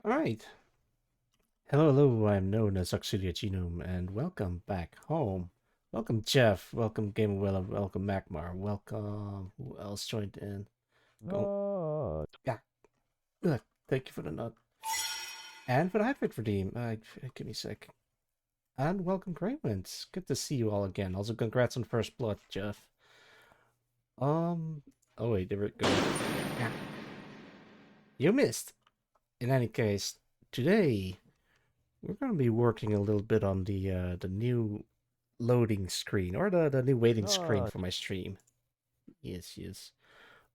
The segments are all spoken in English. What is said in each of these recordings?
All right. Hello, hello. I'm known as Auxilia Genome, and welcome back home. Welcome, Jeff. Welcome, Game Willa. Welcome, Magmar. Welcome. Who else joined in? Go. Yeah. Thank you for the nut. And for the Hatfit redeem. Give me a sec. And welcome, Greywinds. Good to see you all again. Also, congrats on First Blood, Jeff. Um. Oh wait, there we go. Yeah. You missed. In any case, today we're going to be working a little bit on the new loading screen or the new waiting screen for my stream. Yes, yes.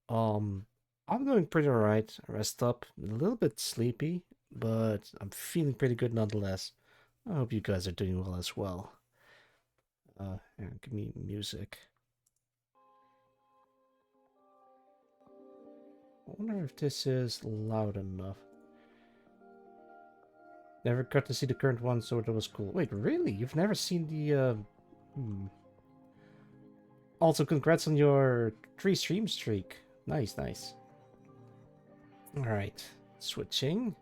Um, I'm doing pretty alright. Rest up, a little bit sleepy, but I'm feeling pretty good nonetheless. I hope you guys are doing well as well. Give me music. I wonder if this is loud enough. Never got to see the current one, so that was cool. Wait, really? You've never seen the, Also, congrats on your 3 stream streak. Nice, nice. Alright, switching.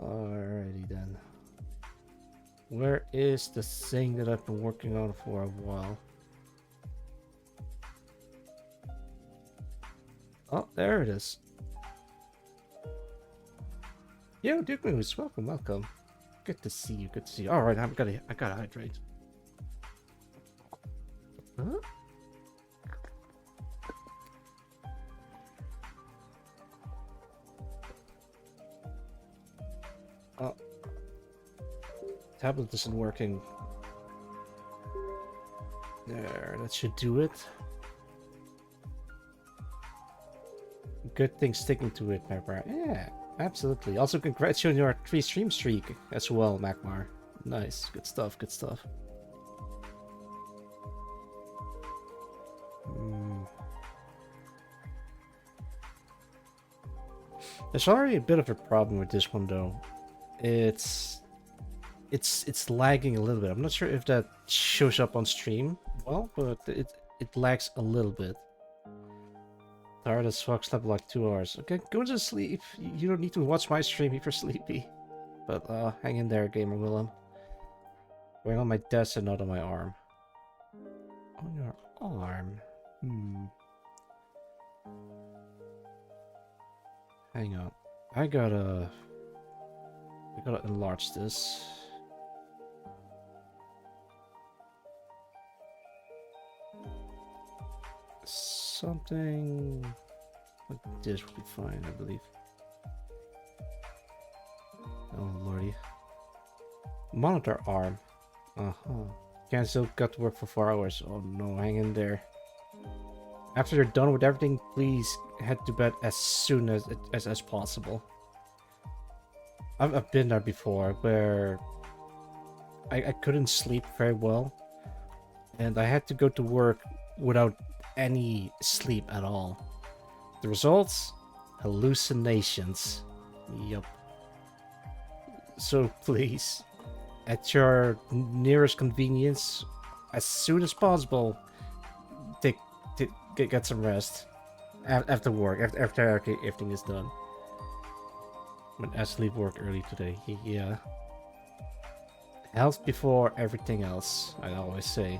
Alrighty then. Where is the thing that I've been working on for a while? Oh, there it is. Yo, Duke Moose, welcome, welcome. Good to see you, good to see you. Alright, I gotta hydrate. Huh? Oh. Tablet isn't working. There, that should do it. Good thing sticking to it, Pepper. Yeah, absolutely. Also, congrats on your 3 stream streak as well, Magmar. Nice, good stuff, good stuff. There's already a bit of a problem with this one though. It's lagging a little bit. I'm not sure if that shows up on stream well, but it lags a little bit. Tired as fuck, slept like 2 hours. Okay, go to sleep. You don't need to watch my stream if you're sleepy. But hang in there, Gamer Willem. Wearing on my desk and not on my arm. On your arm? Hang on. I gotta enlarge this. Something like this would be fine, I believe. Oh lordy. Monitor arm. Can't still got to work for 4 hours. Oh no, hang in there. After you're done with everything, please head to bed as soon as possible. I've been there before where I couldn't sleep very well, and I had to go to work without any sleep at all. The results? Hallucinations. Yup. So please, at your nearest convenience, as soon as possible, get some rest after work, after everything is done. But I sleep work early today. Yeah. Health before everything else, I always say.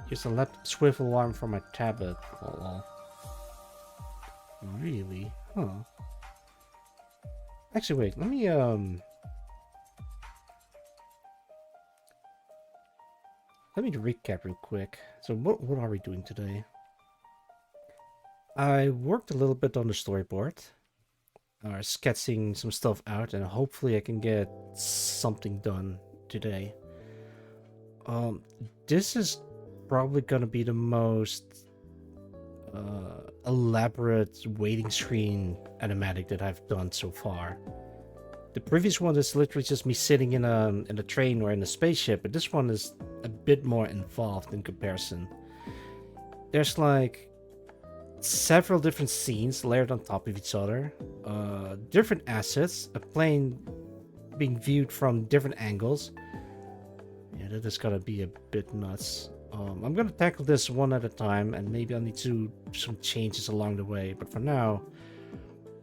Use a laptop swivel arm for my tablet. Oh, really? Huh. Actually, wait. Let me recap real quick. So what are we doing today? I worked a little bit on the storyboard. Sketching some stuff out, and hopefully I can get something done today. This is probably gonna be the most elaborate waiting screen animatic that I've done so far. The previous one is literally just me sitting in a train or in a spaceship, but this one is a bit more involved in comparison. There's like several different scenes layered on top of each other, different assets, a plane being viewed from different angles. Yeah, that is gonna be a bit nuts. I'm gonna tackle this one at a time, and maybe I'll need to do some changes along the way, but for now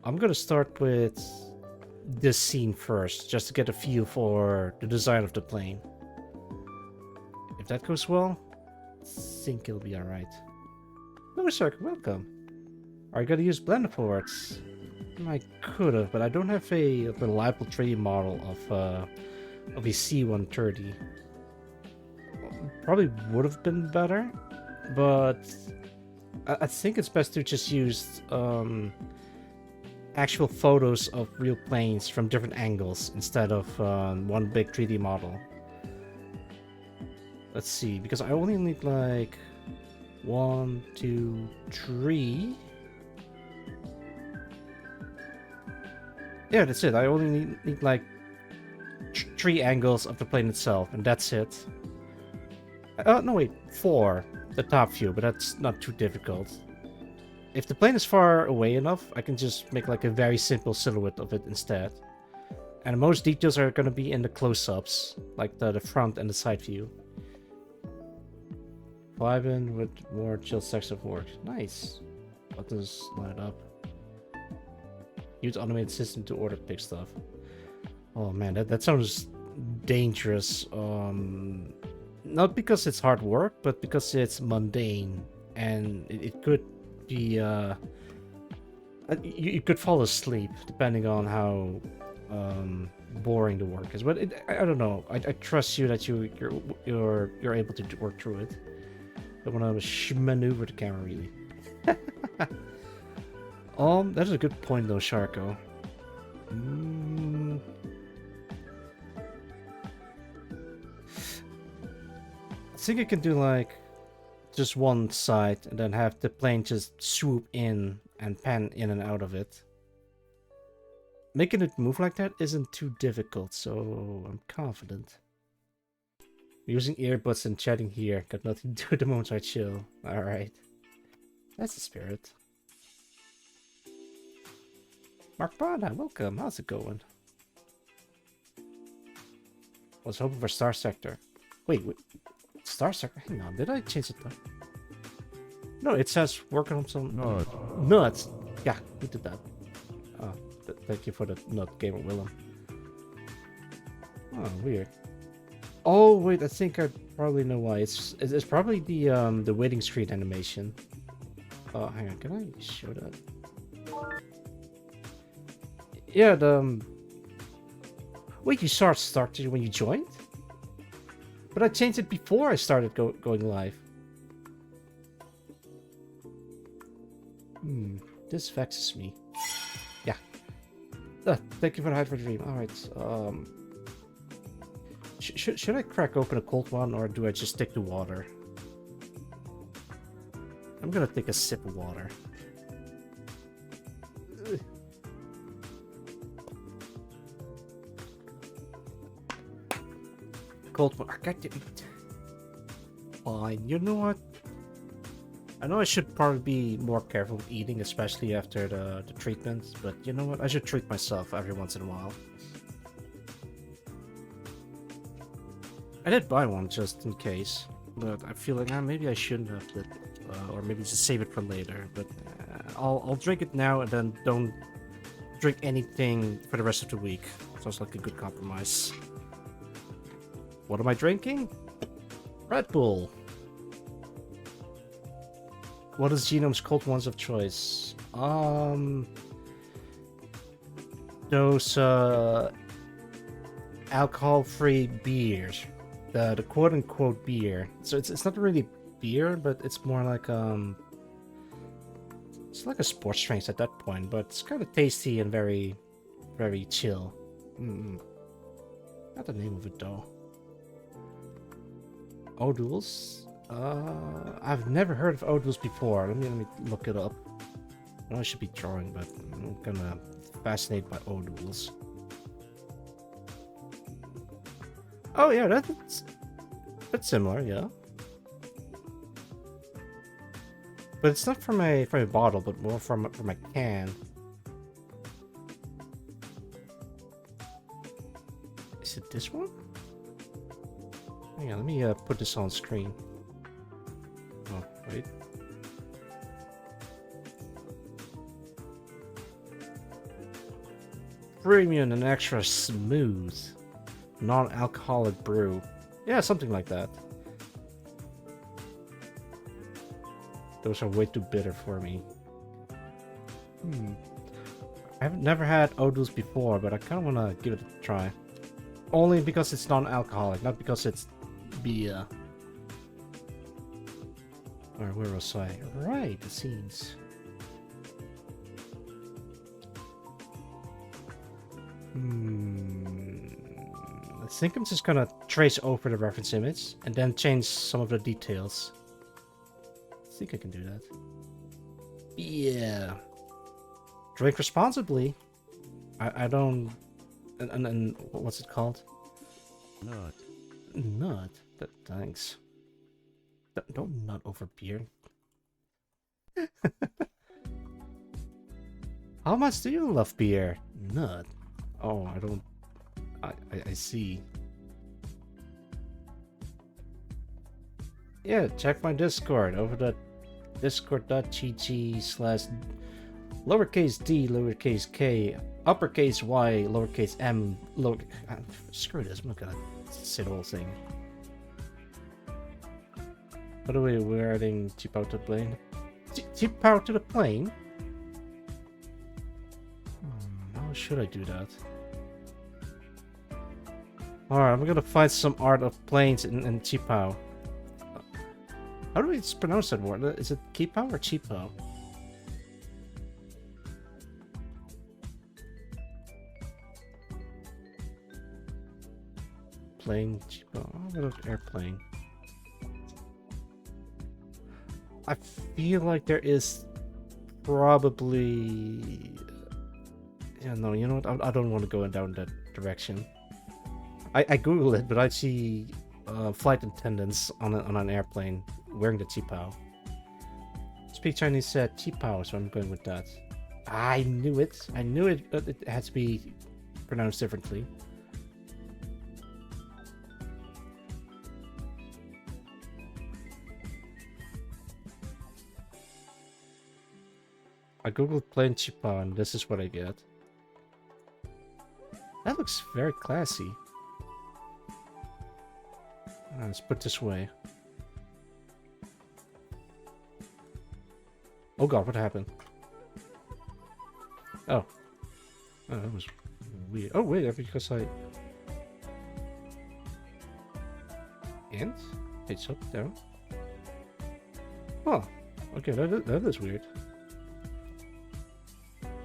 I'm gonna start with this scene first, just to get a feel for the design of the plane. If that goes well, I think it'll be alright. No, sir, welcome. Are you gonna use Blender ports? I could have, but I don't have a reliable 3D model of a C-130. Probably would have been better, but I think it's best to just use actual photos of real planes from different angles instead of one big 3D model. Let's see, because I only need like 1, 2, 3. Yeah, that's it. I only need like 3 angles of the plane itself, and that's it. No, wait, 4. the top view, but that's not too difficult. If the plane is far away enough, I can just make like a very simple silhouette of it instead. And most details are going to be in the close-ups, like the front and the side view. Vibing with more chill section of work. Nice. Buttons light up. Use automated system to order pick stuff. Oh man, that sounds dangerous. Not because it's hard work, but because it's mundane, and it could be you could fall asleep depending on how boring the work is. But I don't know. I trust you that you're able to work through it. I want to maneuver the camera really. That is a good point though, Sharko. I think I can do like just one side and then have the plane just swoop in and pan in and out of it. Making it move like that isn't too difficult, so I'm confident. Using earbuds and chatting here got nothing to do with the moment I chill. Alright. That's the spirit. Mark Brada, welcome. How's it going? Was hoping for Star Sector. Wait. Star Sector? Hang on, did I change it though? No, it says working on some nuts. Yeah, we did that. Oh, thank you for the nut, Gamer Willem. Oh, weird. Oh wait, I think I probably know why. It's probably the waiting screen animation. Oh, hang on, can I show that? Yeah, wait, you started when you joined? But I changed it before I started going live. This vexes me. Yeah. Thank you for the hype for the dream. Alright, should I crack open a cold one, or do I just stick to water? I'm gonna take a sip of water. Cold water. Fine. You know what? I know I should probably be more careful with eating, especially after the treatment, but you know what? I should treat myself every once in a while. I did buy one just in case, but I feel like maybe I shouldn't have it, or maybe just save it for later. But I'll drink it now and then don't drink anything for the rest of the week. Sounds like a good compromise. What am I drinking? Red Bull. What is Genome's cold ones of choice? Those alcohol-free beers. The quote-unquote beer. So it's not really beer, but it's more like it's like a sports drink at that point, but it's kind of tasty and very, very chill. Not the name of it though. Odules? I've never heard of Odules before. Let me look it up. I know I should be drawing, but I'm kinda fascinated by Odules. Oh yeah, that's similar, yeah. But it's not from a bottle, but more from a can. Is it this one? Hang on, let me put this on screen. Oh, wait. Premium and extra smooth. Non-alcoholic brew. Yeah, something like that. Those are way too bitter for me. I've never had Odules before, but I kind of want to give it a try. Only because it's non-alcoholic, not because it's beer. Or where was I? Right, the scenes. I think I'm just gonna trace over the reference image and then change some of the details. I think I can do that. Yeah. Drink responsibly. I don't... And what's it called? Nut. Nut? Thanks. Don't nut over beer. How much do you love beer? Nut. Oh, I don't. I see. Yeah, check my Discord over the discord.gg/ lowercase d, lowercase k, uppercase y, lowercase m, screw this, I'm not gonna say the whole thing. By the way, we're adding T-Pow to the plane. T-Pow to the plane? How should I do that? Alright, I'm gonna find some art of planes in T-Pow. How do we pronounce that word? Is it Kipow or Cheapo? Plane, Cheapo. Oh, what about airplane? I feel like there is probably... Yeah, no, you know what? I don't want to go down that direction. I Google it, but I see flight attendants on an airplane wearing the T-Pow. Speak Chinese said T-Pow, so I'm going with that. I knew it. I knew it. It had to be pronounced differently. I googled plain T-Pow and this is what I get. That looks very classy. Let's put it this way. Oh god, what happened? Oh. Oh, that was weird. Oh wait, because I... And? It's up, down. Oh. Okay, that is weird.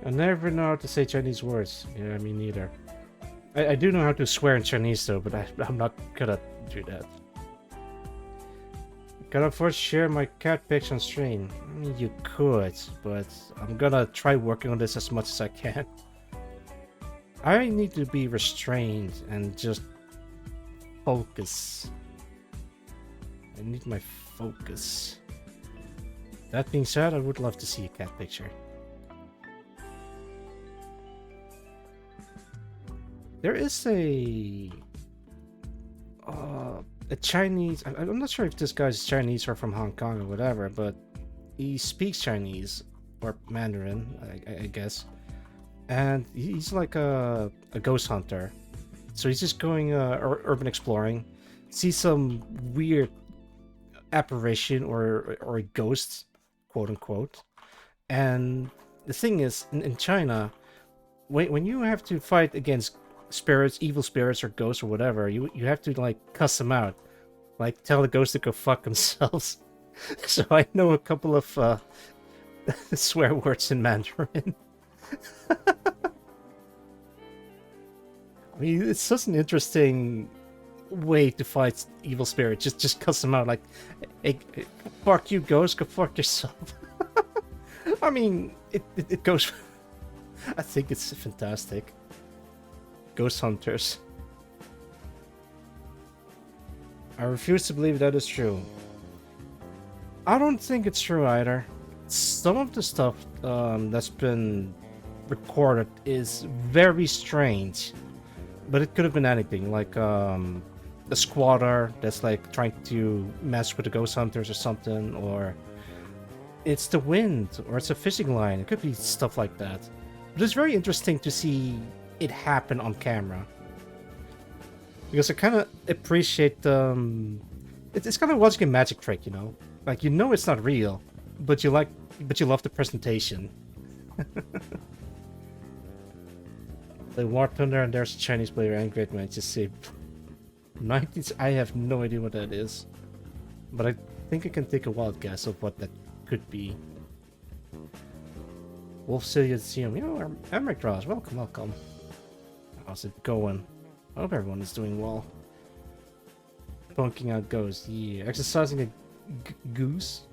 I never know how to say Chinese words. Yeah, me neither. I do know how to swear in Chinese though, but I'm not gonna do that. Can I first share my cat pics on stream? I mean, you could, but I'm gonna try working on this as much as I can. I need to be restrained and just focus. I need my focus. That being said, I would love to see a cat picture. There is a Chinese... I'm not sure if this guy's Chinese or from Hong Kong or whatever, but he speaks Chinese, or Mandarin, I guess. And he's like a ghost hunter. So he's just going urban exploring, see some weird apparition or a ghost, quote unquote. And the thing is, in China, when you have to fight against spirits, evil spirits or ghosts or whatever, you have to like cuss them out, like tell the ghosts to go fuck themselves. So I know a couple of swear words in Mandarin. I mean, it's such an interesting way to fight evil spirits. Just cuss them out, like, hey, fuck you, ghost, go fuck yourself. I mean, it goes. I think it's fantastic. Ghost hunters. I refuse to believe that is true. I don't think it's true either. Some of the stuff that's been recorded is very strange, but it could have been anything, like the squatter that's like trying to mess with the ghost hunters or something, or it's the wind, or it's a fishing line. It could be stuff like that. But it's very interesting to see it happen on camera, because I kind of appreciate it's kind of watching a magic trick, you know, like, you know, it's not real, but you love the presentation. The War Thunder, and there's a Chinese player and great man just say 90s. I have no idea what that is, but I think I can take a wild guess of what that could be. Wolf Cillium, you know, Emmerich Draws, welcome. How's it going? I hope everyone is doing well. Punking out ghosts, yeah. Exercising a ghost,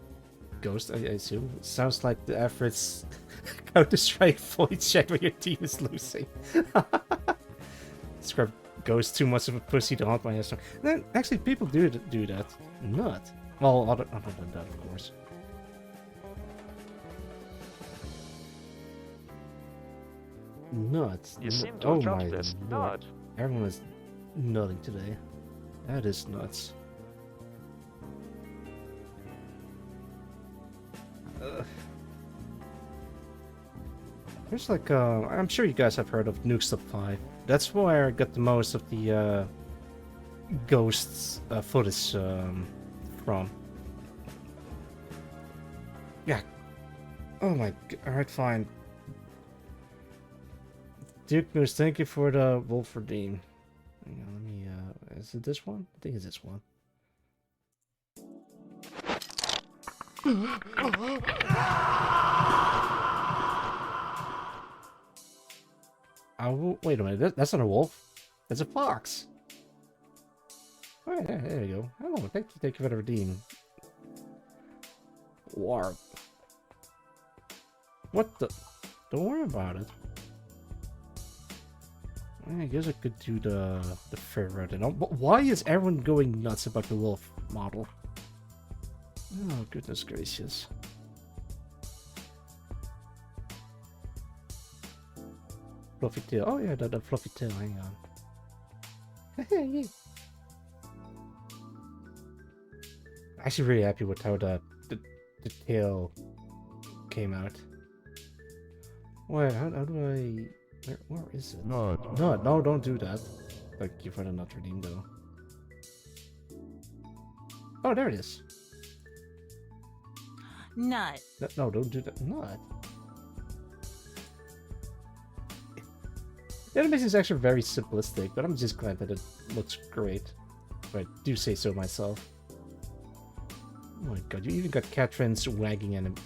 I assume. Sounds like the efforts Counter-Strike void check when your team is losing. Scrub ghost too much of a pussy to haunt my ass. Then actually, people do that. Not. Well, other than that, of course. Nuts. You seem to Oh have dropped my this. lord. Odd. Everyone is nutting today. That is nuts. There's like, I'm sure you guys have heard of Nuke Supply. That's where I got the most of the ghosts footage from. Yeah. Oh my. Alright, fine. Duke Moose, thank you for the Wolf Redeem. Hang on, let me, is it this one? I think it's this one. Wait a minute, that's not a wolf. That's a fox. Alright, there you go. Oh, thank you for the redeem. Warp. What the? Don't worry about it. I guess I could do the fair route. But why is everyone going nuts about the wolf model? Oh, goodness gracious. Fluffy tail. Oh yeah, the fluffy tail. Hang on. I'm actually really happy with how the tail came out. Wait, how do I... Where is it? No, don't do that. Thank you for the not redeem though. Oh, there it is. Nut. No, don't do that. Nut. The animation is actually very simplistic, but I'm just glad that it looks great. If I do say so myself. Oh my god, you even got Catherine's wagging and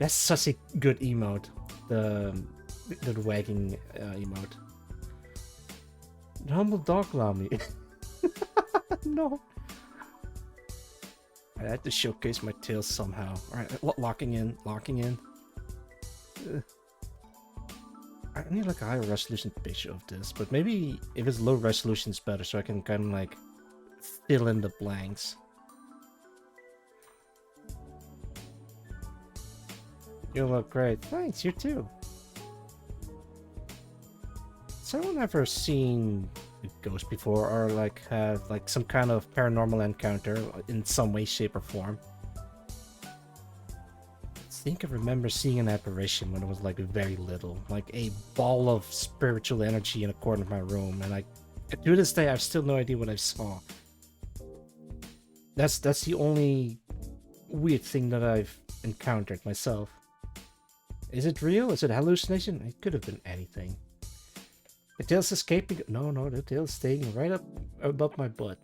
that's such a good emote. The wagging emote. The humble dog lobby. No. I had to showcase my tail somehow. Alright, locking in. I need like a higher resolution picture of this, but maybe if it's low resolution it's better so I can kind of like fill in the blanks. You look great. Thanks, you too. Has anyone ever seen a ghost before or like have like some kind of paranormal encounter in some way, shape, or form? I think I remember seeing an apparition when I was like very little, like a ball of spiritual energy in a corner of my room, and to this day I have still no idea what I saw. That's the only weird thing that I've encountered myself. Is it real? Is it a hallucination? It could have been anything. The tail's escaping. No, the tail's staying right up above my butt.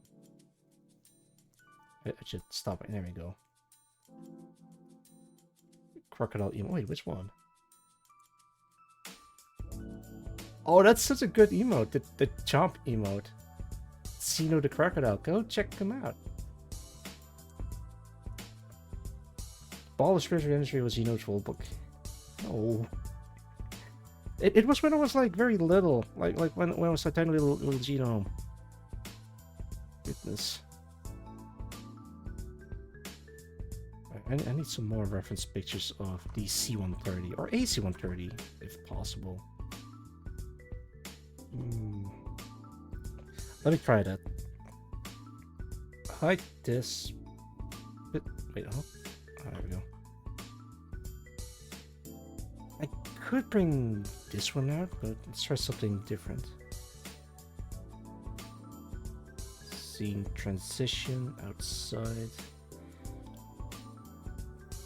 I should stop it. There we go. Crocodile emote. Wait, which one? Oh, that's such a good emote. The chomp emote. Sino the crocodile. Go check him out. Ball of spiritual energy was Geno's rulebook. Oh. It was when I was like very little. Like when I was a tiny little Geno. Goodness. I need some more reference pictures of the C-130 or AC-130 if possible. Let me try that. Hide this. Wait, oh, there we go. I could bring this one out, but let's try something different. Scene transition outside.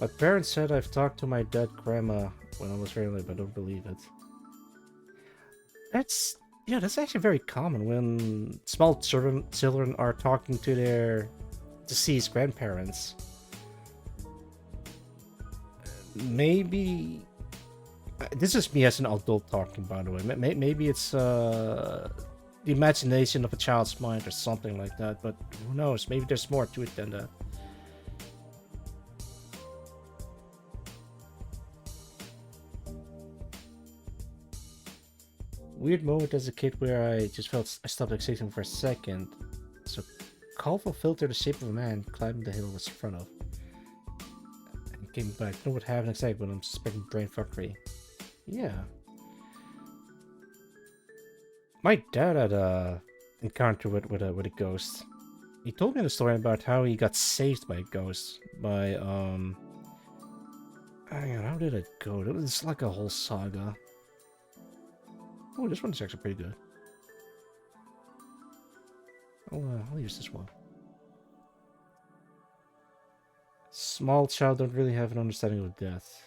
My parents said I've talked to my dead grandma when I was very little, but I don't believe it. That's actually very common when small children are talking to their deceased grandparents. Maybe this is me as an adult talking, by the way. Maybe it's the imagination of a child's mind or something like that, but who knows? Maybe there's more to it than that. Weird moment as a kid where I just felt I stopped existing for a second. So skull fulfilled the shape of a man climbing the hill was in front of. And came back. I know what happened exactly, but I'm suspecting brain fuckery. Yeah. My dad had a encounter with a ghost. He told me the story about how he got saved by a ghost. By hang on, how did it go? It was like a whole saga. Oh, this one's actually pretty good. I'll use this one. Small child don't really have an understanding of death.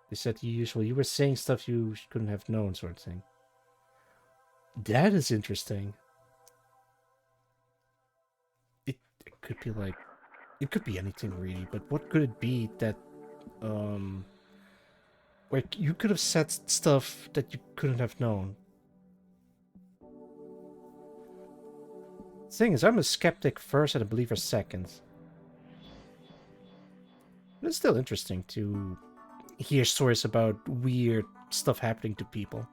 They said you were saying stuff you couldn't have known, sort of thing. That is interesting. It could be like, it could be anything really, but what could it be that, where you could have said stuff that you couldn't have known? The thing is, I'm a skeptic first and a believer second. But it's still interesting to hear stories about weird stuff happening to people.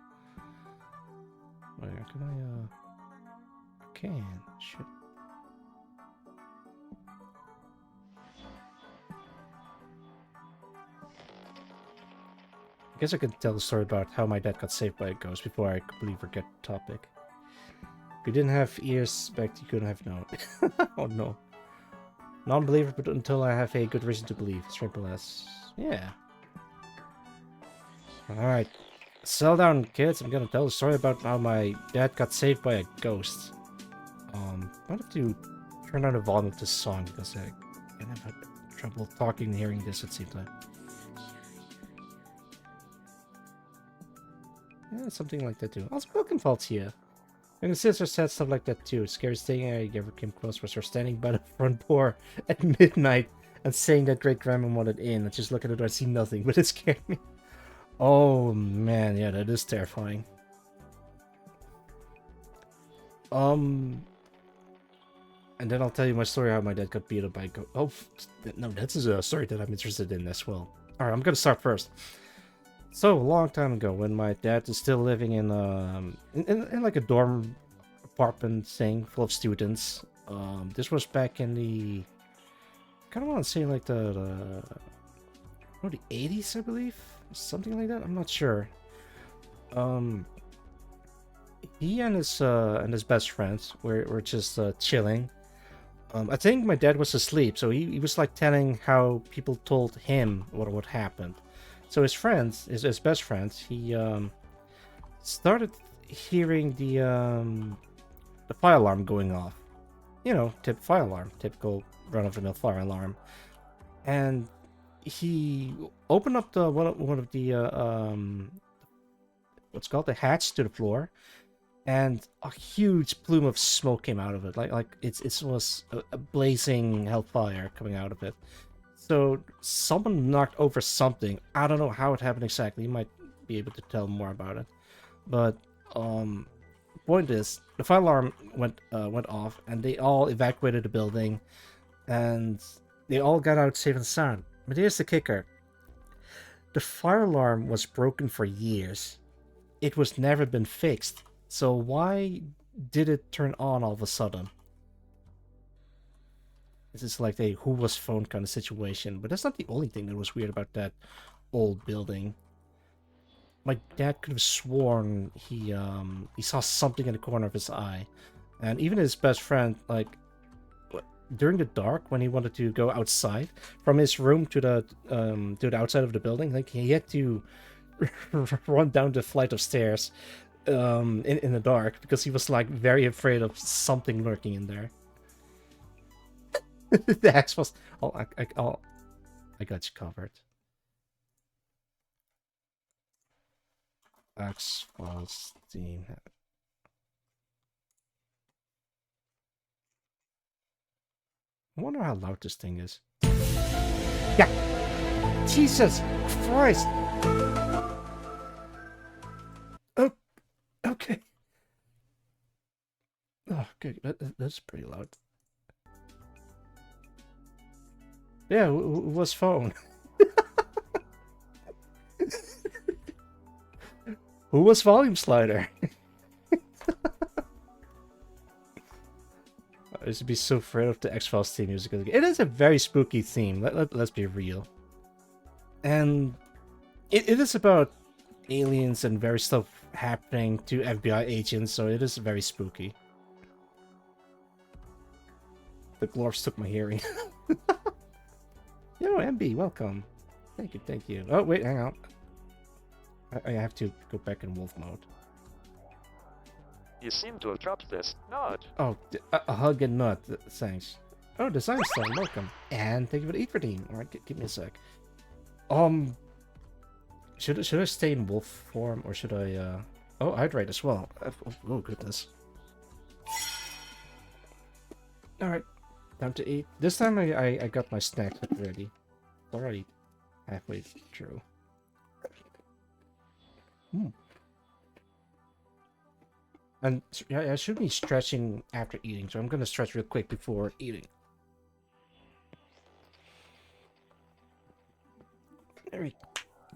Where can I, can, shit. I guess I could tell the story about how my dad got saved by a ghost before I completely forget the topic. If you didn't have ears back, you couldn't have known. Oh no. Non-believer, but until I have a good reason to believe. Simple as. Yeah. Alright. Settle down, kids. I'm gonna tell a story about how my dad got saved by a ghost. I have to turn down the volume of this song because I kind of had trouble talking and hearing this at the same time. Yeah, something like that too. Also, Workin faults here. And the sister said stuff like that too. Scariest thing I ever came close was her standing by the front door at midnight and saying that great grandma wanted in. I just look at the door and see nothing, but it scared me. Oh man, yeah, that is terrifying. And then I'll tell you my story how my dad got beat up by oh no, that's a story that I'm interested in as well. Alright, I'm gonna start first. So, a long time ago, when my dad was still living in like a dorm apartment thing full of students. This was back in the, kind of want to say like the 80s, I believe, something like that. I'm not sure. He and his best friends were just chilling. I think my dad was asleep, so he was like telling how people told him what happened. So his friends, his best friends, he started hearing the fire alarm going off. You know, fire alarm, typical run-of-the-mill fire alarm. And he opened up the one of the what's called the hatch to the floor, and a huge plume of smoke came out of it. Like it was a blazing hellfire coming out of it. So someone knocked over something. I don't know how it happened exactly. You might be able to tell more about it. But point is, the fire alarm went off, and they all evacuated the building, and they all got out safe and sound. But here's the kicker: the fire alarm was broken for years. It was never been fixed. So why did it turn on all of a sudden? This is like a who was phone kind of situation, but that's not the only thing that was weird about that old building. My dad could have sworn he saw something in the corner of his eye, and even his best friend, like during the dark when he wanted to go outside from his room to the outside of the building, like he had to run down the flight of stairs in the dark because he was like very afraid of something lurking in there. The X was. Oh, I got you covered. X was Steam. I wonder how loud this thing is. Yeah. Jesus Christ. Oh, okay. Oh, okay. That's pretty loud. Yeah, who was phone? Who was volume slider? I used to be so afraid of the X-Files theme music. It is a very spooky theme, let's be real. And it is about aliens and very stuff happening to FBI agents, so it is very spooky. The glorps took my hearing. Yo, MB, welcome. Thank you, thank you. Oh, wait, hang on. I have to go back in wolf mode. You seem to have dropped this nut. Oh, a hug and nut. Thanks. Oh, Design Stone, welcome. And thank you for the E14. Alright, give me a sec. Should I stay in wolf form, or should I, Oh, hydrate as well. Oh, goodness. Alright, time to eat. This time I got my snack ready. Already halfway through. And yeah, I should be stretching after eating, so I'm gonna stretch real quick before eating. There we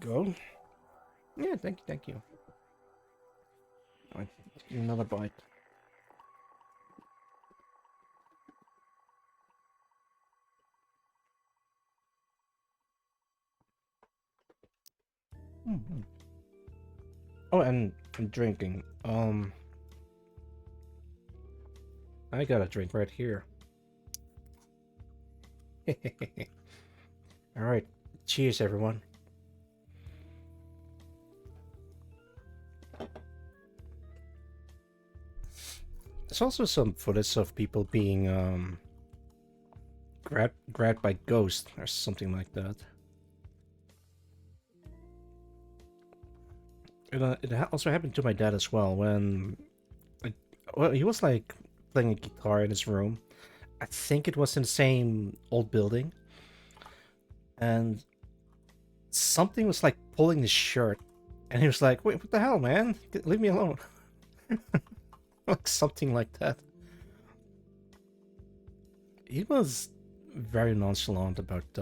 go. Yeah, thank you. Alright, another bite. Mm-hmm. Oh, and I'm drinking. I got a drink right here. Alright, cheers everyone. There's also some footage of people being grabbed by ghosts or something like that. It also happened to my dad as well when, well, he was like playing a guitar in his room. I think it was in the same old building, and something was like pulling his shirt, and he was like, "Wait, what the hell, man? Leave me alone!" Like something like that. He was very nonchalant about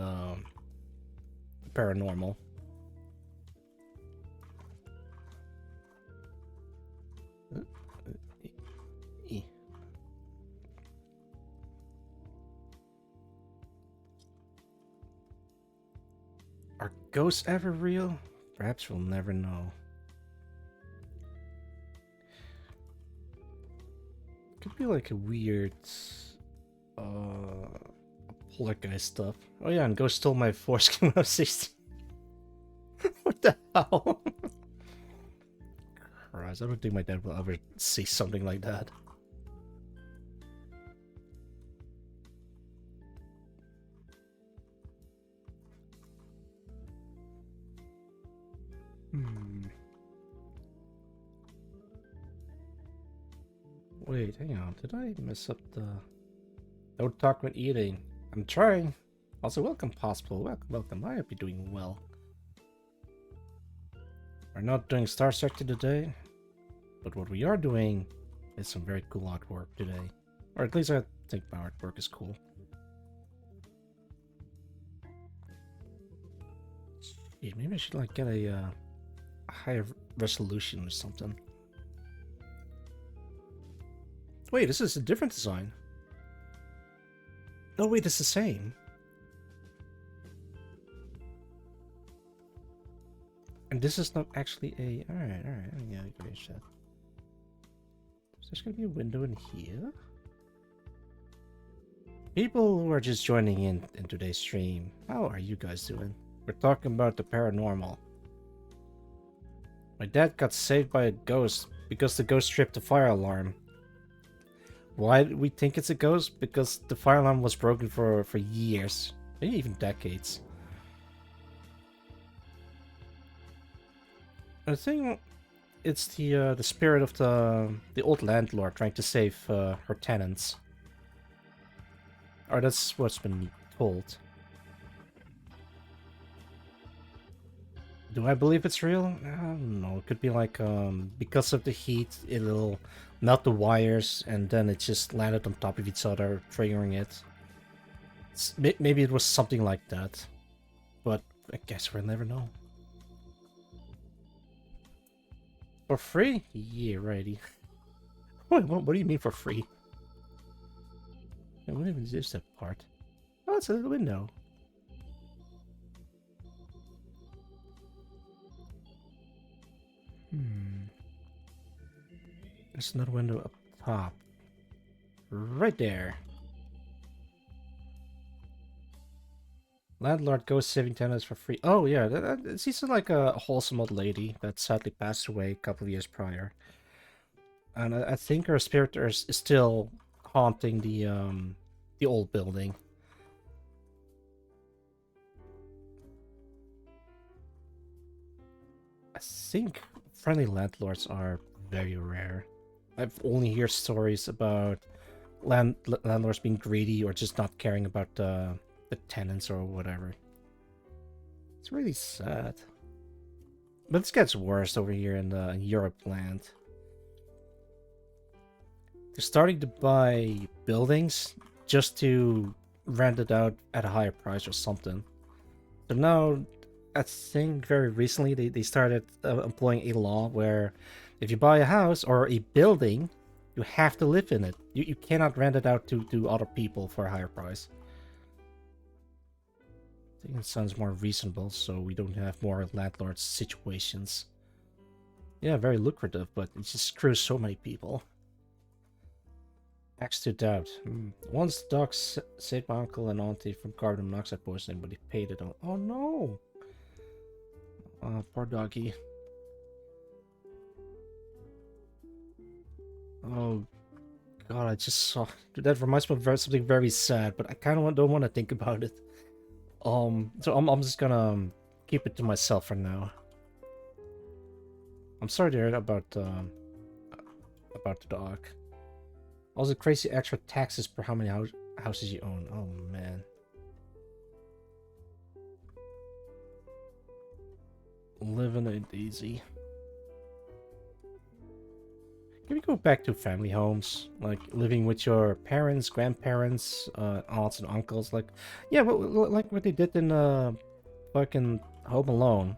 paranormal. Are ghosts ever real? Perhaps we'll never know. Could be like a weird poltergeist stuff. Oh yeah, and ghost stole my foreskin when I was 16. What the hell? Christ, I don't think my dad will ever see something like that. Wait, hang on. Did I mess up the... Don't talk when eating. I'm trying. Also, welcome, Possible. Welcome. I hope you're doing well. We're not doing Star Sector today, but what we are doing is some very cool artwork today. Or at least I think my artwork is cool. Yeah, maybe I should like get a higher resolution or something. Wait, this is a different design. No, wait, it's the same. And this is not actually a... Alright. Yeah, great shit. So there's gonna be a window in here. People who are just joining in today's stream, how are you guys doing? We're talking about the paranormal. My dad got saved by a ghost because the ghost tripped the fire alarm. Why do we think it's a ghost? Because the fire alarm was broken for years, maybe even decades. I think it's the spirit of the old landlord trying to save her tenants. Or that's what's been told. Do I believe it's real? I don't know. It could be like because of the heat, it'll melt the wires, and then it just landed on top of each other, triggering it. Maybe it was something like that, but I guess we'll never know. For free? Yeah, righty. What do you mean for free? What even is that part? Oh, it's a little window. There's another window up top. Right there. Landlord goes saving tenants for free. Oh, yeah. She's like a wholesome old lady that sadly passed away a couple of years prior. And I think her spirit is still haunting the old building. I think friendly landlords are very rare. I've only heard stories about landlords being greedy or just not caring about the tenants or whatever. It's really sad. But this gets worse over here in Europe land. They're starting to buy buildings just to rent it out at a higher price or something. So now, I think very recently they started employing a law where if you buy a house or a building, you have to live in it. You cannot rent it out to other people for a higher price. I think it sounds more reasonable, so we don't have more landlord situations. Yeah, very lucrative, but it just screws so many people. Axe to doubt. Once the dog saved my uncle and auntie from carbon monoxide poisoning, but he paid it on. Oh no! Poor doggy. Oh god, I just saw. That reminds me of something very sad, but I kind of don't want to think about it. So I'm just gonna keep it to myself for now. I'm sorry to hear about the dog. Also, crazy extra taxes per how many houses you own. Oh man. Living it easy. Can we go back to family homes, like living with your parents, grandparents, aunts and uncles? Like, yeah, like what they did in fucking Home Alone.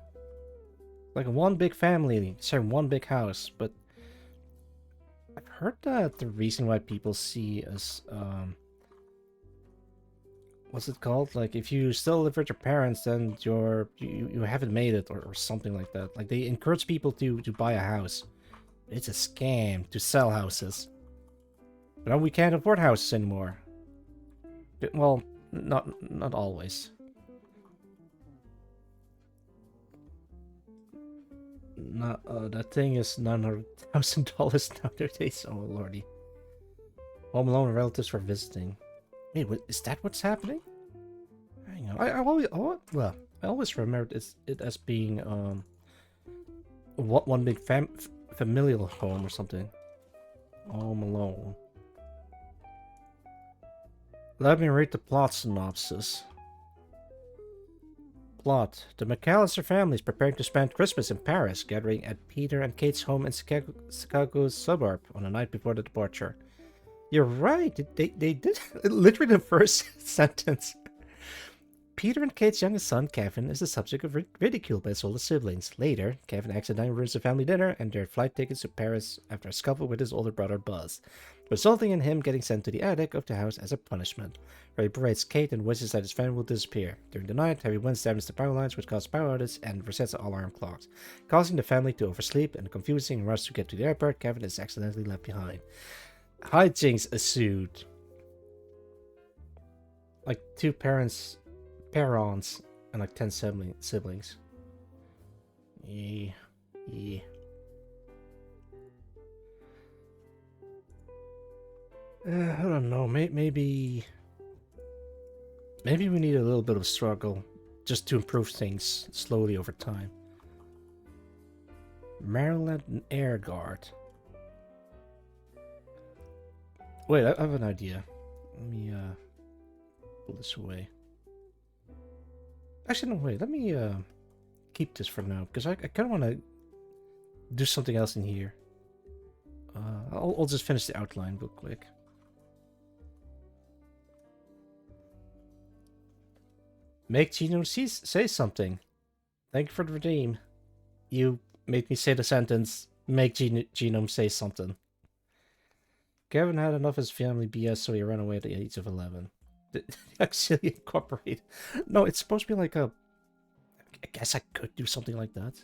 Like one big family, sharing one big house. But I've heard that the reason why people see us, what's it called? Like, if you still live with your parents, then you haven't made it, or something like that. Like, they encourage people to buy a house. It's a scam to sell houses. But now we can't afford houses anymore. Well, not always. Not that thing is $900,000 nowadays. Oh lordy. Home alone relatives for visiting. Wait, is that what's happening? Hang on. I always remembered it as being one big familial home or something. Home alone. Let me read the plot synopsis. Plot. The McAllister family is preparing to spend Christmas in Paris, gathering at Peter and Kate's home in Chicago's suburb on the night before the departure. You're right. They did literally the first sentence. Peter and Kate's youngest son, Kevin, is the subject of ridicule by his older siblings. Later, Kevin accidentally ruins the family dinner and their flight tickets to Paris after a scuffle with his older brother, Buzz, resulting in him getting sent to the attic of the house as a punishment, where he berates Kate and wishes that his friend will disappear. During the night, heavy winds damage the power lines, which cause power outage and resets the alarm clocks, causing the family to oversleep. In a confusing rush to get to the airport, Kevin is accidentally left behind. Hijinks ensued. Like two parents, and like 10 siblings. Yeah. I don't know. Maybe we need a little bit of struggle just to improve things slowly over time. Maryland and Air Guard. Wait, I have an idea. Let me pull this away. Actually, no, wait. Let me keep this for now because I kind of want to do something else in here. I'll just finish the outline real quick. Make Genome say something. Thank you for the redeem. You made me say the sentence, make Genome say something. Kevin had enough of his family BS, so he ran away at the age of 11. Actually incorporate. No, it's supposed to be like a... I guess I could do something like that.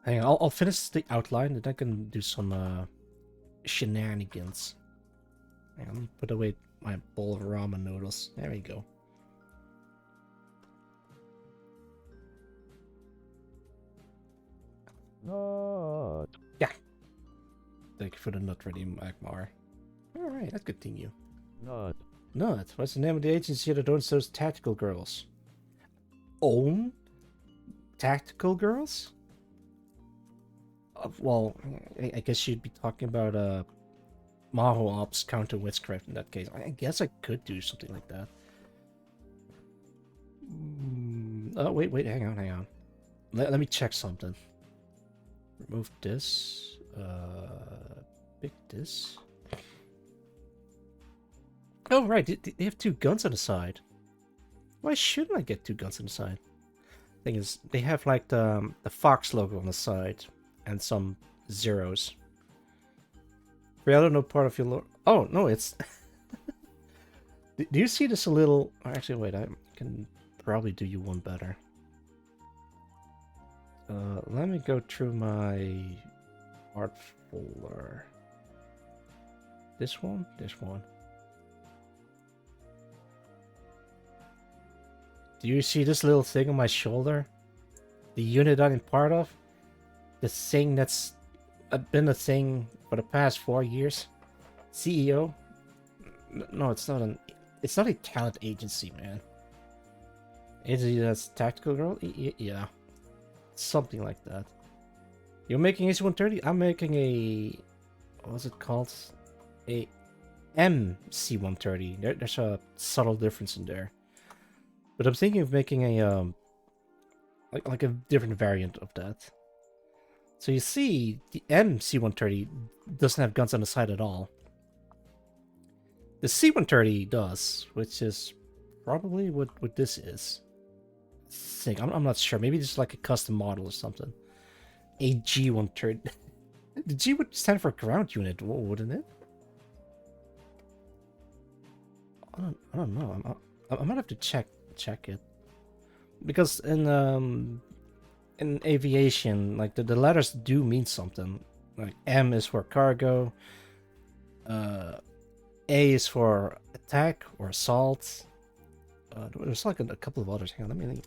Hang on, I'll finish the outline, and I can do some shenanigans. Hang on, let me put away my bowl of ramen noodles. There we go. Nut. Yeah. Thank you for the nut ready, Magmar. Alright, let's continue. Nut. Nut. What's the name of the agency that owns those tactical girls? Own? Tactical girls? Well, I guess you'd be talking about Maho Ops counter witchcraft in that case. I guess I could do something like that. Oh, wait, hang on. Let me check something. Remove this. Pick this. Oh, right, they have two guns on the side. Why shouldn't I get two guns on the side? Thing is, they have like the Fox logo on the side and some zeros. I don't know part of your lore. Oh, no, it's... Do you see this a little... Actually, wait, I can probably do you one better. Let me go through my art folder. This one? This one. Do you see this little thing on my shoulder? The unit I'm part of? The thing that's been a thing for the past 4 years? CEO? No, it's not an... It's not a talent agency, man. Agency that's tactical girl? Yeah. Something like that. You're making AC-130? I'm making a... What's it called? A MC-130. There's a subtle difference in there. But I'm thinking of making a like a different variant of that. So you see, the MC-130 doesn't have guns on the side at all. The C-130 does, which is probably what this is. I think I'm not sure. Maybe it's like a custom model or something. A G-130. The G would stand for ground unit, wouldn't it? I don't know. I might have to check it, because in aviation, like the letters do mean something. Like M is for cargo, A is for attack or assault. There's like a couple of others. Hang on, let me think.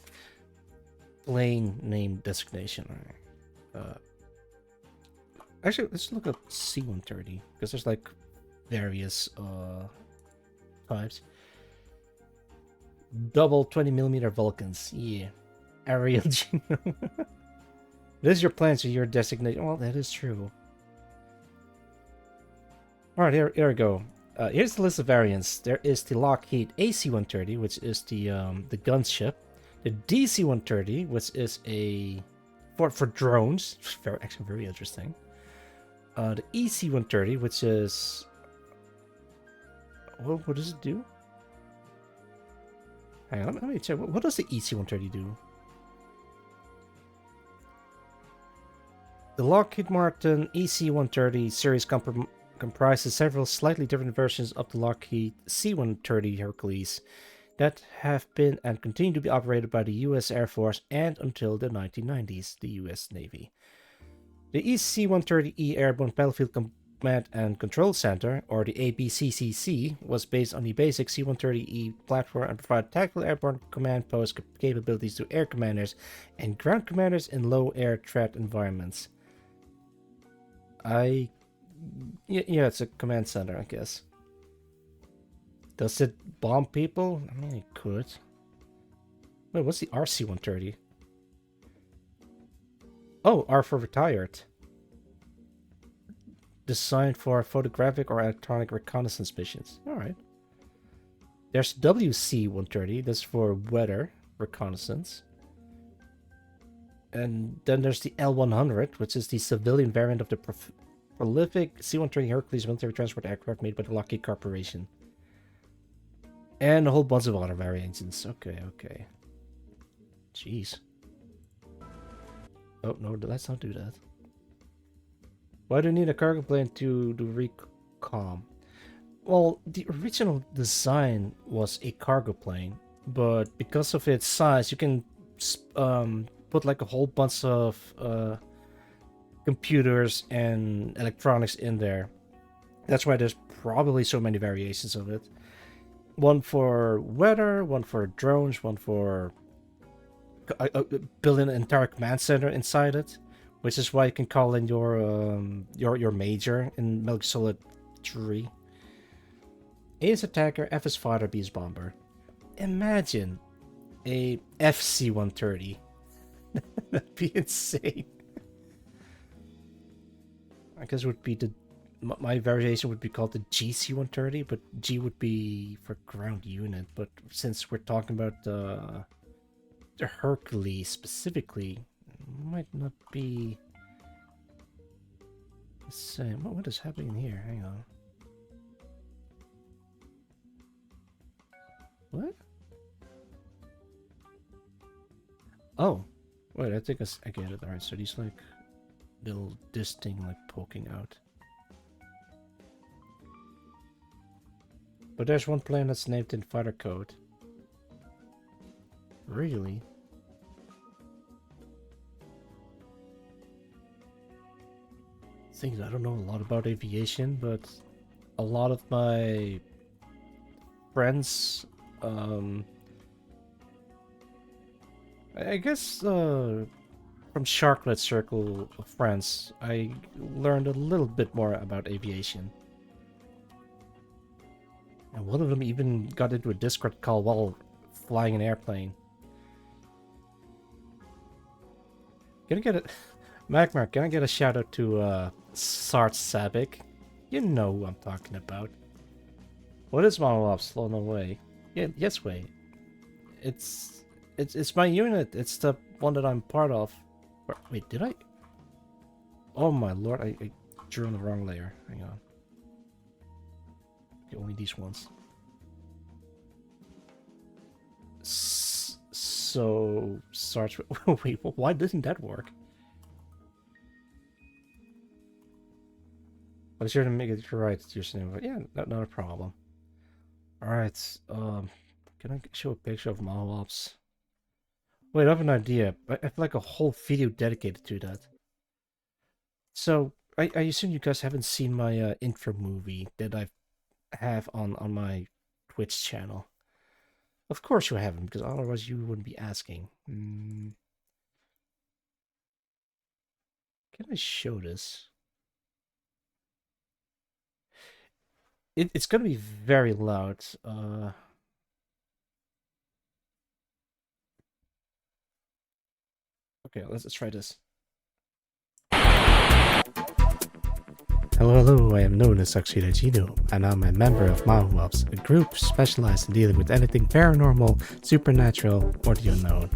Plane name designation. Actually, let's look up C-130 because there's like various types. Double 20mm Vulcans. Yeah. Aerial genome. This is your plan, so your designation. Well, that is true. Alright, here we go. Here's the list of variants. There is the Lockheed AC-130, which is the gunship. The DC-130, which is a... for drones. Actually, very interesting. The EC-130, which is... What does it do? Hang on, let me check. What does the EC-130 do? The Lockheed Martin EC-130 series comprises several slightly different versions of the Lockheed C-130 Hercules that have been and continue to be operated by the U.S. Air Force and until the 1990s, the U.S. Navy. The EC-130E Airborne Battlefield Command and Control Center, or the ABCCC, was based on the basic C-130E platform and provided tactical airborne command post capabilities to air commanders and ground commanders in low air threat environments. Yeah, it's a command center, I guess. Does it bomb people? I mean, it could. Wait, what's the RC-130? Oh, R for retired. Designed for photographic or electronic reconnaissance missions. Alright. There's WC-130. That's for weather reconnaissance. And then there's the L-100, which is the civilian variant of the prolific C-130 Hercules military transport aircraft made by the Lockheed Corporation. And a whole bunch of other variations. Okay. Jeez. Oh, no, let's not do that. Why do you need a cargo plane to do recom? Well, the original design was a cargo plane, but because of its size, you can put like a whole bunch of computers and electronics in there. That's why there's probably so many variations of it. One for weather, one for drones, one for building an entire command center inside it, which is why you can call in your major in Metal Gear Solid 3. A is attacker, F is fighter, B is bomber. Imagine a FC-130. That'd be insane. I guess it would be my variation would be called the GC-130, but G would be for ground unit. But since we're talking about the Hercules specifically, might not be the same. What is happening here? Hang on. What? Oh, wait. I think I get it. All right. So these like little disc thing like poking out. But there's one plane that's named in fighter code. Really? Things I don't know a lot about aviation, but a lot of my friends, I guess from Sharklet Circle of friends, I learned a little bit more about aviation. And one of them even got into a Discord call while flying an airplane. Can I get it? Magmar, can I get a shout out to Sart Sabik? You know who I'm talking about. What is Monolop Slown Away? Yeah, yes way. It's my unit. It's the one that I'm part of. Wait, did I? Oh my lord, I drew on the wrong layer. Hang on. Okay, only these ones. So starts with wait, why didn't that work? I was here to make it right. You're saying, but yeah, not a problem. All right. Can I show a picture of Molops? Wait, I have an idea. I have like a whole video dedicated to that. So I assume you guys haven't seen my intro movie that I have on my Twitch channel. Of course you haven't, because otherwise you wouldn't be asking. Can I show this? It's gonna be very loud. Okay, let's try this. Hello, I am known as Sakushida Jino, and I'm a member of Mahuops, a group specialized in dealing with anything paranormal, supernatural, or the unknown.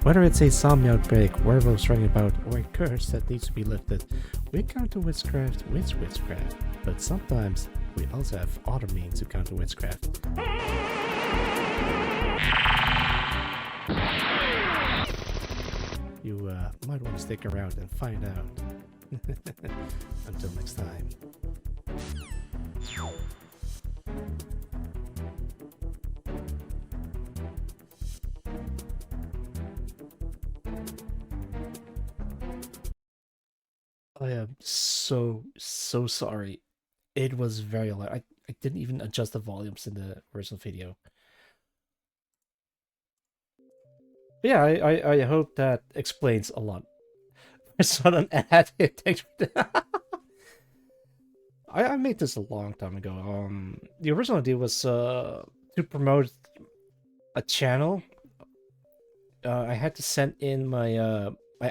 Whether it's a zombie outbreak, werewolves running about, or a curse that needs to be lifted, we counter witchcraft with witchcraft. But sometimes, we also have other means to counter witchcraft. You might want to stick around and find out. Until next time. I am so sorry. It was very loud. I didn't even adjust the volumes in the original video. But yeah, I hope that explains a lot. It's not an ad. I made this a long time ago. The original idea was to promote a channel. I had to send in my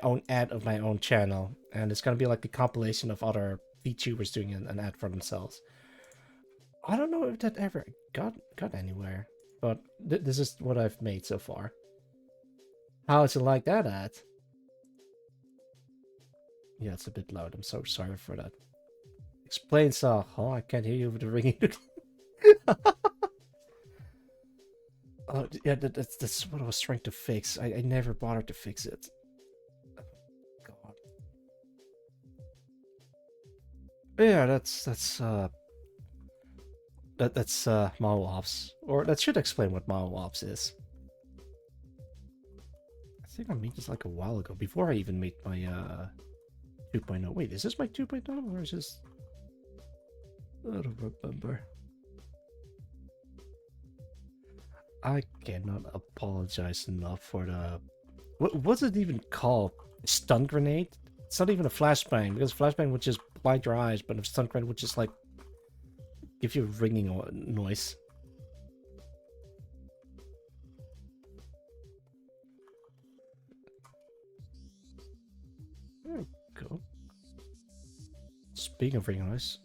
own ad of my own channel, and it's gonna be like a compilation of other VTubers doing an ad for themselves. I don't know if that ever got anywhere, but this is what I've made so far. How is it like that ad? Yeah, it's a bit loud. I'm so sorry for that. Explains, oh, I can't hear you with the ringing. Oh, yeah, that's what I was trying to fix. I never bothered to fix it. God. Yeah, that's model ops, or that should explain what model ops is. I think I made this like a while ago, before I even made my 2.0. Wait, is this my 2.0 or is this? I don't remember. I cannot apologize enough for the what was it even called? Stun grenade? It's not even a flashbang because flashbang would just blind your eyes, but a stun grenade would just like give you a ringing noise. There we go. Speaking of ringing noise,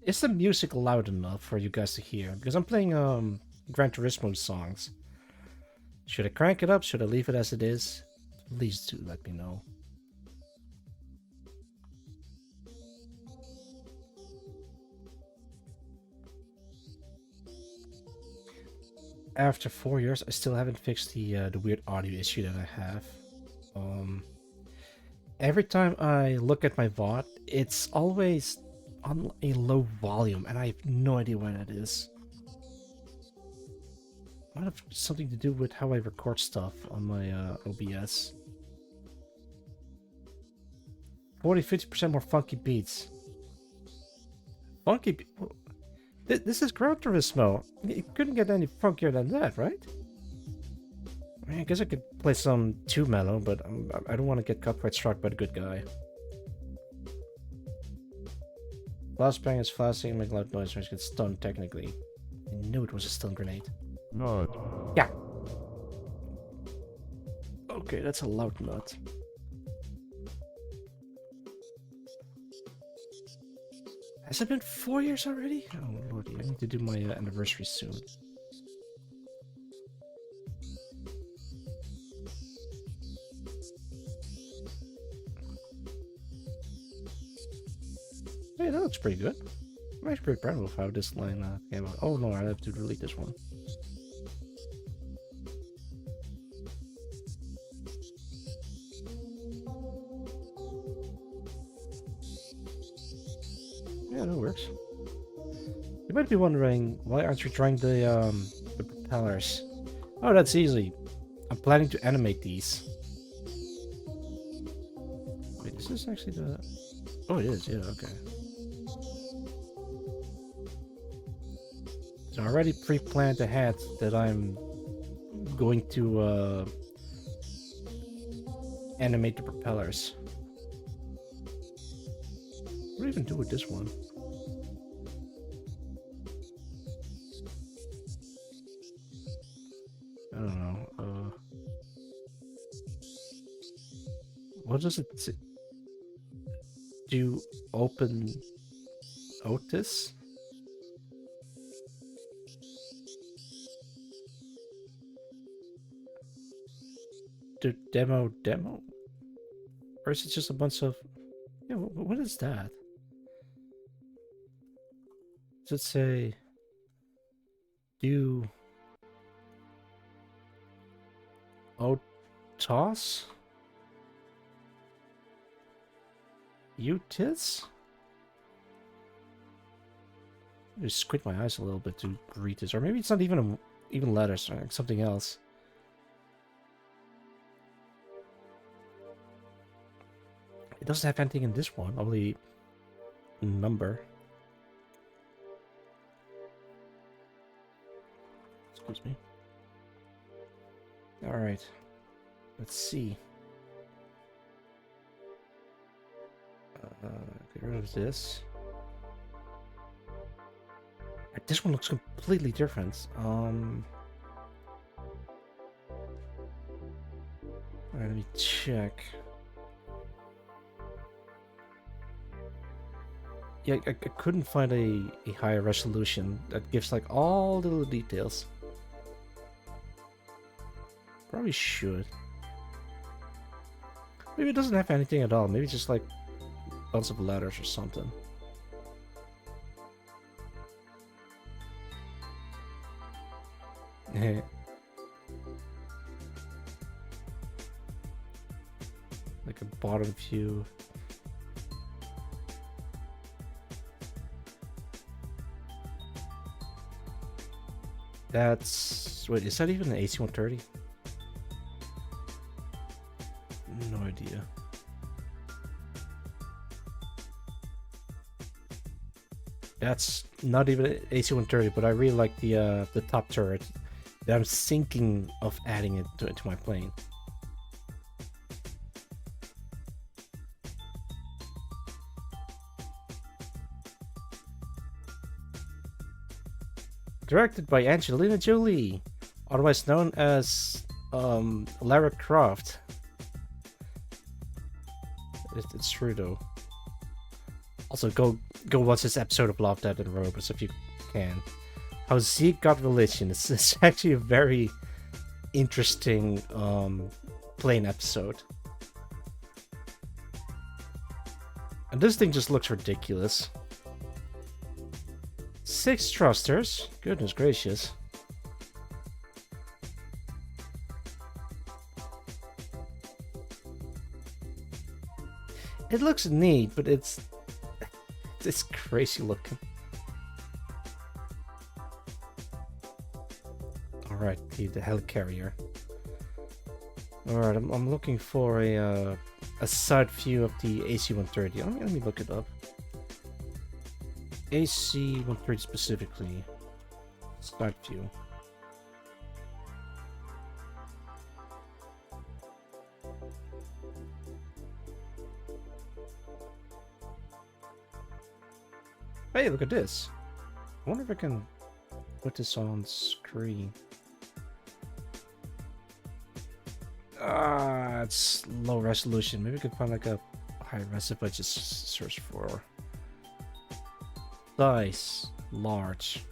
is the music loud enough for you guys to hear? Because I'm playing Gran Turismo songs. Should I crank it up? Should I leave it as it is? Please do let me know. After 4 years, I still haven't fixed the weird audio issue that I have. Um, every time I look at my VOD, it's always on a low volume, and I have no idea why that is. Might have something to do with how I record stuff on my OBS. 40-50% more funky beats. Funky be this is Gran Turismo. It couldn't get any funkier than that, right? I mean, I guess I could play some too mellow, but I don't want to get copyright struck by the good guy. Flashbang is flashing and making loud noise when it gets stunned, technically. I knew it was a stun grenade. Nut. Yeah. Okay, that's a loud nut. Has it been 4 years already? Oh lordy, I need to do my anniversary soon. Hey, that looks pretty good. I'm actually pretty proud of how this line came out. Oh no, I have to delete this one. Yeah, that works. You might be wondering, why aren't you trying the propellers? Oh, that's easy. I'm planning to animate these. Wait, is this actually the... Oh, it is, yeah, okay. So I already pre-planned ahead that I'm going to animate the propellers. What do I even do with this one? I don't know. What does it say? Do open Otis? Do demo? Or is it just a bunch of... Yeah, what is that? Does it say... Do... Otos? Utis? Just squint my eyes a little bit to read this, or maybe it's not even letters, or something else. It doesn't have anything in this one, only number. Excuse me. All right, let's see. Get rid of this. This one looks completely different. Alright, let me check. Yeah, I couldn't find a higher resolution that gives like all the little details. Probably should. Maybe it doesn't have anything at all. Maybe just like a bunch of letters or something. Like a bottom view. That's... Wait, is that even an AC-130? No idea. That's not even an AC-130, but I really like the top turret. That I'm thinking of adding it to my plane. Directed by Angelina Jolie, otherwise known as Lara Croft. It's true though. Also, go watch this episode of Love, Death, and Robots if you can. How Zeke got religion. It's actually a very interesting plane episode. And this thing just looks ridiculous. 6 thrusters. Goodness gracious. It looks neat, but it's crazy looking. Alright, the helicarrier. Alright, I'm looking for a side view of the AC-130. Let me look it up. AC-130 specifically. Side view. Hey, look at this. I wonder if I can put this on screen. Ah, it's low resolution. Maybe we can find like a high res if I just search for size large.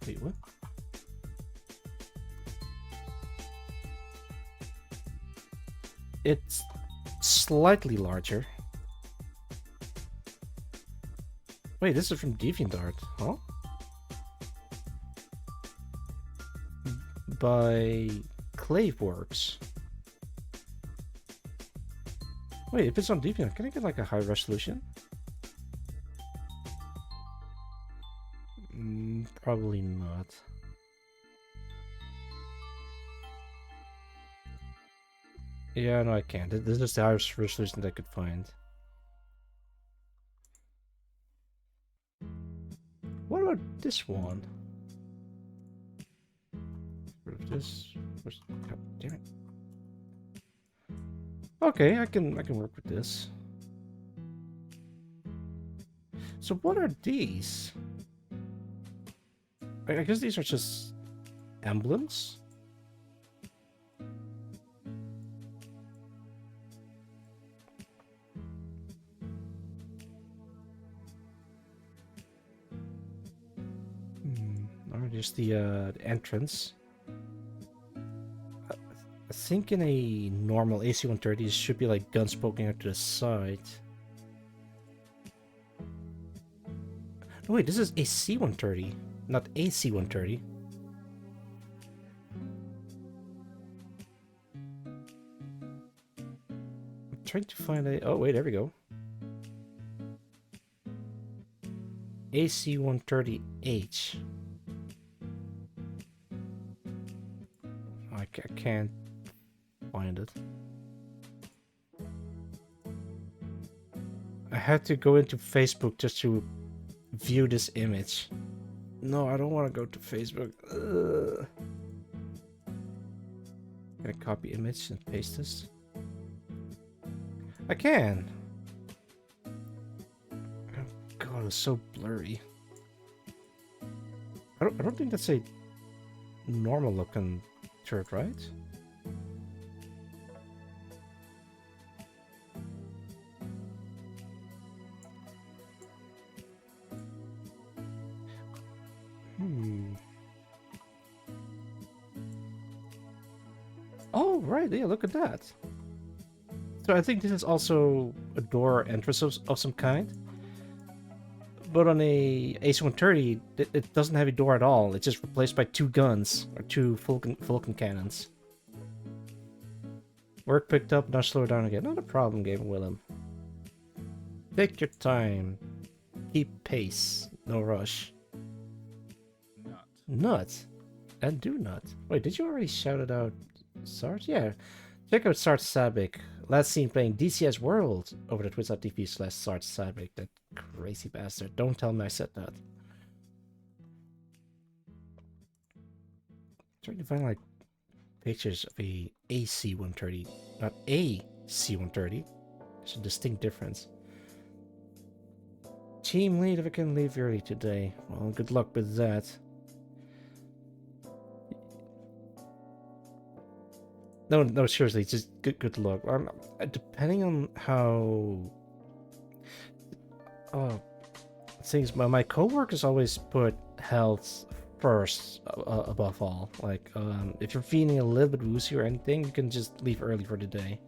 Wait, what? It's slightly larger. Wait, this is from DeviantArt, huh? By Claveworks. Wait, if it's on DeviantArt, can I get like a high resolution? Probably not. Yeah, no, I can't. This is the highest resolution that I could find. What about this one? This. God damn it. Okay, I can work with this. So what are these? I guess these are just emblems. Alright, here's the entrance. I think in a normal AC-130 it should be like guns poking out to the side. No, wait, this is a C-130, not AC-130. I'm trying to find a... Oh, wait, there we go. AC-130H. I can't find it. I had to go into Facebook just to view this image. No, I don't want to go to Facebook. Ugh. Can I copy image and paste this? I can. Oh god, it's so blurry. I don't think that's a normal looking turret, right? Oh, right, yeah, look at that. So I think this is also a door entrance of some kind. But on a AC-130, it doesn't have a door at all. It's just replaced by 2 guns, or 2 Vulcan cannons. Work picked up, now slow down again. Not a problem, Game Willem. Take your time. Keep pace. No rush. Not. Nut. And do not. Wait, did you already shout it out? Sarge? Yeah. Check out Sarge Sabic. Last seen playing DCS World over at twitch.tv/Sarge Sabic. That crazy bastard. Don't tell me I said that. Trying to find like pictures of a AC-130, not a C-130. There's a distinct difference. Team lead if I can leave early today. Well, good luck with that. No, seriously, just good luck. Depending on how... things, my coworkers always put health first above all. Like, if you're feeling a little bit woozy or anything, you can just leave early for the day.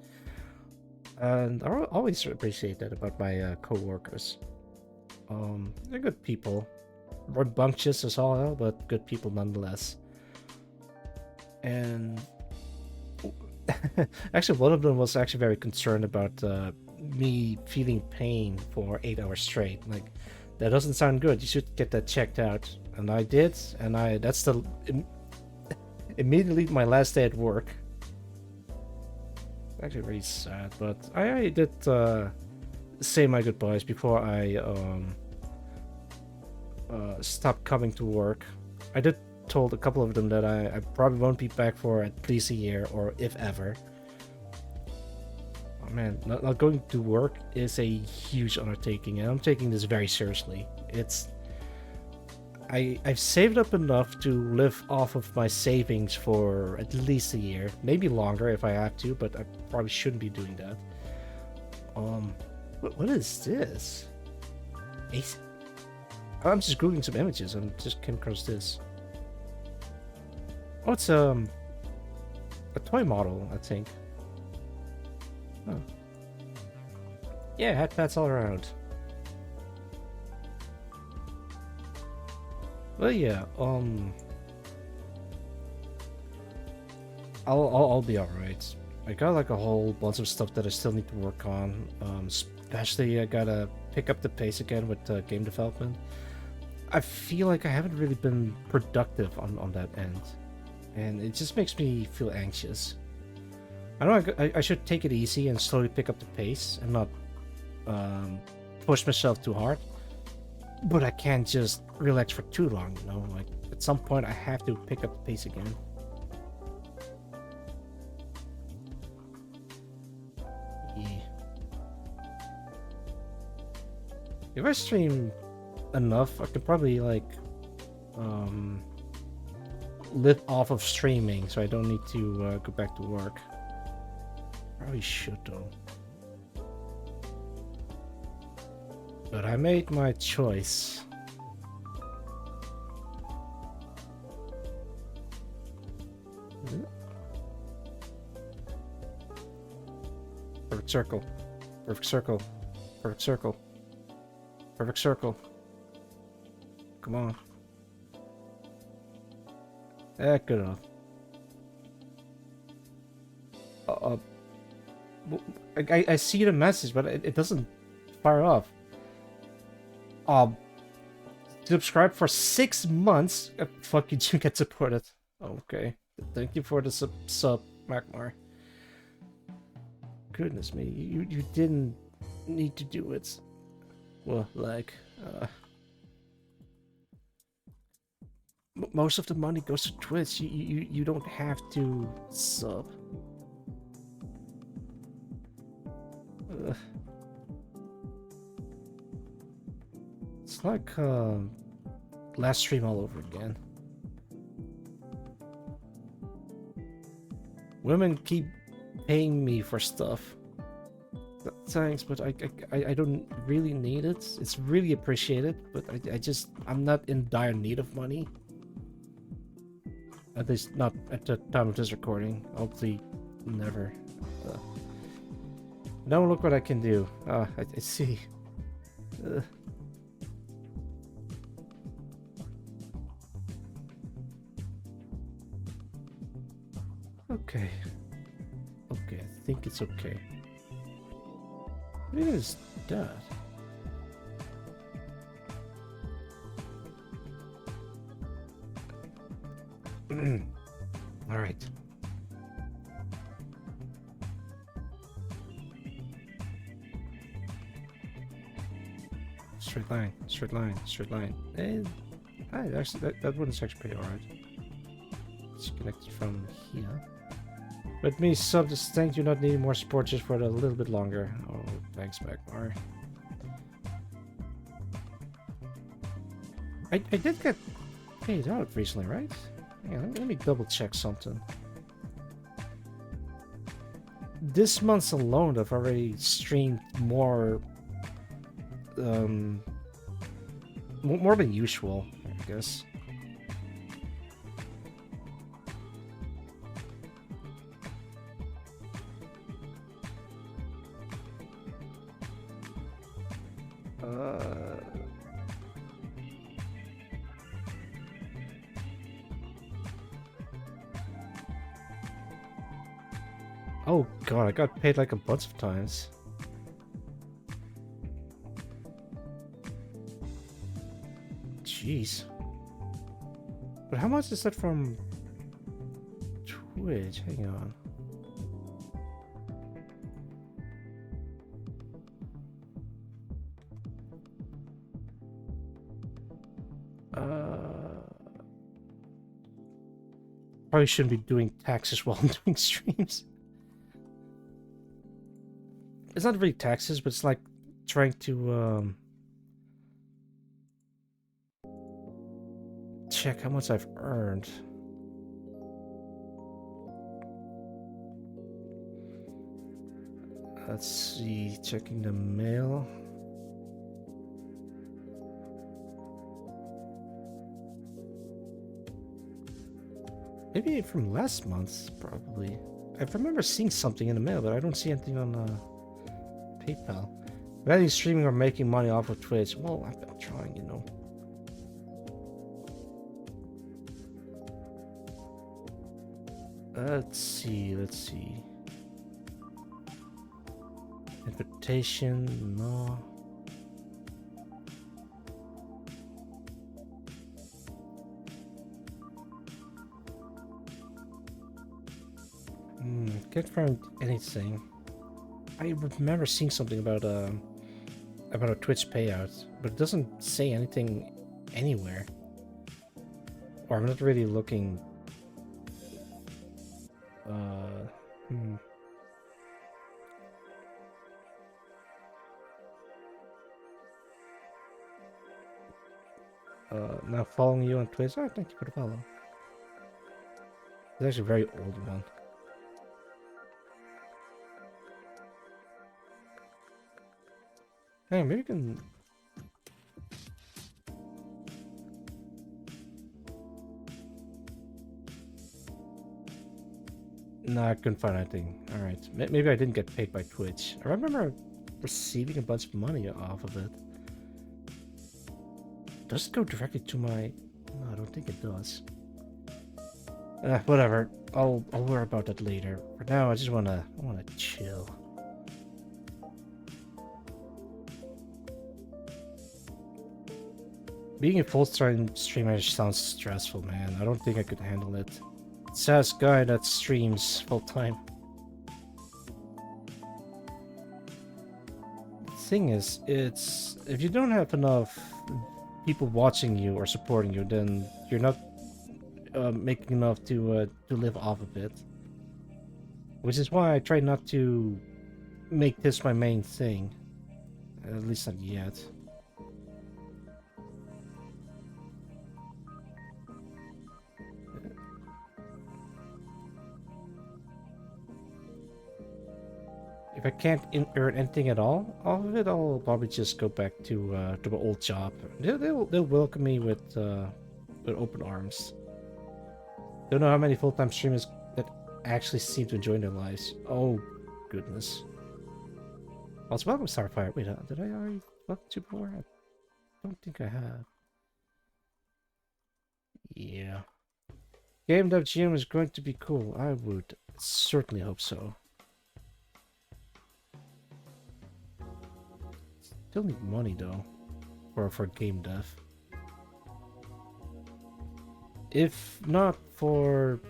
And I always appreciate that about my coworkers. They're good people. Rambunctious as all hell, but good people nonetheless. And actually, one of them was actually very concerned about me feeling pain for 8 hours straight. Like, that doesn't sound good. You should get that checked out. And I did, and that's the immediately my last day at work. Actually, really sad, but I did say my goodbyes before I stopped coming to work. I did told a couple of them that I probably won't be back for at least a year, or if ever. Oh man, not going to work is a huge undertaking, and I'm taking this very seriously. I've saved up enough to live off of my savings for at least a year, maybe longer if I have to, but I probably shouldn't be doing that. What is this? I'm just googling some images and just came across this. Oh, it's a toy model, I think. Oh. Yeah, hat pats all around. Well, yeah, I'll be alright. I got like a whole bunch of stuff that I still need to work on. Especially I gotta pick up the pace again with game development. I feel like I haven't really been productive on that end, and it just makes me feel anxious. I know I should take it easy and slowly pick up the pace and not push myself too hard. But I can't just relax for too long, you know? Like, at some point I have to pick up the pace again. Yeah. If I stream enough, I could probably, like, live off of streaming, so I don't need to go back to work. Probably should, though. But I made my choice. Perfect circle. Perfect circle. Perfect circle. Perfect circle. Come on. Good enough. I see the message, but it doesn't fire off. Subscribe for 6 months. Fuck you, you get supported. Okay. Thank you for the sub, Magmar. Goodness me, you didn't need to do it. Well, like, most of the money goes to Twitch. You don't have to sub. It's like last stream all over again. Women keep paying me for stuff. Thanks, but I don't really need it. It's really appreciated, but I'm not in dire need of money. At least not at the time of this recording. Hopefully, never. Now look what I can do. I see. Okay. Okay, I think it's okay. What even is that? All right. Straight line, straight line, straight line. And actually, that one's actually pretty alright. It's connected from here. Let me sub this. Thank you, not needing more support just for a little bit longer. Oh, thanks, Magmar. I did get paid out recently, right? Yeah, let me double check something. This month alone, I've already streamed more, more than usual, I guess. Oh god, I got paid like a bunch of times. Jeez. But how much is that from Twitch? Hang on. Probably shouldn't be doing taxes while I'm doing streams. It's not really taxes, but it's like trying to check how much I've earned. Let's see, checking the mail. Maybe from last month, probably. I remember seeing something in the mail, but I don't see anything on PayPal. Whether streaming or making money off of Twitch. Well, I'm trying, you know. Let's see. Invitation, no. Can't find anything. I remember seeing something about a Twitch payout, but it doesn't say anything anywhere. Or I'm not really looking. Now following you on Twitch. Oh, thank you for the follow. It's actually a very old one. Hey, maybe you can. No, I couldn't find anything. Alright. Maybe I didn't get paid by Twitch. I remember receiving a bunch of money off of it. Does it go directly to my... No, I don't think it does. Whatever. I'll worry about that later. For now, I just wanna chill. Being a full-time streamer sounds stressful, man. I don't think I could handle it. Says guy that streams full-time. Thing is, it's if you don't have enough people watching you or supporting you, then you're not making enough to live off of it. Which is why I try not to make this my main thing. At least not yet. If I can't earn anything at all off of it, I'll probably just go back to my old job. They'll welcome me with open arms. Don't know how many full-time streamers that actually seem to enjoy their lives. Oh, goodness. Also, welcome Starfire. Wait, did I already welcome to before? I don't think I have. Yeah. Game Dev GM is going to be cool. I would certainly hope so. Still need money though, for game dev. If not for...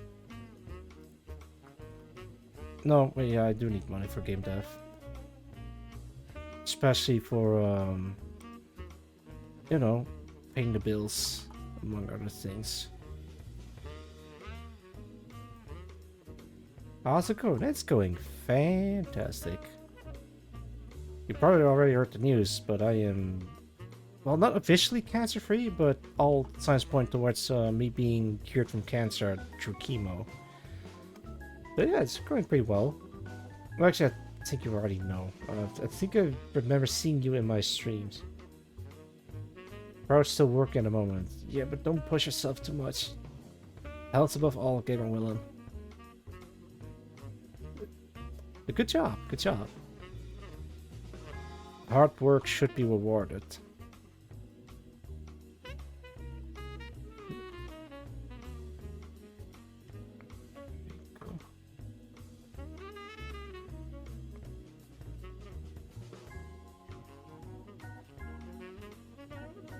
No, wait, yeah, I do need money for game dev. Especially for, you know, paying the bills, among other things. How's it going? It's going fantastic. You probably already heard the news, but I am, well, not officially cancer-free, but all signs point towards me being cured from cancer through chemo. But yeah, it's going pretty well. Well, actually, I think you already know. I think I remember seeing you in my streams. Probably still working at the moment. Yeah, but don't push yourself too much. Health above all, Gamer Willem. Good job, good job. Hard work should be rewarded.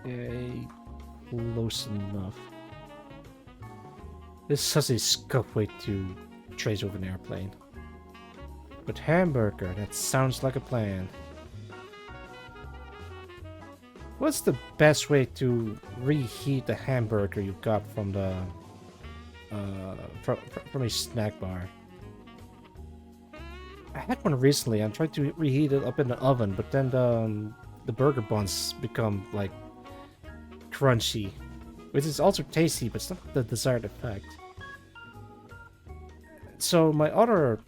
Okay, close enough. This is such a scuff way to trace over an airplane. But hamburger, that sounds like a plan. What's the best way to reheat the hamburger you got from the from a snack bar? I had one recently. I tried to reheat it up in the oven, but then the burger buns become like crunchy, which is also tasty, but it's not the desired effect. So my other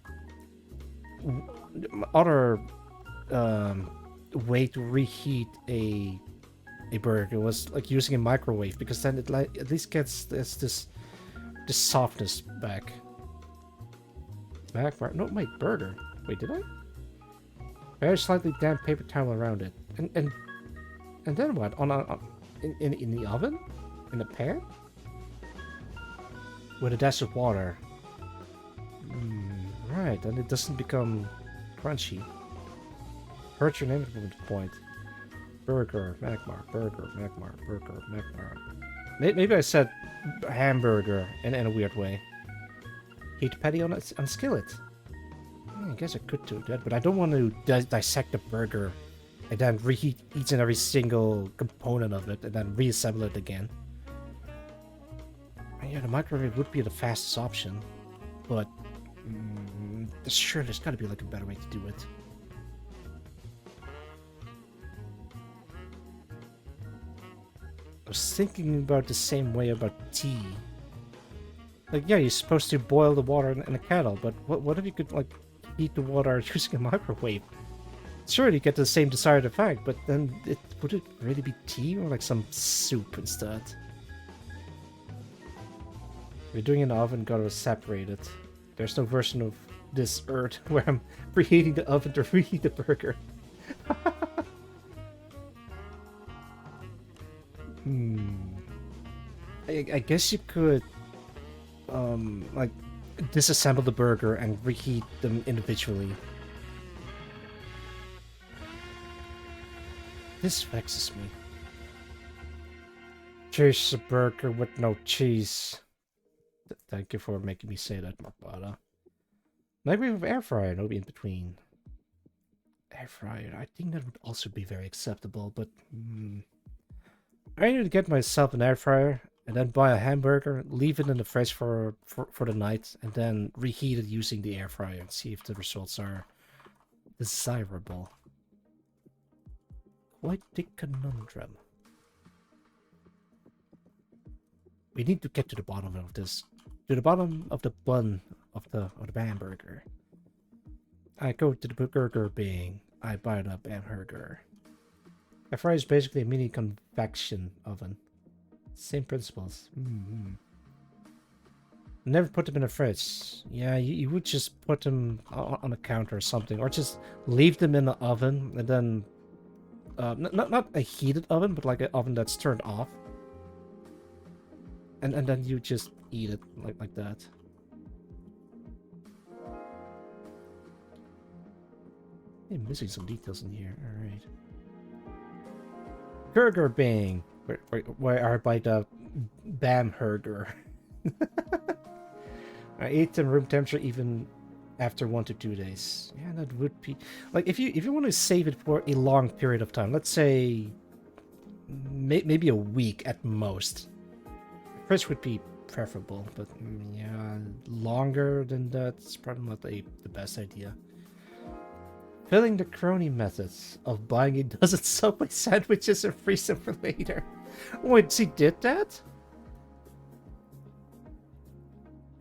way to reheat a burger was like using a microwave, because then it like at least gets this softness back. No, my burger. Wait, did I? Very slightly damp paper towel around it, and then what? In the oven, in the pan, with a dash of water. Right, and it doesn't become crunchy. Hurt your name at the point. Burger, Magmar, burger, Magmar, burger, Magmar. Maybe I said hamburger in a weird way. Heat patty on skillet. I guess I could do that, but I don't want to dissect the burger and then reheat each and every single component of it and then reassemble it again. And yeah, the microwave would be the fastest option, but sure, there's got to be like a better way to do it. I was thinking about the same way about tea. Like, yeah, you're supposed to boil the water in a kettle, but what if you could, like, heat the water using a microwave? Sure, you get the same desired effect, but then would it really be tea or like some soup instead? If you're doing it in the oven, gotta separate it. There's no version of this Earth where I'm preheating the oven to reheat the burger. I guess you could, like, disassemble the burger and reheat them individually. This vexes me. Cheese a burger with no cheese. Thank you for making me say that, Marpata. Maybe with air fryer, no in between. Air fryer, I think that would also be very acceptable, but I need to get myself an air fryer and then buy a hamburger, leave it in the fridge for the night, and then reheat it using the air fryer and see if the results are desirable. Quite the conundrum. We need to get to the bottom of this. To the bottom of the bun of the hamburger. I go to the burger Bing. I buy it up hamburger. Air fryer is basically a mini convection oven. Same principles. Never put them in a fridge. Yeah, you would just put them on a counter or something, or just leave them in the oven and then not a heated oven, but like an oven that's turned off, and then you just eat it like that. I'm missing some details in here. All right. Burger Bang. Where are by the Bam Burger. I ate them room temperature even after 1 to 2 days. Yeah, that would be like if you want to save it for a long period of time. Let's say maybe a week at most. Fridge would be preferable, but yeah, longer than that's probably not the best idea. Filling the crony methods of buying a dozen Subway sandwiches and freeze them for later. Wait, he did that?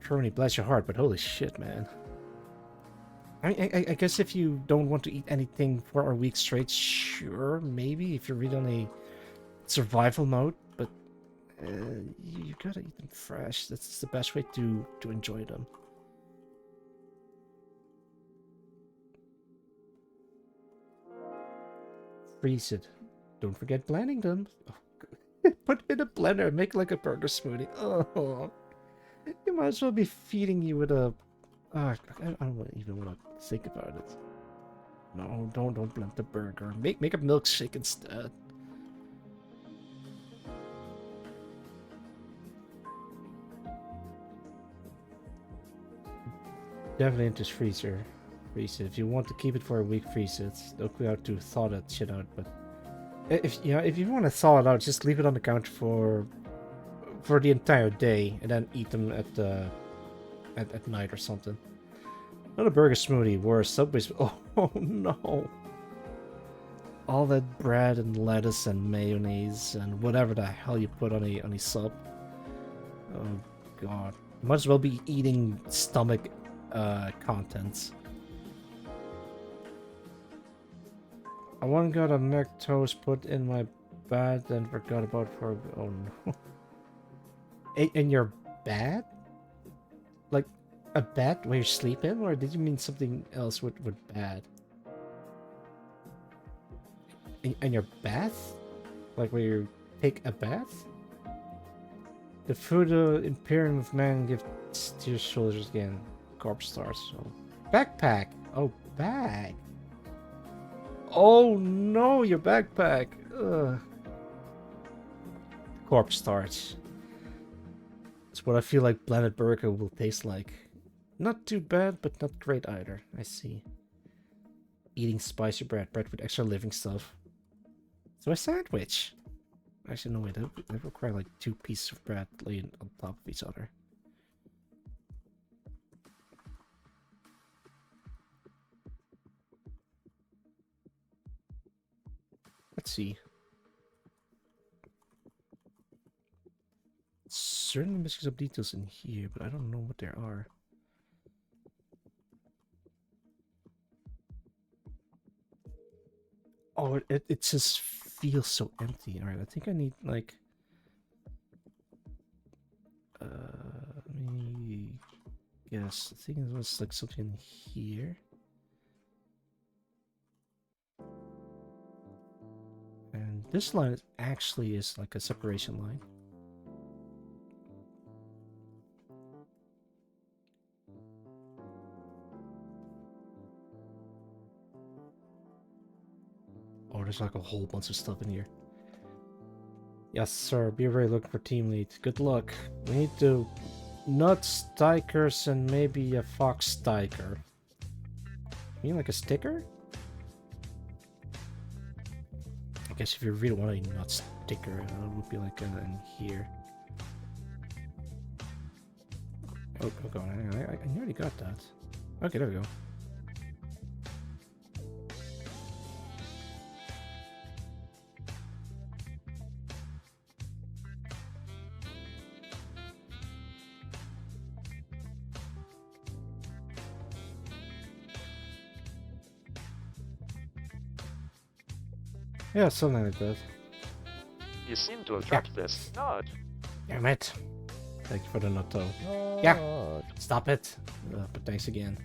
Crony, bless your heart, but holy shit, man. I guess if you don't want to eat anything for a week straight, sure, maybe if you're really on a survival mode, but you gotta eat them fresh. That's the best way to enjoy them. Freeze it. Don't forget blending them. Oh, put it in a blender and make like a burger smoothie. Oh, you might as well be feeding you with a. I don't even want to think about it. No, don't blend the burger. Make a milkshake instead. Definitely into freezer. Freeze it. If you want to keep it for a week, freeze it. Don't go out to thaw that shit out, but if you want to thaw it out, just leave it on the counter for the entire day and then eat them at night or something. Not a burger smoothie, worse. Subway's. Oh no! All that bread and lettuce and mayonnaise and whatever the hell you put on a sub. Oh god! Might as well be eating stomach contents. I once got a neck toast put in my bed and forgot about it for. Oh no! In your bed? Like a bed where you sleep in, or did you mean something else with bed? In your bath? Like where you take a bath? The food imperium of man gives to your shoulders again. Corpse stars. So. Backpack! Oh, bag! Oh no, your backpack! Ugh. Corpse stars. That's what I feel like blended burger will taste like. Not too bad, but not great either. I see. Eating spicy bread with extra living stuff. So a sandwich. Actually, no wait, that require like 2 pieces of bread laid on top of each other. Let's see. Certainly missing some details in here, but I don't know what there are. Oh, it just feels so empty. Alright, I think I need like let me guess. I think it was like something in here. And this line actually is like a separation line. Oh, there's like a whole bunch of stuff in here. Yes, sir. Be ready looking for team lead. Good luck. We need to nuts, stikers, and maybe a fox stiker. You mean like a sticker? I guess if you really want a nut sticker, it would be like in here. Oh god, I nearly got that. Okay, there we go. Yeah, something like that. You seem to have dropped this. Not. Damn it. Thank you for the nut though. Yeah, stop it. But thanks again.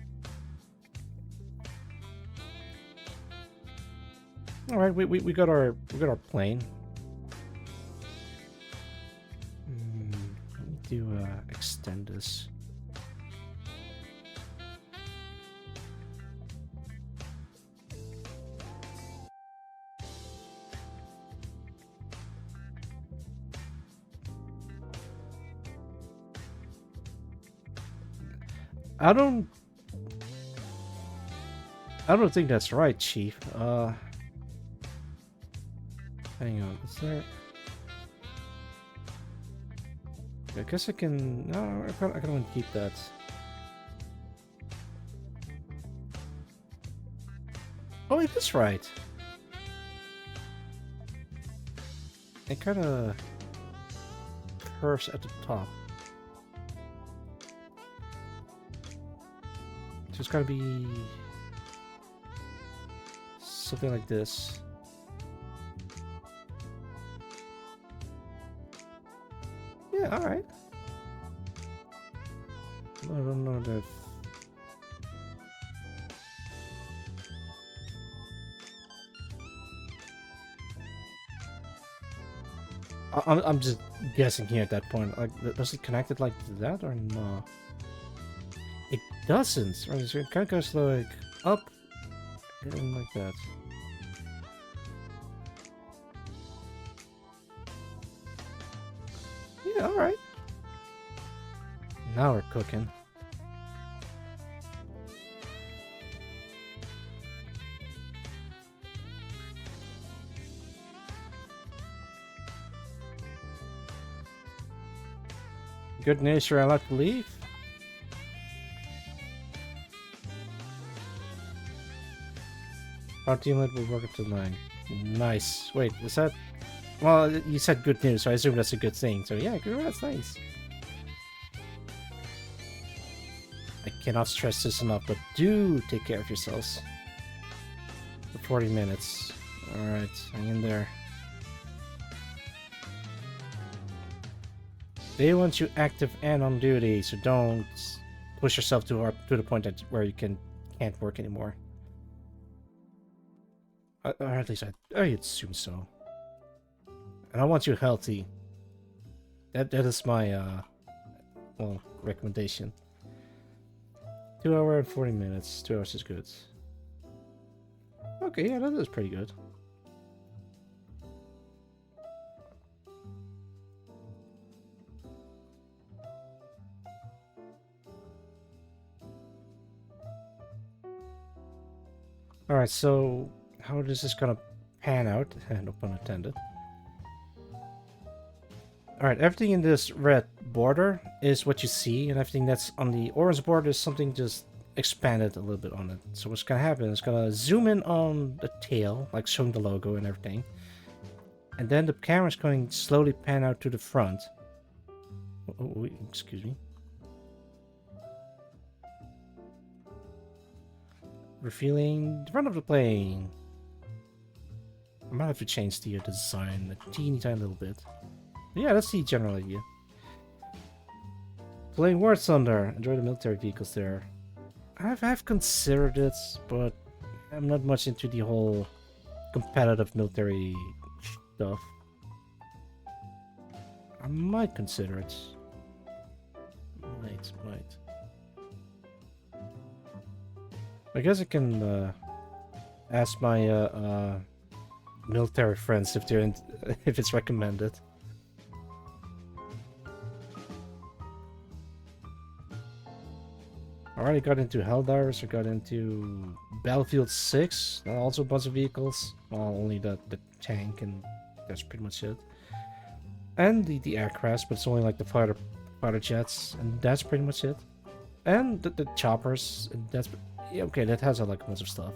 All right, we got our plane. Let me do extend this. I don't think that's right, Chief. Hang on, is there? I guess I can. No, I kind of want to keep that. Oh, it is right. It kind of curves at the top. So it's gotta be something like this. Yeah, alright. I don't know that. I'm just guessing here at that point. Like, does it connect it like that or no? It doesn't. Right? So it kind of goes like up and like that. Yeah, all right. Now we're cooking. Good nature, I like to leave. Our teammate will work until 9. Nice. Wait, is that... Well, you said good news, so I assume that's a good thing. So yeah, that's nice. I cannot stress this enough, but do take care of yourselves. For 40 minutes. Alright, hang in there. They want you active and on duty, so don't push yourself too hard to the point that where you can't work anymore. Or at least I assume so. And I want you healthy. That is my well, recommendation. 2 hours and 40 minutes. 2 hours is good. Okay, yeah, that is pretty good. Alright, so how is this gonna pan out? No pun intended. Alright, everything in this red border is what you see, and everything that's on the orange border is something just expanded a little bit on it. So what's gonna happen is gonna zoom in on the tail, like showing the logo and everything. And then the camera's going to slowly pan out to the front. Oh, excuse me. Revealing the front of the plane. I might have to change the design a teeny tiny little bit. But yeah, that's the general idea. Playing War Thunder. Enjoy the military vehicles there. I've considered it, but I'm not much into the whole competitive military stuff. I might consider it. Might. I guess I can ask my military friends if they're if it's recommended. I already got into Helldivers, I got into Battlefield 6, also a bunch of vehicles. Well, only the tank, and that's pretty much it. And the aircrafts, but it's only like the fighter jets, and that's pretty much it. And the choppers, and that's... Yeah, okay, that has like a bunch of stuff.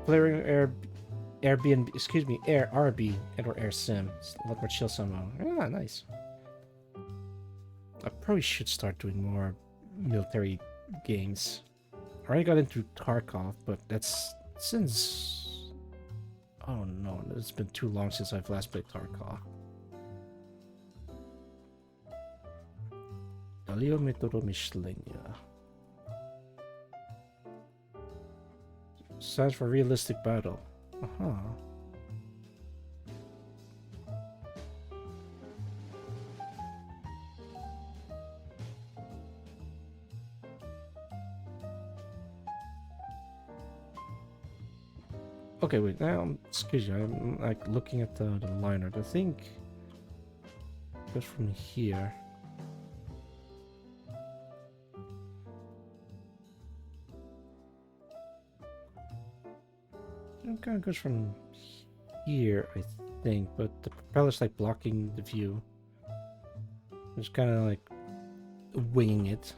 Clearing Airbnb, excuse me, Air RB and or Air Sim. It's a lot more chill somehow. Ah, nice. I probably should start doing more military games. I already got into Tarkov, but that's since... Oh no, it's been too long since I've last played Tarkov. Dalio metodo myślenia. Stands for realistic battle. Uh-huh. Okay, wait, now, excuse me, I'm like looking at the liner. I think goes from here. It kind of goes from here, I think, but the propeller's like blocking the view. Just kind of like winging it.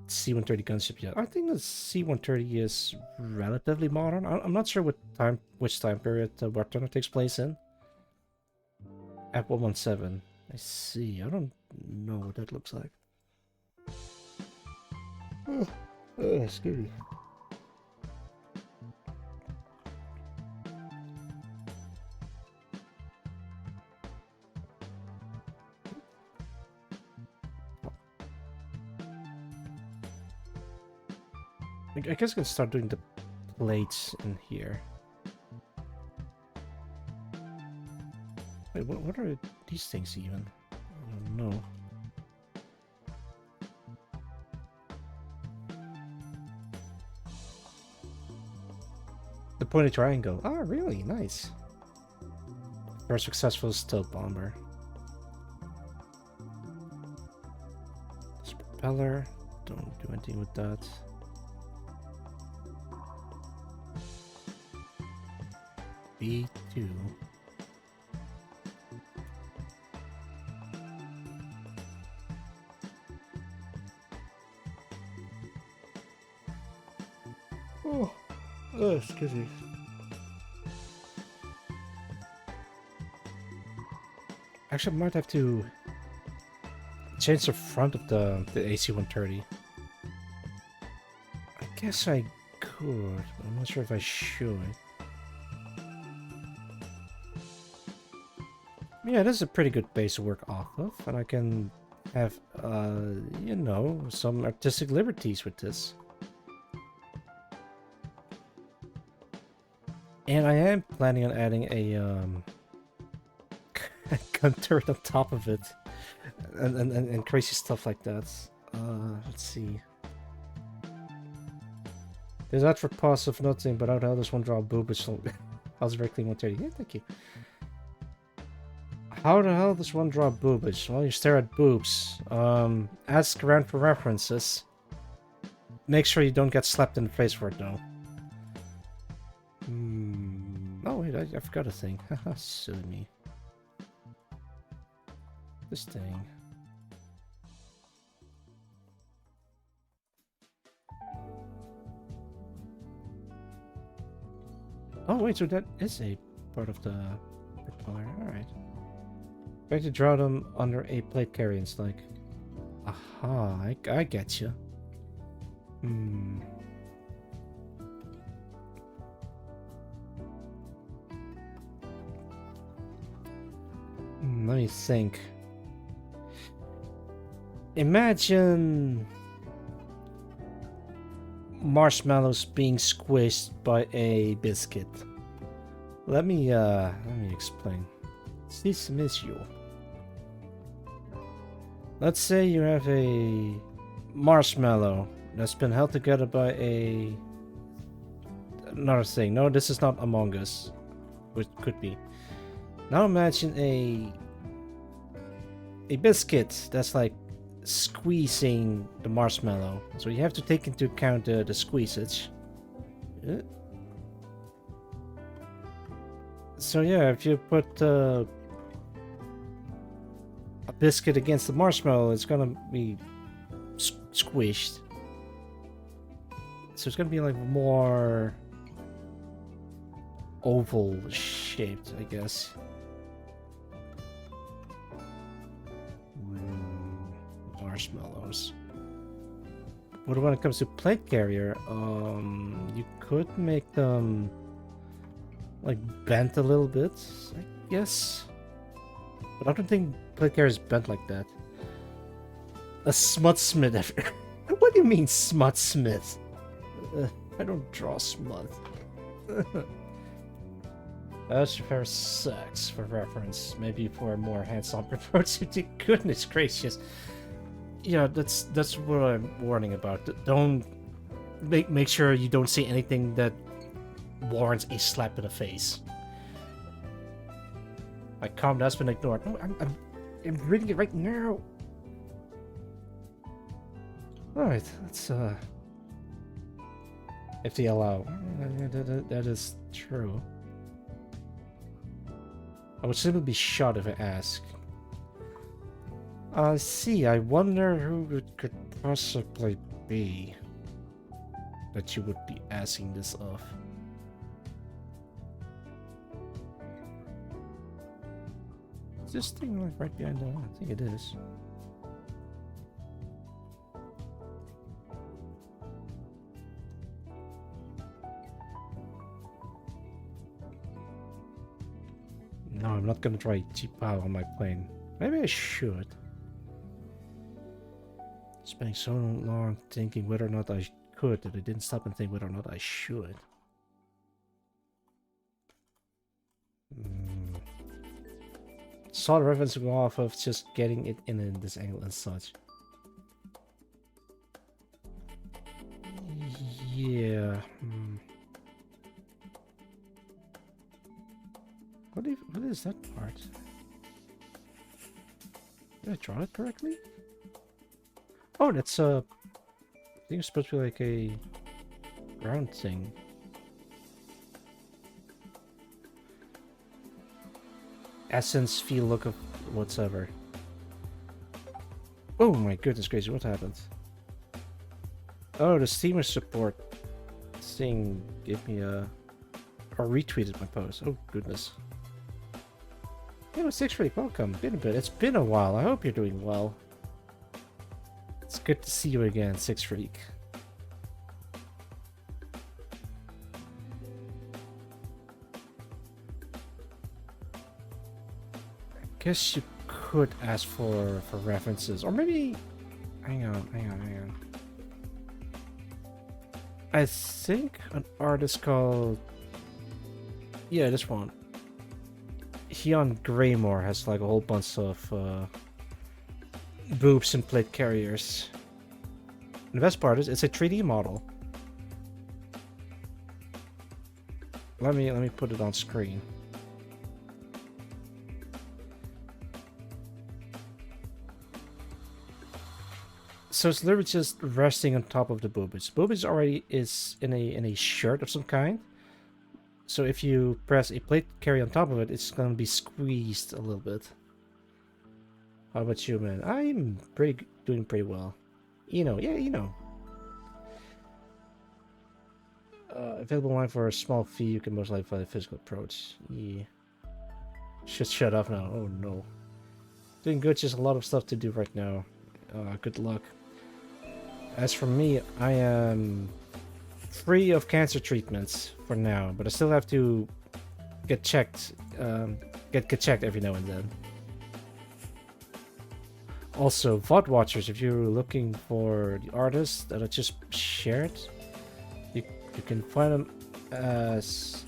C-130 gunship yet. I think the C-130 is relatively modern. I'm not sure which time period War Thunder takes place in. At 117. I see. I don't know what that looks like. Oh, scary. I guess I can start doing the plates in here. Wait, what are these things even? I don't know. The pointed triangle. Oh, really? Nice. For a successful stealth bomber. This propeller. Don't do anything with that. B2. Oh, excuse me. Actually, I might have to change the front of the AC-130. I guess I could, but I'm not sure if I should. Yeah, this is a pretty good base to work off of, and I can have, you know, some artistic liberties with this. And I am planning on adding a gun turret on top of it, and crazy stuff like that. Let's see. There's that for pause of nothing, but how the hell does one draw a boob? I was very clean 130. Yeah, thank you. How the hell does one draw boobage? Well, you stare at boobs. Ask around for references. Make sure you don't get slapped in the face for it, though. Oh, wait, I forgot a thing. Haha, silly me. This thing. Oh, wait, so that is a part of the propeller. Alright. Try to draw them under a plate carrier. It's like, aha, I get you. Let me think. Imagine marshmallows being squished by a biscuit. Let me explain. This is you. Let's say you have a marshmallow that's been held together by another thing. No, this is not Among Us, which could be. Now imagine a biscuit that's like squeezing the marshmallow. So you have to take into account the squeezage. So yeah, if you put a biscuit against the marshmallow, it's gonna be squished. So it's gonna be like more oval shaped, I guess. Marshmallows. But when it comes to plate carrier, you could make them like bent a little bit, I guess. But I don't think plate carrier is bent like that. A smut smith. What do you mean smut smith? I don't draw smut. That's for sex, for reference. Maybe for a more hands-on approach. Goodness gracious. Yeah, that's what I'm warning about. Don't make sure you don't see anything that warrants a slap in the face. My comment has been ignored. No, I'm reading it right now. Alright, let's, if they allow. That is true. I would simply be shot if I ask. See, I wonder who it could possibly be that you would be asking this of. Is this thing like right behind the... I think it is. No, I'm not gonna try cheap out on my plane. Maybe I should. Spending so long thinking whether or not I could that I didn't stop and think whether or not I should. Saw the reference go off of just getting it in this angle and such. Yeah. What is that part? Did I draw it correctly? Oh, that's I think it's supposed to be like a round thing. Essence, feel, look of whatsoever. Oh my goodness gracious, what happened? Oh, the steamer support thing gave me a... or retweeted my post. Oh goodness. Yeah, Six Freak, welcome. Been a bit. It's been a while. I hope you're doing well. It's good to see you again, Six Freak. I guess you could ask for references, or maybe... Hang on. I think an artist called... Yeah, this one. Heon Greymore has like a whole bunch of boobs and plate carriers. And the best part is it's a 3D model. Let me put it on screen. So it's literally just resting on top of the boobage. Boobage already is in a shirt of some kind. So if you press a plate carry on top of it, it's gonna be squeezed a little bit. How about you, man? I'm doing pretty well. You know. Available line for a small fee. You can most likely find a physical approach. Yeah. Should shut up now. Oh no. Doing good. Just a lot of stuff to do right now. Good luck. As for me, I am free of cancer treatments for now, but I still have to get checked. Get checked every now and then. Also, VOD watchers, if you're looking for the artists that I just shared, you can find them as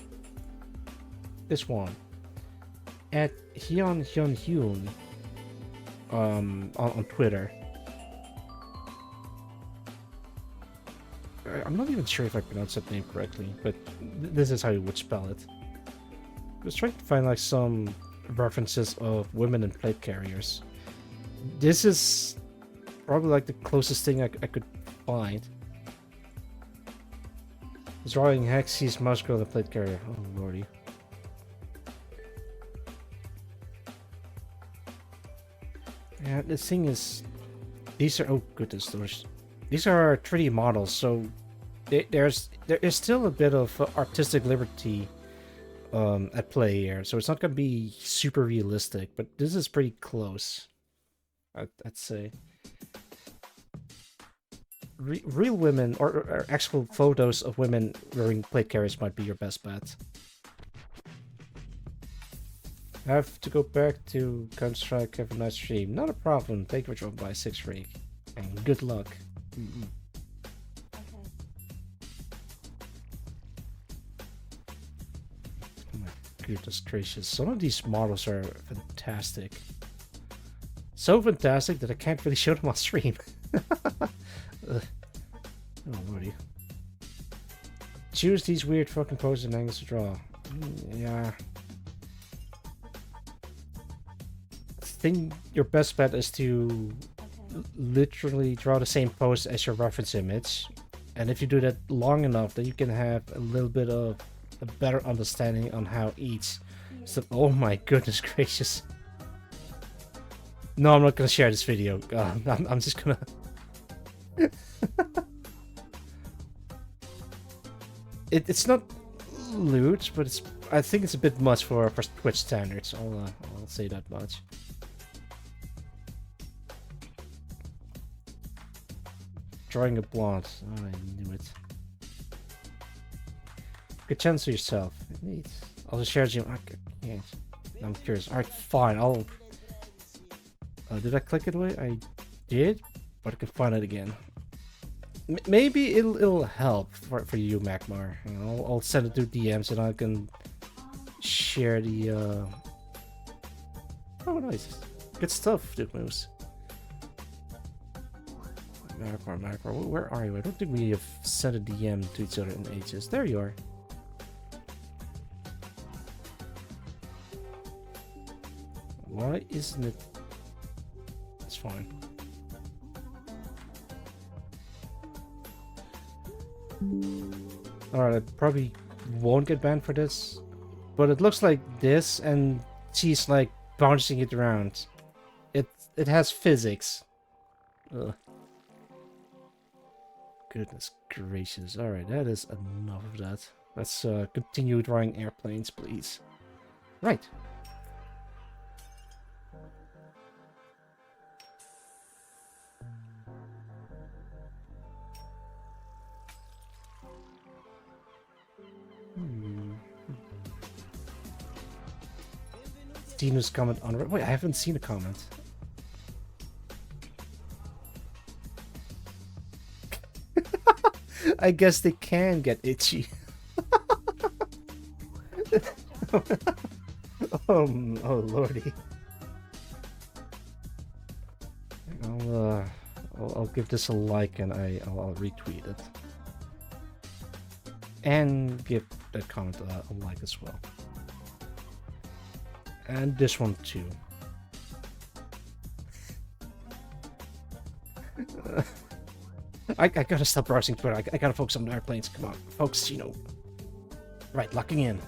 this one at Hyun on Twitter. I'm not even sure if I pronounced that name correctly, but this is how you would spell it. I was trying to find like some references of women and plate carriers. This is probably like the closest thing I could find. Drawing Hexy's mouse girl and plate carrier. Oh lordy. Yeah, the thing is, these are, oh goodness, these are 3D models, so there is still a bit of artistic liberty at play here. So it's not going to be super realistic, but this is pretty close, I'd say. Real women or actual photos of women wearing plate carriers might be your best bet. I have to go back to Counter-Strike. Have a nice stream. Not a problem. Thank you for dropping by, Six Freak. And good luck. Okay. Oh my goodness gracious. Some of these models are fantastic. So fantastic that I can't really show them on stream. Oh lordy. Choose these weird fucking poses and angles to draw. Yeah. think your best bet is to literally draw the same pose as your reference image. And if you do that long enough, then you can have a little bit of a better understanding on how each step. Oh my goodness gracious. No, I'm not gonna share this video. I'm just gonna. It's not lewd, but it's. I think it's a bit much for Twitch standards. I'll say that much. Drawing a blonde. Oh, I knew it. Good chance to yourself. Neat. I'll just share it. I can't. I'm curious. Alright, fine. I'll. Did I click it away? I did, but I can find it again. Maybe it'll help for you, Magmar. You know, I'll send it through DMs and I can share the. Oh, nice. Good stuff, Duke Moose. Magmar, where are you? I don't think we have sent a DM to each other in ages. There you are. Why isn't it? It's fine. Alright, I probably won't get banned for this, but it looks like this, and she's like bouncing it around. It has physics. Ugh. Goodness gracious. Alright, that is enough of that. Let's continue drawing airplanes, please. Right. Dino's comment on. Wait, I haven't seen a comment. I guess they can get itchy. Oh lordy. I'll give this a like and I'll retweet it. And give that comment a like as well. And this one too. I gotta stop browsing Twitter. I gotta focus on the airplanes. Come on, folks, you know. Right, locking in.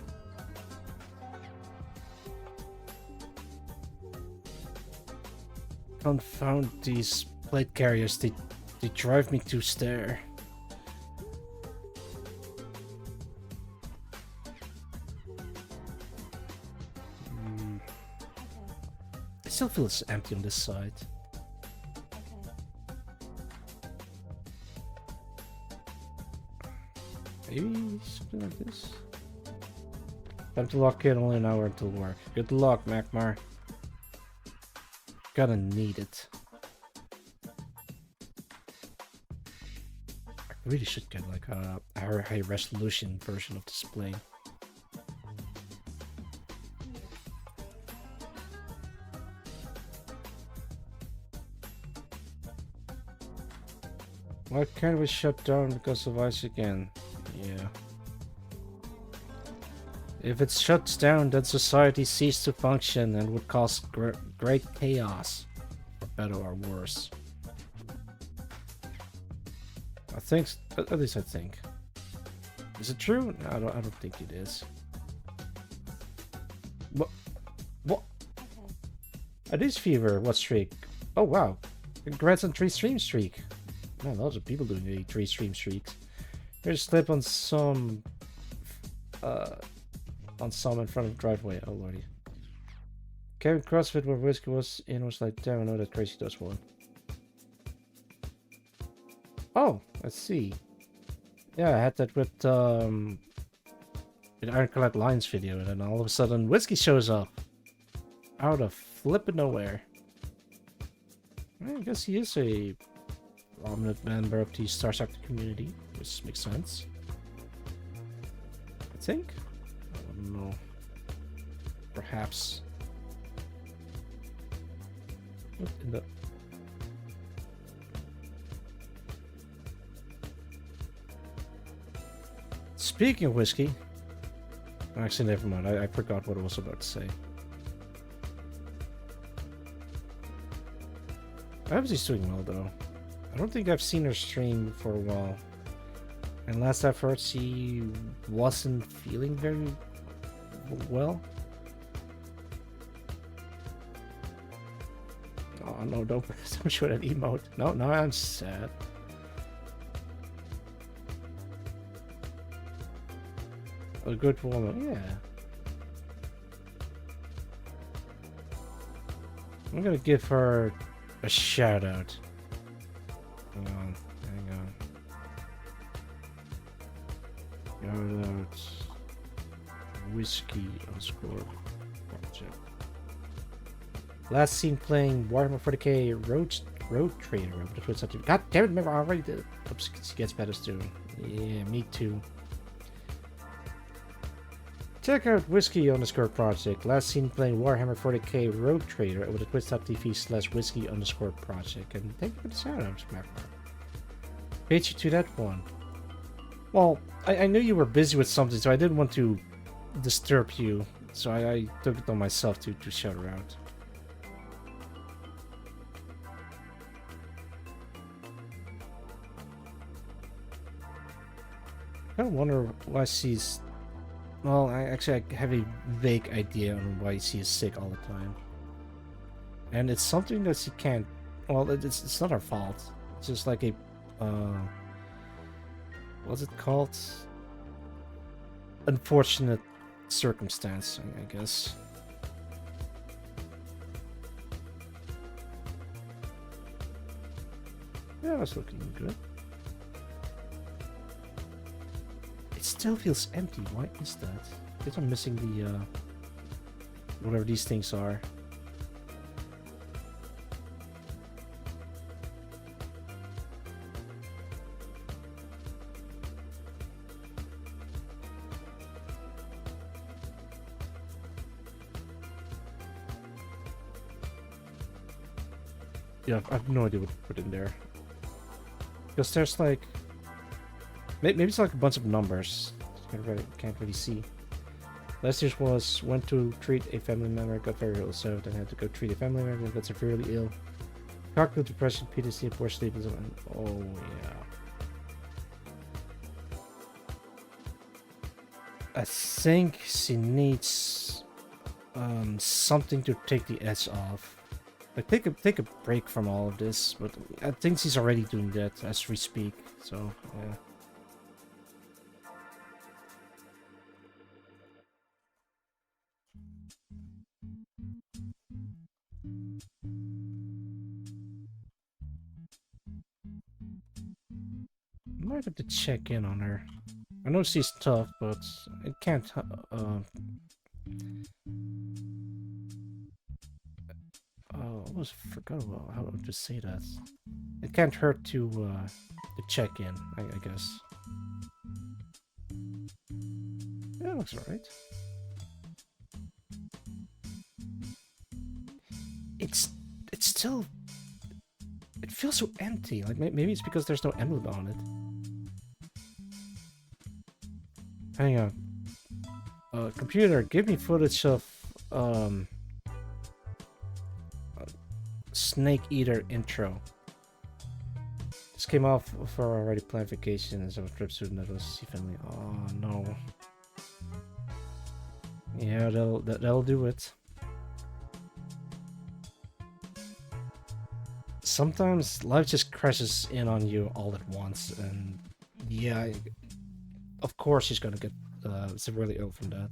Confound these plate carriers. They drive me to stare. It still feels empty on this side. Maybe something like this. Time to lock in, only an hour until work. Good luck, Magmar. Gonna need it. I really should get like a high resolution version of this plane. Why can't we shut down because of ice again? Yeah. If it shuts down, then society ceases to function and would cause great chaos. For better or worse. I think, at least I think. Is it true? No, I don't think it is. What? A dish fever, what streak? Oh wow. Congrats on 3 stream streak. Man, lots of people doing a 3 stream streaks. Here's a slip on some in front of the driveway. Oh lordy. Kevin CrossFit where Whiskey was in was like, damn, I know that crazy does one. Oh, let's see. Yeah, I had that with an Ironclad Lines video, and then all of a sudden Whiskey shows up. Out of flippin' nowhere. I guess he is a prominent member of the Star Sector community, which makes sense. I think? I don't know. Perhaps. What in the... Speaking of whiskey... Actually, never mind. I forgot what I was about to say. Obviously she's doing well though. I don't think I've seen her stream for a while. And last I've heard, she wasn't feeling very well. Oh no, don't show that emote. No, no, I'm sad. A good woman, yeah. I'm gonna give her a shout out. Hang on, hang on. Shout out whiskey underscore project. Last seen playing Warhammer 40k Road Trader. God damn it, remember I already did. Oops, she gets better soon. Yeah, me too. Check out whiskey underscore project. Last seen playing Warhammer 40k Road Trader over the twitch.tv/whiskey underscore project. And thank you for the shout out, Macmar. Beat you to that one. Well, I knew you were busy with something, so I didn't want to disturb you. So I took it on myself to shout her out. I kind of wonder why she's... Well, I have a vague idea on why she is sick all the time. And it's something that she can't... Well, it's not her fault. It's just like a... what's it called? Unfortunate circumstance, I guess. Yeah, that's looking good. It still feels empty. Why is that? I guess I'm missing the, whatever these things are. Yeah, I have no idea what to put in there. Because there's like... Maybe it's like a bunch of numbers. Can't really see. Last year's was went to treat a family member, got very ill, so then had to go treat a family member that got severely ill. Cognitive depression, PTSD, poor sleep, and oh yeah. I think she needs something to take the edge off. Like take a break from all of this, but I think she's already doing that as we speak. So yeah. Might have to check in on her. I know she's tough, but it can't. I almost forgot about how to say that. It can't hurt to check in, I guess. Yeah, looks alright. It's still... It feels so empty. Like maybe it's because there's no emblem on it. Hang on. Computer, give me footage of Snake Eater intro. This came off for our already planned vacation and some trips to the Netherlands family. Oh no. Yeah, that'll do it. Sometimes life just crashes in on you all at once, and yeah, of course she's gonna get severely ill from that.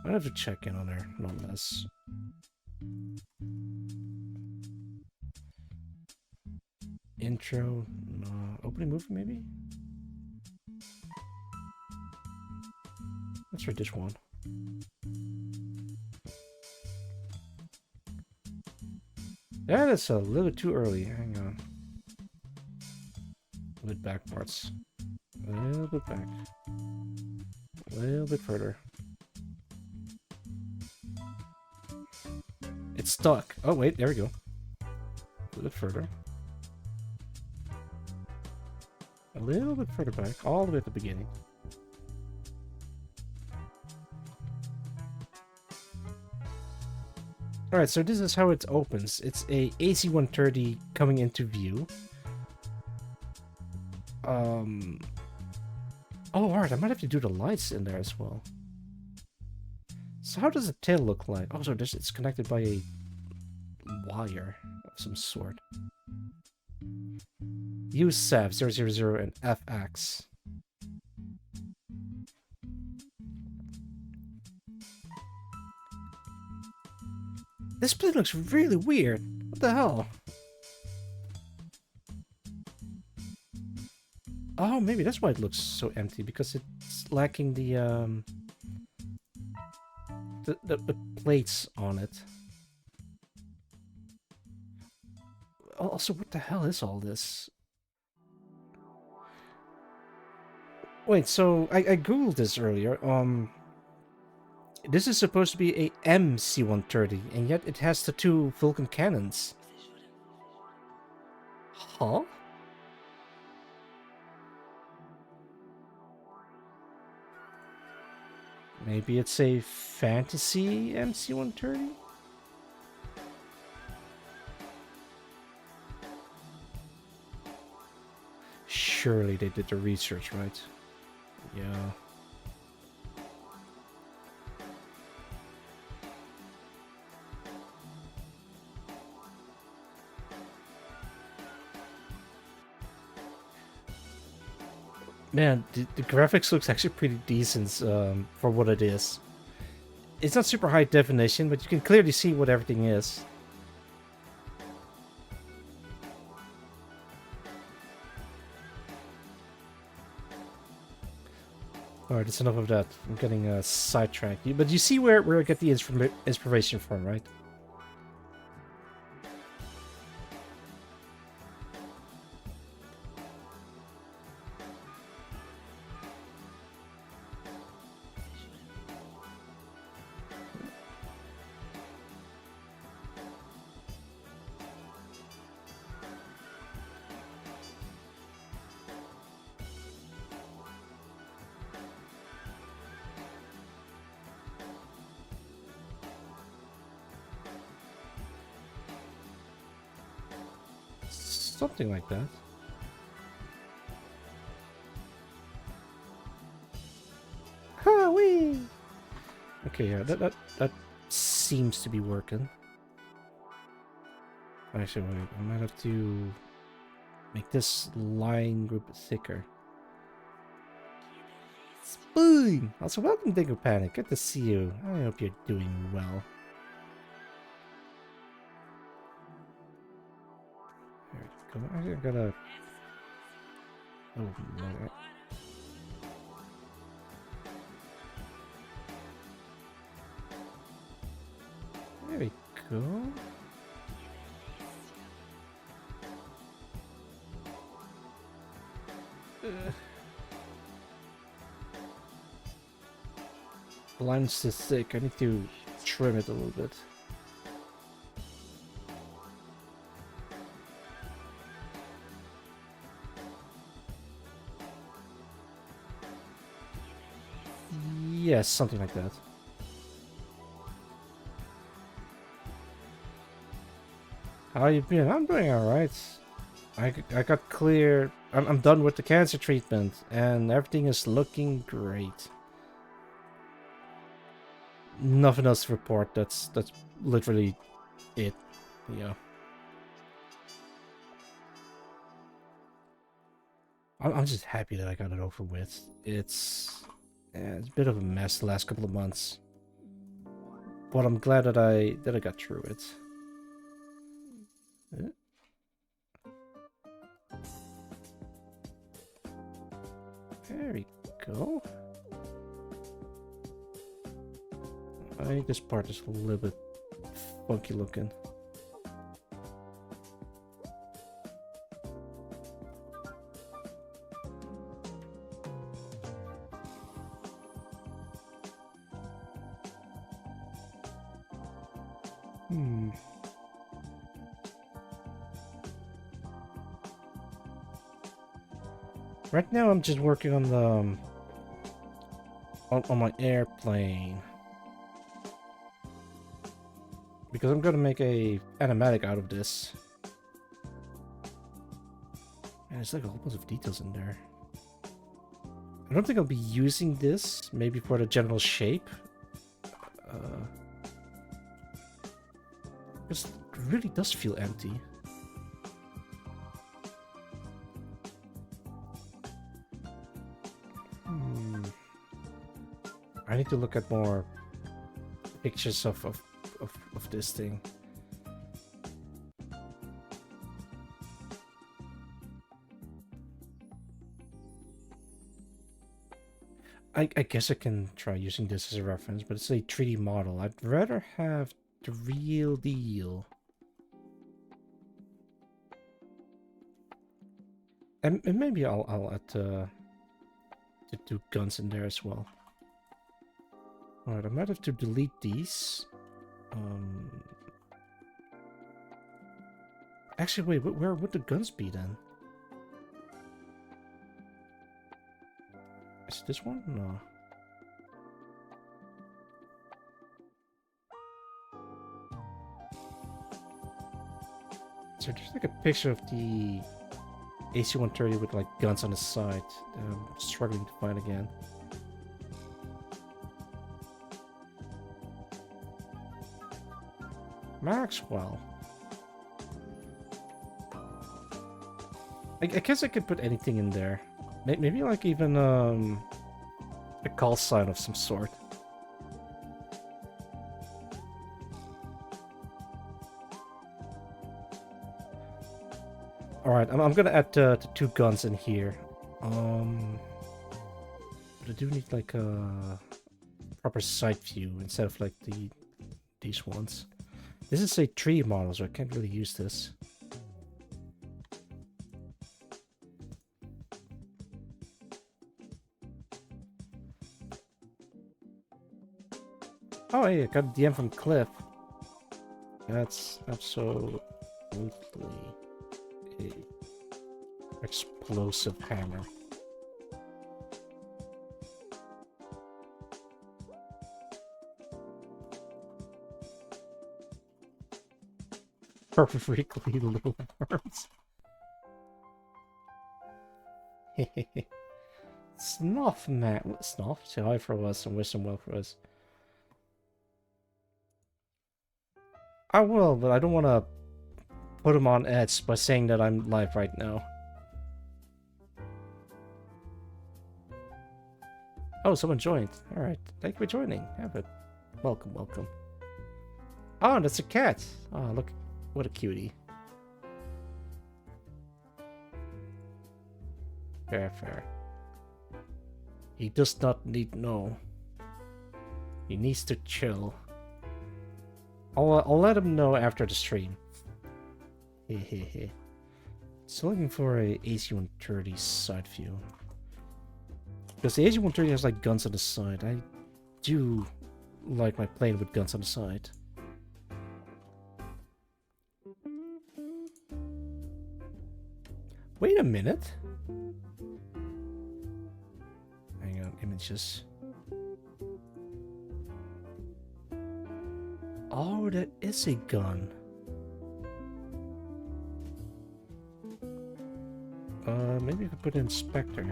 I have to check in on her, nonetheless. Intro, opening movie maybe? Let's try this one. Yeah, that's a little bit too early. Hang on. A bit backwards. A little bit back. A little bit further. It's stuck. Oh, wait, there we go. A little bit further. A little bit further back. All the way at the beginning. Alright, so this is how it opens. It's a AC-130 coming into view. Oh, alright, I might have to do the lights in there as well. So how does the tail look like? Oh, so it's connected by a wire of some sort. Use SAV 000 and FX. This plane looks really weird. What the hell? Oh, maybe that's why it looks so empty, because it's lacking the plates on it. Also, what the hell is all this? Wait, so I googled this earlier. This is supposed to be a MC-130, and yet it has the two Vulcan cannons. Huh? Maybe it's a fantasy MC-130? Surely they did the research, right? Yeah. Man, the graphics looks actually pretty decent for what it is. It's not super high definition, but you can clearly see what everything is. Alright, that's enough of that. I'm getting sidetracked. But you see where I get the inspiration from, right? Something like that. Ha-wee! Okay, yeah, that seems to be working. Actually, wait, I might have to make this line group thicker. Spoon! Also, welcome, Dingo Panic. Good to see you. I hope you're doing well. There we go. I gotta... Oh, my... There we go. The line's too thick. I need to trim it a little bit. Yes, something like that. How you been? I'm doing alright. I got clear. I'm done with the cancer treatment, and everything is looking great. Nothing else to report. That's literally it. Yeah. I'm just happy that I got it over with. It's a bit of a mess the last couple of months, but I'm glad that I got through it. There we go. I think this part is a little bit funky looking. Right now, I'm just working on the on my airplane. because I'm gonna make a animatic out of this. And there's like a whole bunch of details in there. I don't think I'll be using this, maybe for the general shape. Because it really does feel empty. I need to look at more pictures of this thing. I guess I can try using this as a reference, but it's a 3D model. I'd rather have the real deal. And maybe I'll add the two guns in there as well. Alright, I might have to delete these. Actually, wait, where would the guns be then? Is this one? No. So there's like a picture of the AC-130 with like guns on the side that I'm struggling to find again. Maxwell. I guess I could put anything in there. Maybe like even a call sign of some sort. Alright, I'm gonna add the two guns in here. But I do need like a proper side view instead of like these ones. This is a 3D model, so I can't really use this. Oh, hey, I got a DM from Cliff. That's absolutely a explosive hammer. Perfectly little words. Snuff, man. Snuff? Say hi for us and wish them well for us. I will, but I don't want to put him on edge by saying that I'm live right now. Oh, someone joined. Alright, thank you for joining. Have it. Welcome, welcome. Oh, that's a cat. Oh, look. What a cutie. Fair, fair. He does not need no. He needs to chill. I'll let him know after the stream. Hehehe. Still looking for a AC-130 side view. Because the AC-130 has like guns on the side. I do like my plane with guns on the side. Wait a minute. Hang on, images. Oh, that is a gun. Maybe I could put inspector.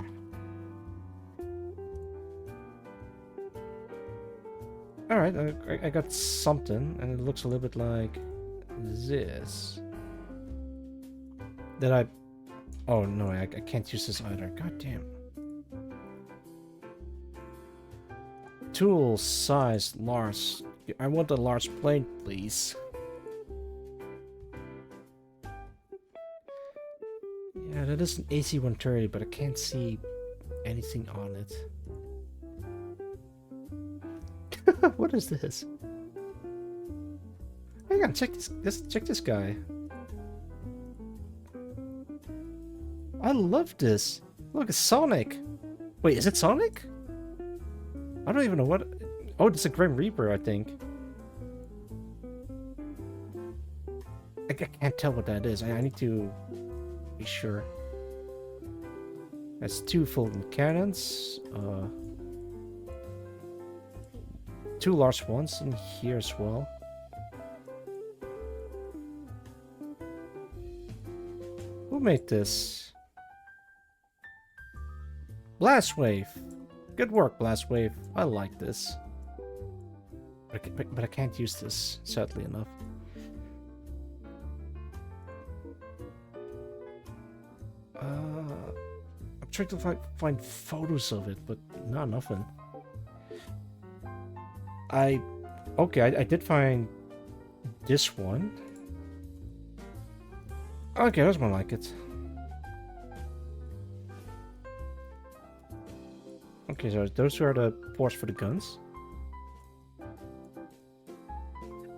Alright, I got something, and it looks a little bit like this. That I... Oh no, I can't use this either. God damn. Tool, size, large. I want a large plane, please. Yeah, that is an AC-130, but I can't see anything on it. What is this? Hang on, check this guy. I love this. Look, it's Sonic. Wait, is it Sonic? I don't even know what... Oh, it's a Grim Reaper, I think. I can't tell what that is. I need to be sure. That's two Fulton cannons. Two large ones in here as well. Who made this? Blast Wave. Good work, Blast Wave. I like this. But I can't use this, sadly enough. I'm trying to find photos of it, but nothing. Okay, I did find this one. Okay, that's more like it. Okay, so those are the ports for the guns.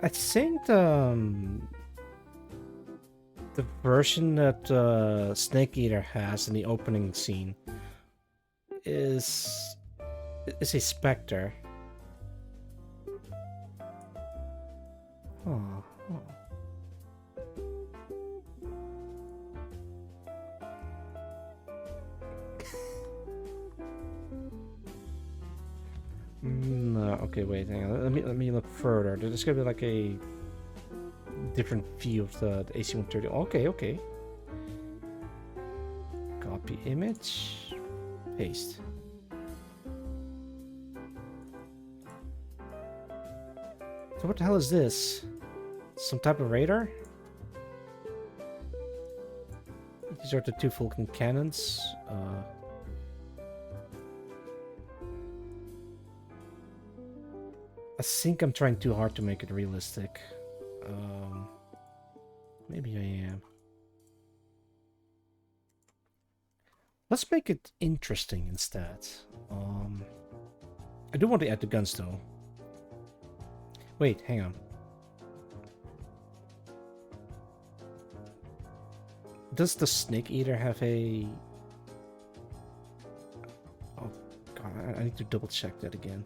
I think the version that Snake Eater has in the opening scene is a Spectre. Oh. No, okay, wait, hang on. Let me look further. There's gonna be like a different view of the AC-130. Okay. Copy image, paste. So what the hell is this? Some type of radar? These are the two Vulcan cannons. I think I'm trying too hard to make it realistic. Maybe I am. Let's make it interesting instead. I do want to add the guns though. Wait, hang on. Does the Snake Eater have a... Oh god, I need to double check that again.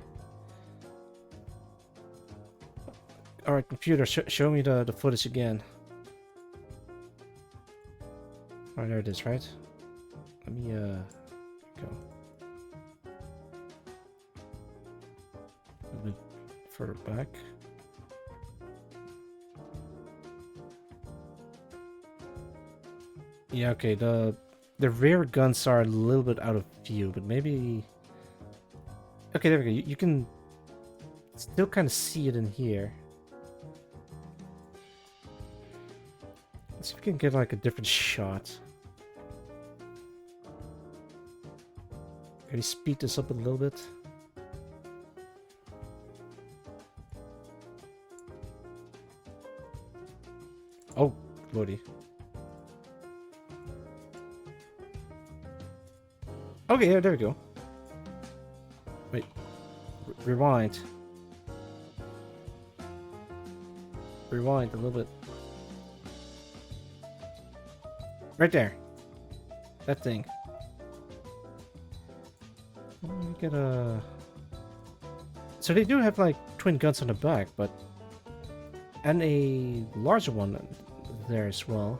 Alright, computer, show me the footage again. Oh, there it is, right? Let me, go. A little bit further back. Yeah, okay, the rear guns are a little bit out of view, but maybe... Okay, there we go. You can still kind of see it in here. Let's see if we can get like a different shot. Can you speed this up a little bit? Oh, lordy. Okay, yeah, there we go. Wait. Rewind. Rewind a little bit. Right there. That thing. Let me get a... So they do have like twin guns on the back, but... And a larger one there as well.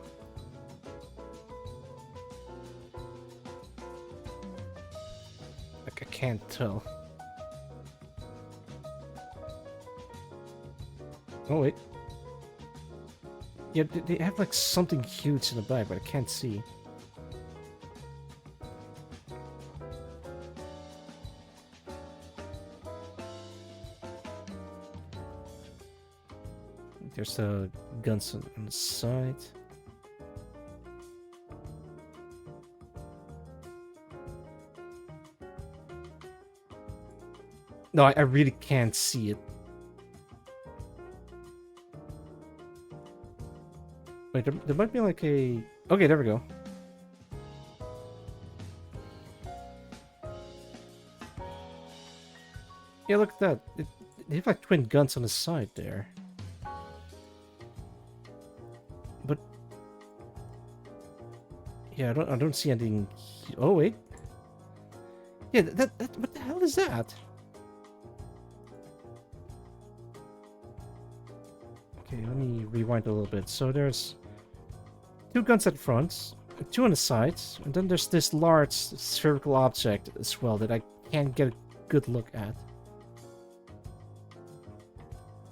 Like I can't tell. Oh wait. Yeah, they have like something huge in the back, but I can't see. There's the guns on the side. No, I really can't see it. Wait, there might be like a... Okay, there we go. Yeah, look at that. They have like twin guns on the side there. But... Yeah, I don't see anything... Oh, wait. Yeah, what the hell is that? Okay, let me rewind a little bit. So there's... two guns at the front, two on the sides, and then there's this large spherical object as well that I can't get a good look at.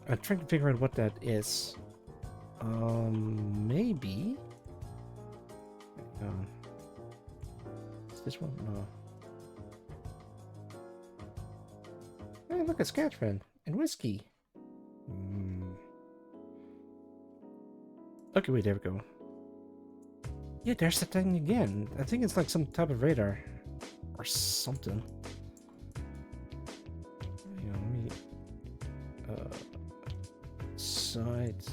I'm trying to figure out what that is. Maybe... Is this one? No. Hey, look, it's Catherine and whiskey. Okay, wait, there we go. Yeah, there's the thing again. I think it's like some type of radar or something. Hang on, let me side.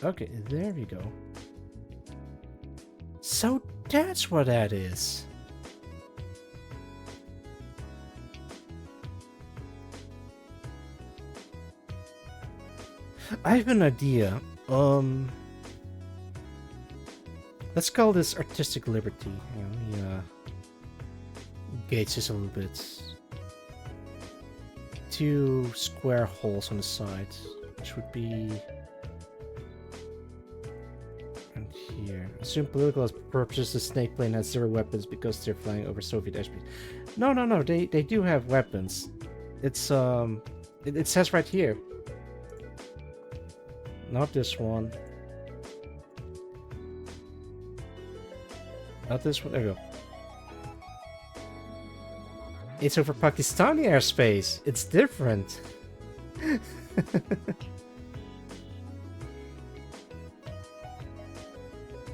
Okay, there we go. So that's what that is. I have an idea. Let's call this artistic liberty. Let me gauge this a little bit. 2 square holes on the side, which would be and here. Assume political purposes, the snake plane has 0 weapons because they're flying over Soviet airspace. No, they do have weapons. It's it says right here. Not this one. Not this one. There we go. It's over Pakistani airspace. It's different.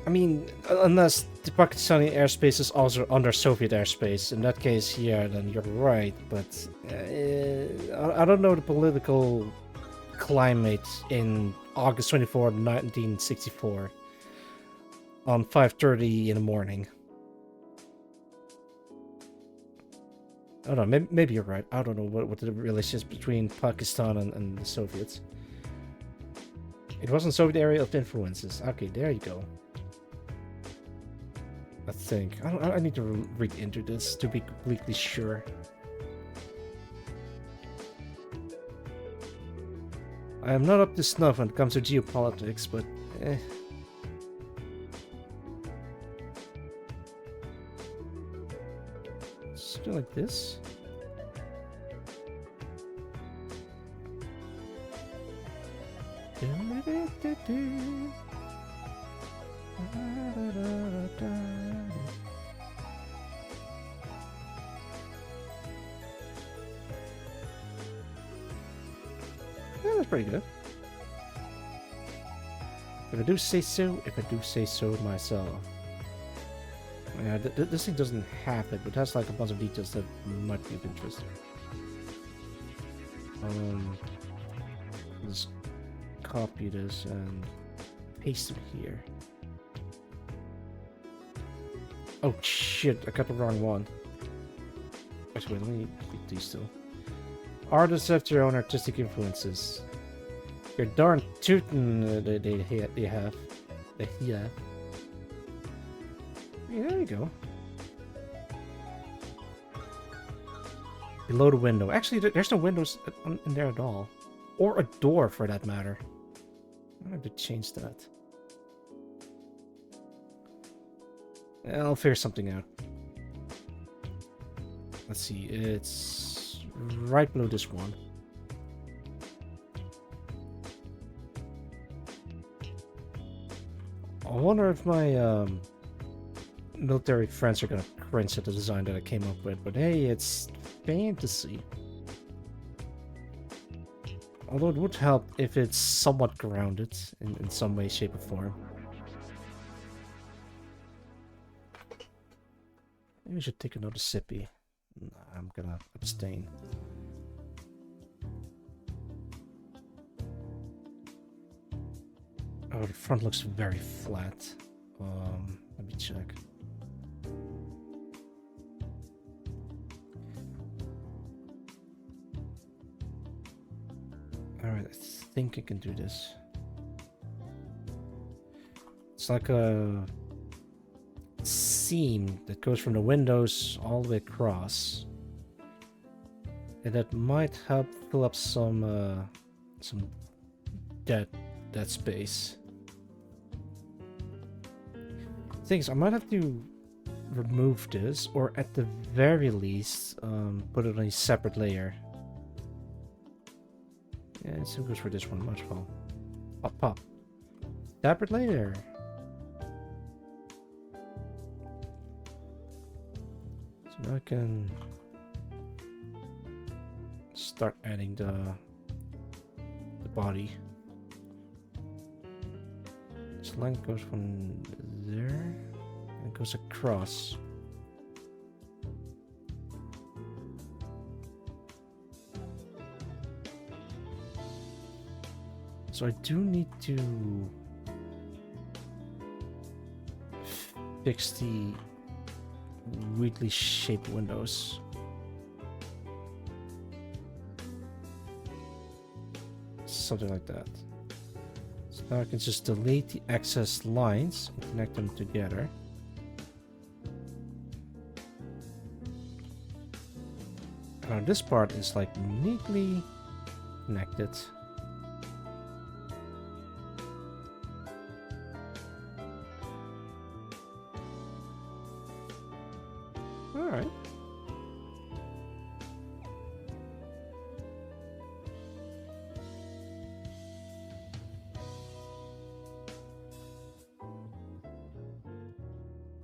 I mean, unless the Pakistani airspace is also under Soviet airspace. In that case, yeah, then you're right. But I don't know the political climate in August 24, 1964 on 5:30 in the morning. I don't know, maybe you're right. I don't know what the relationship between Pakistan and the Soviets. It wasn't Soviet area of influences. Okay, there you go. I think. I need to read into this to be completely sure. I am not up to snuff when it comes to geopolitics, but Still like this. Yeah, that's pretty good. If I do say so myself. Yeah, this thing doesn't have it, but it has like a bunch of details that might be of interest. Let's copy this and paste it here. Oh shit, I got the wrong one. Actually, wait, let me keep these two. Artists have their own artistic influences. You're darn tootin' they have. Yeah, there you go. Below the window. Actually, there's no windows in there at all. Or a door, for that matter. I have to change that. I'll figure something out. Let's see. It's right below this one. I wonder if my military friends are gonna cringe at the design that I came up with, but hey, it's fantasy. Although it would help if it's somewhat grounded in some way, shape, or form. Maybe I should take another sippy. Nah, I'm gonna abstain. Oh, the front looks very flat. Let me check. Alright, I think I can do this. It's like a seam that goes from the windows all the way across. And that might help fill up some dead space. Things I might have to remove this, or at the very least, put it on a separate layer. Yeah, it still goes for this one much well. Pop. Separate layer. So now I can start adding the body. This line goes from there and goes across. So I do need to fix the weirdly shaped windows. Something like that. So now I can just delete the excess lines and connect them together. And now this part is like neatly connected. Alright.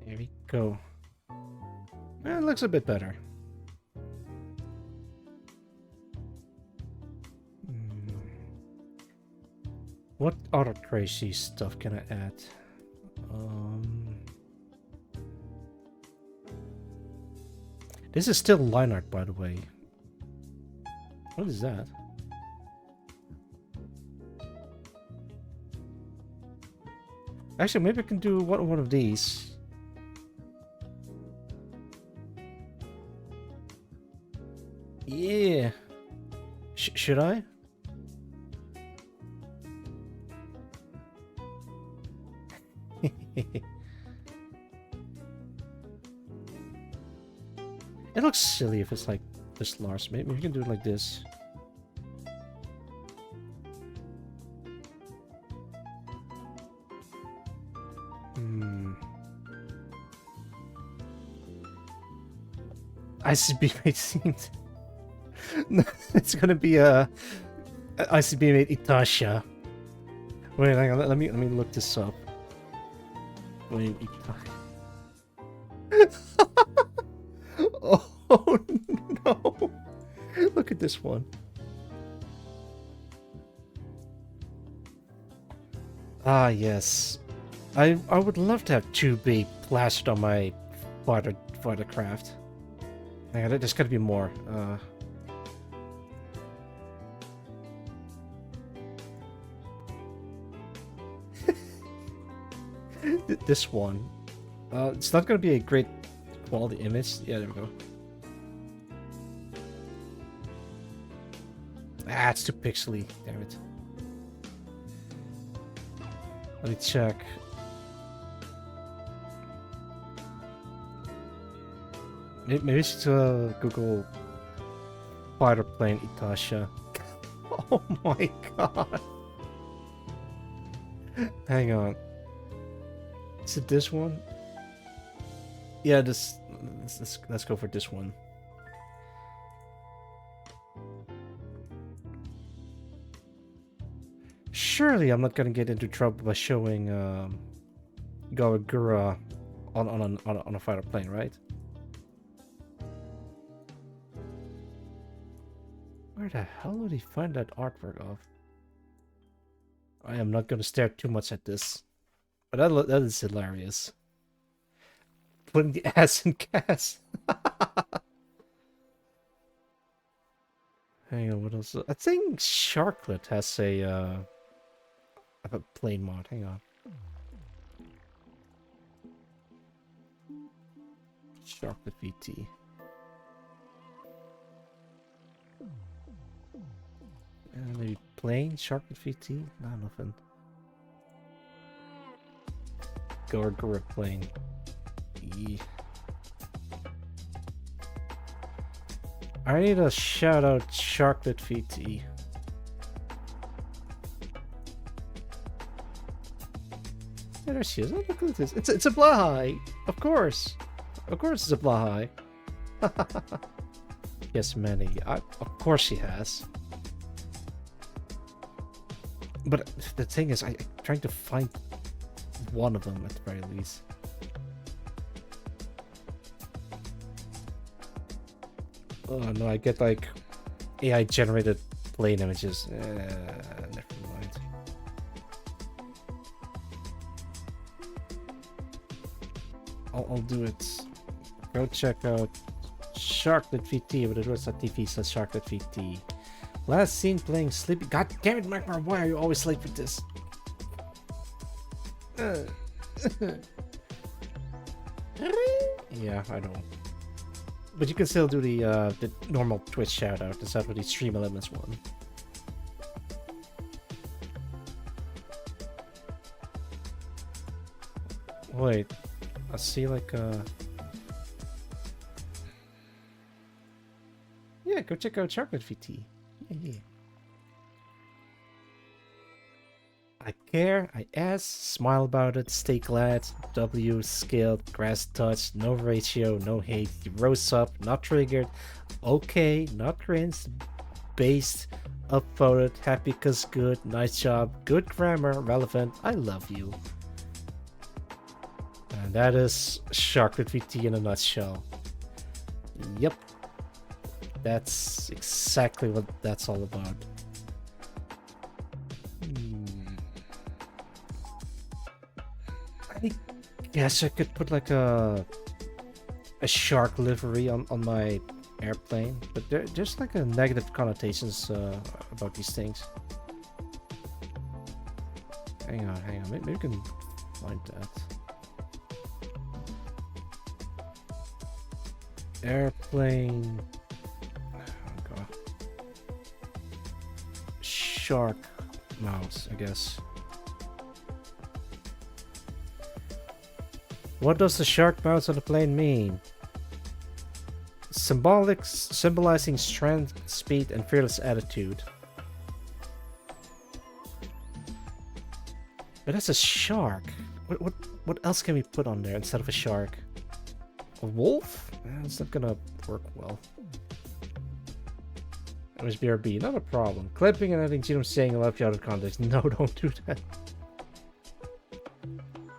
There we go. It looks a bit better. What other crazy stuff can I add? This is still line art, by the way. What is that? Actually, maybe I can do one of these. Yeah. Should I? It looks silly if it's like this large. Maybe we can do it like this. ICB made themed. It's gonna be a ICB made Itasha. Wait, hang on. Let me look this up. Wait, oh no! Look at this one. Ah yes, I would love to have 2B plastered on my fighter craft. Hang on, there's gotta be more. This one. It's not gonna be a great quality image. Yeah, there we go. Ah, it's too pixely. Damn it. Let me check. Maybe I should Google fighter plane Itasha. Oh my god. Hang on. Is it this one? Yeah, let's go for this one. Surely I'm not gonna get into trouble by showing Gawagura on a fighter plane, right? Where the hell would he find that artwork of? I am not gonna stare too much at this, but that is hilarious. Putting the ass in gas. Hang on, what else? I think Sharklet has a plane mod. Hang on. Sharklet VT. Maybe plane Sharklet VT? No, nothing. Gargura plane. Yeah. I need a shout out Sharklet VT. Yeah, there she is. Oh, look at this. It's a Blahai. Of course. Of course it's a Blahai. Yes, many. Of course she has. But the thing is, I'm trying to find one of them at the very least. Oh no, I get like AI generated plane images. Never mind. I'll do it. Go check out Sharklet VT, but it was at TV says Sharklet VT. Last seen playing Sleepy. God damn it, Magmar, why are you always late with this? Yeah, I know. But you can still do the normal Twitch shoutout instead of the Stream Elements one. Wait, I see like yeah, go check out Chocolate VT. Yeah. I care, I ask, smile about it, stay glad, W, skilled, grass touch, no ratio, no hate, rose up, not triggered, okay, not cringed, based, upvoted, happy cause good, nice job, good grammar, relevant, I love you. And that is Chocolate VT in a nutshell. Yep. That's exactly what that's all about. I guess I could put like a shark livery on my airplane, but there's like a negative connotations about these things. Hang on. Maybe we can find that. Airplane. Oh god. Shark mouse, I guess. What does the shark mouse on the plane mean? Symbolizing strength, speed, and fearless attitude. But that's a shark. What else can we put on there instead of a shark? A wolf? It's not gonna work well. MSBRB, not a problem. Clipping and adding genome saying I love you out of context. No, don't do that.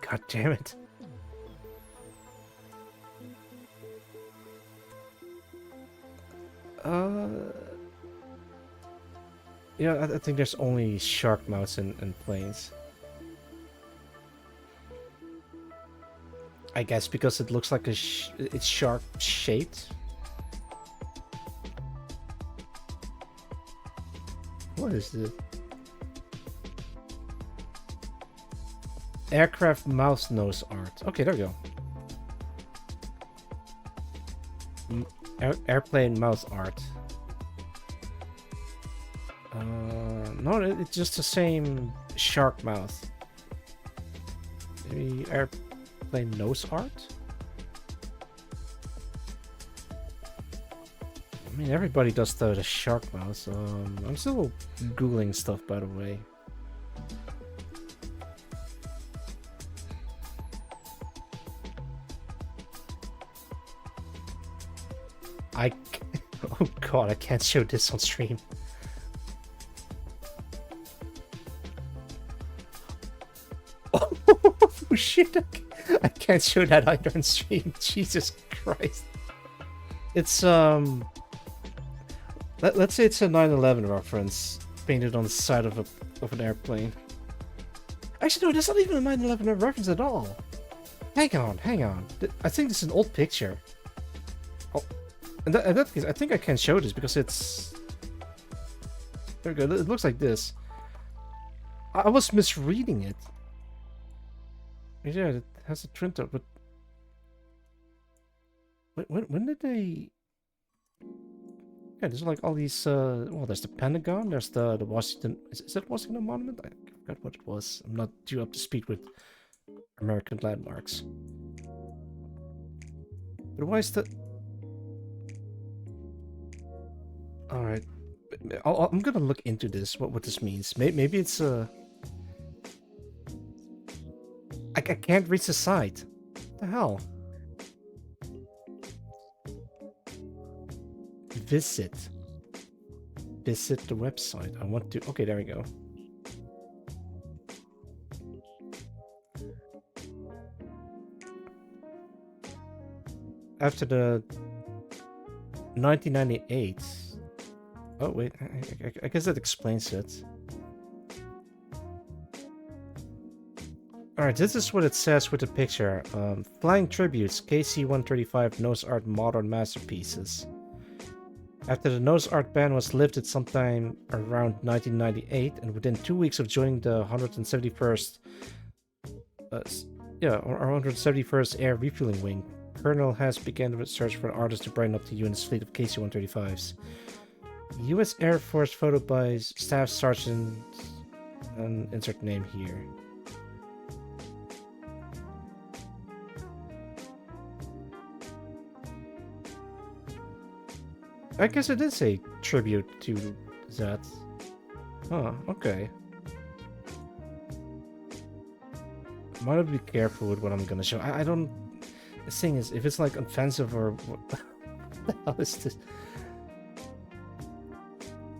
God damn it. Yeah, I think there's only shark mouths and planes. I guess because it looks like it's shark shaped. What is this? Aircraft mouse nose art. Okay, there we go. Airplane mouse art. No, it's just the same shark mouth. Maybe airplane nose art? I mean, everybody does the shark mouth. I'm still Googling stuff, by the way. Oh god, I can't show this on stream. Oh shit, I can't show that either on stream. Jesus Christ. It's, let's say it's a 9/11 reference painted on the side of an airplane. Actually, no, that's not even a 9/11 reference at all. Hang on. I think this is an old picture. Oh, in that case, I think I can show this because it's... There we go, it looks like this. I was misreading it. Yeah, it has a print out, but... When did they... Yeah, there's like all these, well, there's the Pentagon, there's the Washington... Is that Washington Monument? I forgot what it was. I'm not too up to speed with American landmarks. But why is the... Alright. I'm gonna look into this, what this means. Maybe it's, I can't reach the site. What the hell? Visit the website. I want to... Okay, there we go. After the... 1998. Oh wait, I guess that explains it. Alright, this is what it says with the picture. Flying Tributes, KC-135 Nose Art Modern Masterpieces. After the nose art ban was lifted sometime around 1998, and within 2 weeks of joining the 171st, or 171st Air Refueling Wing, Colonel Hess began the search for an artist to brighten up the unit's fleet of KC-135s. U.S. Air Force photo by Staff Sergeant, and insert name here. I guess it is a tribute to that. Huh, okay. I'm gonna be careful with what I'm gonna show. I don't... The thing is, if it's like offensive or... What the hell is this?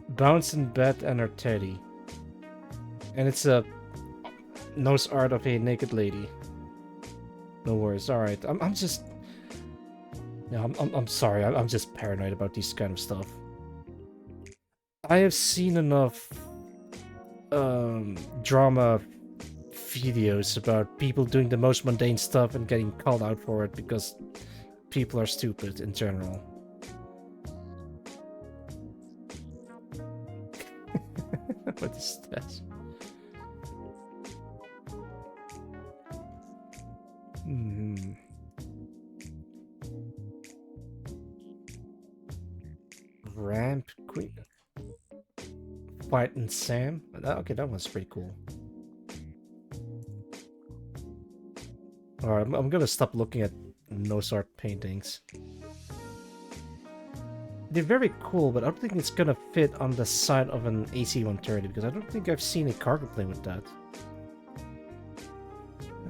Bouncing Bed and her teddy. And it's a nose art of a naked lady. No worries, alright. I'm just... Yeah, I'm sorry, I'm just paranoid about these kind of stuff. I have seen enough drama videos about people doing the most mundane stuff and getting called out for it because people are stupid in general. What is that? Ramp Queen. Fight and Sam. Okay, that one's pretty cool. Alright, I'm gonna stop looking at nose art paintings. They're very cool, but I don't think it's gonna fit on the side of an AC-130 because I don't think I've seen a cargo plane with that.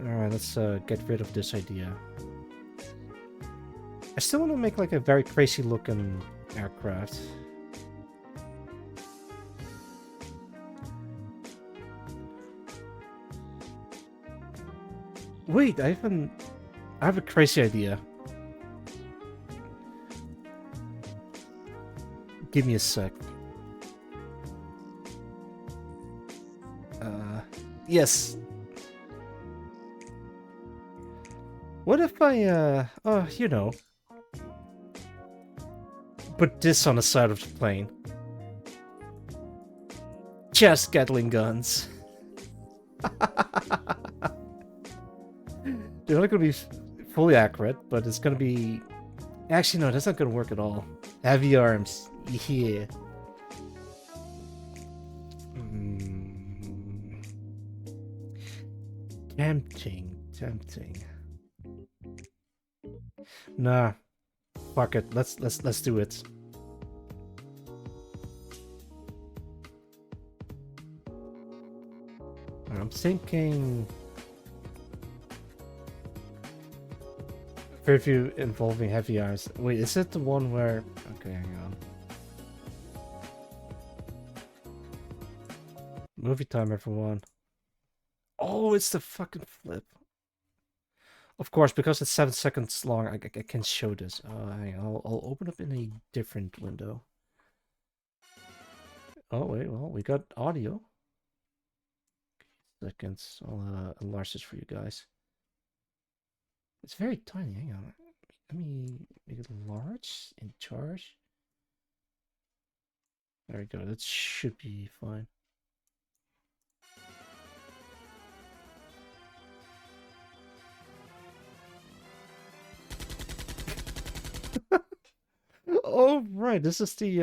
Alright, let's get rid of this idea. I still want to make like a very crazy looking aircraft. Wait, I have a crazy idea. Give me a sec. Yes. What if I, you know, put this on the side of the plane? Just Gatling guns. They're not going to be fully accurate, but it's going to be... Actually, no, that's not going to work at all. Heavy arms. Yeah. Tempting. Nah. Fuck it. Let's do it. I'm thinking... Preview involving heavy arms. Wait, is it the one where... Okay, hang on. Movie time, everyone. Oh, it's the fucking flip. Of course, because it's 7 seconds long, I can show this. Hang on, I'll open up in a different window. Oh, wait, well, we got audio. Seconds. I'll enlarge this for you guys. It's very tiny. Hang on. Let me make it large in charge. There we go. That should be fine. Oh, right. This is the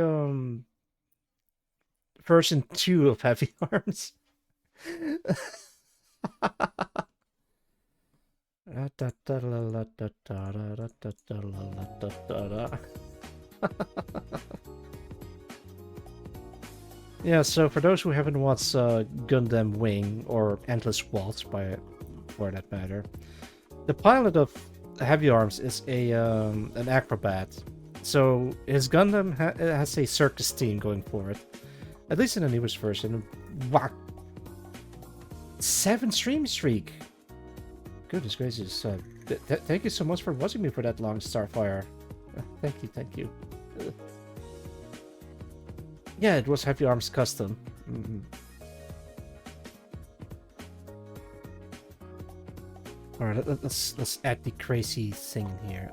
version 2 of Heavy Arms. Yeah, so for those who haven't watched Gundam Wing or Endless Waltz, for that matter, the pilot of Heavy Arms is an acrobat. So his Gundam has a circus team going for it, at least in the newest version. Wow, 7 stream streak. Goodness gracious! Thank you so much for watching me for that long, Starfire. Thank you. Yeah, it was Heavy Arms Custom. Alright, let's add the crazy thing here.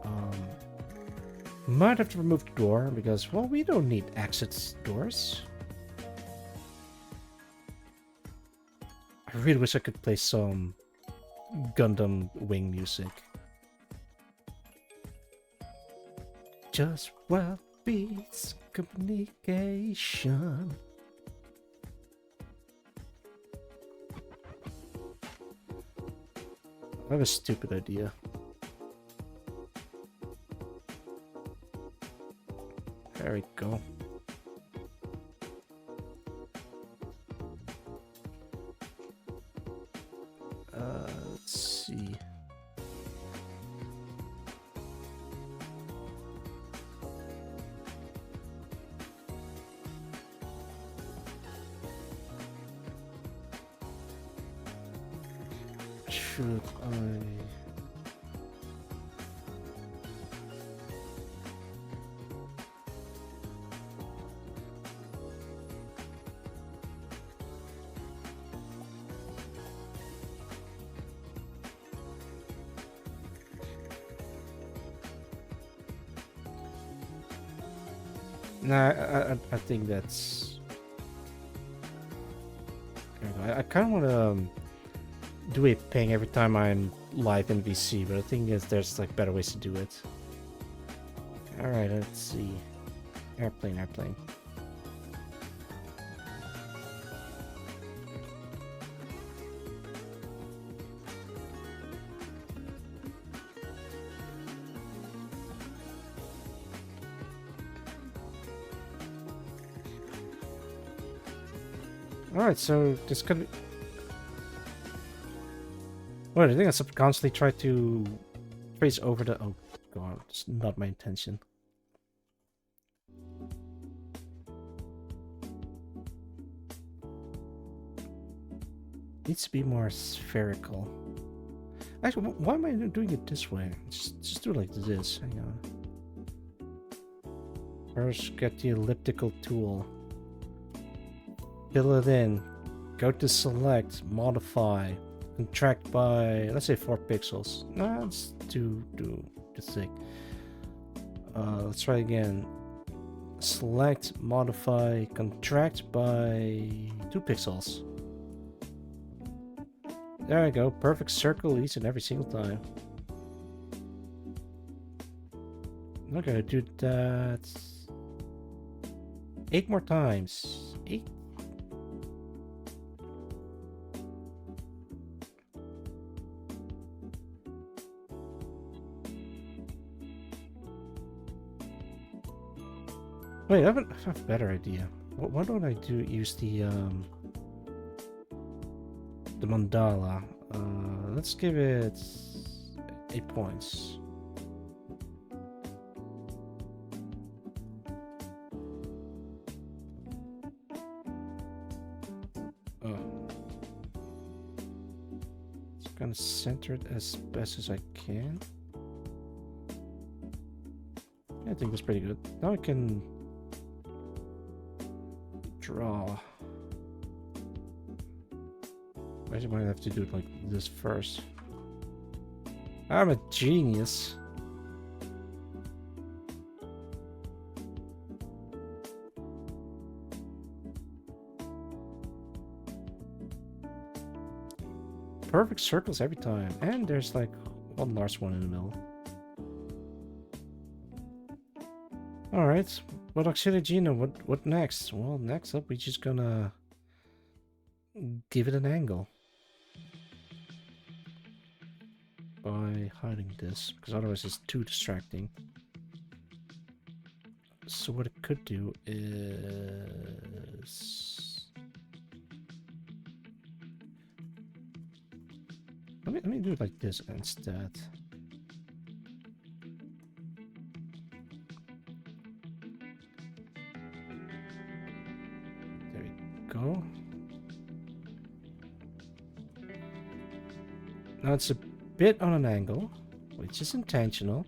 Might have to remove the door because, well, we don't need exit doors. I really wish I could play some Gundam Wing music. Just what beats communication. I have a stupid idea. There we go. Let's see. Should I... Nah, I think that's... There we go. I kind of want to do a ping every time I'm live in VC, but the thing is there's like better ways to do it. Alright, let's see. Airplane. Alright, so this could be... Well, I think I subconsciously try to trace over the... Oh god, it's not my intention. Needs to be more spherical. Actually, why am I doing it this way? Just do it like this. Hang on. First, get the elliptical tool. Fill it in. Go to select, modify, contract by, let's say 4 pixels. No, it's too thick. Let's try again. Select, modify, contract by 2 pixels. There we go. Perfect circle each and every single time. I'm gonna do that 8 more times. 8. Wait, I have a better idea. Why don't I use the mandala? Let's give it 8 points. Oh. Just gonna center it as best as I can. I think that's pretty good. Now I can draw. I might have to do it like this first. I'm a genius. Perfect circles every time. And there's like one large one in the middle. Alright. What Auxiliary Gino? What next? Well, next up we're just gonna give it an angle. By hiding this, because otherwise it's too distracting. So what it could do is... Let me do it like this instead. There we go. Now it's a bit on an angle, which is intentional.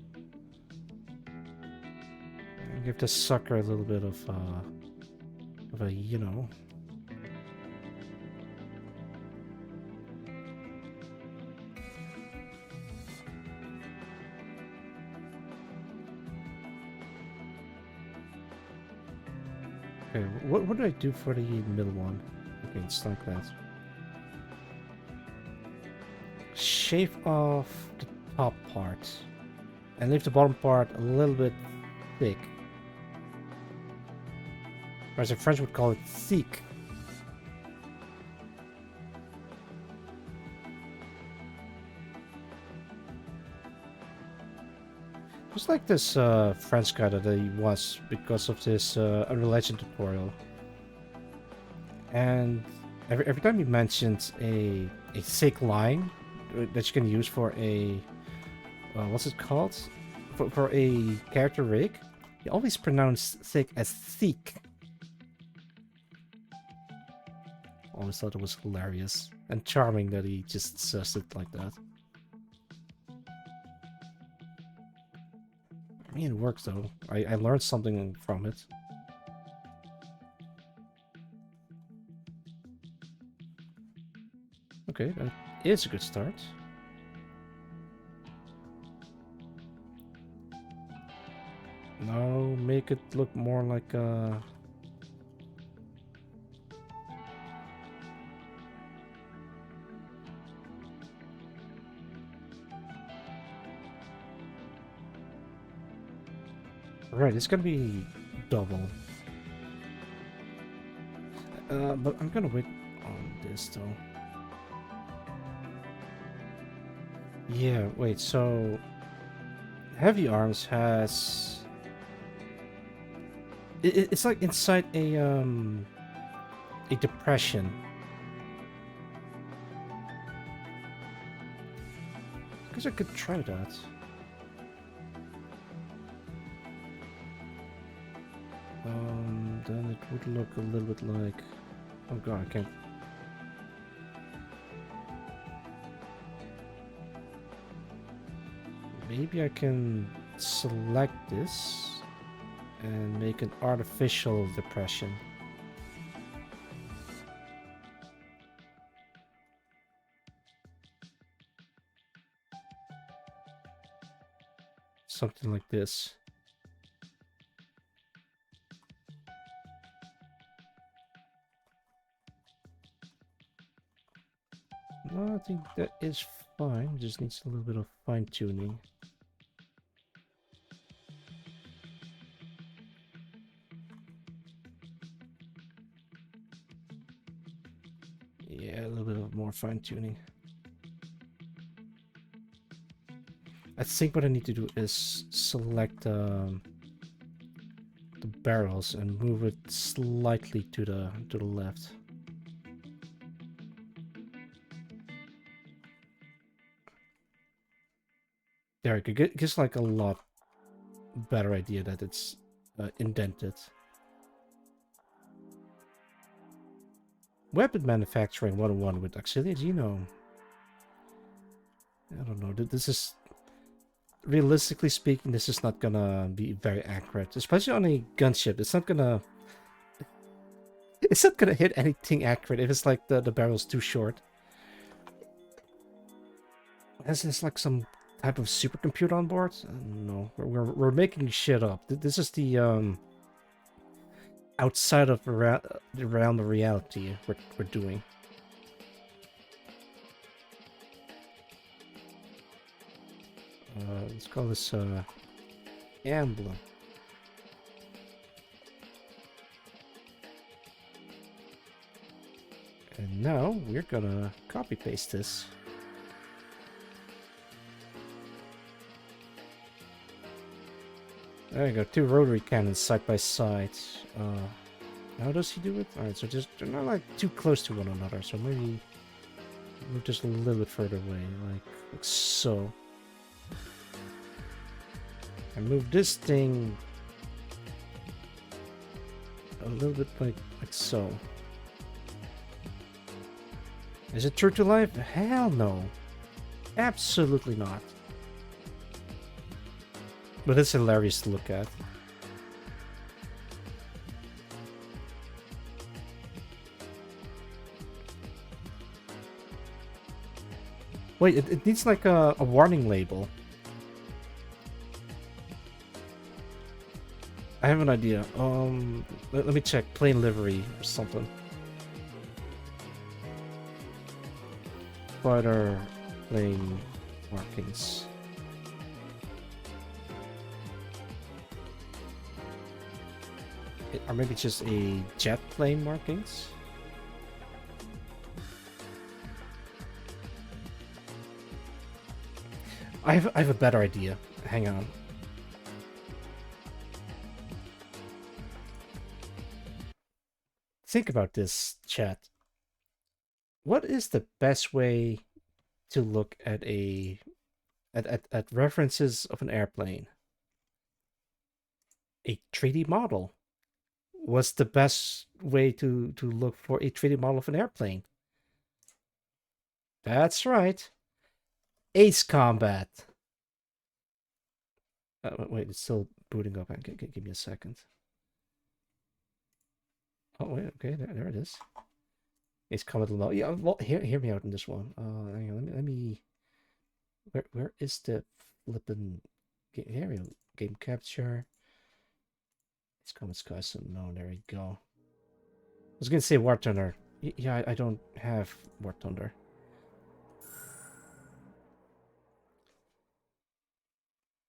I'm give the sucker a little bit of a, you know. Okay, what do I do for the middle one? Okay, it's like that. Shave off the top part and leave the bottom part a little bit thick. Or as the French would call it, thick. Just like this French guy that he was because of this Unreal Engine tutorial. And every time he mentions a thick line that you can use for a what's it called? For a character rig, he always pronounced thick as thick. Always thought it was hilarious and charming that he just says it like that. I mean, it works though. I learned something from it. Okay, that is a good start. Now make it look more like a... Right, it's gonna be double. But I'm gonna wait on this though. Yeah, wait, so... Heavy Arms has... It's like inside a depression. I guess I could try that. Then it would look a little bit like... Oh god, I can't... Maybe I can select this and make an artificial depression. Something like this. No, I think that is fine. Just needs a little bit of fine-tuning. Yeah, a little bit of more fine-tuning. I think what I need to do is select the barrels and move it slightly to the left. There we go. Gives like a lot better idea that it's indented. Weapon manufacturing 101 with Auxilia Genome. I don't know. This is, realistically speaking, this is not gonna be very accurate, especially on a gunship. It's not gonna hit anything accurate if it's like the barrel's too short. Is this like some type of supercomputer on board? No, we're making shit up. This is the outside of the realm of reality we're doing. Let's call this emblem. And now we're gonna copy paste this. There you go, 2 rotary cannons side by side. How does he do it? Alright, so just they're not like too close to one another, so maybe move just a little bit further away, like so. And move this thing a little bit like so. Is it true to life? Hell no. Absolutely not. But it's hilarious to look at. Wait, it needs like a warning label. I have an idea. Let me check. Plain livery or something. Spider plane markings. Or maybe just a jet plane markings? I have a better idea. Hang on. Think about this, chat. What is the best way to look at at references of an airplane? A 3D model was the best way to look for a 3D model of an airplane. That's right. Ace Combat. Wait, it's still booting up. Give me a second. Oh wait, okay, there it is. Ace Combat Lamel. Yeah, well, hear me out on this one. Hang on, let me. Where is the flippin' game? Here we go. Game capture. Ace Combat Sky. So no, there we go. I was gonna say War Thunder. Yeah, I don't have War Thunder.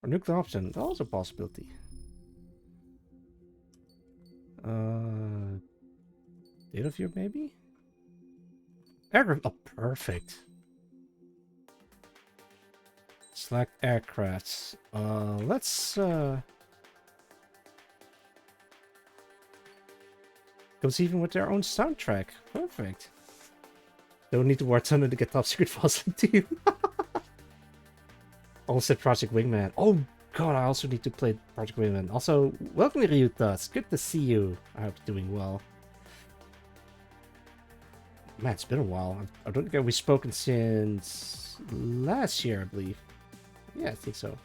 Or nuclear option, also a possibility. Data view maybe? Aircraft, oh perfect. Select aircrafts. Let's goes even with their own soundtrack. Perfect. Don't need to War Thunder to get top secret files into you. Also Project Wingman. Oh god, I also need to play Project Wingman. Also, welcome Ryuta. It's good to see you. I hope you're doing well. Man, it's been a while. I don't think we've spoken since last year, I believe. Yeah, I think so.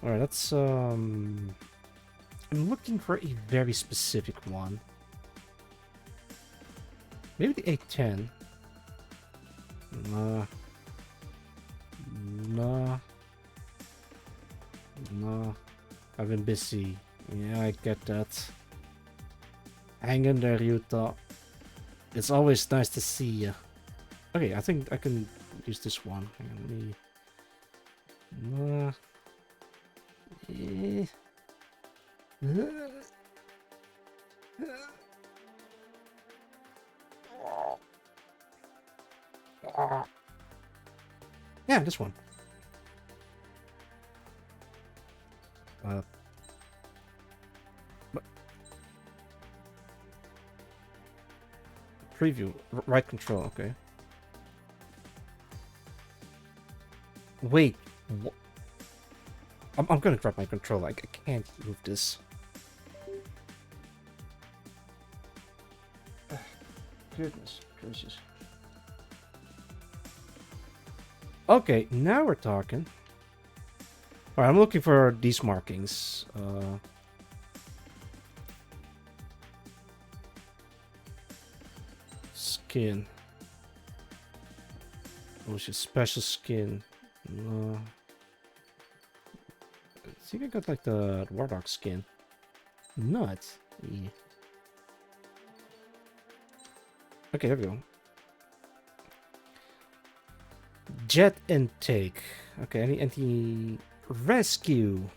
Alright, let's I'm looking for a very specific one. Maybe the 810. Nah. No. I've been busy. Yeah, I get that. Hang in there, Yuta. It's always nice to see you. Okay, I think I can use this one. Hang on, let me... Yeah, this one. Preview. Right control, okay. Wait. I'm gonna grab my controller. I can't move this. Goodness gracious. Okay, now we're talking. Alright, I'm looking for these markings. Skin. Oh, it's just special skin. I think I got like the Warlock skin. Nuts. Yeah. Okay, there we go. Jet intake. Okay, any rescue.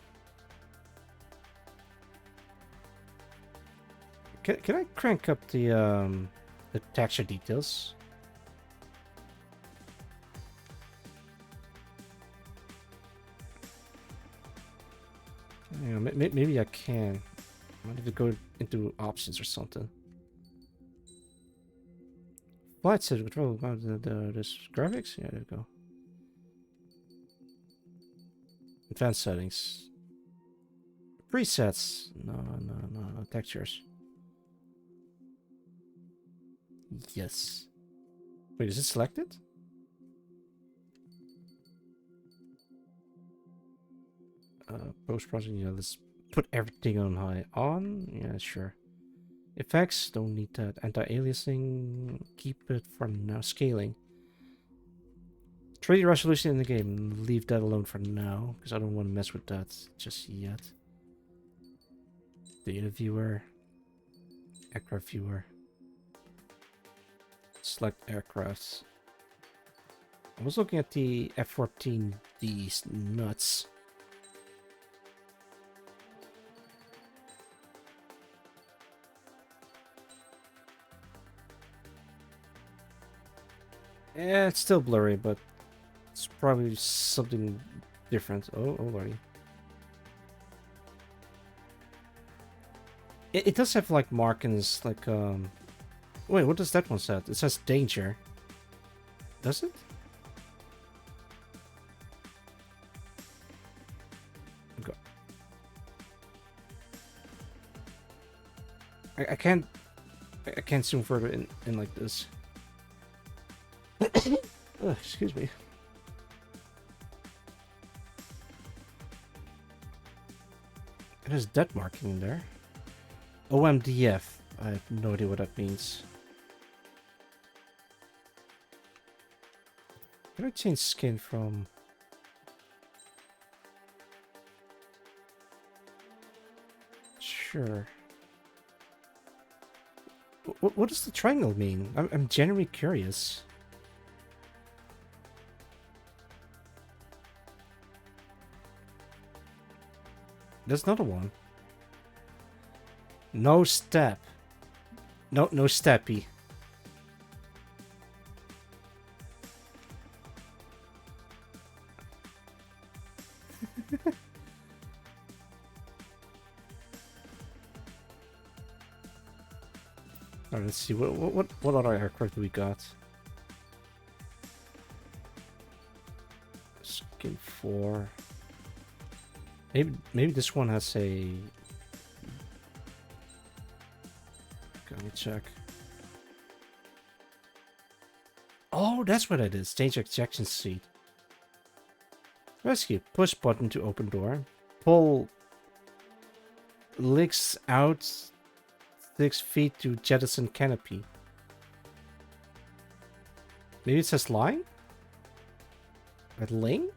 Can I crank up the texture details? Yeah, maybe I can. I might have to go into options or something. Flight set control about this graphics. Yeah, there we go. Advanced settings. Presets. No. Textures. Yes. Wait, is it selected? Post-processing, yeah, let's put everything on high. On? Yeah, sure. Effects, don't need that. Anti-aliasing, keep it for now. Scaling. 3D resolution in the game. Leave that alone for now, because I don't want to mess with that just yet. Data viewer. Aircraft viewer. Select aircrafts. I was looking at the F-14D's nuts. Yeah, it's still blurry, but it's probably something different. Oh, already. It does have like markings, like Wait, what does that one say? It says danger. Does it? Okay. I can't zoom further in like this. Excuse me. There's dead marking in there. OMDF. I have no idea what that means. Can I change skin from... Sure. What does the triangle mean? I'm genuinely curious. There's another one. No step. No steppy. Alright, let's see. What other aircraft do we got? Skin 4. Maybe this one has a... Okay, let me check. Oh, that's what it is. Change ejection seat. Rescue. Push button to open door. Pull legs out 6 feet to jettison canopy. Maybe it says line? At ling?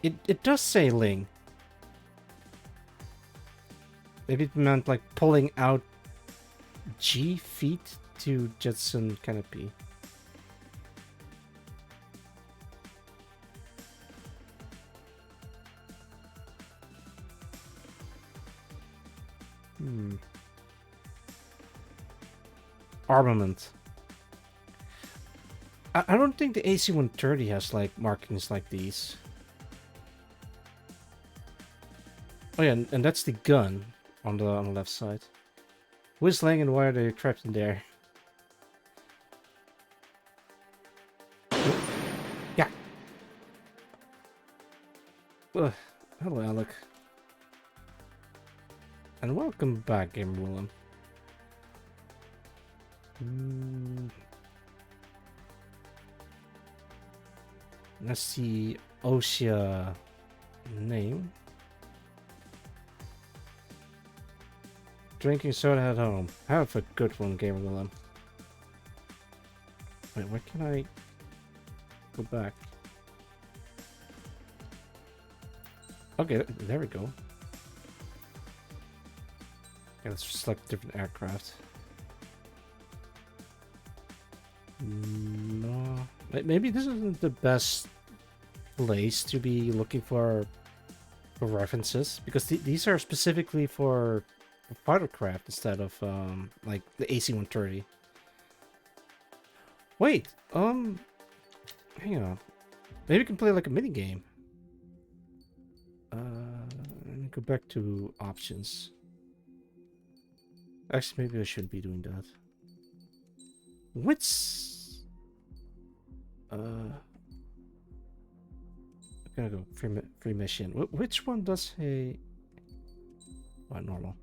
It does say ling. Maybe it meant like pulling out G feet to jettison canopy. Armament. I don't think the AC-130 has like markings like these. Oh yeah, and that's the gun on the left side. Who is laying and why are they trapped in there? Yeah. Hello, Alec. And welcome back, Game Willem. Let's see OSHA name. Drinking soda at home. Have a good one, Gamer Willem. Wait, where can I go back? Okay, there we go. Okay, let's select different aircraft. No, maybe this isn't the best place to be looking for references because these are specifically for fightercraft instead of like the AC-130. Wait, hang on. Maybe we can play like a mini game. Let me go back to options. Actually, maybe I shouldn't be doing that. What's I'm gonna go free mission. Which one does a normal?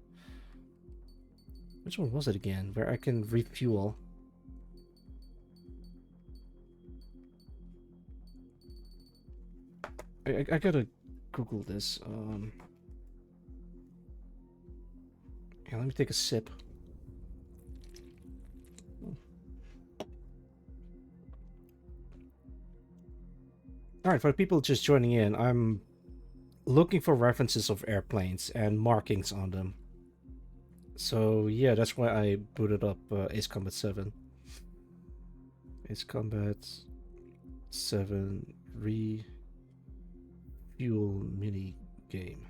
Which one was it again? Where I can refuel? I gotta Google this. Yeah, let me take a sip. Alright, for the people just joining in, I'm looking for references of airplanes and markings on them. So yeah, that's why I booted up Ace Combat 7. Ace Combat 7 Refuel mini game.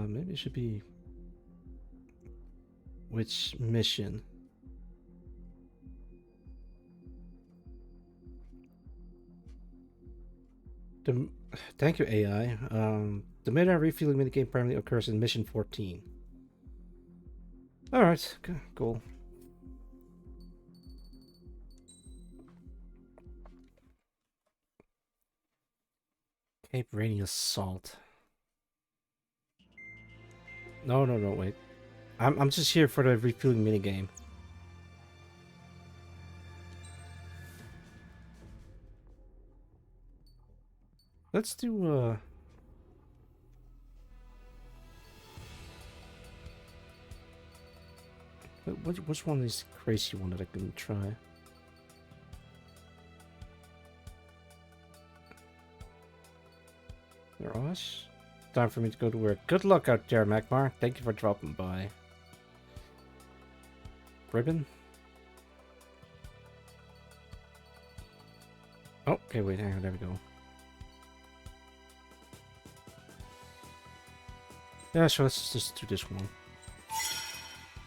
Maybe it should be which mission? The, thank you, AI. The midnight refueling minigame primarily occurs in mission 14. Alright, cool. Cape Rainy Assault. No, wait. I'm just here for the refueling minigame. Let's do which one is the crazy one that I can try? Ross? Time for me to go to work. Good luck out there, Magmar. Thank you for dropping by. Ribbon? Oh, okay, wait, hang on, there we go. Yeah, sure, let's just do this one.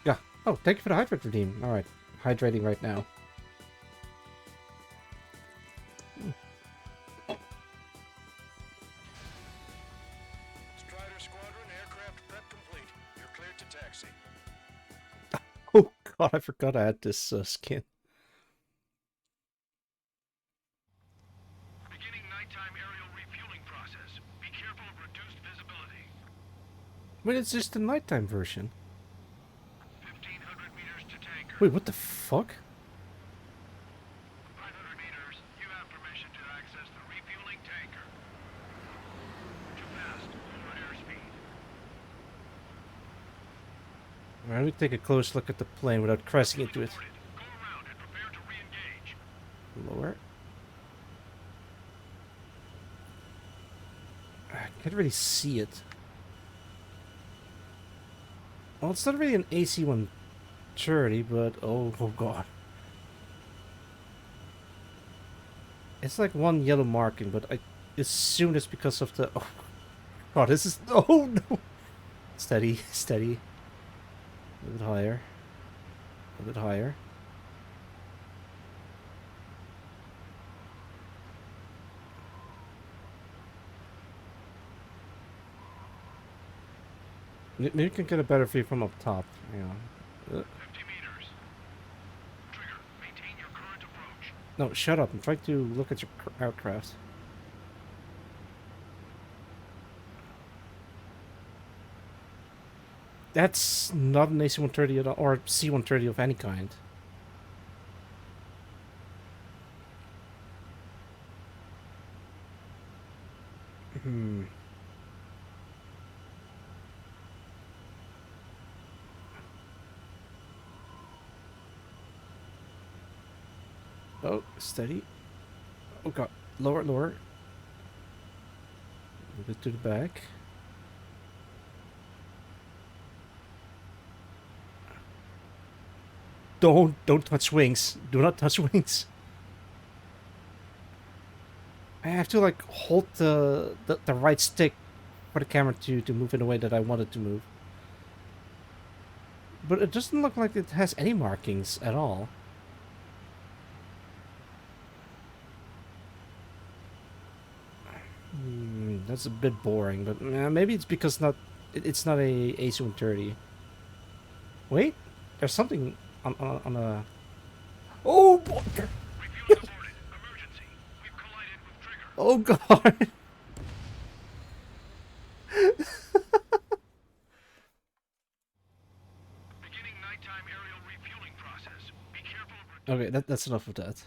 Yeah. Oh, thank you for the hydrate redeem. Alright, hydrating right now. Strider Squadron, aircraft prep complete. You're cleared to taxi. Oh god, I forgot I had this skin. Beginning nighttime aerial refueling process. Be careful of reduced visibility. Wait, it's just the nighttime version. 1,500 meters to tanker. Wait, what the fuck? 500 meters. You have permission to access the refueling tanker. Too fast. Lower airspeed. Alright, let me take a close look at the plane without crashing into it. Go around and prepare to re-engage. Lower. I can't really see it. Well, it's not really an AC-130, but oh god. It's like one yellow marking, but I assume it's because of the... Oh god, this is... Oh no! Steady, steady. A little bit higher. A little bit higher. Maybe you can get a better view from up top. Hang on. 50 meters. Trigger, maintain your current approach. No, shut up. I'm trying to look at your aircraft. That's not an AC-130 at all, or C-130 of any kind. Hmm. Oh, steady. Oh god. Lower, lower. A little bit to the back. Don't touch wings. Do not touch wings. I have to like hold the right stick for the camera to move in the way that I want it to move. But it doesn't look like it has any markings at all. That's a bit boring, but maybe it's because it's not a AC-130. Wait, there's something on a... Oh boy! Refueling aborted. Emergency. We've collided with trigger. Oh god! Beginning nighttime aerial refueling process. Be careful of Okay, that's enough of that.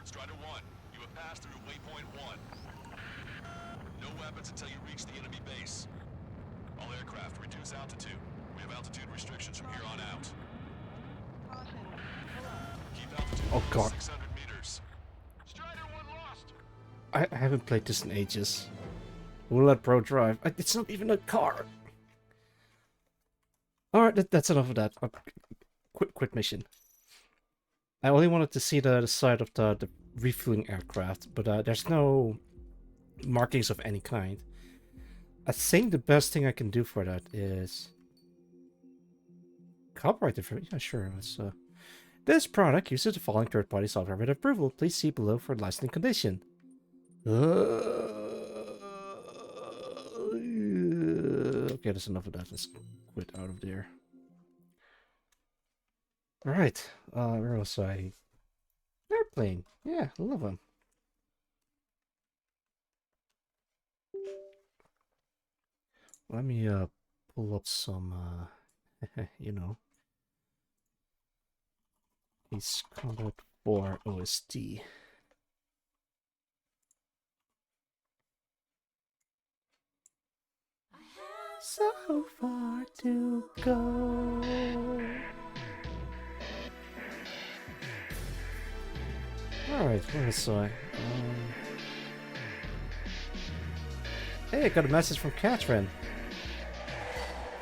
Strider 1, you have passed through waypoint 1. No weapons until you reach altitude restrictions from here on out. Caution. Pull up. Keep altitude Oh below god, 600 meters. Strider 1 lost. I haven't played this in ages. We'll let Pro drive. It's not even a car. Alright, that's enough of that. Quit mission. I only wanted to see the side of the refueling aircraft, but there's no markings of any kind. I think the best thing I can do for that is copyright information. Yeah, sure. This product uses the following third-party software with approval. Please see below for licensing condition. Okay, that's enough of that. Let's quit out of there. Alright, where was I? Airplane. Yeah, I love them. Let me pull up some you know, Ace Combat 4 OST. So far to go. Alright, where was I? Hey, I got a message from Catherine.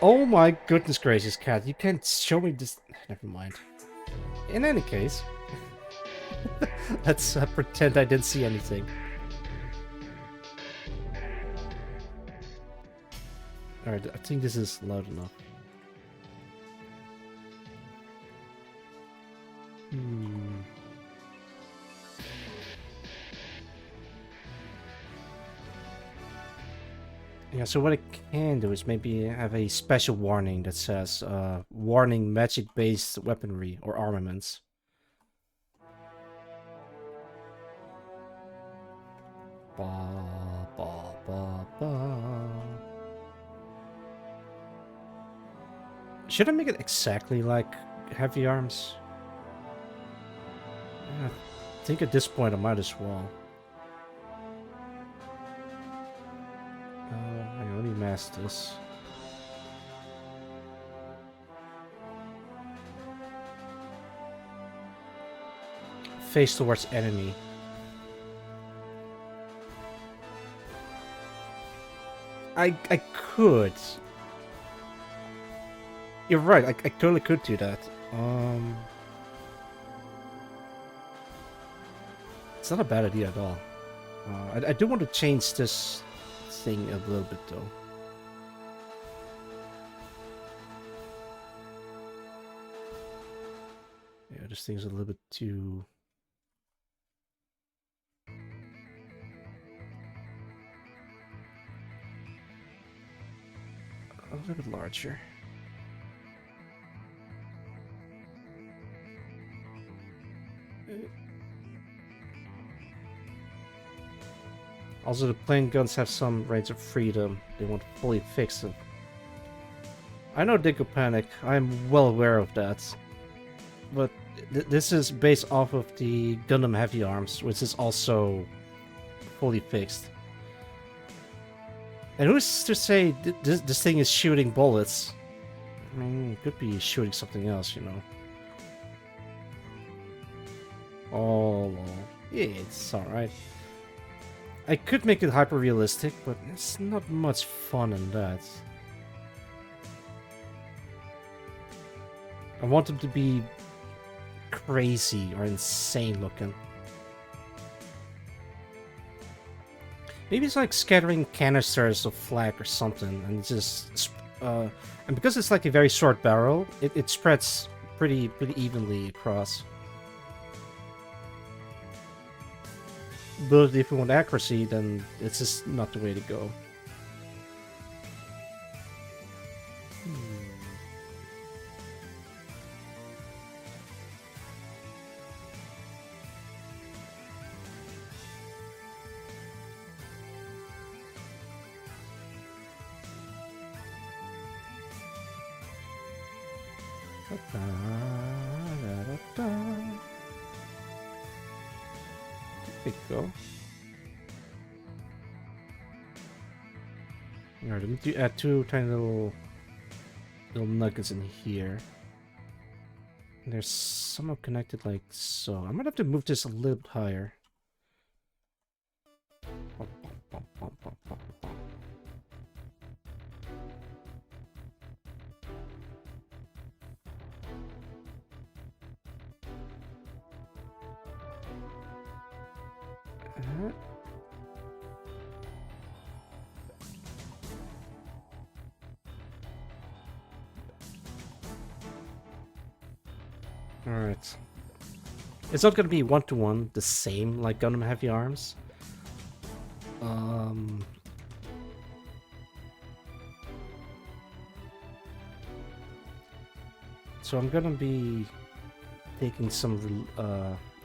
Oh my goodness gracious, Cat, you can't show me this. Never mind. In any case, let's pretend I didn't see anything. Alright, I think this is loud enough. Yeah, so what I can do is maybe have a special warning that says, warning magic-based weaponry or armaments. Ba, ba, ba, ba. Should I make it exactly like heavy arms? Yeah, I think at this point I might as well. Hang on, let me mask this. Face towards enemy. I could. You're right, I totally could do that. It's not a bad idea at all. I do want to change this thing a little bit though. Yeah, this thing's a little bit too... a little bit larger. Also, the plane guns have some range of freedom. They won't fully fix them. I know they could panic. I'm well aware of that. But this is based off of the Gundam Heavy Arms, which is also fully fixed. And who's to say this thing is shooting bullets? I mean, it could be shooting something else, you know. Oh, yeah, it's alright. I could make it hyper-realistic, but it's not much fun in that. I want them to be crazy or insane looking. Maybe it's like scattering canisters of flak or something, and just and because it's like a very short barrel, it spreads pretty evenly across. But if you want accuracy, then it's just not the way to go. There you go. Alright, let me add two tiny little little nuggets in here. And they're somehow connected like so. I might have to move this a little bit higher. Alright. It's not gonna be one-to-one, the same like Gundam Heavy Arms. So I'm gonna be taking some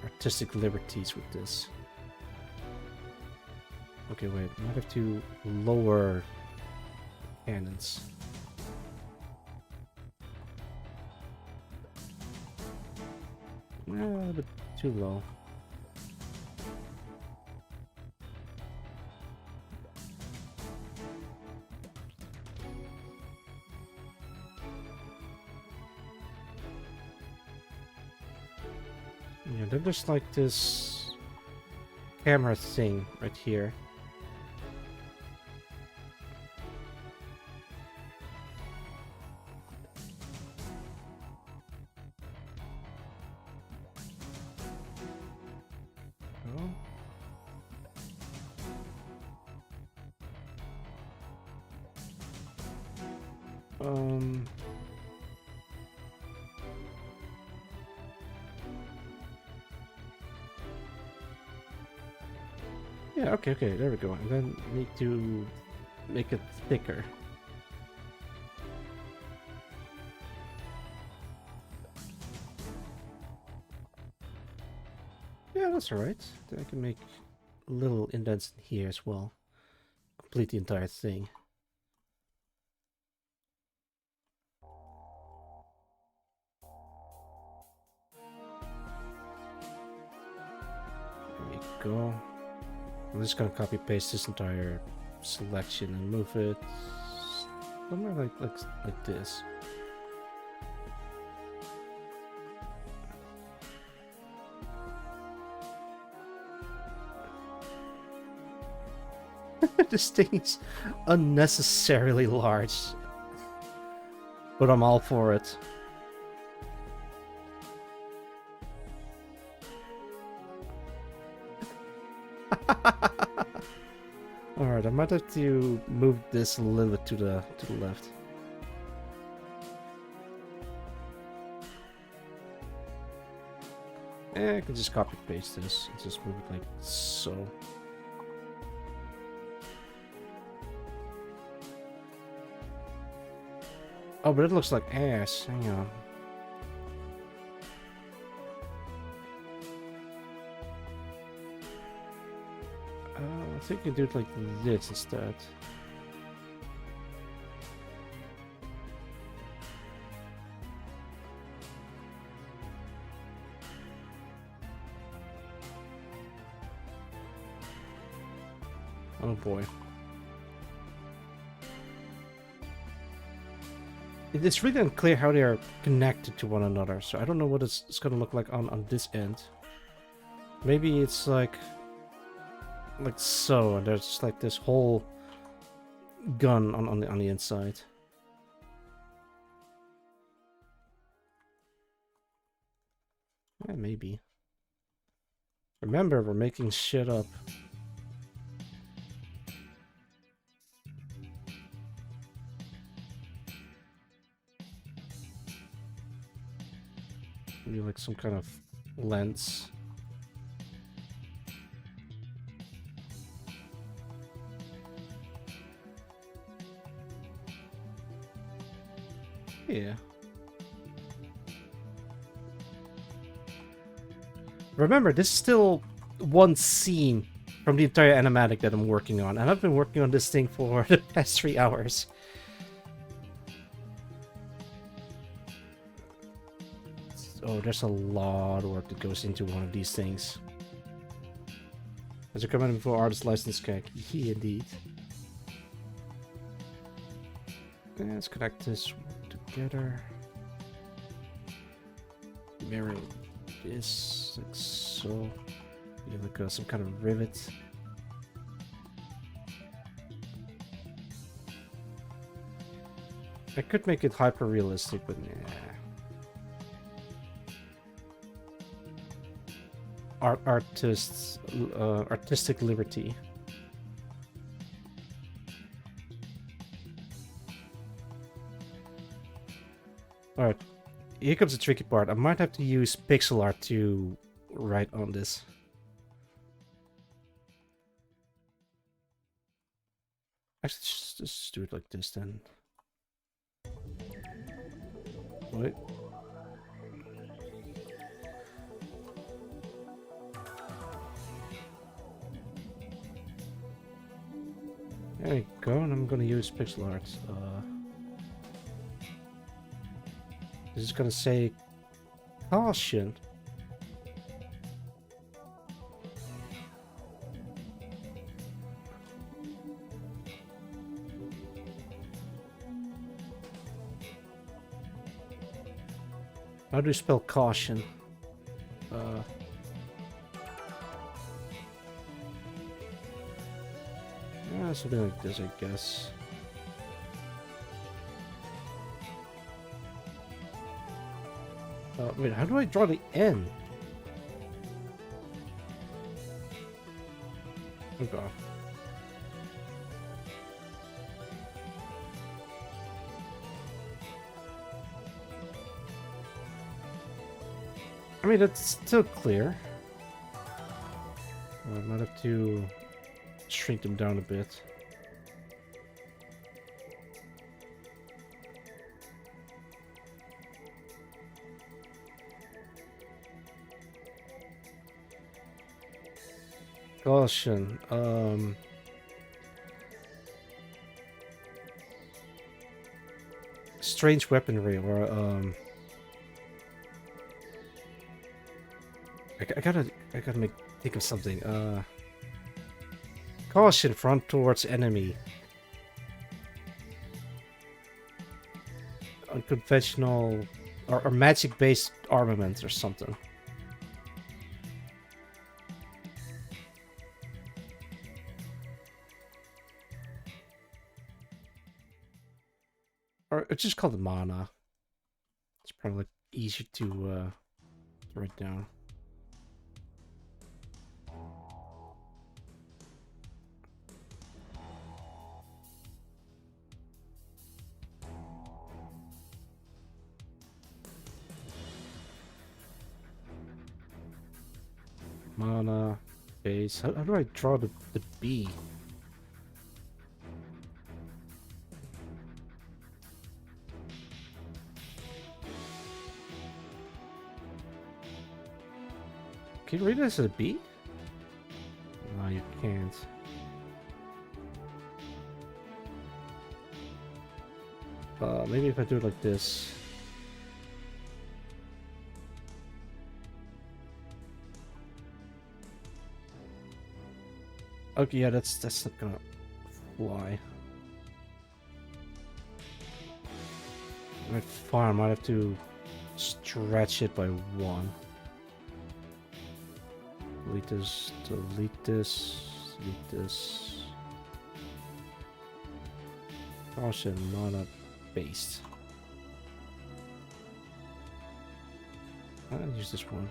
artistic liberties with this. Okay, wait, I might have to lower cannons. A bit too low. Yeah, then there's like this camera thing right here. Yeah, okay, there we go. And then need to make it thicker. Yeah, that's alright. Then I can make little indents in here as well. Complete the entire thing. There we go. I'm just gonna copy paste this entire selection and move it somewhere like this. This thing is unnecessarily large, but I'm all for it. Alright, I might have to move this a little bit to the left. I can just copy paste this and just move it like so. Oh, but it looks like ass. Hang on. I think you do it like this instead. Oh boy. It's really unclear how they are connected to one another, so I don't know what it's gonna look like on this end. Maybe it's like so, and there's just like this whole gun on the inside. Yeah, maybe. Remember, we're making shit up. Maybe like some kind of lens. Yeah. Remember, this is still one scene from the entire animatic that I'm working on, and I've been working on this thing for the past 3 hours. Oh, there's a lot of work that goes into one of these things. As a comment before artist license check. Yeah, indeed. Let's connect this to together. Mirroring this like so. You like some kind of rivet. I could make it hyper realistic, but nah. Artistic liberty. Alright, here comes the tricky part. I might have to use pixel art to write on this. Actually, just do it like this then. Wait. There we go, and I'm gonna use pixel art. This is gonna say caution. How do you spell caution? Yeah, something like this, I guess. Wait, how do I draw the N? Oh god. I mean, that's still clear. I might have to shrink them down a bit. Caution. Strange weaponry, or I gotta think of something. Caution, front towards enemy. Unconventional or magic-based armament or something. Or it's just called mana. It's probably like easier to write down. Mana base. How do I draw the B? Can you read this as a B? No, you can't. Maybe if I do it like this. Okay, yeah, that's not gonna fly. Right, fine, I might have to stretch it by 1. Delete this, delete this, delete this. Caution, mana based. I'll use this one.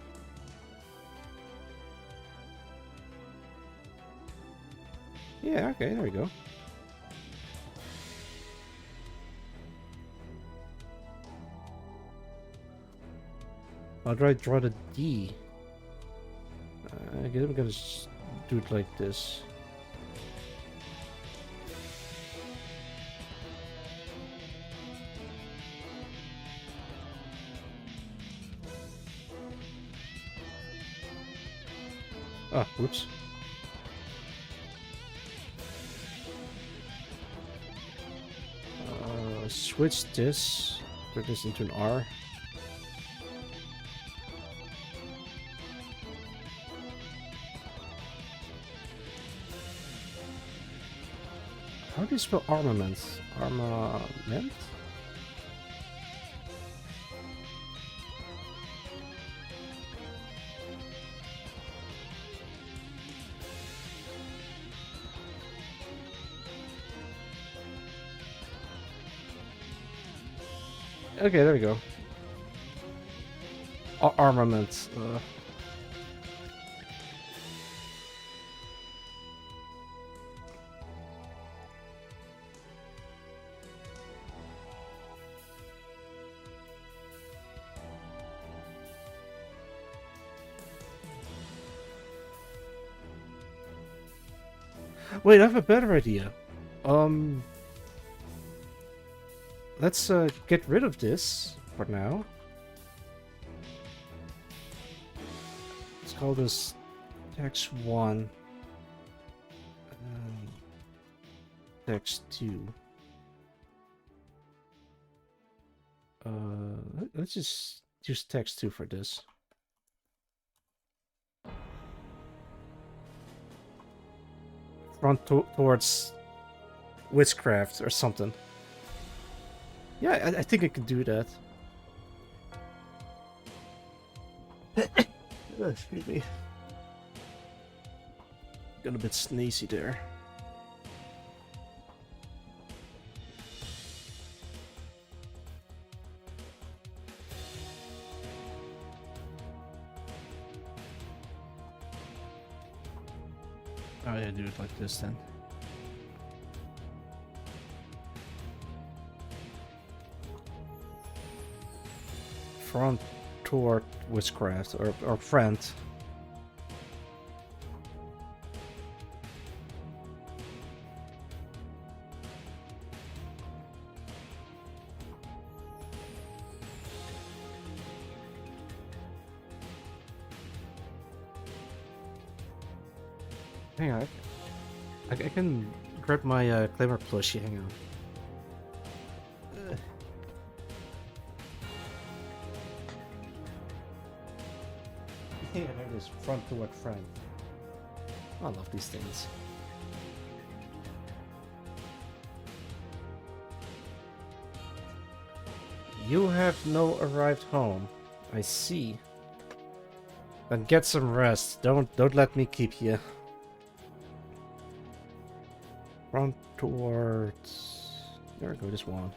Yeah, okay, there we go. How do I draw the D? I guess I'm gonna do it like this. Ah, whoops. Switch this, turn this into an R. How do you spell armament? Armament? Okay, there we go. Armament. Wait, I have a better idea. Um, let's get rid of this for now. Let's call this text 1, text 2. Let's just use text 2 for this. Front towards witchcraft or something. Yeah, I think I can do that. Excuse me. Got a bit sneezy there. Oh yeah, do it like this then. Front toward witchcraft or friend. Hang on. I can grab my Claymore plushie. Hang on. Yeah, there it is. Front toward friend. I love these things. You have no arrived home. I see. Then get some rest. Don't let me keep you. Front towards. There we go. This one.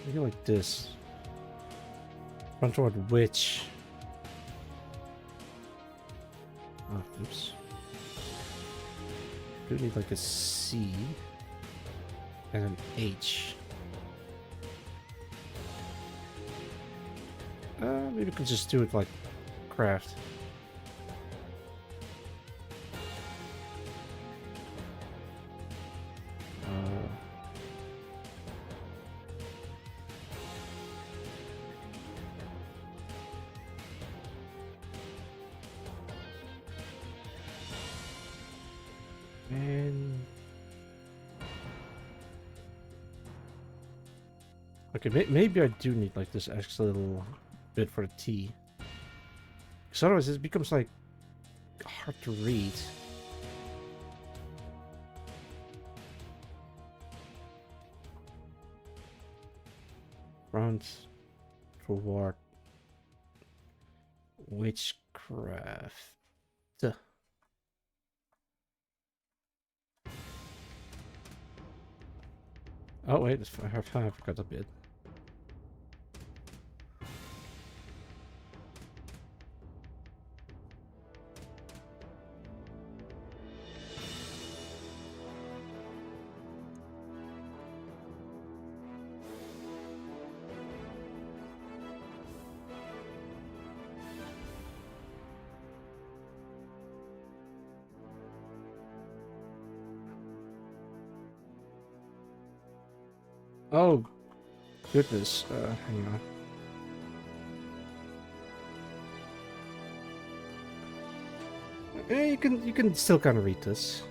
Maybe like this. Front toward which? Oh, oops. Do need like a C and an H. Maybe we can just do it like craft. Okay, maybe I do need like this extra little bit for the T. Because otherwise it becomes like hard to read. Front toward witchcraft. Oh wait, I forgot a bit. Oh, goodness. Hang on. You can still kind of read this.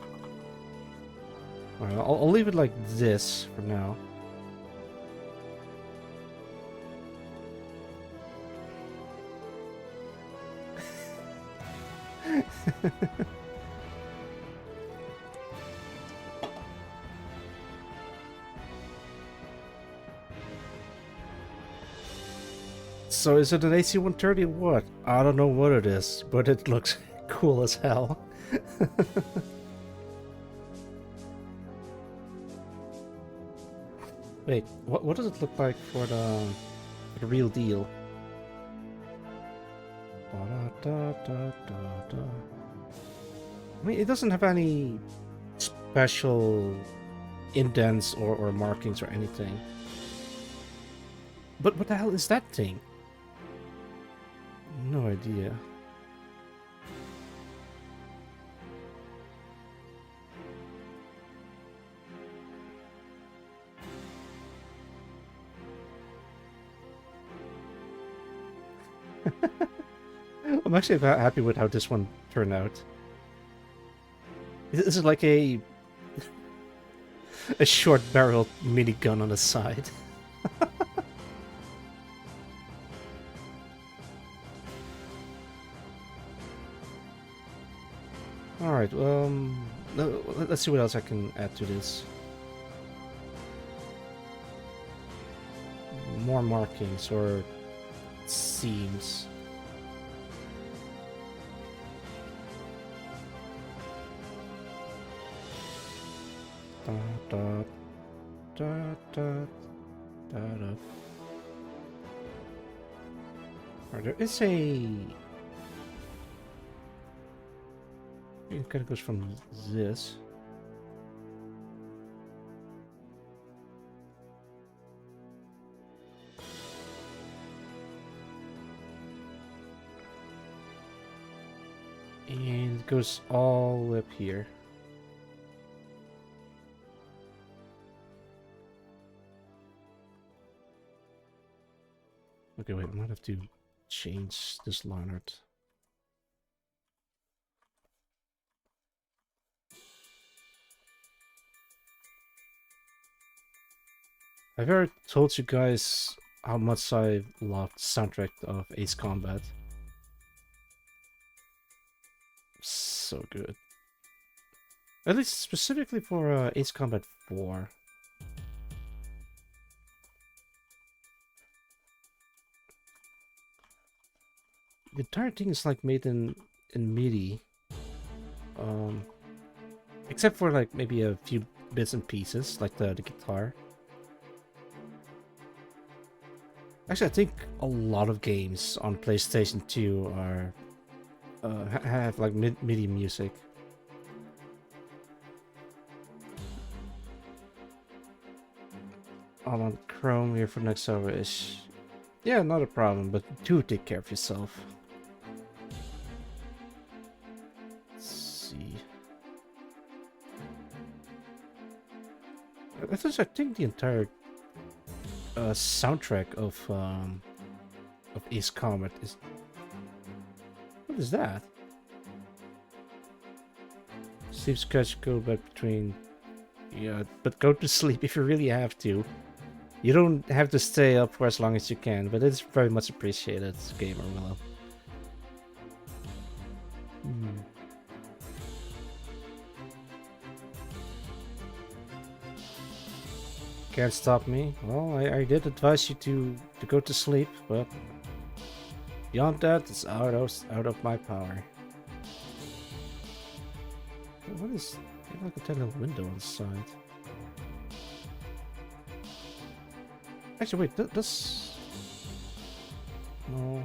Alright, I'll leave it like this for now. So is it an AC-130 or what? I don't know what it is, but it looks cool as hell. Wait, what does it look like for the real deal? Da-da-da-da-da-da. I mean, it doesn't have any special indents or markings or anything. But what the hell is that thing? No idea. I'm actually happy with how this one turned out. This is like a short-barreled minigun on the side. All right. Let's see what else I can add to this. More markings or seams. Da, da, da, da, da, da. Right, there is a... It kind of goes from this. And it goes all up here. Okay, wait, I might have to change this line art. I've already told you guys how much I loved the soundtrack of Ace Combat. So good. At least specifically for Ace Combat 4. The entire thing is like made in MIDI. Except for like maybe a few bits and pieces, like the guitar. Actually, I think a lot of games on PlayStation 2 are have like MIDI music. I'm on Chrome here for next hour-ish. Yeah, not a problem, but do take care of yourself. Let's see. I think the entire soundtrack of Ace Combat is... What is that? Sleep sketch, go back between... Yeah, but go to sleep if you really have to. You don't have to stay up for as long as you can, but it's very much appreciated, Gamer Willow. Can't stop me. Well, I did advise you to go to sleep, but beyond that, it's out of my power. What is... They have like a tiny little window on the side. Actually, wait, this... No.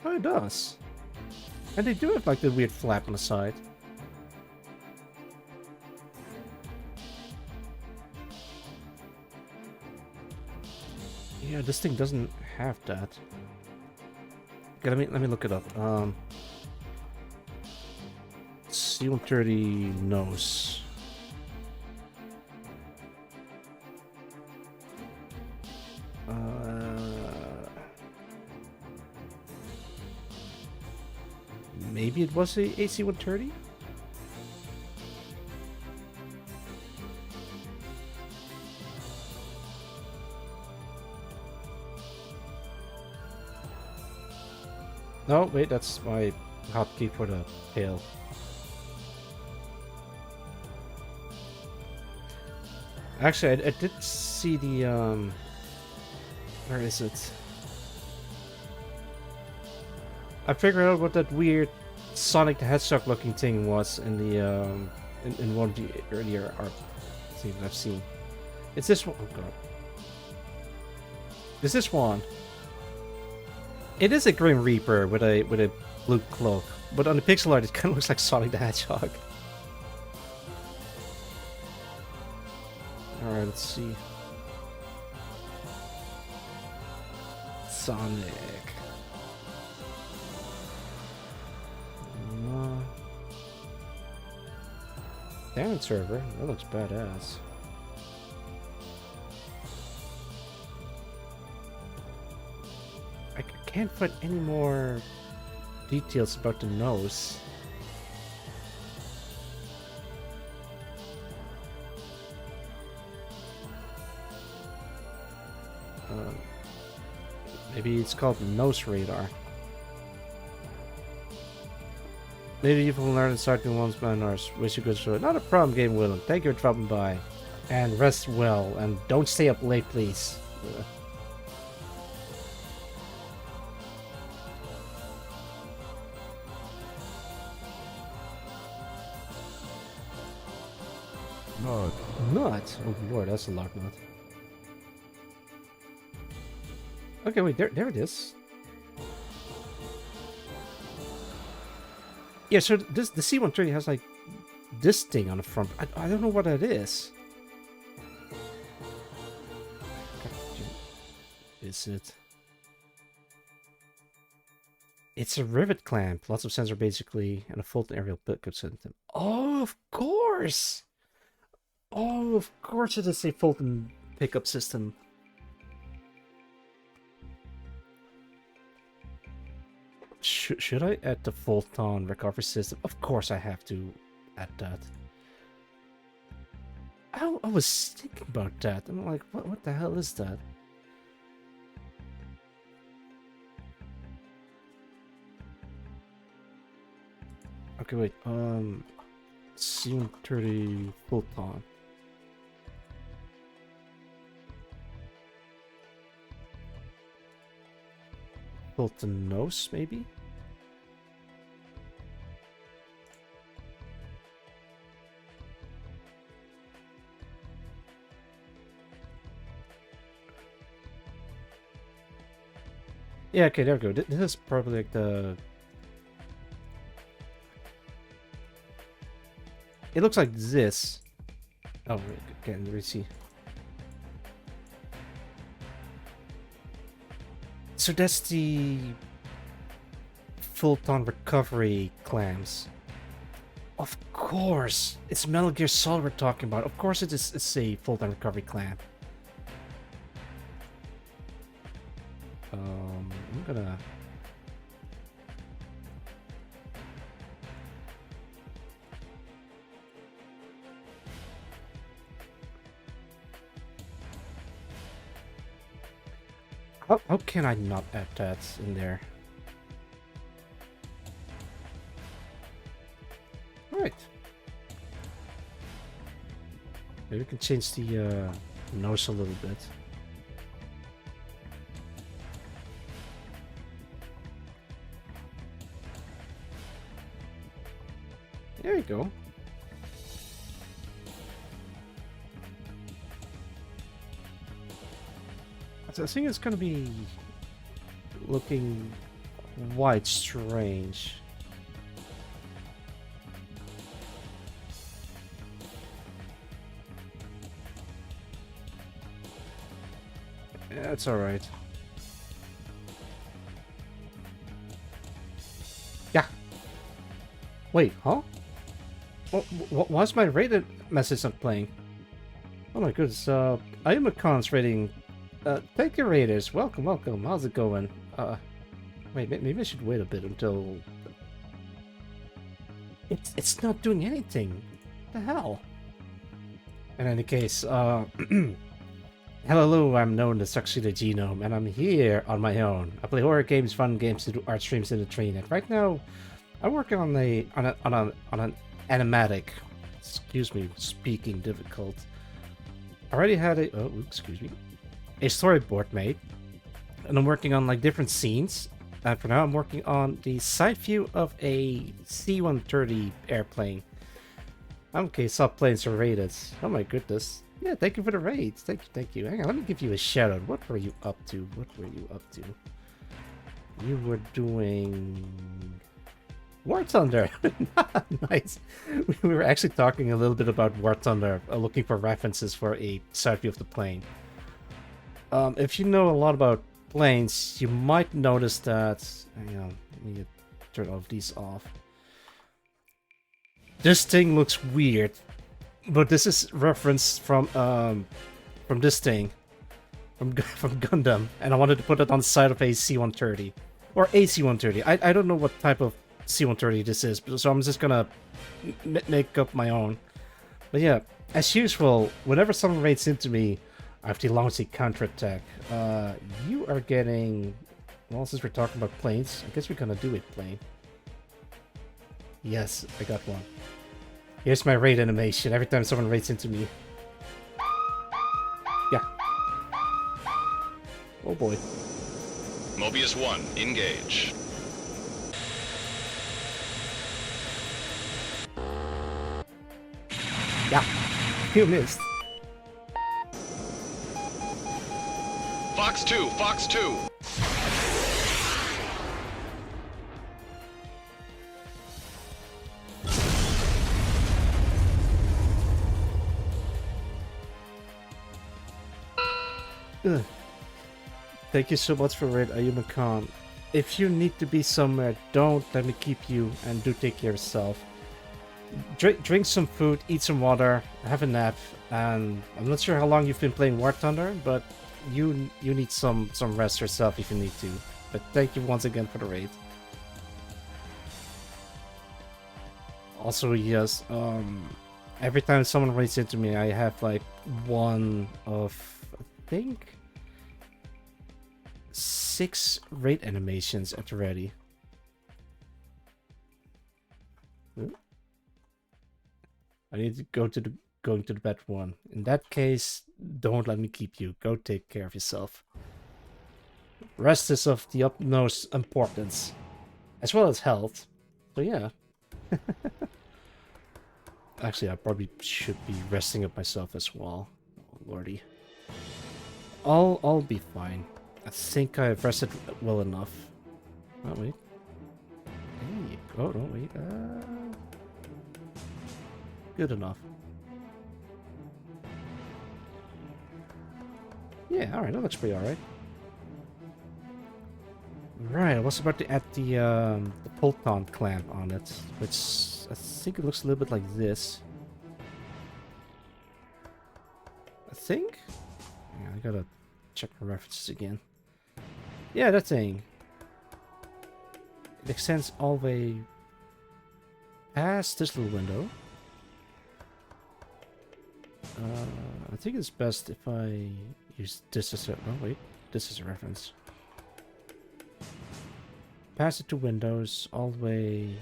Oh, it does. And they do have like the weird flap on the side. Yeah, this thing doesn't have that. Okay, let me look it up. C-130 nose. Maybe it was a AC-130? No, wait, that's my hotkey for the tail. Actually, I did see the, where is it? I figured out what that weird Sonic the Hedgehog looking thing was in the in one of the earlier art things I've seen. It's this one. Oh god. It's this one. It is a Grim Reaper with a blue cloak, but on the pixel art it kind of looks like Sonic the Hedgehog. All right, let's see. Sonic. Damn server, that looks badass. I can't find any more details about the nose. Maybe it's called nose radar. Maybe you will learn starting one's manners. Wish you good show. Not a problem, Game Willem. Thank you for dropping by. And rest well. And don't stay up late, please. Nut. Nut? Oh lord, that's a lock nut. Okay, wait, there it is. Yeah, so the C-130 has like this thing on the front. I don't know what that is. Is it? It's a rivet clamp. Lots of sensor basically, and a Fulton aerial pickup system. Oh, of course! Oh, of course it is a Fulton pickup system. Should I add the Fulton recovery system? Of course I have to add that. I was thinking about that. I'm like, what the hell is that? Okay, wait. C-130 Fulton. Fulton nose, maybe? Yeah, okay, there we go. This is probably like the... It looks like this. Oh, okay, let me see. So that's the Fulton recovery clams. Of course! It's Metal Gear Solid we're talking about. Of course it's a Fulton recovery clamp. I'm gonna... How can I not add that in there? Alright. Maybe we can change the nose a little bit. There you go. I think it's gonna be looking quite strange. Yeah, it's alright. Yeah. Wait, huh? Why is my rated message not playing? Oh my goodness, I am a cons rating. Thank you, Raiders. Welcome, welcome. How's it going? Wait, maybe I should wait a bit until... It's not doing anything. What the hell? In any case, hello, I'm known as Succeeded Genome, and I'm here on my own. I play horror games, fun games, to do art streams in the train, and right now, I'm working on an animatic. Excuse me, speaking difficult. I already had a... Oh, excuse me. A storyboard made, and I'm working on like different scenes, And for now, I'm working on the side view of a C-130 airplane. Okay, subplanes are rated. Oh my goodness. Yeah, thank you for the raid. Thank you, thank you. Hang on, let me give you a shout out. What were you up to? What were you up to? You were doing War Thunder. Nice. We were actually talking a little bit about War Thunder, looking for references for a side view of the plane. If you know a lot about planes, you might notice that. Hang on, let me turn all of these off. This thing looks weird, but this is reference from this thing, from Gundam, and I wanted to put it on the side of a C-130 or a C-130. I don't know what type of C-130 this is, so I'm just gonna make up my own. But yeah, as usual, whenever someone raids into me, I have to launch a counterattack. You are getting. Well, since we're talking about planes, I guess we're gonna do a plane. Yes, I got one. Here's my raid animation every time someone raids into me. Yeah. Oh boy. Mobius 1, engage. Yeah. You missed. Fox 2, Fox 2. Ugh. Thank you so much for raid, Ayuma Khan. If you need to be somewhere, don't let me keep you, and do take care of yourself. Drink some food, eat some water, have a nap, and I'm not sure how long you've been playing War Thunder, but you need some rest yourself if you need to. But thank you once again for the raid. Also, yes, every time someone raids into me, I have like one of, I think, 6 raid animations at the ready. I need to go to the going to the bed one. In that case, don't let me keep you. Go take care of yourself. Rest is of the utmost importance, as well as health. So yeah. Actually, I probably should be resting up myself as well. Oh, lordy. I'll be fine. I think I've rested well enough. Oh wait. Hey. Oh no wait. Good enough. Yeah, alright, that looks pretty alright. Right, I was about to add the Pulton clamp on it, which I think it looks a little bit like this. I think? Yeah, I gotta check my references again. Yeah, that thing. It extends all the way past this little window. I think it's best if I use this as a... Oh, wait. This is a reference. Pass it to windows all the way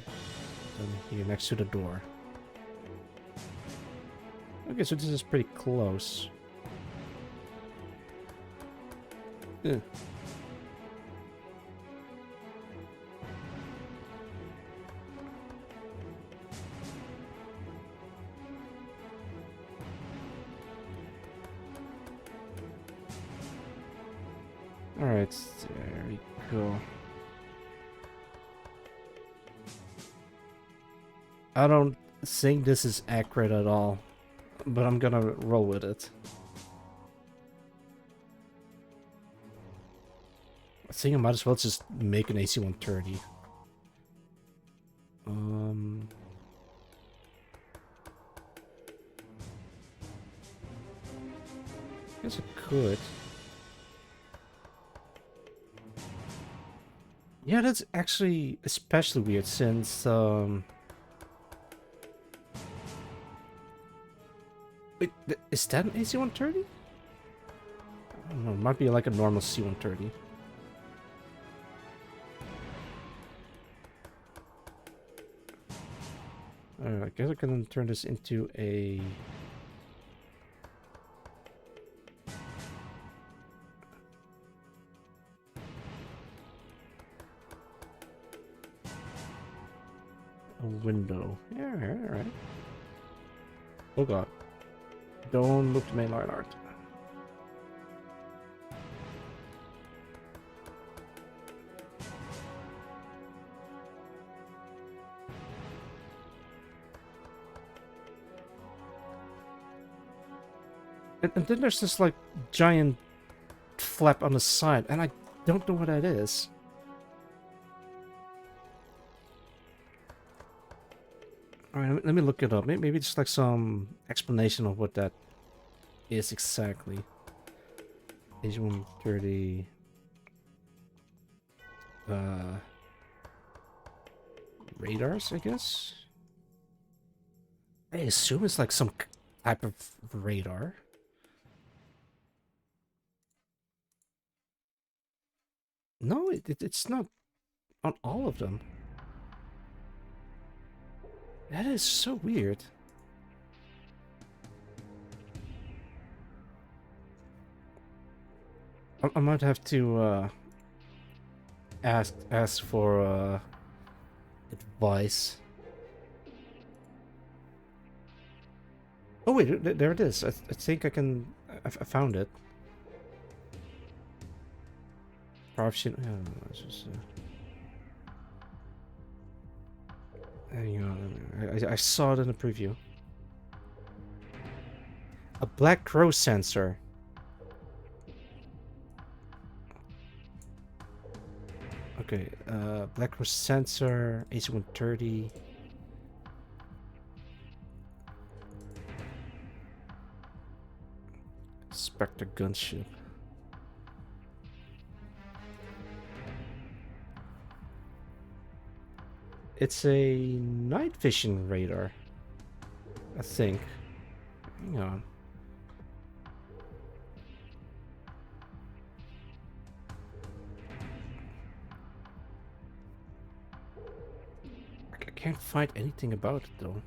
down here next to the door. Okay, so this is pretty close. Ugh. Alright, there we go. I don't think this is accurate at all, but I'm gonna roll with it. I think I might as well just make an AC-130. Guess I could. Yeah, that's actually especially weird since wait, is that an AC-130? I don't know, it might be like a normal C-130. I guess I can turn this into a... a window. Yeah, alright. Oh god. Don't look to main line art. And then there's this like giant flap on the side, and I don't know what that is. Alright, let me look it up. Maybe it's like some explanation of what that is exactly. H130. Radars, I guess? I assume it's like some type of radar. No, it's not on all of them. That is so weird. I might have to ask for advice. Oh wait, there it is. I think I can. I found it. Corruption. Oh, it's just, hang on. I saw it in the preview. A black crow sensor. Okay, black crow sensor, AC-130. Spectre gunship. It's a night vision radar, I think. Hang on. I can't find anything about it though.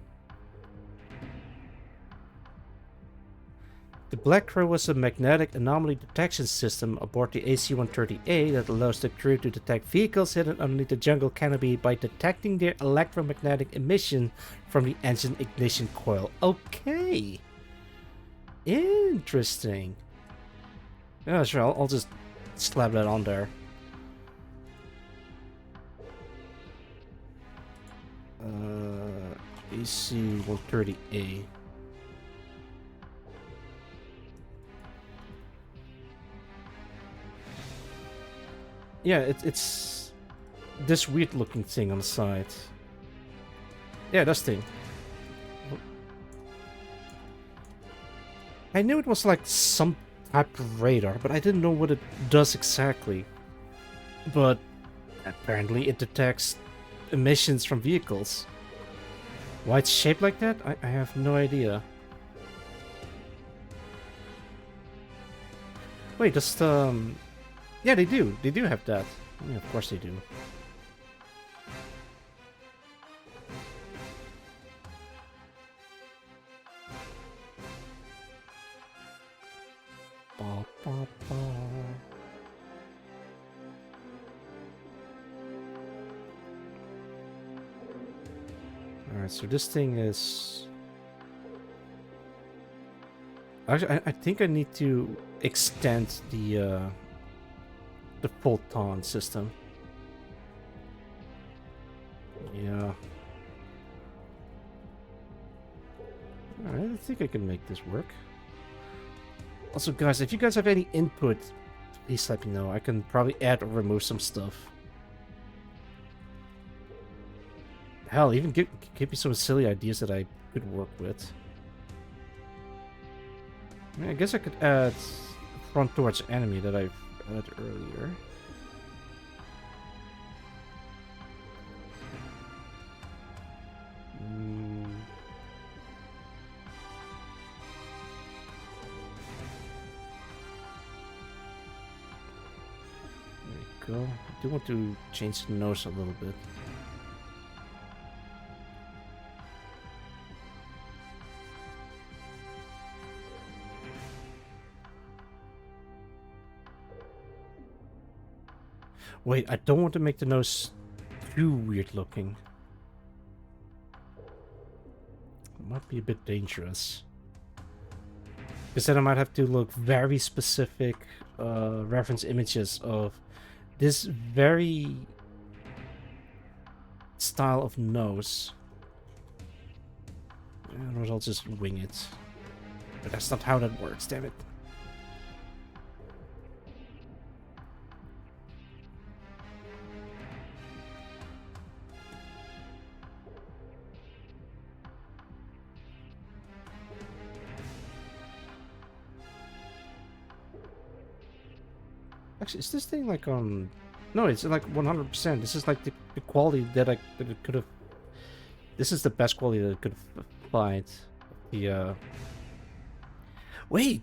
The Black Crow was a magnetic anomaly detection system aboard the AC-130A that allows the crew to detect vehicles hidden underneath the jungle canopy by detecting their electromagnetic emission from the engine ignition coil. Okay. Interesting. Yeah, sure, I'll just slap that on there. AC-130A. Yeah, it's this weird looking thing on the side. Yeah, this thing. I knew it was like some type of radar, but I didn't know what it does exactly. But apparently it detects emissions from vehicles. Why it's shaped like that? I have no idea. Wait, just yeah, they do. They do have that. Yeah, of course they do. Ba, ba, ba. Alright, so this thing is... Actually, I think I need to extend the photon system. Yeah. Alright, I think I can make this work. Also, guys, if you guys have any input, please let me know. I can probably add or remove some stuff. Hell, even give me some silly ideas that I could work with. I mean, I guess I could add front towards enemy that I've added earlier. There we go. I do want to change the nose a little bit. Wait, I don't want to make the nose too weird looking. might be a bit dangerous. Because then I might have to look very specific reference images of this very style of nose. Or I'll just wing it. But that's not how that works, damn it. Actually, is this thing like on... No, it's like 100%. This is like the quality that it could have... This is the best quality that it could find. The, Wait!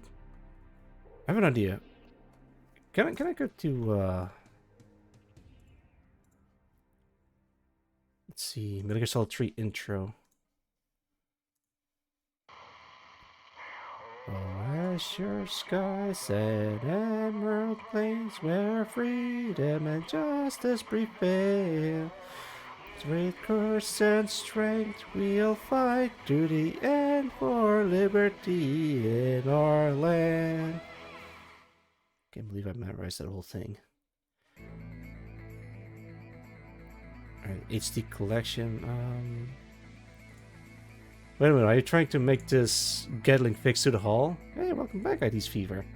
I have an idea. Can I go to, Let's see, Metal Gear Solid 3 intro. Oh, azure skies and emerald plains where freedom and justice prevail. With courage and strength we'll fight to the end for liberty in our land. Can't believe I memorized that whole thing. Alright, HD collection. Wait a minute, are you trying to make this Gatling fix to the hull? Hey, welcome back, ID's Fever.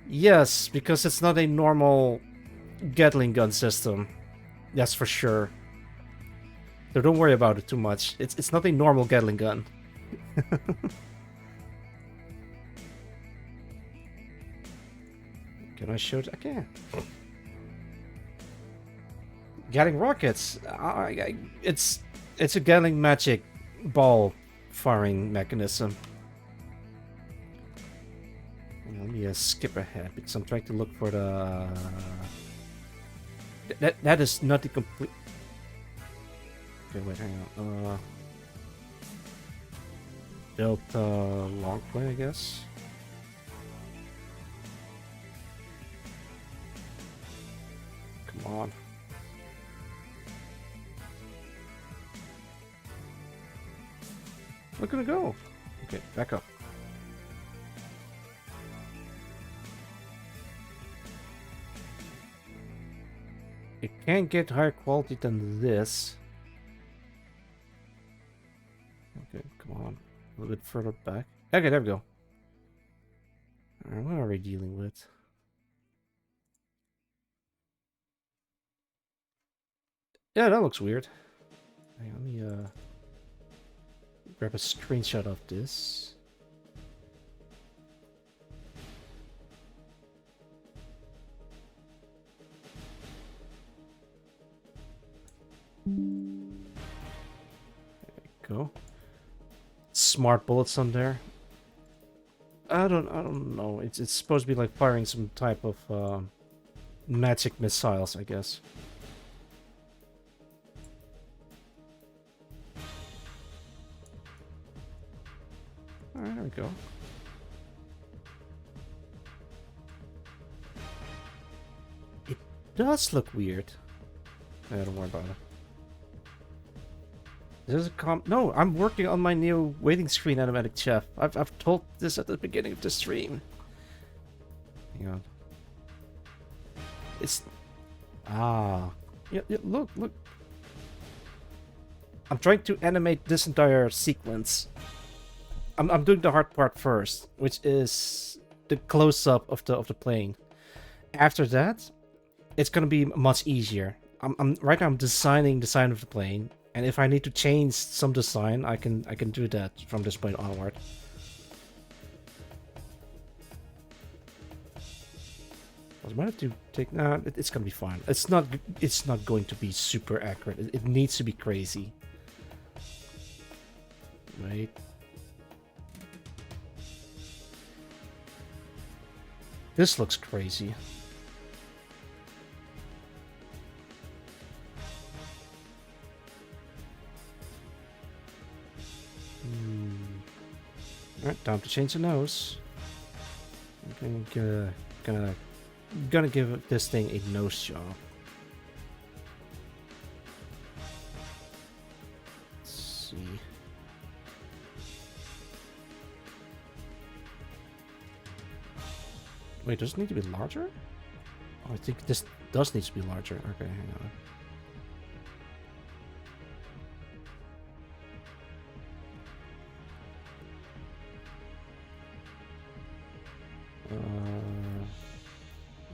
Yes, because it's not a normal Gatling gun system. That's for sure. So don't worry about it too much. It's not a normal Gatling gun. Can I show it? I can. Gatling rockets. It's a Gatling magic ball firing mechanism. Let me skip ahead because I'm trying to look for the. That is not the complete. Okay, wait, hang on. Built long play, I guess. Come on. Look at it go. Okay, back up. It can't get higher quality than this. Okay, come on. A little bit further back. Okay, there we go. Alright, what are we dealing with? Yeah, that looks weird. Hang on, let me grab a screenshot of this. There we go. Smart bullets on there. I don't know. It's supposed to be like firing some type of magic missiles, I guess. Alright, there we go. It does look weird. Yeah, don't worry about it. There's a No, I'm working on my new waiting screen animatic chef. I've told this at the beginning of the stream. Hang on. It's... Ah. Yeah, look. I'm trying to animate this entire sequence. I'm doing the hard part first, which is the close-up of the plane. After that, it's gonna be much easier. Right now I'm designing the design of the plane, and if I need to change some design, I can do that from this point onward. I might have to take. Nah, it's gonna be fine. It's not going to be super accurate. It needs to be crazy. Wait. This looks crazy. Alright, time to change the nose. I'm gonna give this thing a nose job. Let's see. Wait, does it need to be larger? Oh, I think this does need to be larger. Okay, hang on.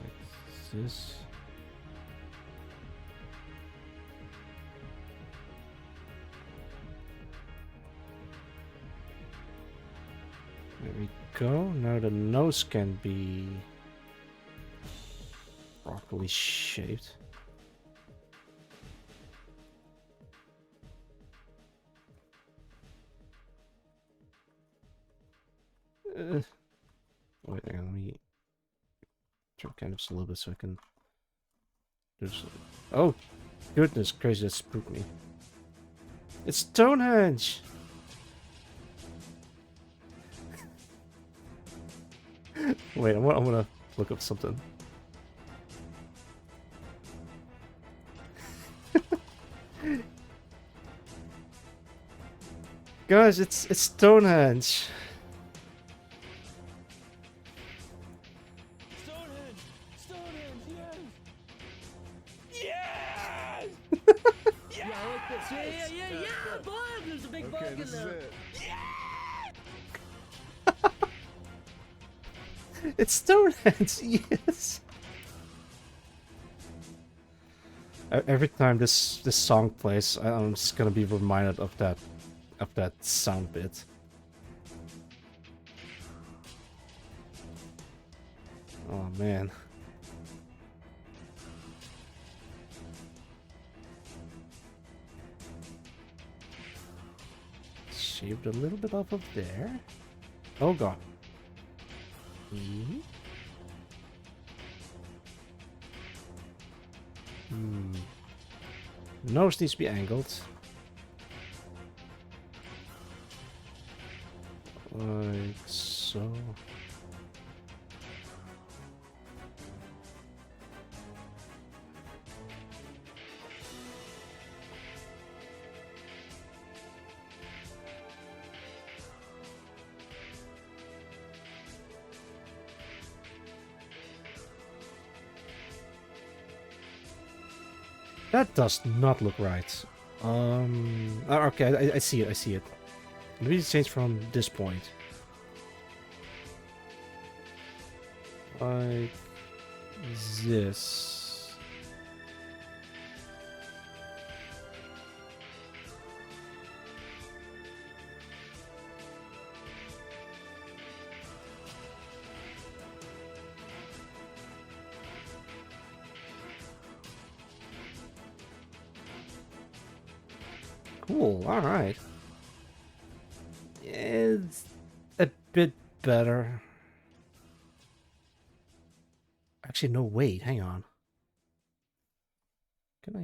Like this. There we go. Now the nose can be properly shaped. Wait, hang on, let me turn canvas a little bit so I can do this. Oh, goodness gracious, that spooked me. It's Stonehenge! Wait, I'm gonna look up something. Guys, it's Stonehenge. Stonehenge! Stonehenge, yes! Yes! Yeah, I like this. Yeah, bug! There's a big bug Okay, in this is there. it. It's Stonehenge, yes. Every time this song plays, I'm just gonna be reminded of that sound bit. Oh man. Shaved a little bit off of there. Oh god. Nose needs to be angled. Like so. That does not look right. Okay, I see it, I see it. Maybe it's changed from this point. Like this. Cool, alright. It's a bit better. Actually, no, wait, hang on. Can I,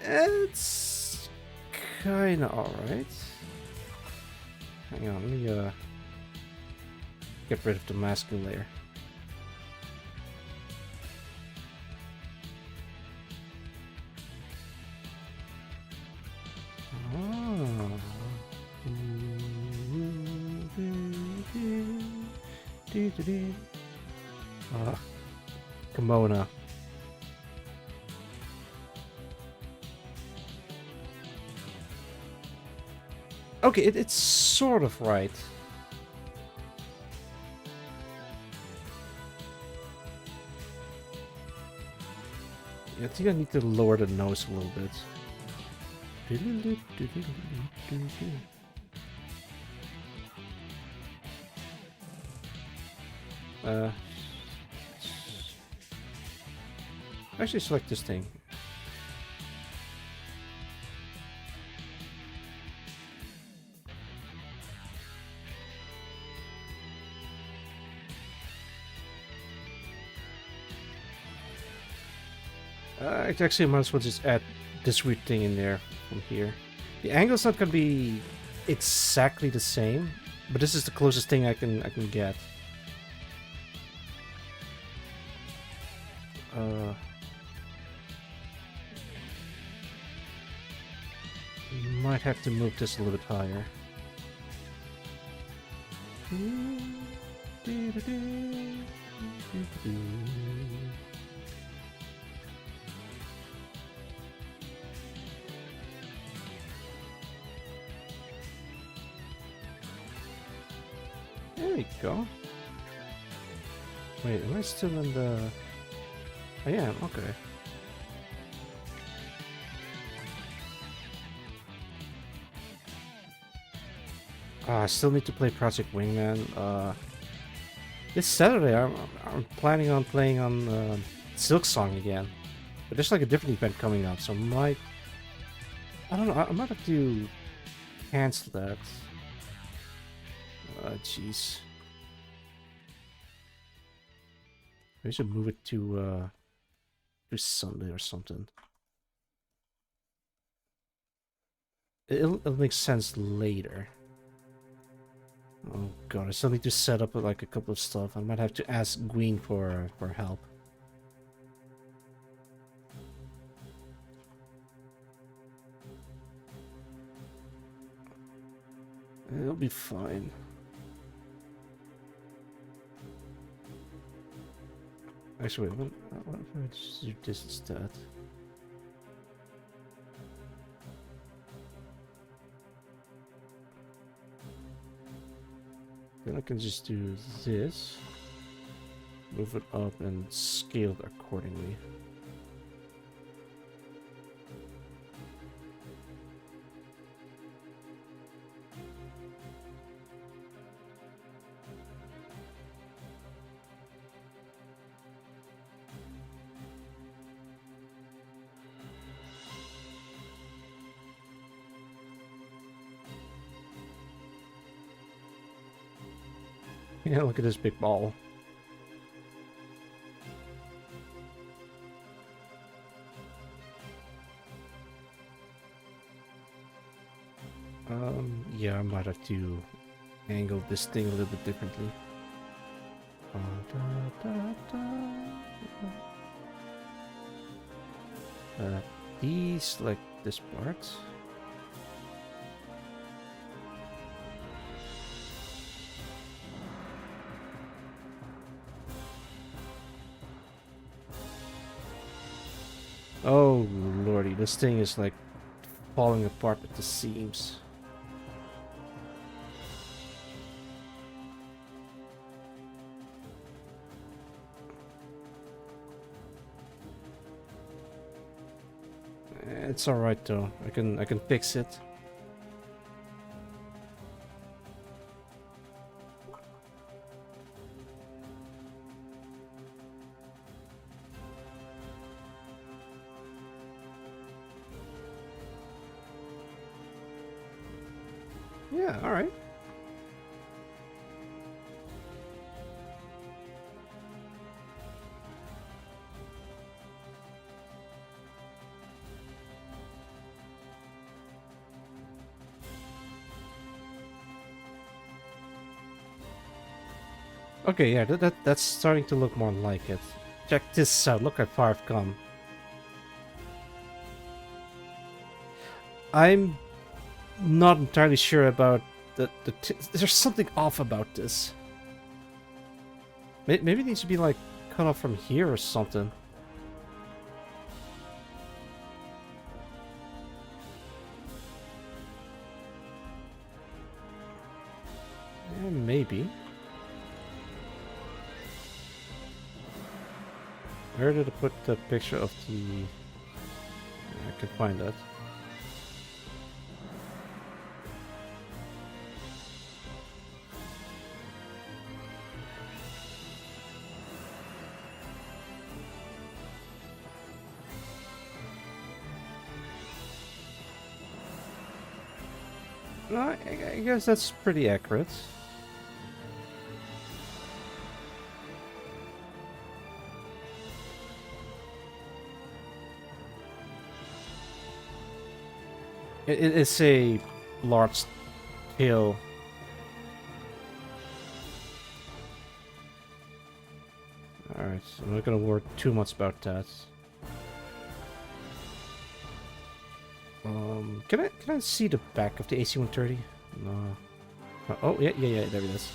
It's kinda alright. Hang on, let me, get rid of the masking layer. Kimona. Okay, it's sort of right. Yeah, I think I need to lower the nose a little bit. Actually select this thing. Actually, I might as well just add this weird thing in there from here. The angle's not gonna be exactly the same, but this is the closest thing I can get. Might have to move this a little bit higher. There we go. Wait, am I still in the... I am, okay. I still need to play Project Wingman. This Saturday I'm planning on playing on Silk Song again. But there's like a different event coming up, so I don't know, I might have to cancel that. Jeez. I should move it to Sunday or something. It'll make sense later. Oh god, I still need to set up like a couple of stuff. I might have to ask Gwyn for help. It'll be fine. Actually, wait, what if I just do this instead? Then I can just do this, move it up and scale it accordingly. Yeah, look at this big ball. Yeah, I might have to angle this thing a little bit differently. These, like this part. Oh lordy, this thing is like falling apart at the seams. It's alright though. I can fix it. Yeah, alright. Okay, yeah, that's starting to look more like it. Check this out. Look how far I've come. I'm not entirely sure about there's something off about this. Maybe it needs to be like cut off from here or something. Yeah, maybe. Where did I put the picture of the... I can find that. No, I guess that's pretty accurate. It's a large hill. Alright, so I'm not gonna worry too much about that. Can I see the back of the AC-130? No. Oh, yeah, there it is.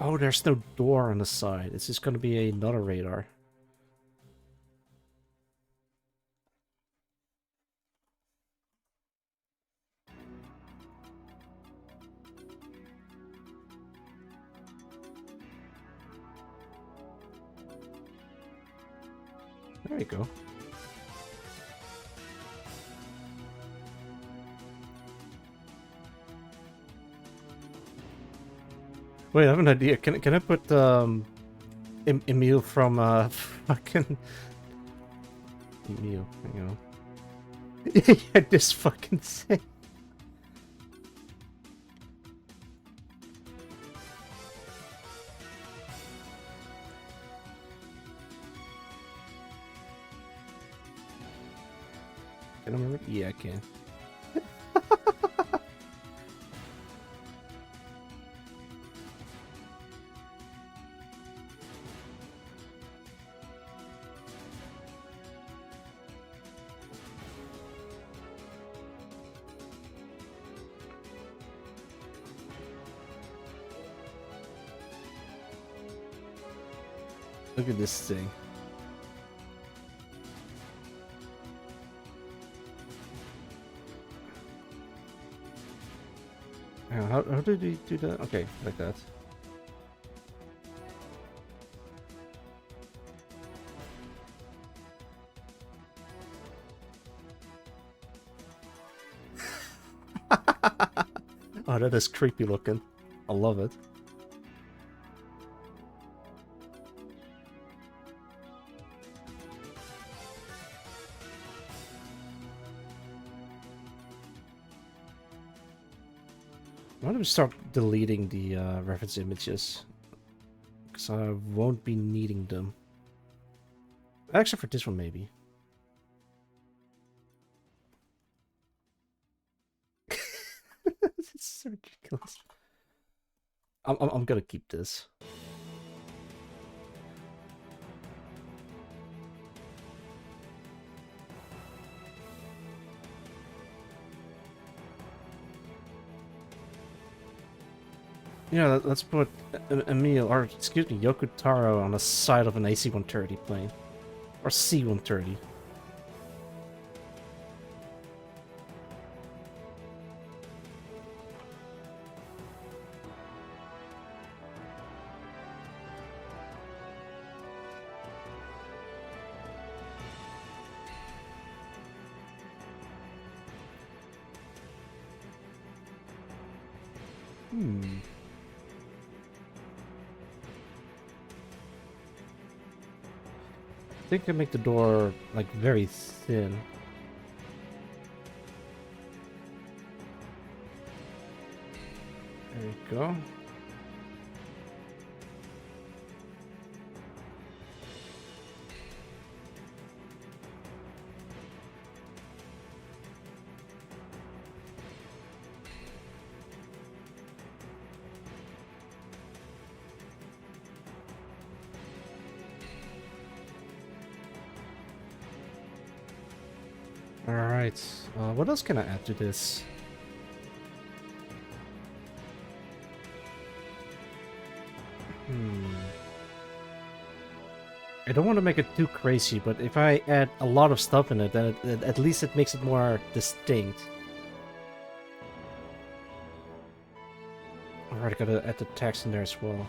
Oh, there's no door on the side. It's just gonna be another radar. There you go. Wait, I have an idea. Can I put Emil from fucking Emil? Hang on. Yeah, this fucking thing. Can I remember? Yeah, I can. Look at this thing. How did he do that? Okay, like that. Oh, that is creepy looking. I love it. Why don't we start deleting the reference images? Because I won't be needing them. Except for this one, maybe. It's so ridiculous. I'm gonna keep this. Yeah, let's put Emil, or excuse me, Yokotaro on the side of an AC-130 plane. Or C-130. I think I make the door like very thin. There we go. Alright, what else can I add to this? I don't want to make it too crazy, but if I add a lot of stuff in it, then at least it makes it more distinct. Alright, I gotta add the text in there as well.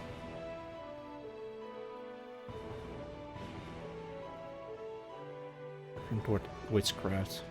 Toward witchcraft.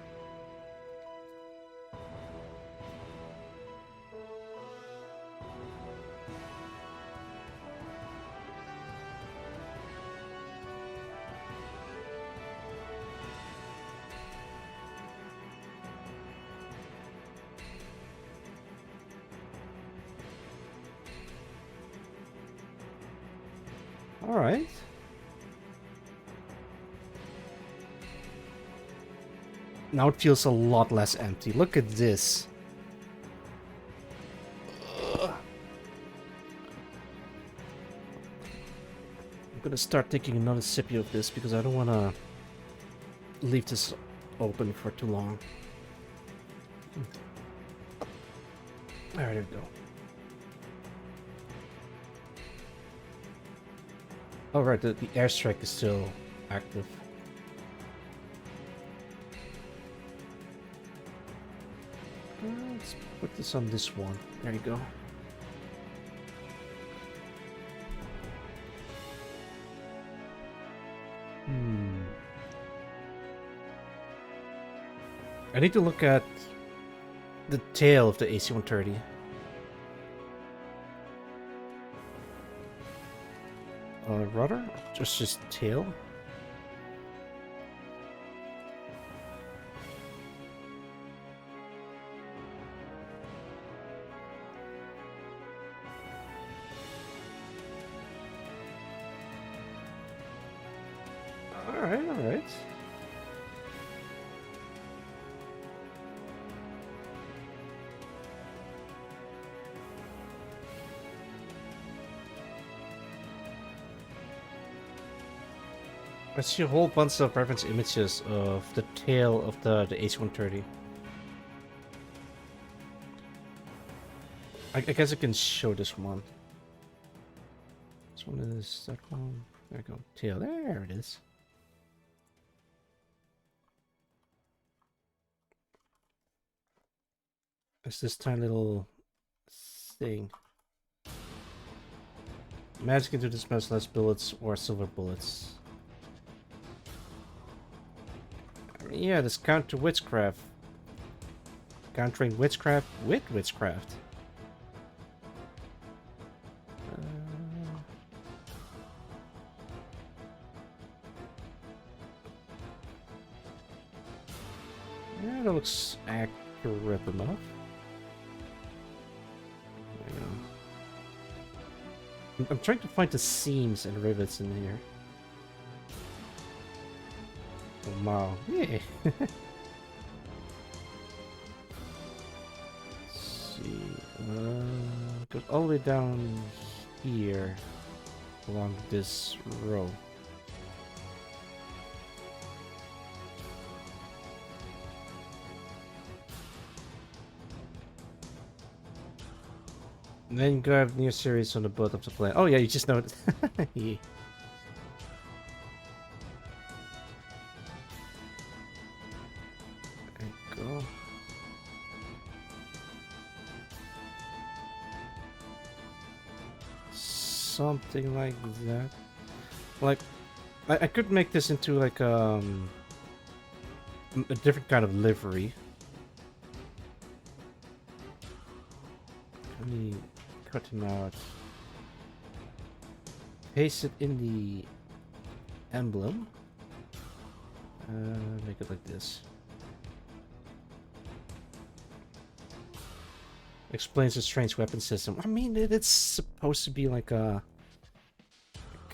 All right. Now it feels a lot less empty. Look at this. I'm gonna start taking another sip of this because I don't wanna leave this open for too long. Alright, there we go. Oh right, the airstrike is still active. Let's put this on this one. There you go. I need to look at the tail of the AC-130. Rudder? Just tail? Alright, alright. I see a whole bunch of reference images of the tail of the AC-130. I guess I can show this one. This one is that one. There we go. Tail. There it is. It's this tiny little thing. Magic into this less bullets or silver bullets. Yeah, this counter witchcraft. Countering witchcraft with witchcraft. Yeah, that looks accurate enough. I'm trying to find the seams and rivets in here. Oh, wow. Yeah. Let's see. Goes all the way down here along this row. And then you have new series on the butt of the plane. Oh yeah, you just know it. Yeah. There you go. Something like that. Like, I could make this into like a different kind of livery. Let me cut him out. Paste it in the emblem. Make it like this. Explains the strange weapon system. I mean, it's supposed to be like a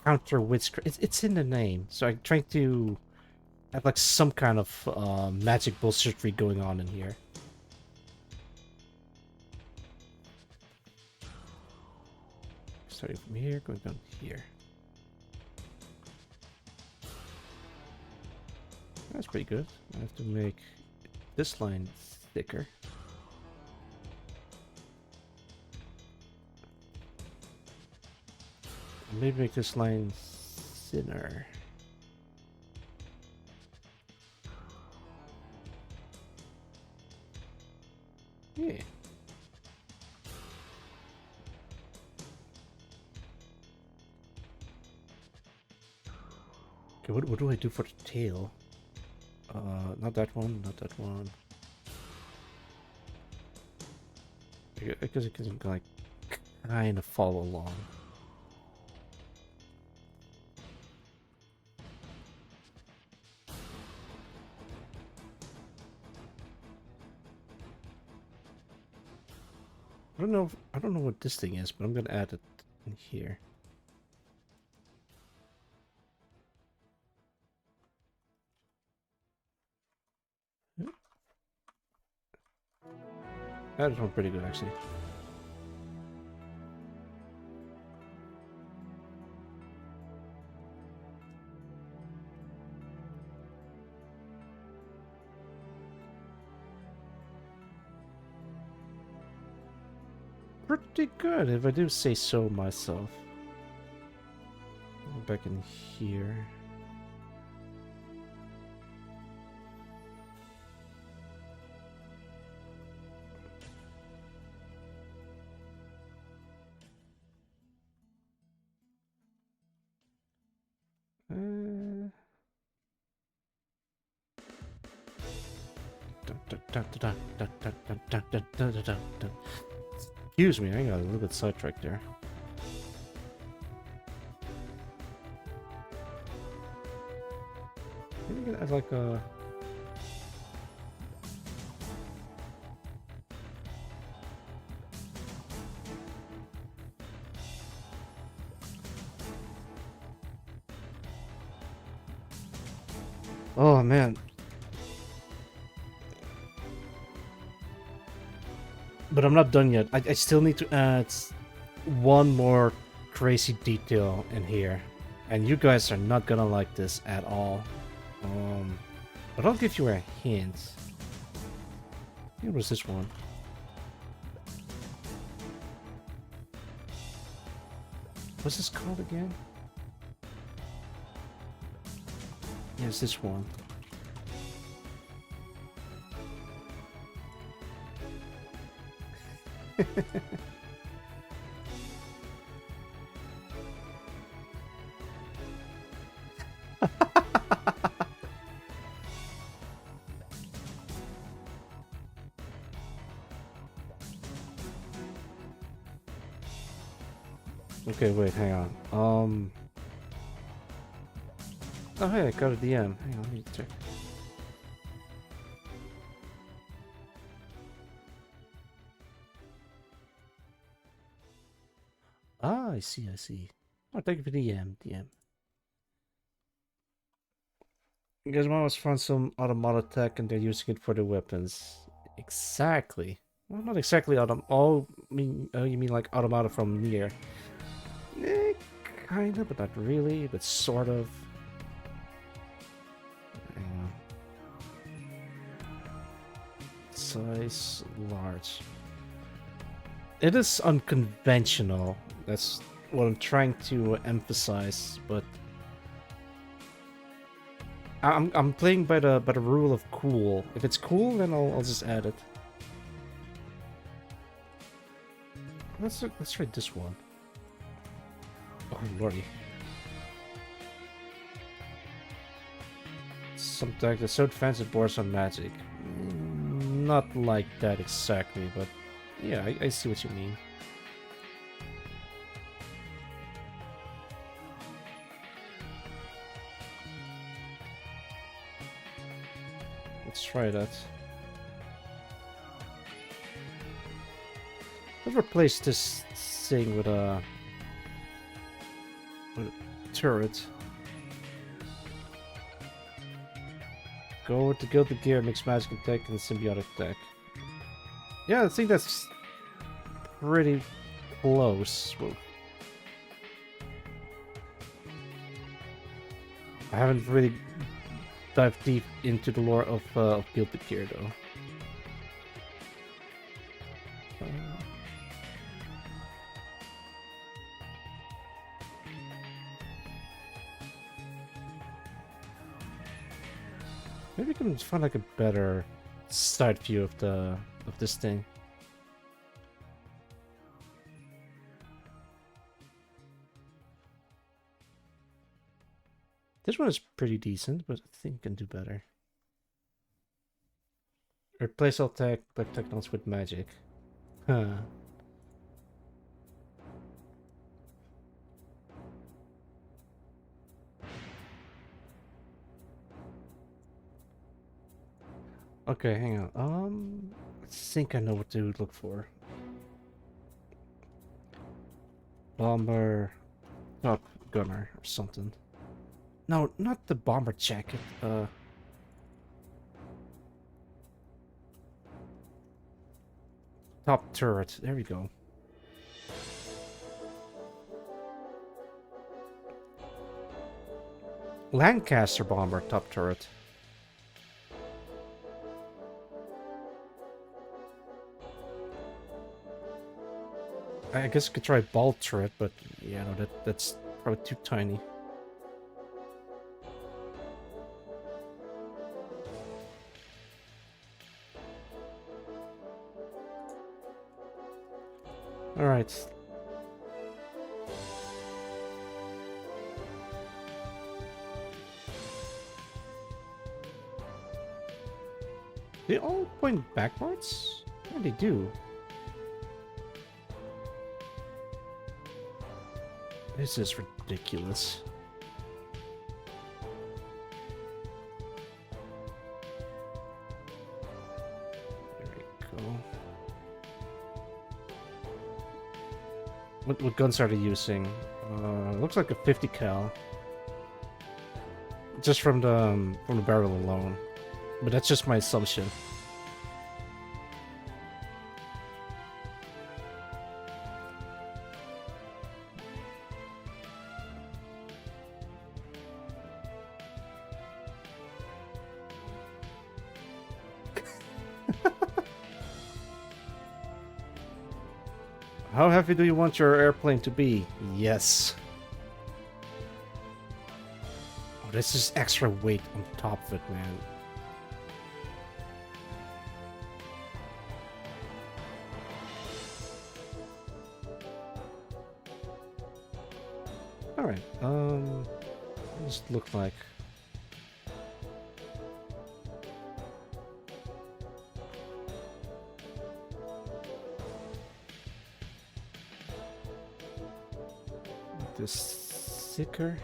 counter witchcraft. It's in the name, so I'm trying to have like some kind of magic bullshitry going on in here. Starting from here, going down here. That's pretty good. I have to make this line thicker. Maybe make this line thinner. Yeah. Okay, what do I do for the tail? Not that one, not that one. I guess it can like kind of follow along. I don't know what this thing is, but I'm gonna add it in here. That one pretty good actually. pretty good, if I do say so myself. Back in here. Excuse me, I got a little bit sidetracked there. Maybe we can add like a... Oh man. But I'm not done yet. I still need to add one more crazy detail in here. And you guys are not gonna like this at all. But I'll give you a hint. Here was this one. What's this called again? Yeah, it's this one. Okay, wait, hang on. Oh, hey, I got a DM. Hang on, let me check. Ah, I see, I see. Oh, thank you for the DM. You guys want to find some automatic tech and they're using it for their weapons. Exactly. Well, not exactly oh, you mean like automata from near? Kinda, but not really, but sort of. Size large. It is unconventional. That's what I'm trying to emphasize, but I'm playing by the rule of cool. If it's cool, then I'll just add it. Let's try this one. Oh lordy. Something like the so fancy boards on magic. Not like that exactly, but yeah, I see what you mean. Let's try that. Let's replace this thing with a turret. Go to guild the gear, mix magic attack and symbiotic attack. Yeah, I think that's pretty close. Whoa. I haven't really dived deep into the lore of guild the gear though. Maybe we can find like a better side view of this thing. This one is pretty decent, but I think I can do better. Replace all tech like technos with magic. Huh. Okay, hang on. I think I know what to look for. Bomber, top gunner, or something. No, not the bomber jacket. Top turret. There we go. Lancaster bomber, top turret. I guess I could try ball turret, but yeah, no, that's probably too tiny. All right. They all point backwards? Yeah, they do. This is ridiculous. There we go. What guns are they using? Looks like a 50 cal. Just from the barrel alone. But that's just my assumption. How heavy do you want your airplane to be? Yes. Oh, this is extra weight on top of it, man. Alright, what does it look like? This sicker.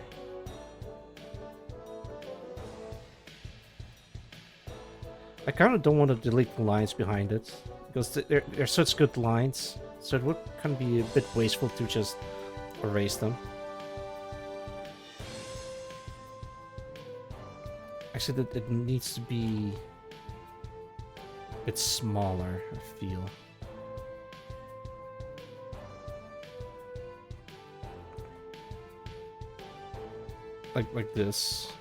I kind of don't want to delete the lines behind it because they're such good lines, so it would kind of be a bit wasteful to just erase them. Actually, it needs to be a bit smaller, I feel. Like this.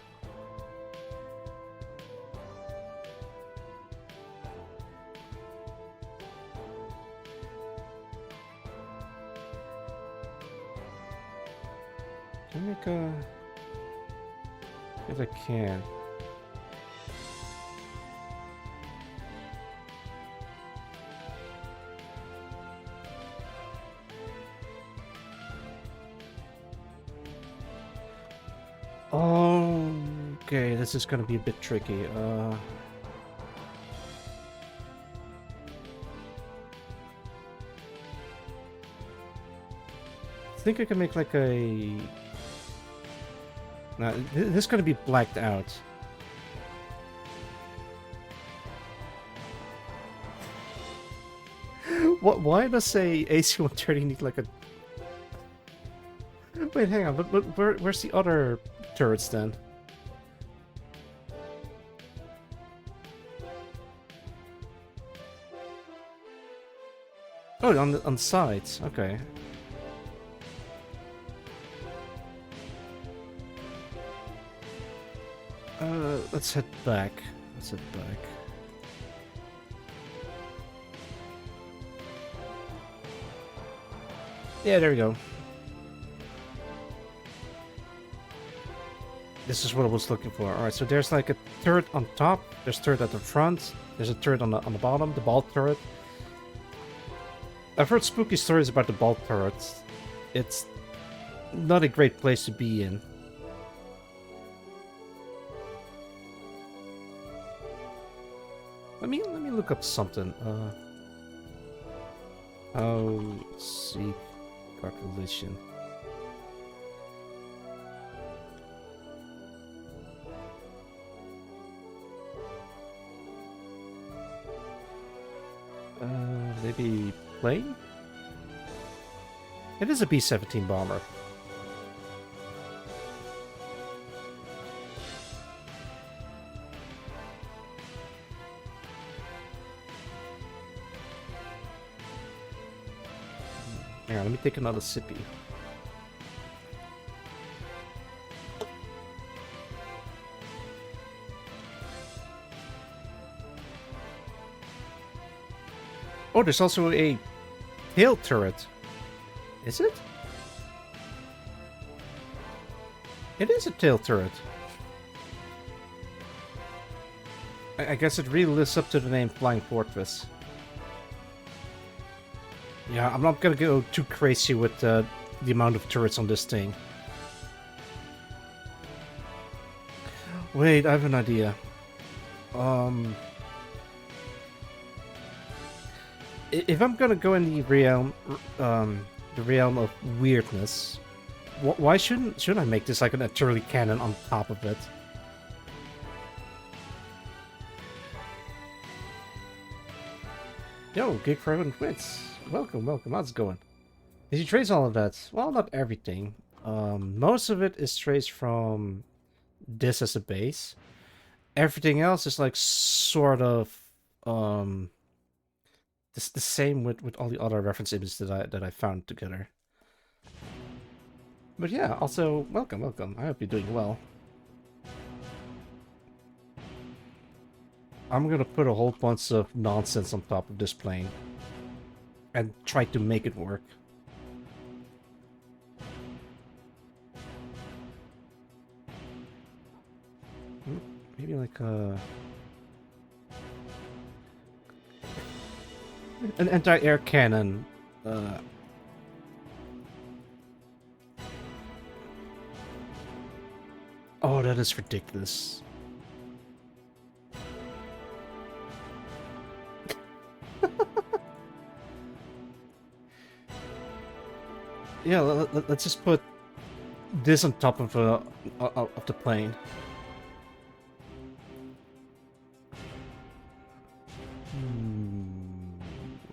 Can I make a... Yes, I can. Okay, this is gonna be a bit tricky. I think I can make like a... Nah, this is gonna be blacked out. What? Why does a AC-130 need like a... Wait, hang on, but where's the other turrets then? Oh, on the sides. Okay. Let's head back. Let's head back. Yeah, there we go. This is what I was looking for. Alright, so there's like a turret on top, there's a turret at the front, there's a turret on the bottom, the ball turret. I've heard spooky stories about the ball turrets. It's not a great place to be in. Let me look up something. See calculation. Maybe plane? It is a B-17 bomber. Hang on, let me take another sippy. Oh, there's also a tail turret. Is it? It is a tail turret. I guess it really lives up to the name Flying Fortress. Yeah, I'm not gonna go too crazy with the amount of turrets on this thing. Wait, I have an idea. If I'm gonna go in the realm of weirdness, why shouldn't I make this like an artillery cannon on top of it? Yo, Gig for Heaven Quits. Welcome, welcome. How's it going? Did you trace all of that? Well, not everything. Most of it is traced from this as a base. Everything else is like sort of the same with all the other reference images that I found together. But yeah, also welcome, welcome. I hope you're doing well. I'm gonna put a whole bunch of nonsense on top of this plane and try to make it work. Maybe like an anti-air cannon. Oh, that is ridiculous. Yeah, let's just put this on top of the plane.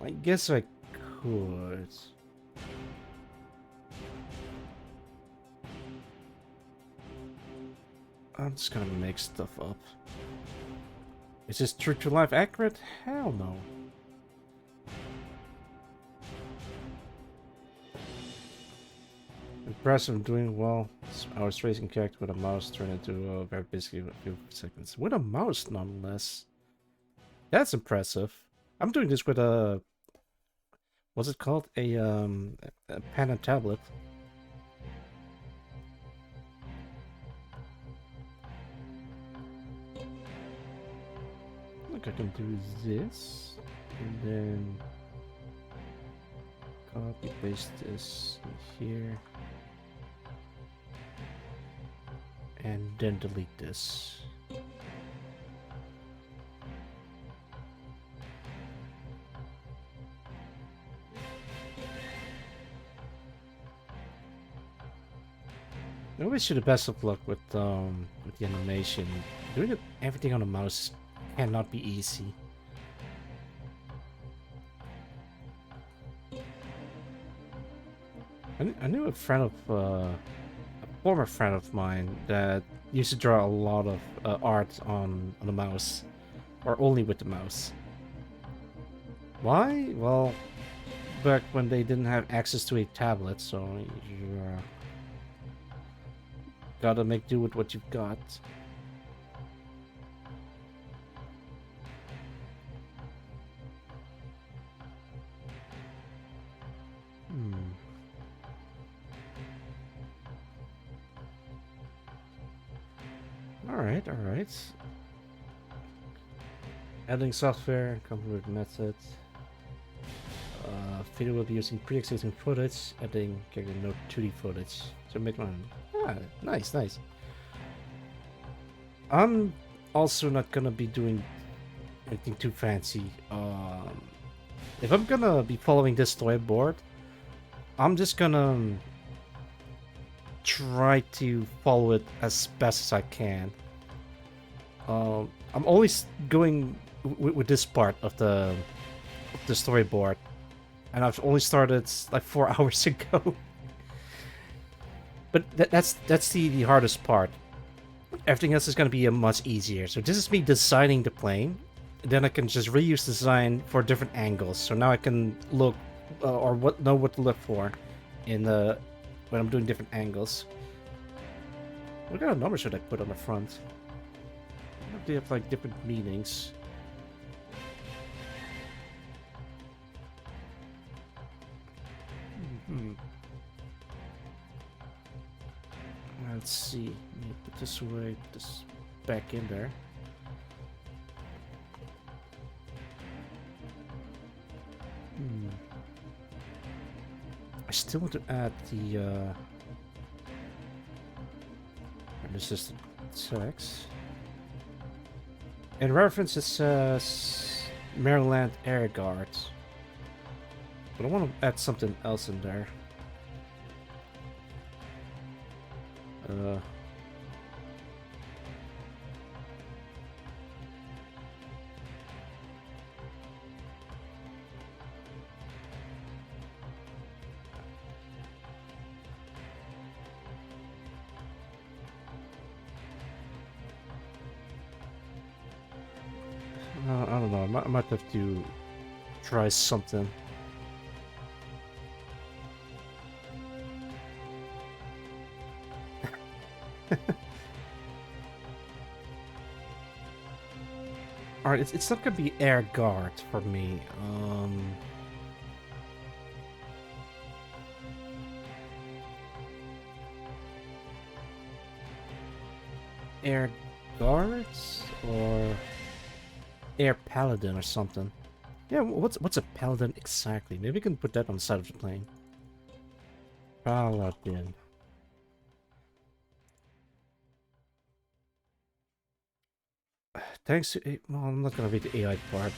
I guess I could. I'm just gonna make stuff up. Is this true to life accurate? Hell no. Impressive, doing well. I was racing character with a mouse turned into a very basically a few seconds. With a mouse, nonetheless. That's impressive. I'm doing this with a... What's it called? A pen and tablet. Look, I can do this. And then... Copy, paste this here. And then delete this. I wish you the best of luck with the animation. Doing everything on the mouse cannot be easy. I knew a friend of a former friend of mine that used to draw a lot of art on the mouse, or only with the mouse. Why? Well, back when they didn't have access to a tablet, so you gotta make do with what you've got. Alright, alright. Adding software, complement methods. Video will be using pre-existing footage, adding character node 2D footage. So make one. Ah, nice, nice. I'm also not gonna be doing anything too fancy. If I'm gonna be following this storyboard, I'm just gonna try to follow it as best as I can. I'm always going with this part of the storyboard, and I've only started like 4 hours ago. But that's the hardest part. Everything else is going to be much easier. So this is me designing the plane. Then I can just reuse design for different angles. So now I can look or know what to look for in the when I'm doing different angles. What kind of number should I put on the front? They have like different meanings. Let's see. Let me put this away, put this back in there. I still want to add the resistant text. In reference, it says Maryland Air Guards, but I want to add something else in there. I don't know. I might have to try something. Alright, it's not gonna be air guard for me. Air guards or air paladin or something. Yeah, what's a paladin exactly? Maybe we can put that on the side of the plane. Paladin. Thanks to well, I'm not gonna read the AI part.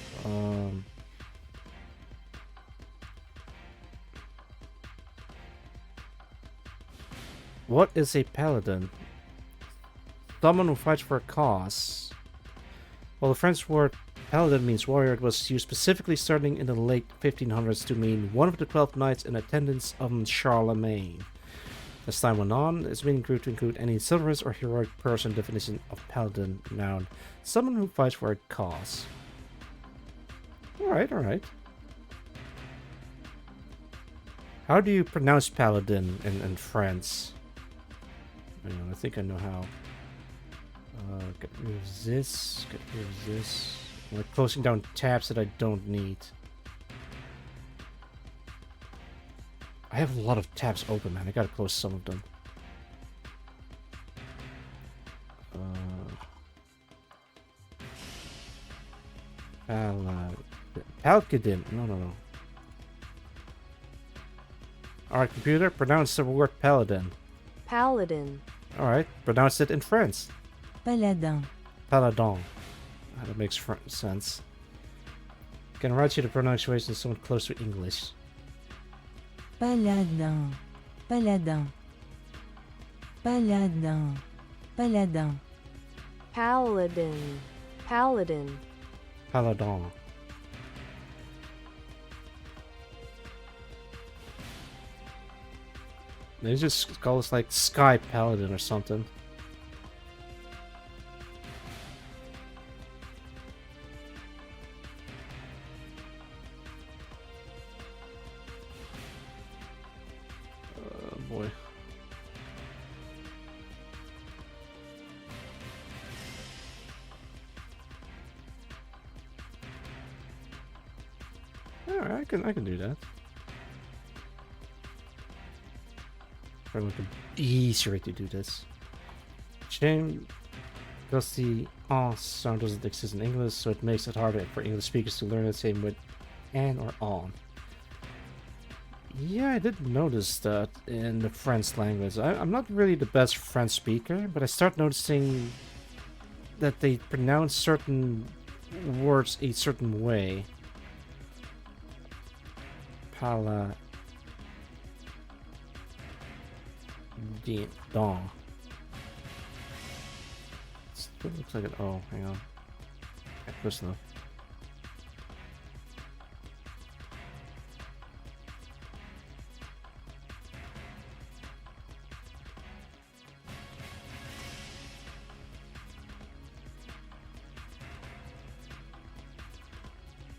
What is a paladin? Someone who fights for a cause. Well, the French word paladin means warrior. It was used specifically starting in the late 1500s to mean one of the 12 knights in attendance of Charlemagne. As time went on, its meaning grew to include any chivalrous or heroic person. Definition of paladin: noun, someone who fights for a cause. Alright, alright. How do you pronounce paladin in France? I think I know how. Get rid of this, get rid of this. I'm like closing down tabs that I don't need. I have a lot of tabs open, man. I gotta close some of them. Paladin. No. Alright, computer, pronounce the word paladin. Paladin. Alright, pronounce it in French. Paladin. Paladin. That makes sense. Can write you the pronunciation somewhat close to English. Paladin. Paladin. Paladin. Paladin. Paladin. Paladin. Paladin. They just call us like Sky Paladin or something. Oh boy. Alright, I can do that. Probably like an easier way to do this. Shame because the sound doesn't exist in English, so it makes it harder for English speakers to learn the same with and or on. Yeah, I did notice that in the French language. I'm not really the best French speaker, but I start noticing that they pronounce certain words a certain way. Paladin. It looks like an O. Hang on. Okay, close enough.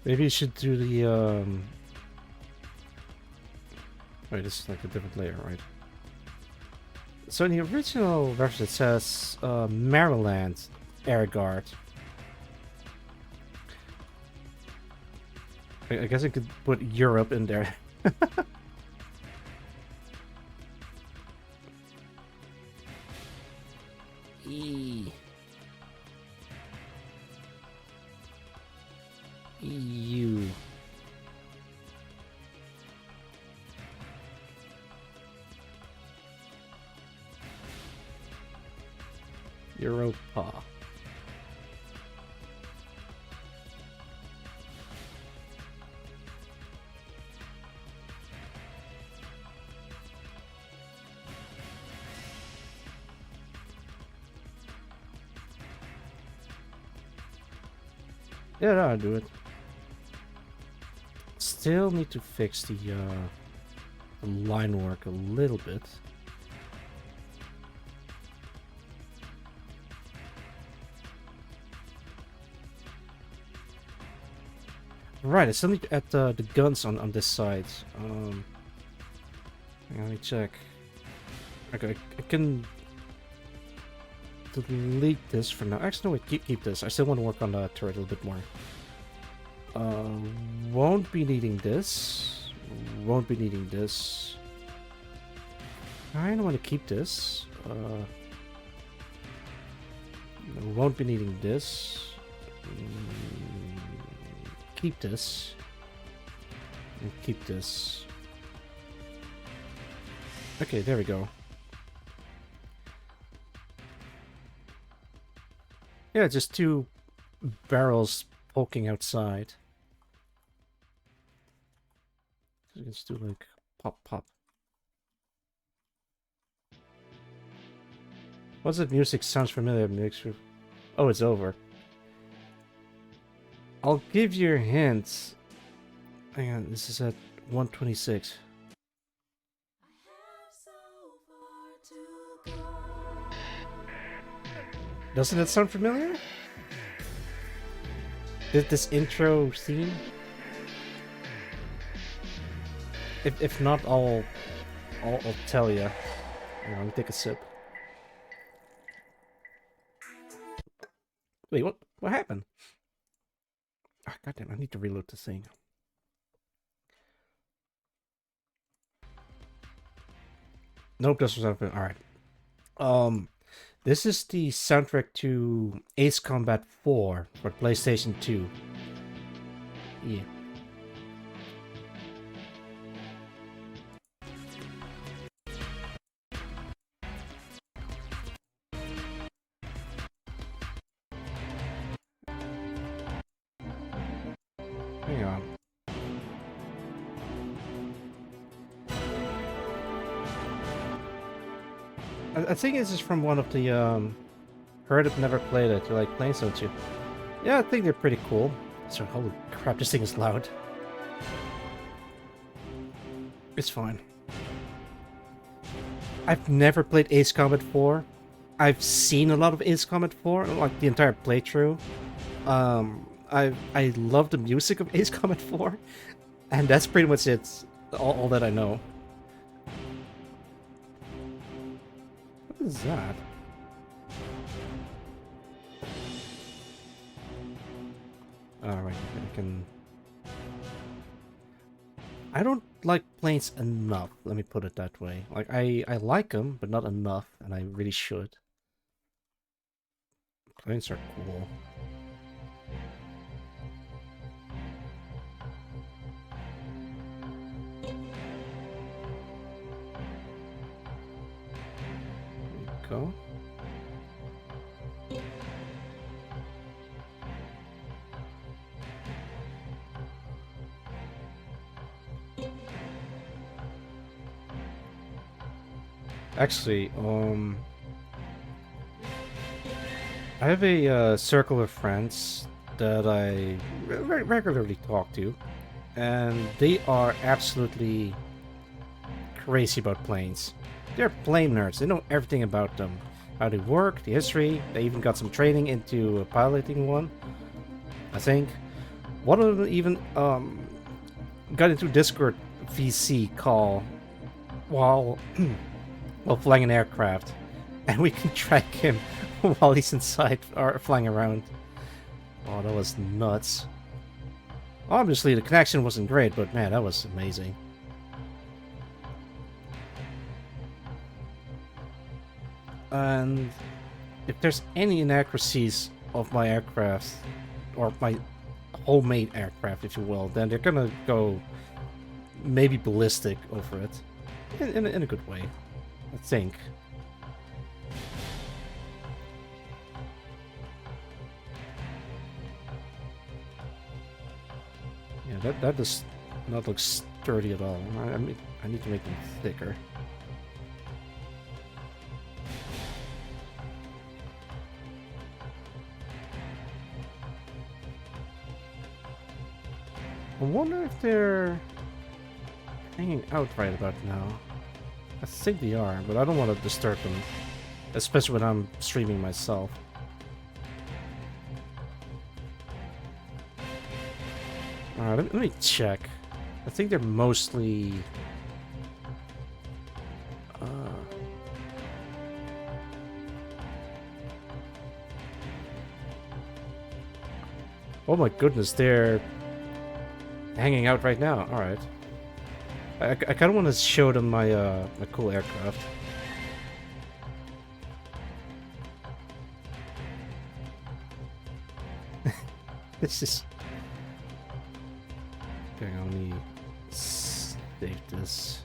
Maybe you should do the wait, this is like a different layer, right? So in the original version it says Maryland Air Guard. I guess I could put Europe in there. EU. Europa. Yeah, I'll do it. Still need to fix the line work a little bit. Right, I still need to add the guns on this side. Let me check. Okay, I can delete this for now. Actually, no, wait, keep this. I still want to work on the turret a little bit more. Won't be needing this. Won't be needing this. I don't want to keep this. Won't be needing this. Keep this. And keep this. Okay, there we go. Yeah, just two barrels poking outside. You can just do like pop, pop. What's that music? Sounds familiar. Oh, it's over. I'll give you a hint. Hang on, this is at 126. Doesn't it sound familiar? This intro theme? If not, I'll tell you. Let me take a sip. Wait, what happened? Oh, goddamn! I need to reload this thing. Nope, this was something. All right. This is the soundtrack to Ace Combat 4 for PlayStation 2. Yeah. Hang on. I think this is from one of the heard it, never played it. You like planes, don't you? Yeah, I think they're pretty cool. So holy crap, this thing is loud. It's fine. I've never played Ace Combat 4. I've seen a lot of Ace Combat 4, like the entire playthrough. I love the music of Ace Combat 4, and that's pretty much it. All that I know. What is that? Alright, I can... I don't like planes enough, let me put it that way. Like, I like them, but not enough, and I really should. Planes are cool. Go. Actually, I have a circle of friends that I regularly talk to, and they are absolutely crazy about planes. They're plane nerds. They know everything about them. How they work, the history. They even got some training into piloting one, I think. One of them even got into Discord VC call while flying an aircraft, and we can track him while he's inside or flying around. Oh, that was nuts. Obviously, the connection wasn't great, but man, that was amazing. And if there's any inaccuracies of my aircraft or my homemade aircraft, if you will, then they're gonna go maybe ballistic over it. In a good way, I think. Yeah, that does not look sturdy at all. I mean, I need to make them thicker. I wonder if they're hanging out right about now. I think they are, but I don't want to disturb them, especially when I'm streaming myself. Alright, let me check. I think they're mostly... Oh my goodness, they're hanging out right now. Alright. I kind of want to show them my, my cool aircraft. This is... Okay, let me save this.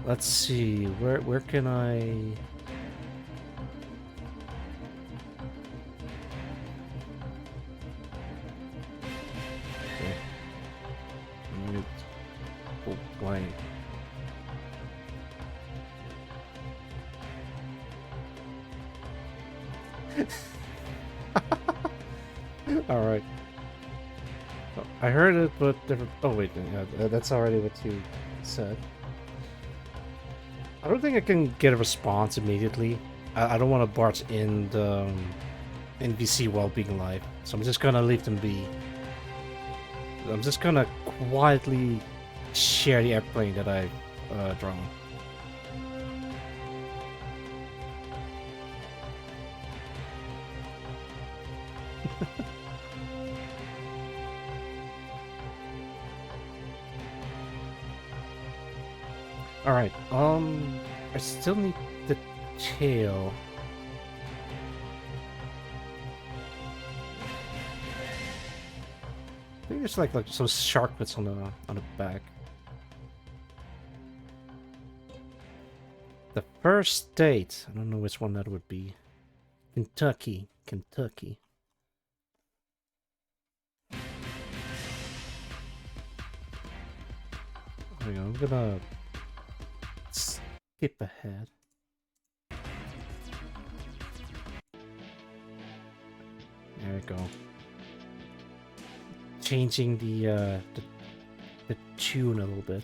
Let's see, where can I... Okay. I'm gonna go blank. Alright. Oh, I heard it, but different... Oh wait, yeah, that's already what you said. I don't think I can get a response immediately. I don't want to barge in the NPC while being live, so I'm just gonna leave them be. I'm just gonna quietly share the airplane that I've drawn. Alright, I still need the tail. I think there's like some shark bits on the back. The first state, I don't know which one that would be. Kentucky. Hang on, I'm gonna skip ahead. There we go. Changing the tune a little bit.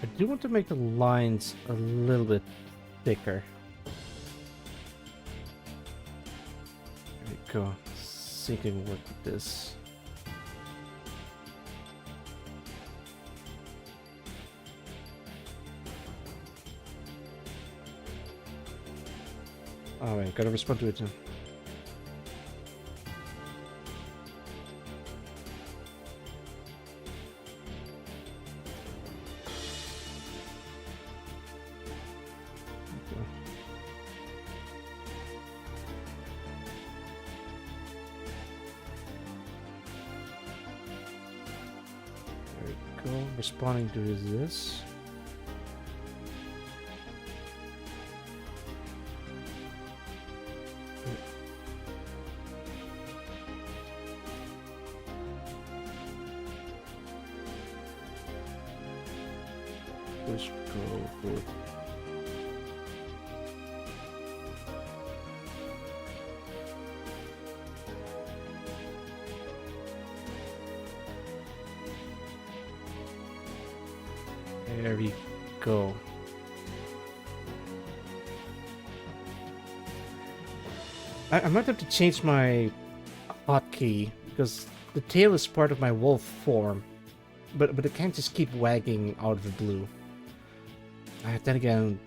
I do want to make the lines a little bit thicker. There we go. See if I can work with this. Oh wait, gotta respond to it now. Responding to this. Let's go for there we go. I might have to change my hotkey because the tail is part of my wolf form, but it can't just keep wagging out of the blue. Then again,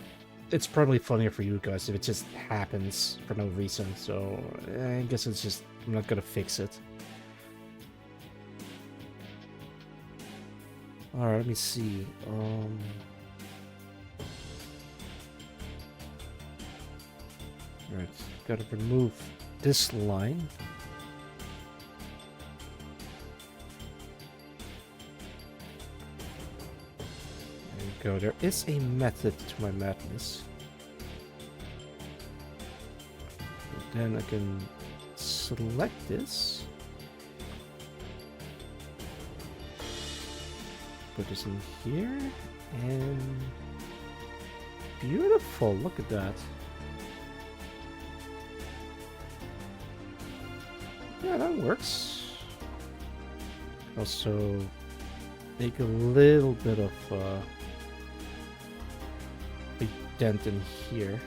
it's probably funnier for you guys if it just happens for no reason. So I guess it's just I'm not gonna fix it. Alright, let me see. Right, gotta remove this line. There you go. There is a method to my madness. Then I can select this. Put this in here. And beautiful. Look at that. Yeah, that works. Also, make a little bit of a dent in here.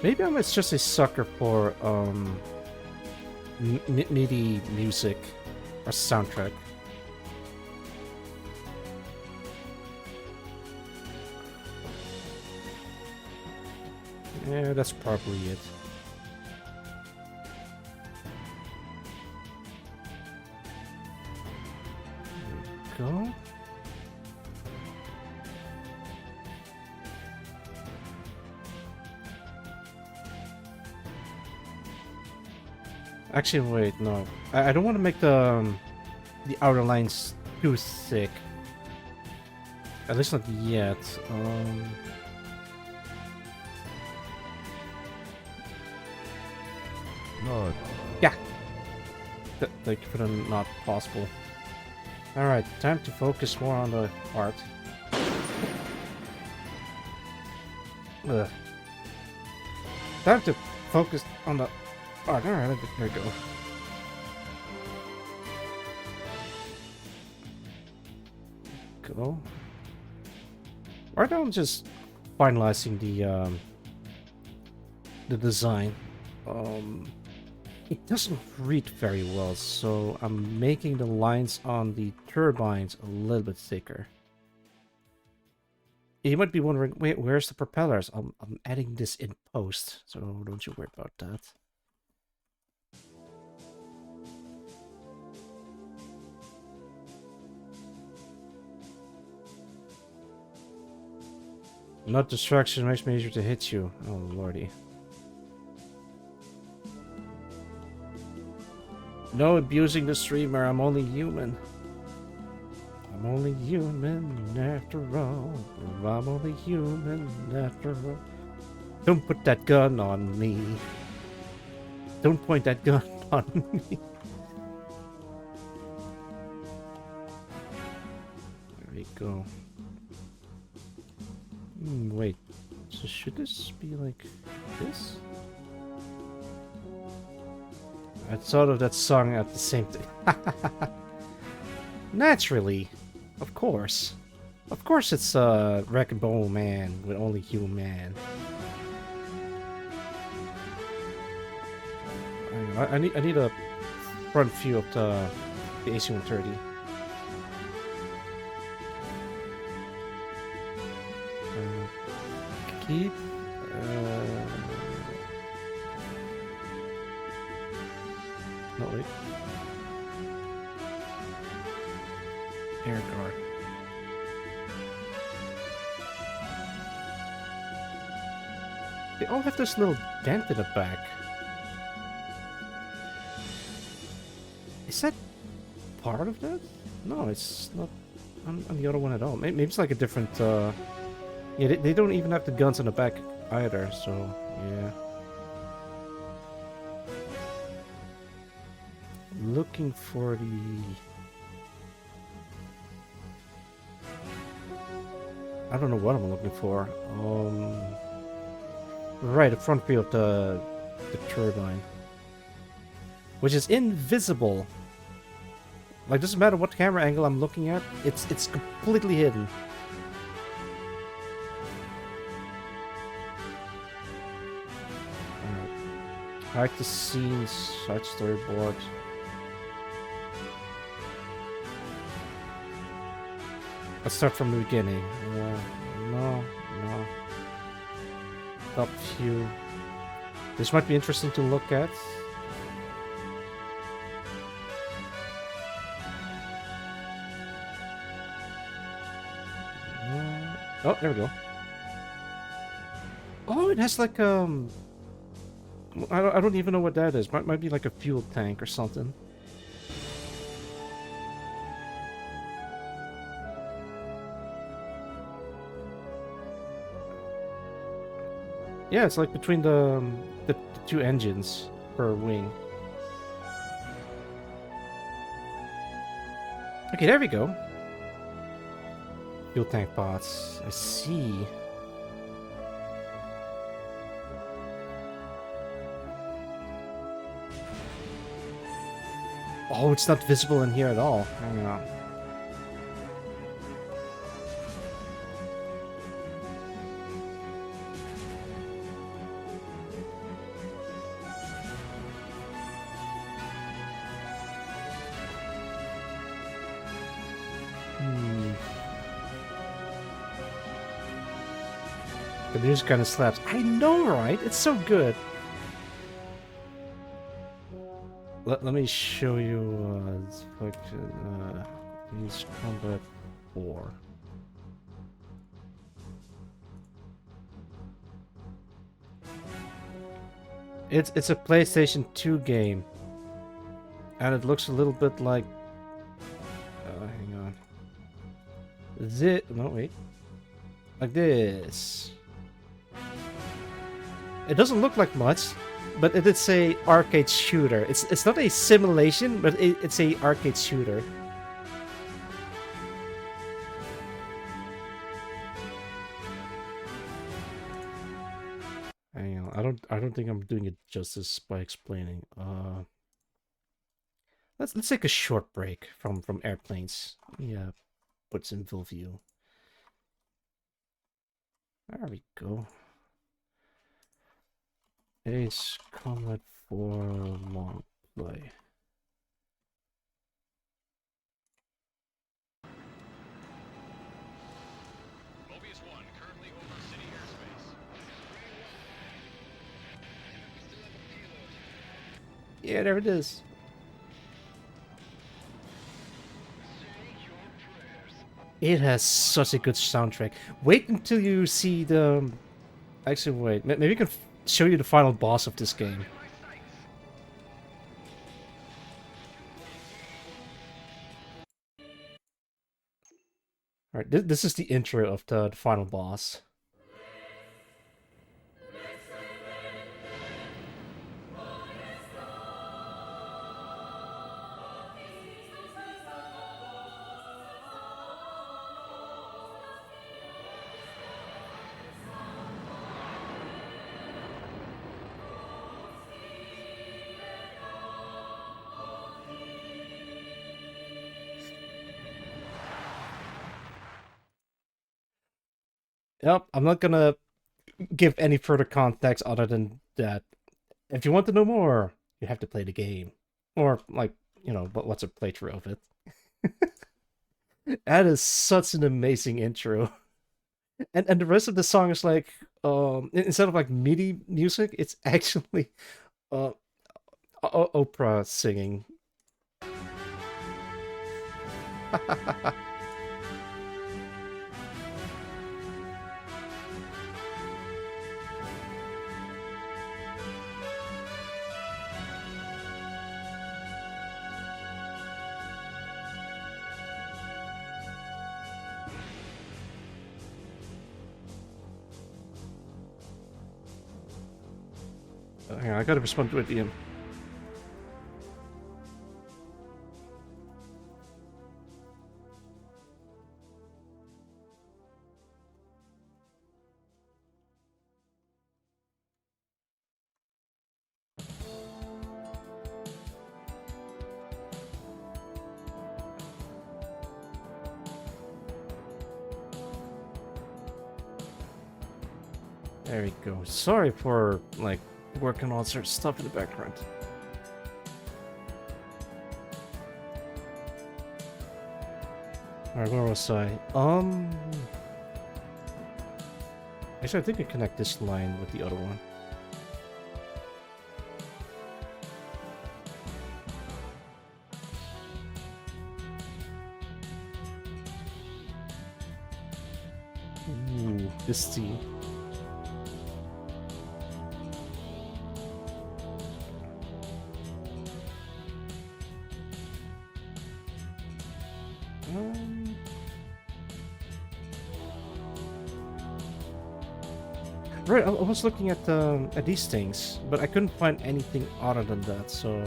Maybe I'm just a sucker for MIDI music or soundtrack. Yeah, that's probably it. There we go. Actually, wait, no. I don't want to make the outer lines too thick. At least not yet. Not. Yeah. Like, for them not possible. Alright, time to focus more on the art. Ugh. Time to focus on the art. Alright, there we go. Go. Right now I'm just finalizing the design. It doesn't read very well, so I'm making the lines on the turbines a little bit thicker. You might be wondering, wait, where's the propellers? I'm adding this in post, so don't you worry about that. Not distraction makes me easier to hit you. Oh lordy. No abusing the streamer, I'm only human. I'm only human after all. I'm only human after all. Don't put that gun on me. Don't point that gun on me. There we go. Wait. So should this be like this? I thought of that song at the same time. Naturally. Of course. Of course it's Wrecking Ball Man with only human. I need a front view of the AC-130. Keep no wait. Air guard. They all have this little dent in the back. Is that part of that? No, it's not on the other one at all. Maybe it's like a different yeah, they don't even have the guns on the back either, so yeah. Looking for the... I don't know what I'm looking for. Right, the front view of the turbine. Which is invisible. Like, doesn't matter what camera angle I'm looking at, it's completely hidden. I like the scenes, side storyboard. Let's start from the beginning. No. Top view. This might be interesting to look at. Oh, there we go. Oh, it has like I don't even know what that is. Might be like a fuel tank or something. Yeah, it's like between the two engines per wing. Okay, there we go. Fuel tank pods. I see. Oh, it's not visible in here at all. Hang on. The music kind of slaps. I know, right? It's so good. Let me show you this function. Use combat 4. It's a PlayStation 2 game, and it looks a little bit like. Hang on. No, wait. Like this. It doesn't look like much, but it is a arcade shooter. It's not a simulation, but it's a arcade shooter. Hang on, I don't think I'm doing it justice by explaining. Let's take a short break from airplanes. Yeah, put some full view. There we go. Ace Combat 4 long play. Mobius 1, currently over city airspace. Yeah, there it is. It has such a good soundtrack. Wait until you see the... Actually, wait. Maybe we can show you the final boss of this game. Alright, this is the intro of the final boss. Yep, I'm not gonna give any further context other than that. If you want to know more, you have to play the game. Or, like, you know, what's a playthrough of it? That is such an amazing intro. And the rest of the song is like, instead of like MIDI music, it's actually opera singing. Hang on, I gotta respond to it, Ian. There we go. Sorry for, like, working on certain stuff in the background. Alright, where was I? Actually, I think I connect this line with the other one. Ooh, this T. Right, I was looking at these things, but I couldn't find anything other than that. So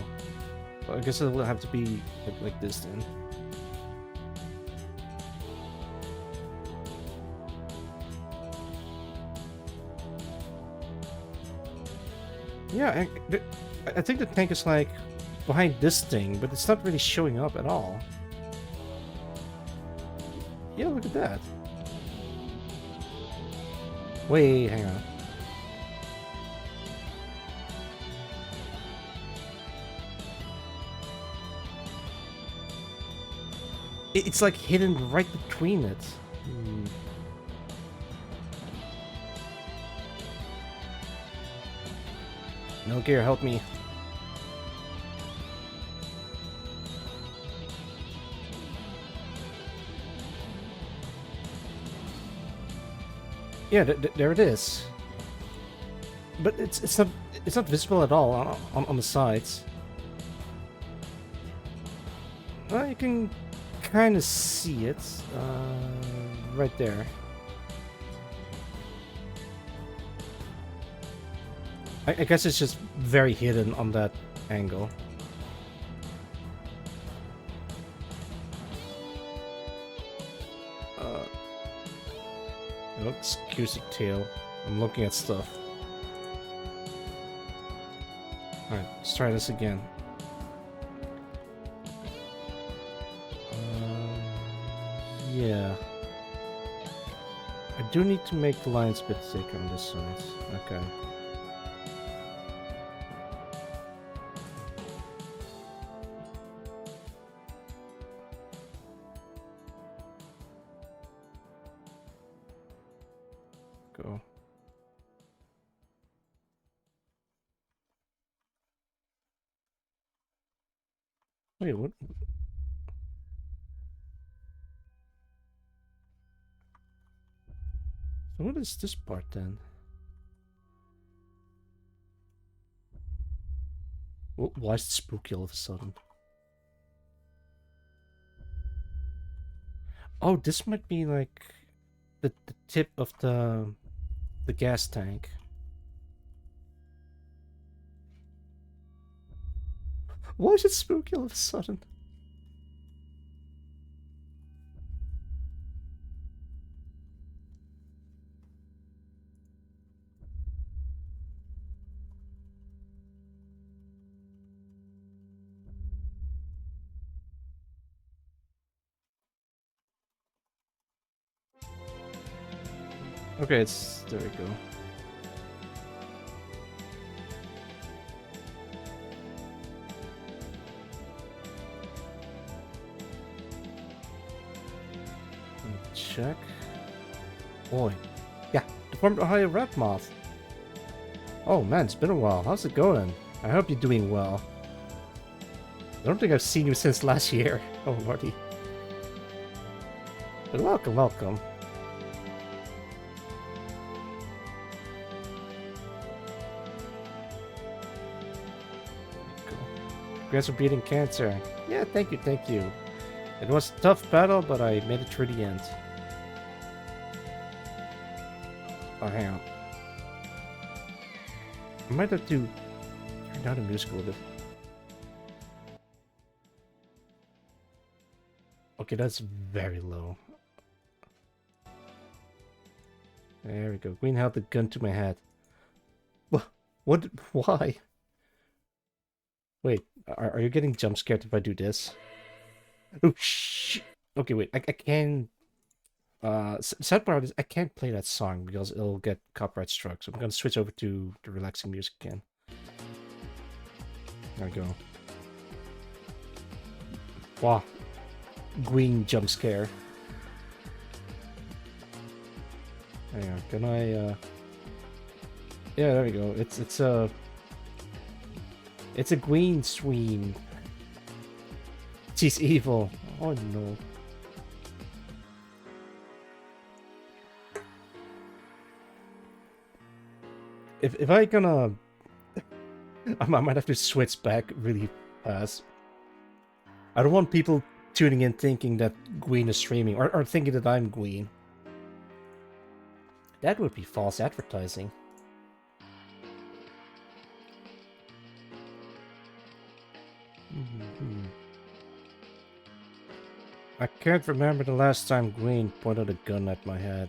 I guess it will have to be like this then. Yeah, I think the tank is like behind this thing, but it's not really showing up at all. Yeah, look at that. Wait, hang on. It's like hidden right between it. Hmm. No gear, help me. Yeah, there it is. But it's not visible at all on the sides. Well, you can kind of see it right there. I guess it's just very hidden on that angle. Oh, excuse the tail. I'm looking at stuff. Alright, let's try this again. Yeah. I do need to make the lines a bit thicker on this side. Okay. Go. Wait, what? So what is this part then? Why is it spooky all of a sudden? Oh, this might be like the tip of the gas tank. Why is it spooky all of a sudden? Okay, it's there we go. Check. Boy. Yeah, deformed Ohio rat moth. Oh man, it's been a while. How's it going? I hope you're doing well. I don't think I've seen you since last year. Oh, Marty. But welcome, welcome. Congrats for beating cancer. Yeah, thank you, thank you. It was a tough battle, but I made it through the end. Oh, hang on. I might have to turn down the music a little bit. Okay, that's very low. There we go. Queen held the gun to my head. What? Why? Wait, are you getting jump scared if I do this? Oh, shh. Okay, wait. I can... sad part is I can't play that song because it'll get copyright struck. So I'm gonna switch over to the relaxing music again. There we go. Wow. Green jump scare. Hang on, can I, yeah, there we go. It's a green sween. She's evil. Oh no. If I gonna, I might have to switch back really fast. I don't want people tuning in thinking that Gwyn is streaming, or thinking that I'm Gwyn. That would be false advertising. I can't remember the last time Gwyn pointed a gun at my head.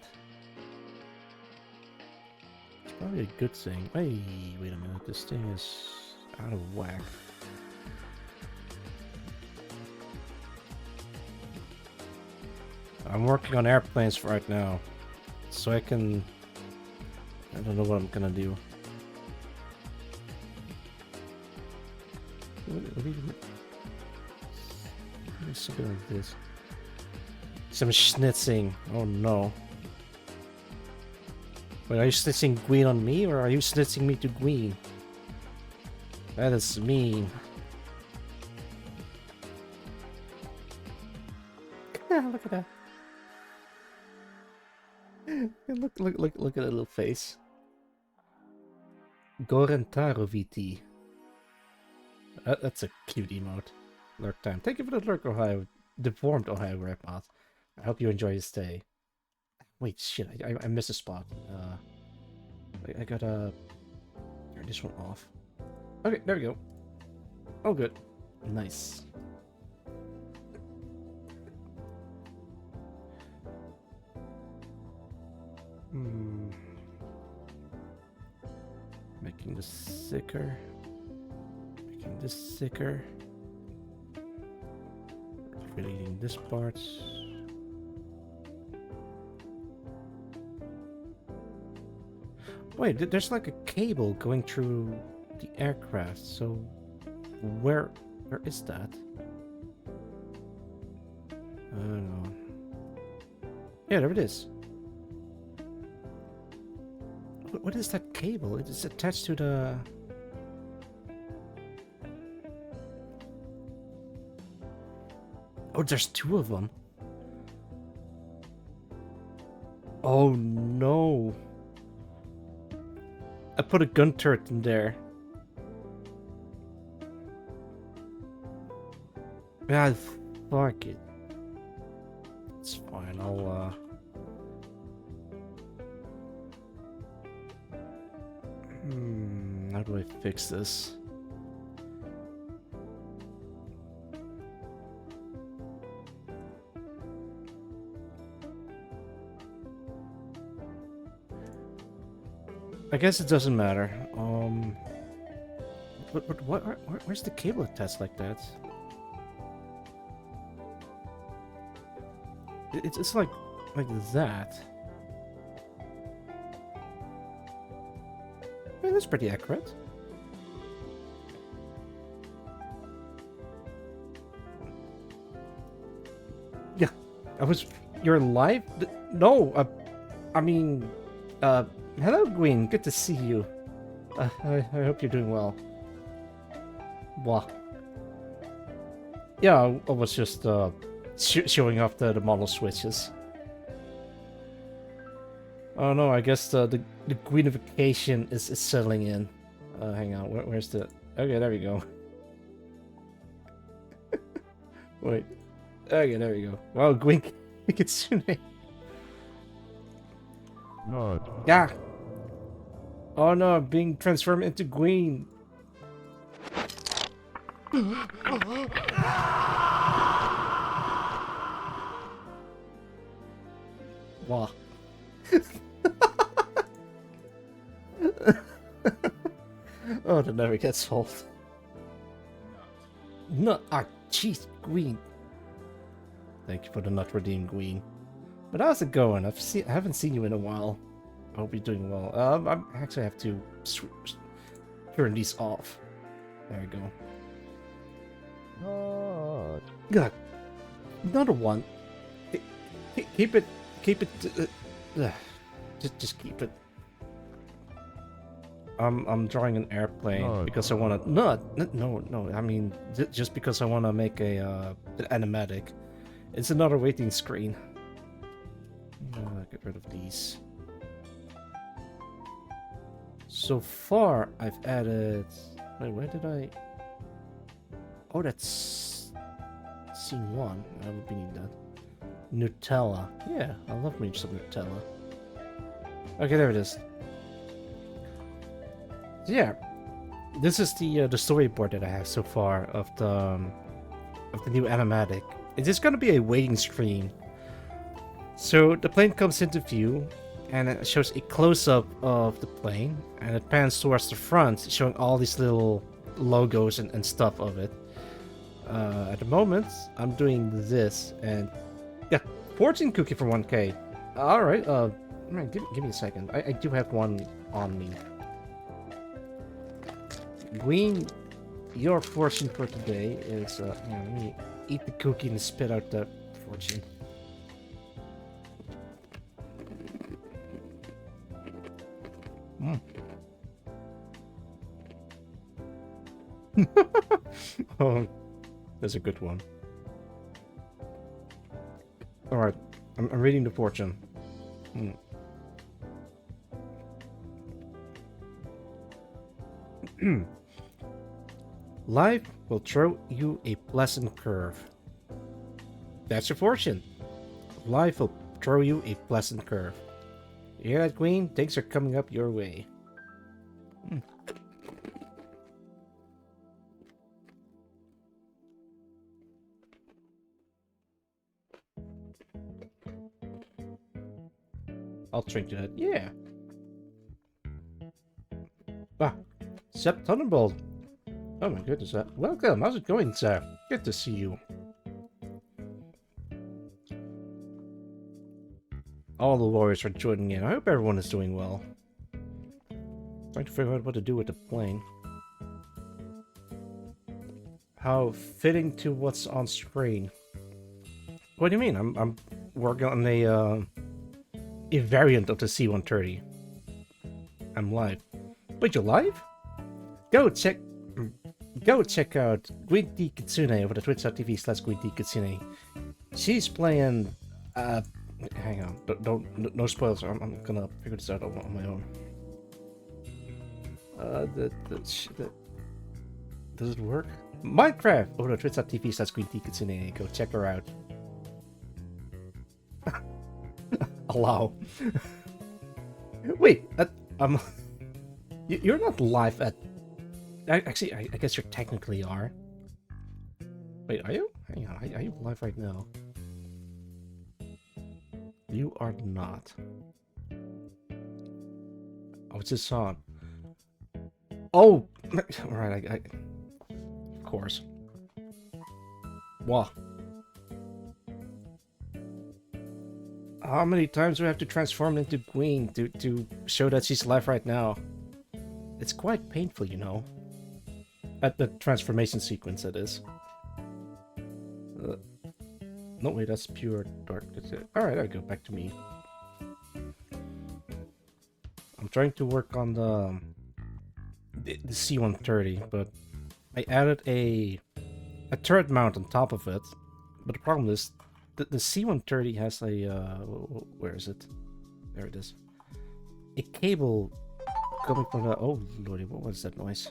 It's probably a good thing. Hey, wait a minute, this thing is out of whack. I'm working on airplanes right now, so I don't know what I'm gonna do. Something like this. Some schnitzing. Oh no. Wait, are you schnitzing Gwyn on me, or are you schnitzing me to Gwyn? That is mean. Look at that. Look at that little face. Gorentaroviti. That's a cute emote. Lurk time. Thank you for the lurk, Ohio. Deformed Ohio Grandpath. I hope you enjoy your stay. Wait, shit, I missed a spot. I gotta turn this one off. Okay, there we go. Oh, good. Nice. Making this sicker. Making this sicker. Deleting this part. Wait, there's like a cable going through the aircraft, so where is that? I don't know. Yeah, there it is. What is that cable? It is attached to the... Oh, there's two of them. Oh no. I put a gun turret in there. Yeah, fuck it. It's fine, I'll how do I fix this? I guess it doesn't matter. Where's the cable attached like that? It's like that. Yeah, that's pretty accurate. Yeah, you're live? No, I mean, hello, Gwyn. Good to see you. I hope you're doing well. Blah. Yeah, I was just showing off the model switches. Oh no, I guess the Gwenification is settling in. Hang on, where's the... Okay, there we go. Wait. Okay, there we go. Wow, Gwyn Kitsune. Not. Yeah. Oh no, I'm being transformed into Gwyn. Wow. Oh, that never gets old. Nut. Ah, jeez, Gwyn. Thank you for the nut redeem, Gwyn. But how's it going? I haven't seen you in a while. I hope you're doing well. I actually have to turn these off. There we go. God, another one. Keep it. just keep it. I'm drawing an airplane No. because I want to. No. I mean, just because I want to make a an animatic. It's another waiting screen. Get rid of these. So far, I've added. Wait, where did I? Oh, that's scene 1. I would be needing that. Nutella. Yeah, I love me some Nutella. Okay, there it is. So yeah, this is the storyboard that I have so far of the new animatic. It is gonna be a waiting screen. So the plane comes into view, and it shows a close-up of the plane, and it pans towards the front, showing all these little logos and stuff of it. At the moment, I'm doing this, and yeah, fortune cookie for 1K. All right, man, give me a second. I do have one on me. Green, your fortune for today is let me eat the cookie and spit out the fortune. Oh, that's a good one. Alright, I'm reading the fortune. Life will throw you a pleasant curve. That's your fortune. Life will throw you a pleasant curve. You hear that, Queen? Things are coming up your way. I'll drink to that. Yeah. Ah, Sep Thunderbolt. Oh my goodness. Welcome. How's it going, sir? Good to see you. All the warriors are joining in. I hope everyone is doing well. Trying to figure out what to do with the plane. How fitting to what's on screen. What do you mean? I'm working on a variant of the C-130. I'm live. Wait, you're live? Go check out Green Tea Kitsune over at twitch.tv/Green Tea Kitsune. She's playing hang on, no spoilers. I'm gonna figure this out on my own. Does it work? Minecraft over at twitch.tv/Green Tea Kitsune. Go check her out. Allow. Wait, you're not live at. Actually, I guess you technically are. Wait, are you? Hang on, are you live right now? You are not. Oh, it's this on. Oh, right. Of course. Wow. How many times do I have to transform into Queen to show that she's live right now? It's quite painful, you know. At the transformation sequence, that is. No, wait, that's pure dark. Alright, I'll go back to me. I'm trying to work on the C-130, but I added a turret mount on top of it. But the problem is, the C-130 has a, where is it? There it is. A cable coming from the, oh lordy, what was that noise?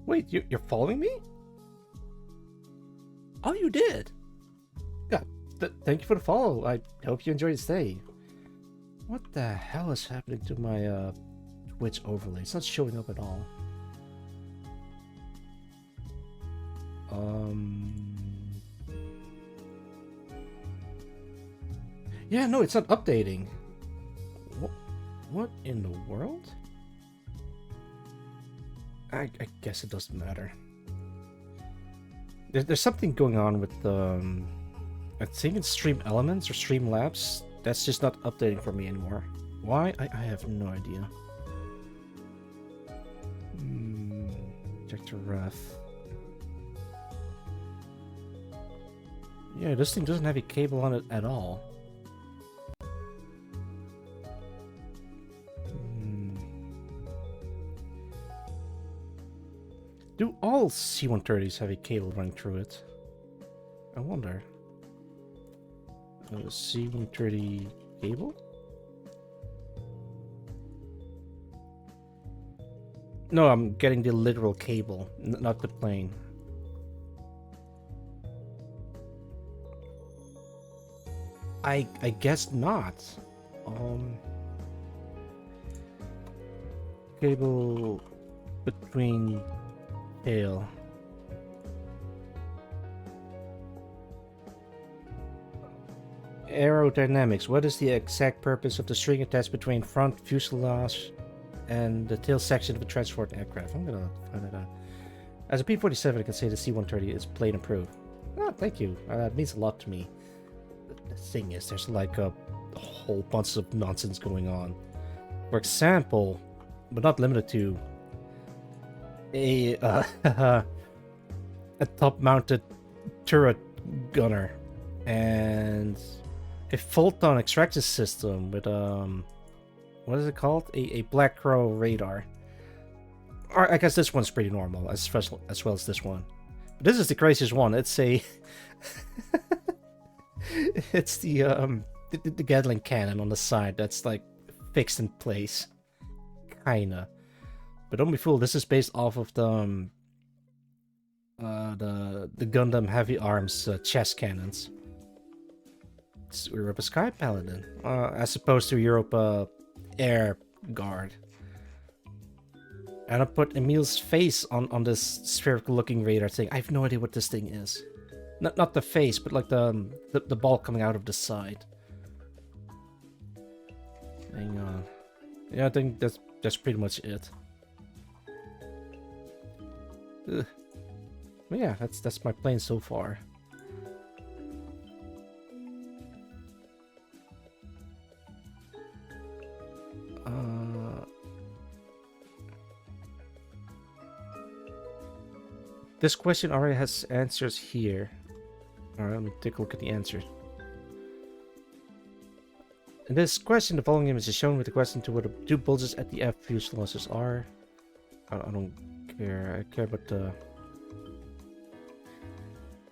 Wait, you're following me? Oh, you did? Yeah, thank you for the follow. I hope you enjoyed the stay. What the hell is happening to my Twitch overlay? It's not showing up at all. Yeah, no, it's not updating. What in the world? I guess it doesn't matter. There's something going on with I think it's Stream Elements or Stream Labs. That's just not updating for me anymore. Why? I have no idea. Check the ref. Yeah, this thing doesn't have a cable on it at all. Do all C-130s have a cable running through it? I wonder. C-130 cable? No, I'm getting the literal cable, not the plane. I guess not. Cable between tail. Aerodynamics. What is the exact purpose of the string attached between front fuselage and the tail section of a transport aircraft? I'm gonna find it out. As a P-47, I can say the C-130 is plane approved. Oh, thank you. That means a lot to me. The thing is, there's like a whole bunch of nonsense going on. For example, but not limited to, a a top-mounted turret gunner and a Photon extraction system with what is it called? A Black Crow radar. Or I guess this one's pretty normal, as well as this one. But this is the craziest one. It's a it's the Gatling cannon on the side that's like fixed in place, kinda. But don't be fooled. This is based off of the Gundam Heavy Arms chest cannons. It's Europa Sky Paladin, as opposed to Europa Air Guard. And I put Emil's face on this spherical-looking radar thing. I have no idea what this thing is. Not the face, but like the ball coming out of the side. Hang on. Yeah, I think that's pretty much it. Ugh. But yeah, that's my plane so far. This question already has answers here. Alright, let me take a look at the answers. In this question, the following image is shown with the question to what the two bulges at the F fuselages are. I don't care. I care about the...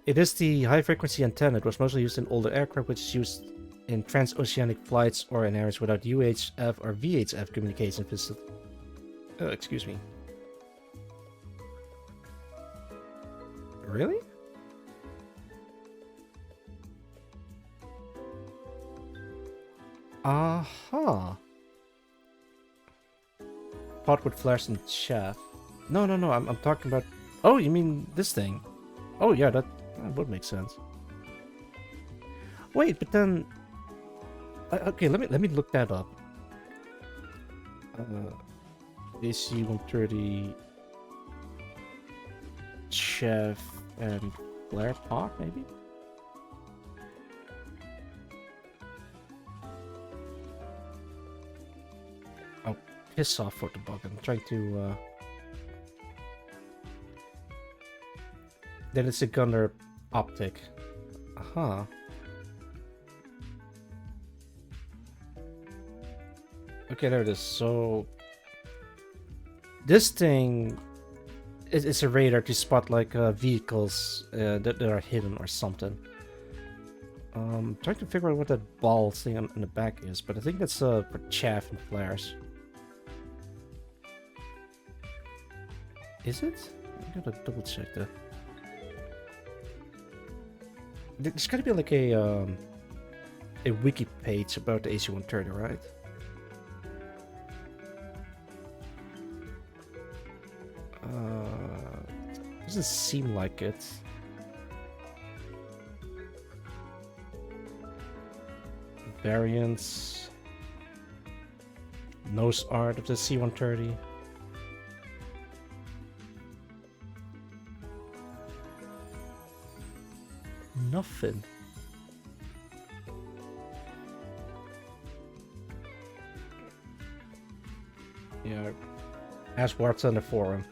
It is the high-frequency antenna. It was mostly used in older aircraft, which is used in transoceanic flights or in areas without UHF or VHF communication facilities. Excuse me. Really? Aha. Pot with flares and chaff. No, I'm talking about... Oh, you mean this thing? Oh, yeah, that would make sense. Wait, but then... okay, let me look that up. AC-130... Chef and flare pot, maybe? Oh, piss off for the bug. I'm trying to... Then it's a gunner optic. Aha. Okay, there it is. So... This thing... It's a radar to spot like vehicles that are hidden or something. Trying to figure out what that ball thing on the back is, but I think that's for chaff and flares. Is it? I gotta double check that. There's gotta be like a wiki page about the AC-130, right? Doesn't seem like it. Variants. Nose art of the C-130. Nothing. Yeah. Ask what's on the forum.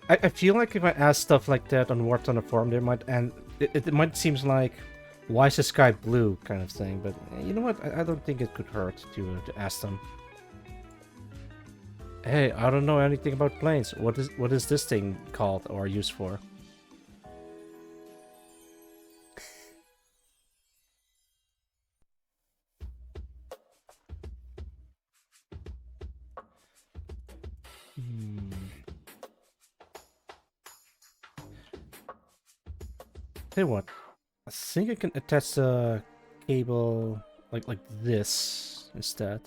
I feel like if I ask stuff like that on What's on the forum, they might it might seem like, why is the sky blue kind of thing. But you know what? I don't think it could hurt to ask them. Hey, I don't know anything about planes. What is this thing called or used for? Hmm. Tell you what, I think I can attach the cable like this instead.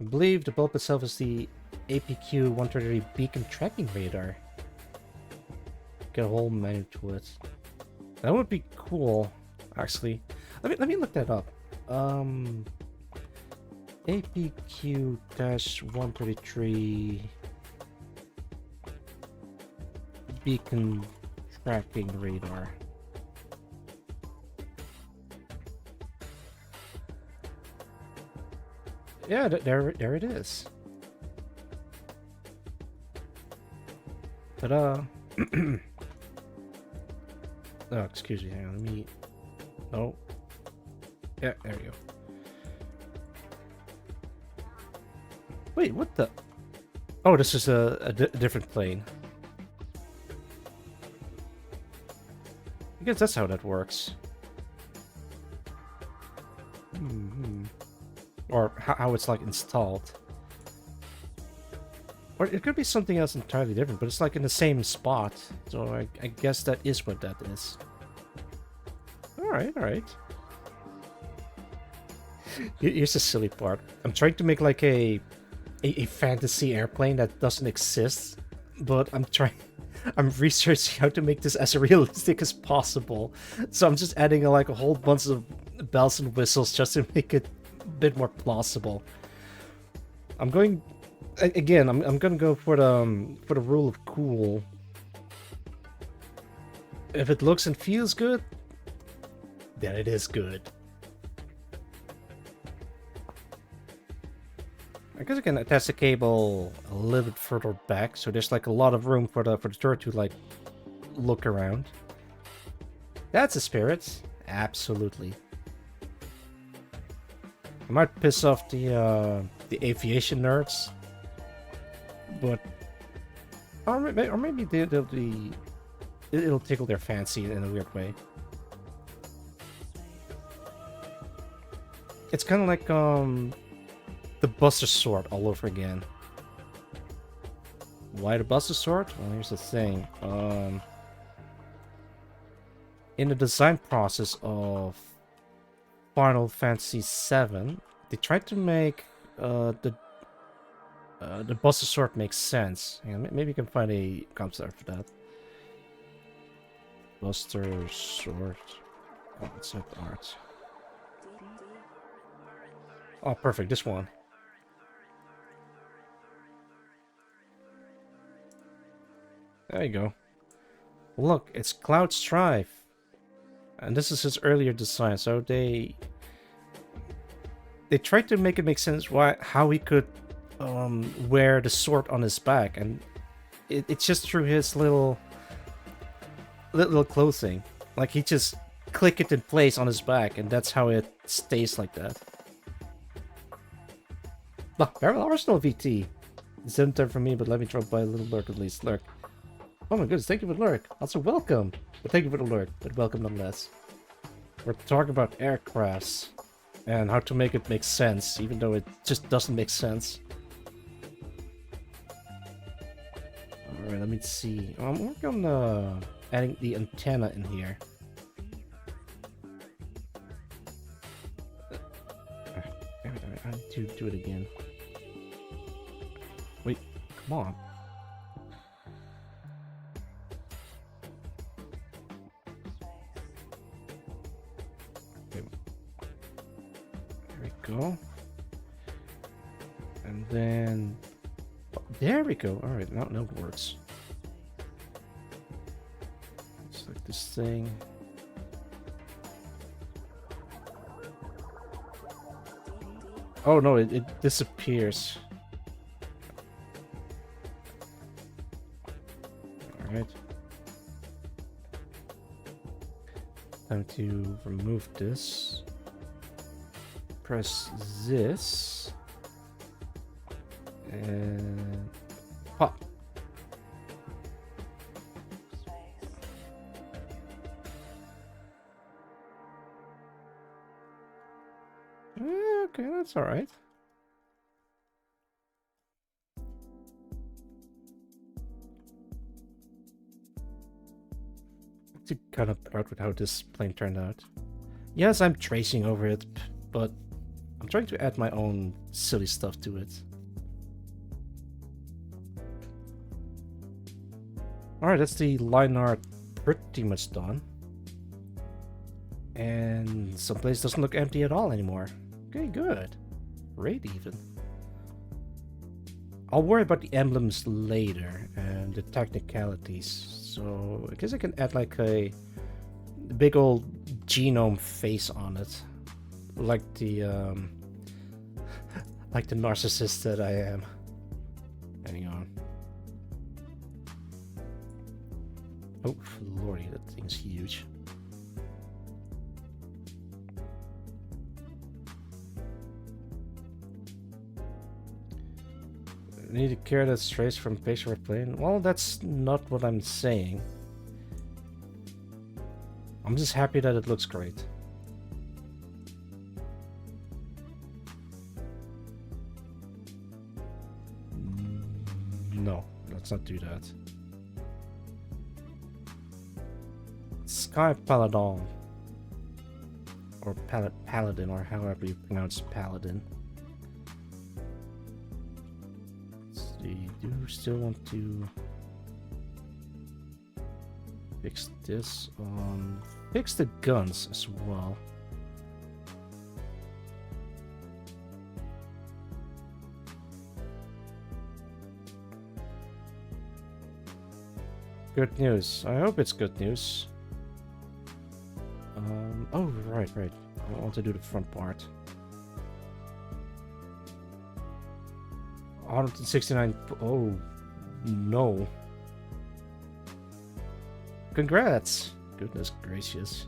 I believe the bulb itself is the APQ-133 beacon tracking radar. Get a whole menu to it. That would be cool, actually. Let me look that up. APQ-133 beacon tracking radar. Yeah, there it is. But oh, excuse me, hang on, let me... Oh. Yeah, there we go. Wait, what the... Oh, this is a different plane. I guess that's how that works. Or how it's like installed. Or it could be something else entirely different, but it's like in the same spot. So I guess that is what that is. Alright, alright. Here's the silly part. I'm trying to make like a fantasy airplane that doesn't exist, but I'm researching how to make this as realistic as possible. So I'm just adding like a whole bunch of bells and whistles just to make it a bit more plausible. I'm going again. I'm gonna go for the rule of cool. If it looks and feels good, then it is good. I guess I can attach the cable a little bit further back, so there's like a lot of room for the turret to like look around. That's a spirit, absolutely. I might piss off the aviation nerds, but or maybe it'll tickle their fancy in a weird way. It's kind of like the Buster Sword all over again. Why the Buster Sword? Well, here's the thing. In the design process of Final Fantasy VII, they tried to make the Buster Sword make sense. Hang on, maybe you can find a concept for that. Buster Sword concept art. Oh, perfect. This one. There you go. Look, it's Cloud Strife. And this is his earlier design, so they tried to make it make sense how he could wear the sword on his back, and it's just through his little clothing. Like he just click it in place on his back, and that's how it stays like that. Look, Barrel Arsenal VT. It's didn't time for me, but let me drop by a little lurk at least. Lurk. Oh my goodness, thank you for the lurk. Also, welcome. But thank you for the lurk, but welcome nonetheless. We're talking about aircrafts and how to make it make sense, even though it just doesn't make sense. Alright, let me see. I'm working on adding the antenna in here. I need to do it again. Wait, come on. Okay. There we go. And then... oh, there we go. Alright, now it works. Select this thing. Oh no, it disappears. Alright. Time to remove this. Press this. And pop. Okay, that's all right. To kind of proud with how this plane turned out. Yes, I'm tracing over it, but I'm trying to add my own silly stuff to it. Alright, that's the line art pretty much done. And some place doesn't look empty at all anymore. Okay, good. Great even. I'll worry about the emblems later and the technicalities. So I guess I can add like a big old genome face on it. Like the like the narcissist that I am. Hang on. Oh lordy, that thing's huge. Need to carry that trace from base or plane? Well, that's not what I'm saying. I'm just happy that it looks great. No, let's not do that. Sky Paladin. Or Paladin, or however you pronounce Paladin. Do still want to fix this. Fix the guns as well. Good news. I hope it's good news. Oh, right. I want to do the front part. 169. Oh, no. Congrats. Goodness gracious.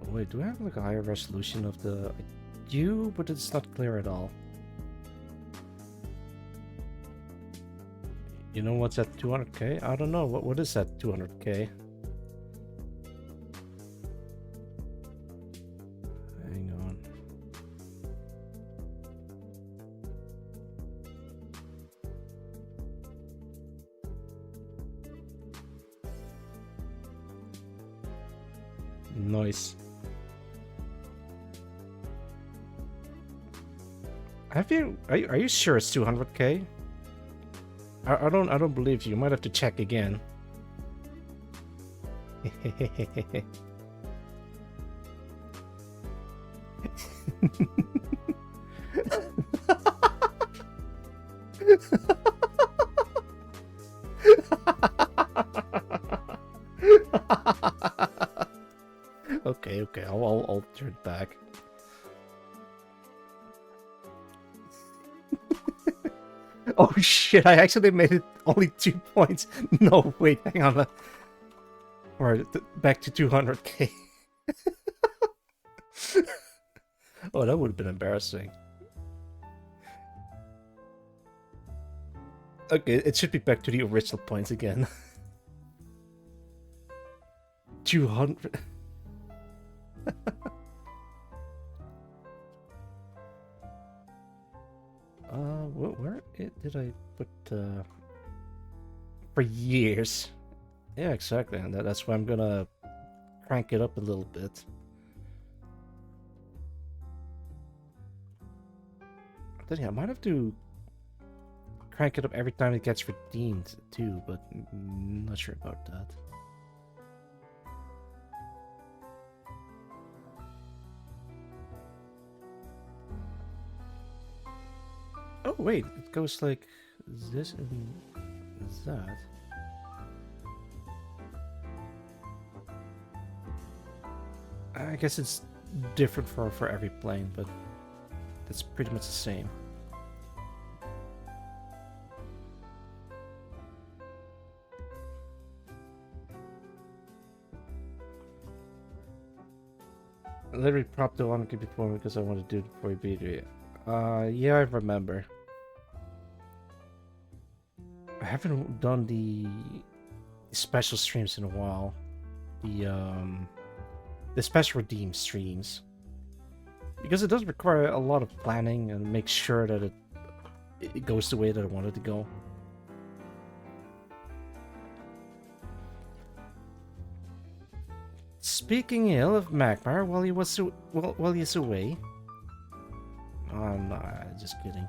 Wait, do I have like a higher resolution of the... I do, but it's not clear at all. You know what's at 200k? I don't know. What is that 200k? Hang on. Nice. Are you sure it's 200k? I don't believe you. You might have to check again. Okay, I'll turn back. Oh shit, I actually made it only 2 points. No, wait, hang on. Alright, back to 200k. Oh, that would have been embarrassing. Okay, it should be back to the original points again. 200. Where did I put for years? Yeah, exactly, and that's why I'm gonna crank it up a little bit. I might have to crank it up every time it gets redeemed too, but not sure about that. Oh wait, it goes like this and that. I guess it's different for every plane, but that's pretty much the same. literally propped it on the before because I wanted to do it before you beat it. Yeah, I remember. I haven't done the special streams in a while. The special redeem streams. Because it does require a lot of planning and make sure that it goes the way that I want it to go. Speaking ill of Magmar while he's away. Oh, no, just kidding.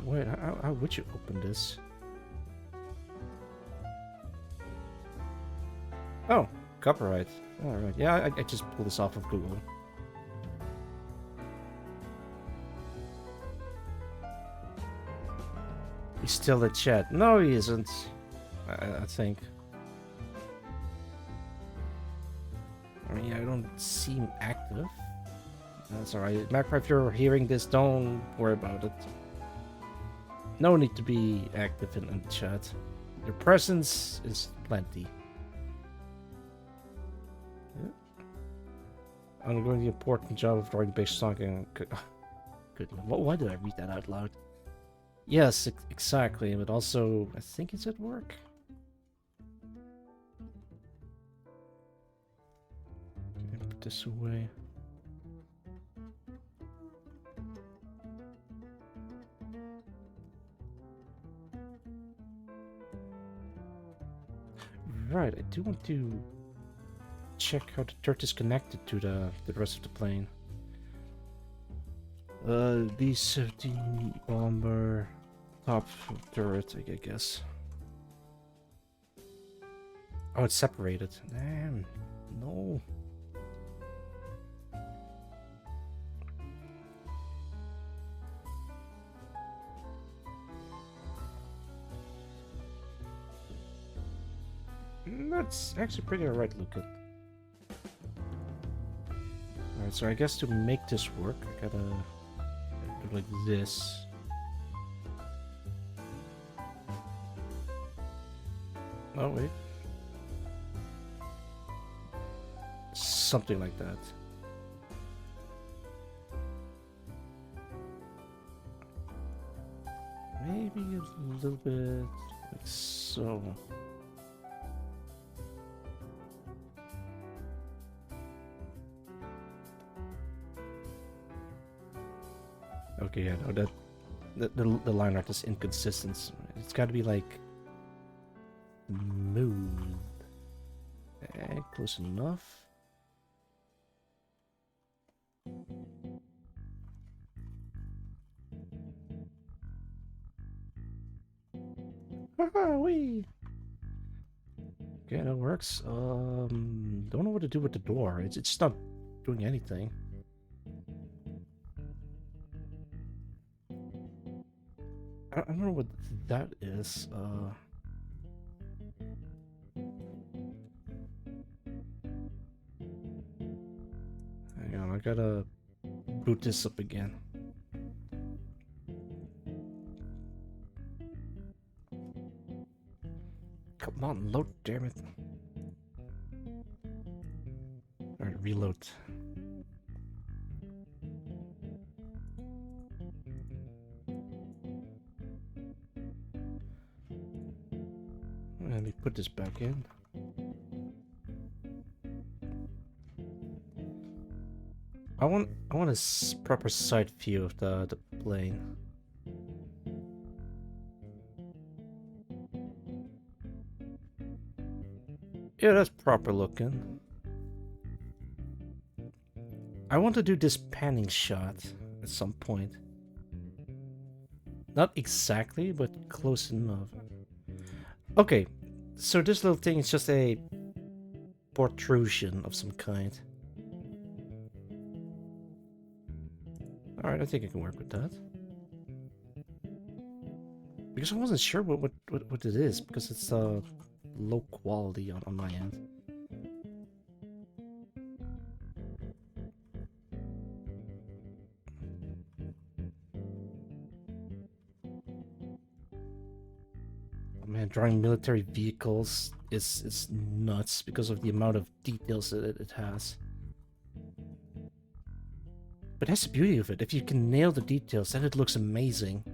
Wait, how would you open this? Oh, copyright. Alright, yeah, I just pulled this off of Google. He's still in chat. No, he isn't. I think. I mean, I don't seem active. That's alright. Macro, if you're hearing this, don't worry about it. No need to be active in the chat. Your presence is plenty. Yeah. I'm doing the important job of drawing base talking. Good. Why did I read that out loud? Yes, exactly. But also, I think it's at work. Put this away. Right, I do want to check how the dirt is connected to the rest of the plane. B-17 bomber top turret, I guess. Oh, it's separated. Damn, no. That's actually pretty alright looking. Alright, so I guess to make this work, I gotta do like this. Oh, wait. Something like that. Maybe a little bit like so. Okay, yeah, no, the line art is inconsistent. It's got to be like smooth. Close enough. Haha, wee. Okay, that works. Don't know what to do with the door. It's just not doing anything. I don't know what that is. Hang on, I gotta boot this up again. Come on, load, damn it. Alright, reload. Let me put this back in. I want a proper side view of the plane. Yeah, that's proper looking. I want to do this panning shot at some point. Not exactly, but close enough. Okay, so this little thing is just a protrusion of some kind. Alright, I think I can work with that. Because I wasn't sure what it is, because it's low quality on my end. Oh man, drawing military vehicles is nuts because of the amount of details that it has. But that's the beauty of it. If you can nail the details, then it looks amazing.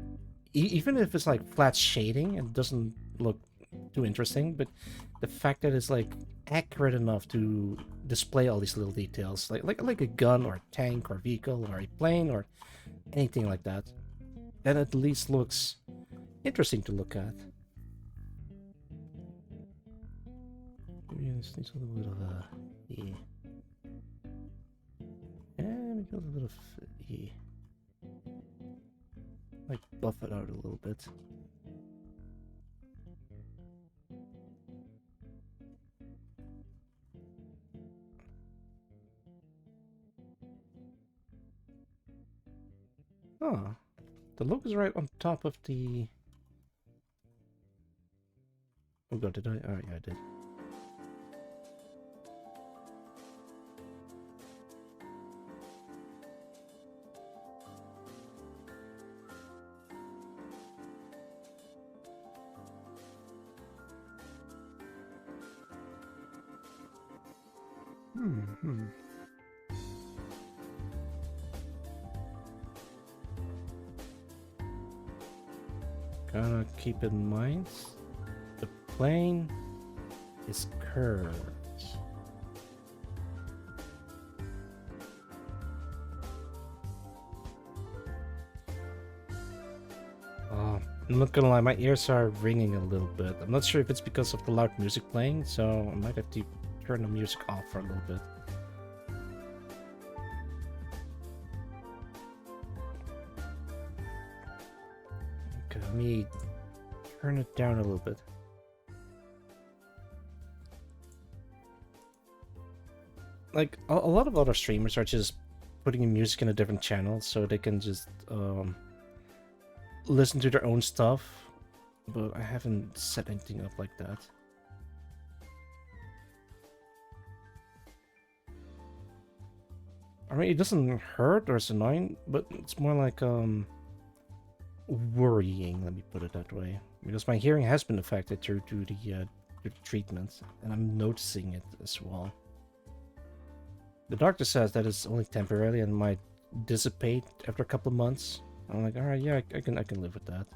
Even if it's like flat shading, it doesn't look too interesting. But the fact that it's like accurate enough to display all these little details, like a gun or a tank or vehicle or a plane or anything like that, then at least looks interesting to look at. Maybe this needs a little bit of a yeah. And maybe a little bit of yeah. Like buff it out a little bit. Oh, the logo's right on top of the. Oh god, did I? Oh yeah, I did. Hmm. Gotta keep in mind, the plane is curved. I'm not gonna lie, my ears are ringing a little bit. I'm not sure if it's because of the loud music playing, so I might have to turn the music off for a little bit. Okay, let me turn it down a little bit. Like, a lot of other streamers are just putting music in a different channel so they can just listen to their own stuff, but I haven't set anything up like that. I mean, it doesn't hurt or it's annoying, but it's more like worrying, let me put it that way, because my hearing has been affected due to the treatment, and I'm noticing it as well. The doctor says that it's only temporarily and might dissipate after a couple of months. I'm like, all right, yeah, I can live with that,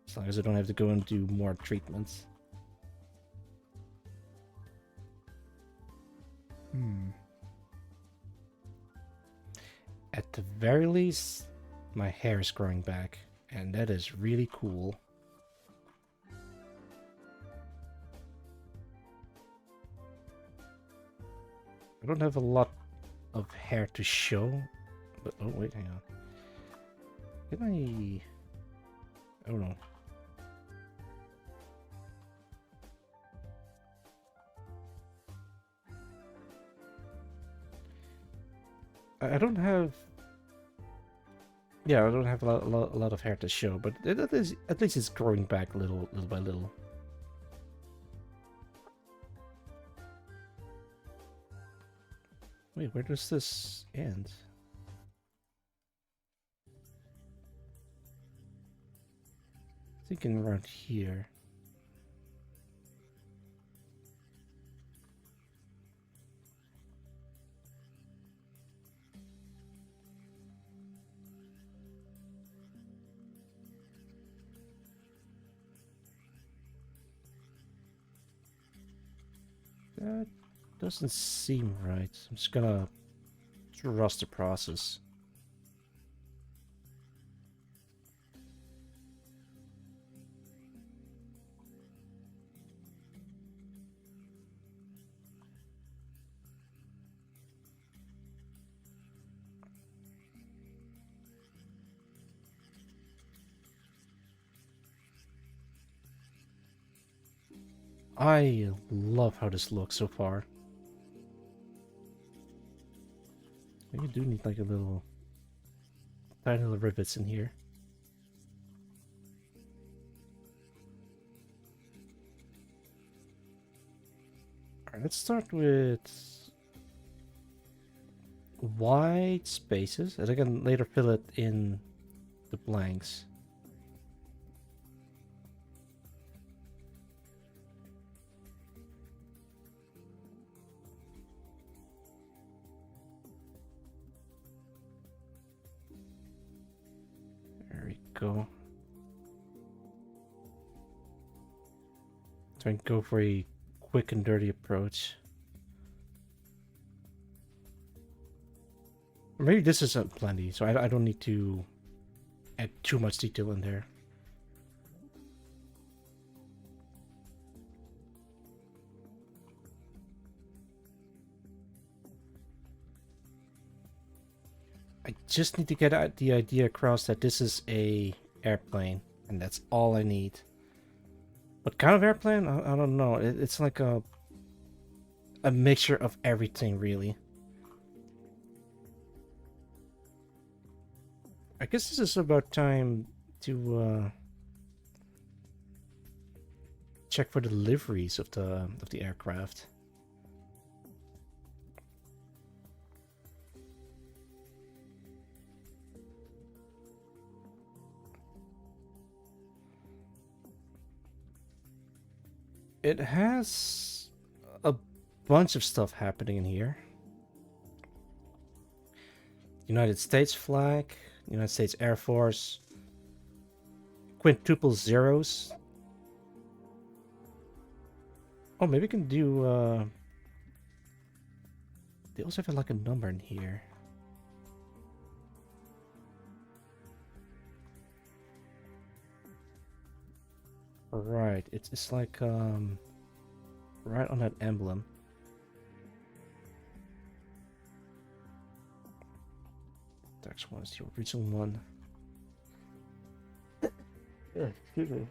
as long as I don't have to go and do more treatments. At the very least, my hair is growing back, and that is really cool. I don't have a lot of hair to show, but oh wait, hang on. Can I? Oh no. I don't have. Yeah, I don't have a lot of hair to show, but at least it's growing back little by little. Wait, where does this end? Thinking around here. That doesn't seem right. I'm just gonna trust the process. I love how this looks so far. You do need like a little tiny little rivets in here. Alright, let's start with white spaces, and I can later fill it in the blanks. go. Try and go for a quick and dirty approach. Or maybe this isn't plenty, so I don't need to add too much detail in there. I just need to get the idea across that this is a airplane, and that's all I need. What kind of airplane? I don't know. It's like a mixture of everything, really. I guess this is about time to check for the liveries of the aircraft. It has a bunch of stuff happening in here. United States flag, United States Air Force, quintuple zeros. Oh, maybe we can do, they also have like a number in here. Right, it's like, right on that emblem. Next one is the original one. Yeah, excuse me.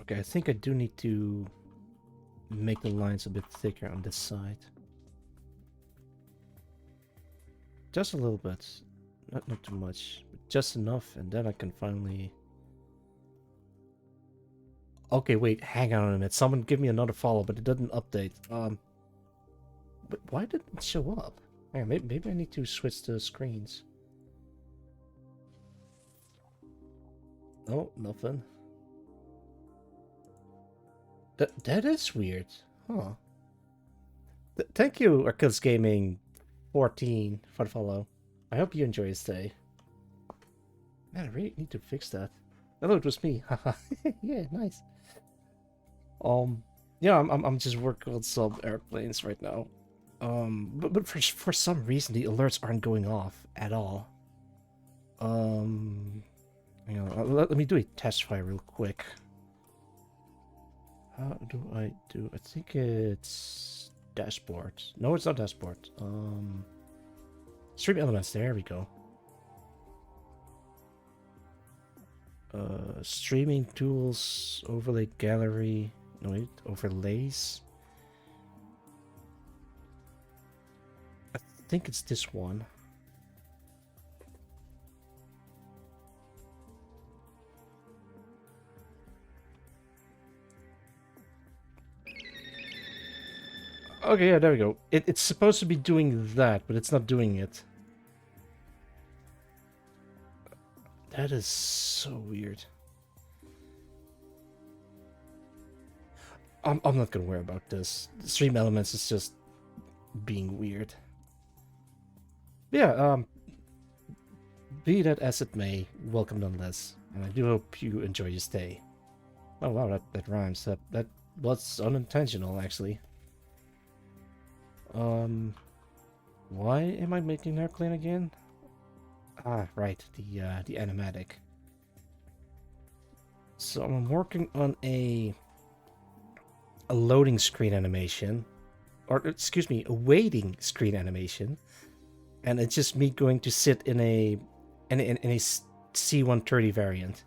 Okay, I think I do need to make the lines a bit thicker on this side. Just a little bit. Not too much. But just enough, and then I can finally... Okay, wait, hang on a minute. Someone give me another follow, but it doesn't update. But why didn't it show up? Hang on, maybe I need to switch the screens. Oh, nothing. That is weird. Huh. Thank you, Arcus Gaming 14 for the follow. I hope you enjoy your stay. Man, I really need to fix that. Hello, it was me. Haha. Yeah, nice. Yeah, I'm just working on some airplanes right now. But for some reason the alerts aren't going off at all. Hang on, let me do a test fire real quick. How do I do? I think it's dashboard. No, it's not dashboard. Stream elements. There we go. Streaming tools, overlay gallery. No, wait, overlays. I think it's this one. Okay, yeah, there we go. It's supposed to be doing that, but it's not doing it. That is so weird. I'm not gonna worry about this. Stream elements is just being weird. Yeah, be that as it may, welcome nonetheless. And I do hope you enjoy your stay. Oh wow, that rhymes. That was unintentional, actually. Why am I making an airplane again? Ah, right, the animatic. So I'm working on a loading screen animation, or excuse me, a waiting screen animation, and it's just me going to sit in a C-130 variant.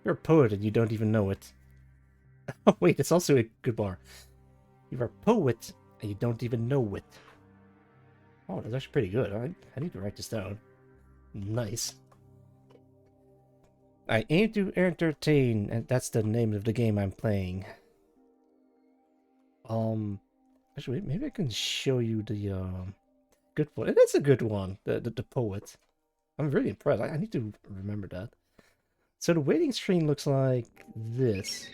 You're a poet and you don't even know it. Oh wait, it's also a good bar. You're a poet and you don't even know it. Oh, that's actually pretty good. I need to write this down. Nice. I aim to entertain, and that's the name of the game I'm playing. Actually, maybe I can show you the good one. It is a good one. The poet. I'm really impressed. I need to remember that. So the waiting screen looks like this.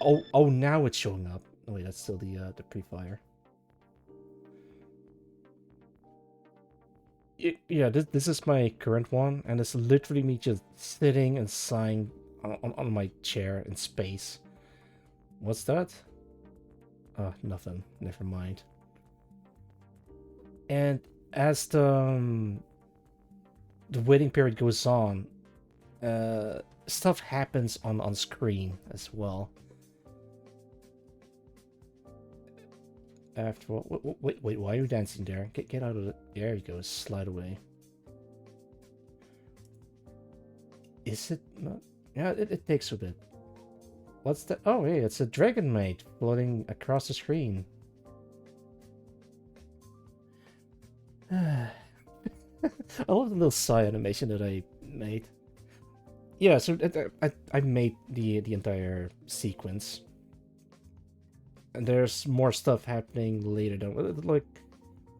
Oh, now it's showing up. Oh wait, that's still the pre-fire. Yeah, this is my current one, and it's literally me just sitting and sighing on my chair in space. What's that? Nothing. Never mind. And as the waiting period goes on, stuff happens on screen as well. After all, wait, why are you dancing there? Get out of it. There you go, slide away. Is it not? Yeah, it takes a bit. What's that? Oh, hey, it's a dragon mate floating across the screen. I love the little sigh animation that I made. Yeah, so I made the entire sequence. And there's more stuff happening later though. Like,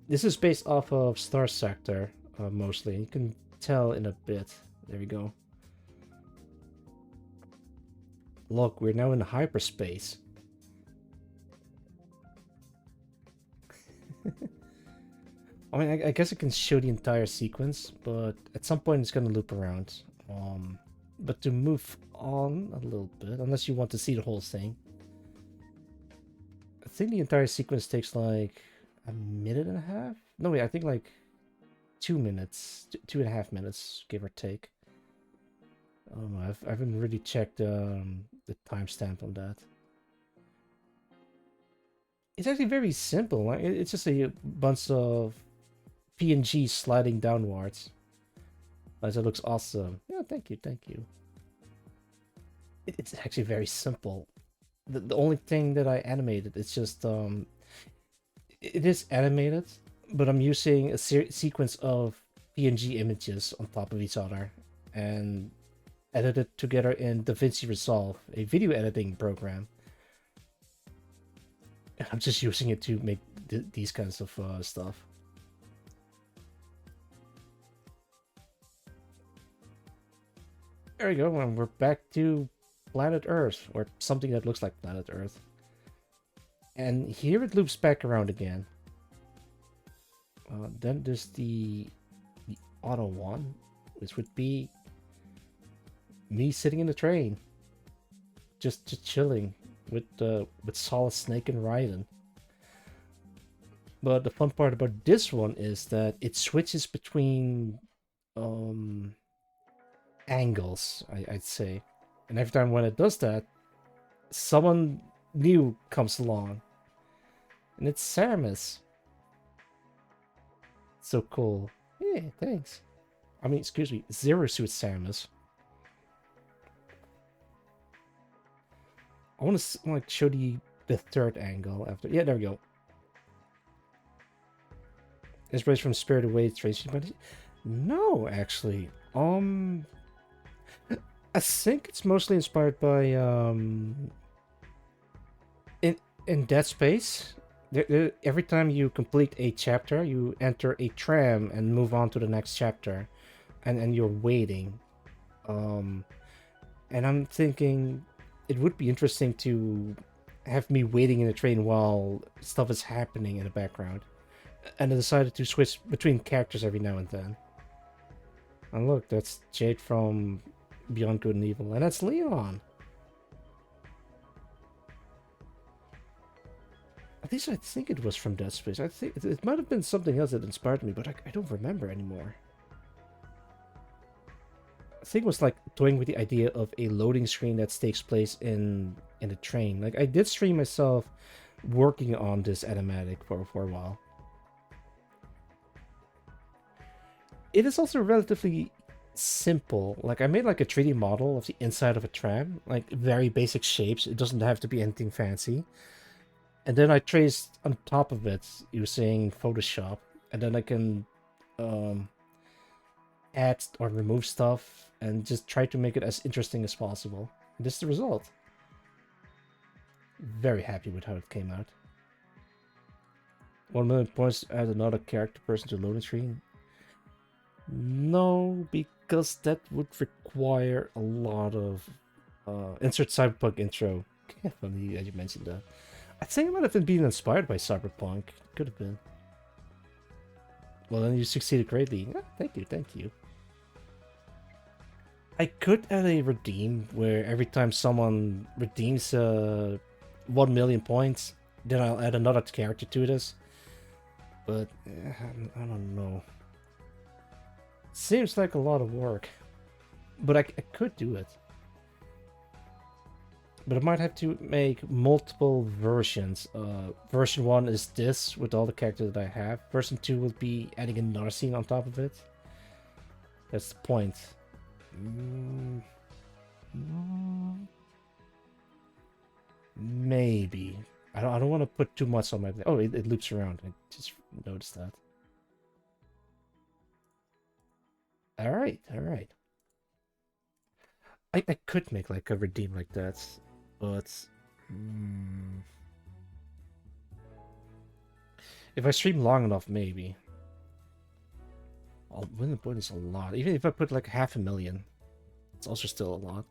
this is based off of Star Sector, mostly. You can tell in a bit. There we go. Look, we're now in hyperspace. I mean, I guess I can show the entire sequence, but at some point it's gonna loop around. But to move on a little bit, unless you want to see the whole thing. I think the entire sequence takes like a minute and a half? No, wait, I think like 2 minutes, 2.5 minutes, give or take. I don't know, I haven't really checked the timestamp on that. It's actually very simple. Like, it's just a bunch of PNGs sliding downwards. That looks awesome. Yeah, thank you, thank you. It's actually very simple. The only thing that I animated, it's just it is animated, but I'm using a sequence of PNG images on top of each other and edited together in DaVinci Resolve, a video editing program. And I'm just using it to make these kinds of stuff. There we go, and we're back to planet Earth, or something that looks like planet Earth. And here it loops back around again. Then there's the auto one, which would be me sitting in the train, just chilling with Solid Snake and Raiden. But the fun part about this one is that it switches between angles, I'd say. And every time when it does that, someone new comes along. And it's Samus. So cool. Yeah, thanks. I mean, excuse me, Zero Suit Samus. I want to like show the third angle after. Yeah, there we go. Inspiration from Spirit Away, Tracy. But no, actually, I think it's mostly inspired by in Dead Space. Every time you complete a chapter, you enter a tram and move on to the next chapter, and you're waiting. And I'm thinking it would be interesting to have me waiting in a train while stuff is happening in the background. And I decided to switch between characters every now and then. And look, that's Jade from Beyond Good and Evil, and that's Leon. At least I think it was from Dead Space. I think it might have been something else that inspired me, but I don't remember anymore. I think it was like toying with the idea of a loading screen that takes place in a train. Like, I did stream myself working on this animatic for a while. It is also relatively simple. Like, I made like a 3D model of the inside of a tram, like very basic shapes. It doesn't have to be anything fancy. And then I traced on top of it using Photoshop, and then I can add or remove stuff and just try to make it as interesting as possible. And this is the result. Very happy with how it came out. 1 million points to add another character person to loading screen. No, because that would require a lot of insert cyberpunk intro. Funny that you mentioned that. I think it might have been inspired by cyberpunk. Could have been. Well, then you succeeded greatly. Yeah, thank you, thank you. I could add a redeem where every time someone redeems 1 million points, then I'll add another character to this. But I don't know. Seems like a lot of work. But I could do it. But I might have to make multiple versions. Version 1 is this, with all the characters that I have. Version 2 will be adding another scene on top of it. That's the point. Maybe. I don't want to put too much on my... Oh, it loops around. I just noticed that. Alright, alright. I could make like a redeem like that, but... If I stream long enough, maybe. I'll win the point is a lot. Even if I put like 500,000, it's also still a lot.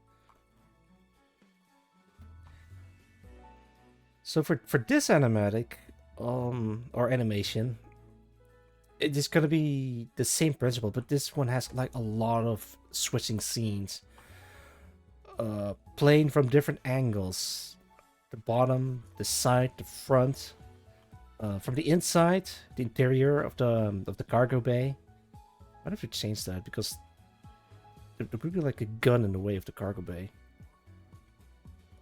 So for this animatic, or animation, it is gonna be the same principle, but this one has like a lot of switching scenes. Playing from different angles. The bottom, the side, the front. From the inside, the interior of the cargo bay. Why don't we change that? Because there would be like a gun in the way of the cargo bay.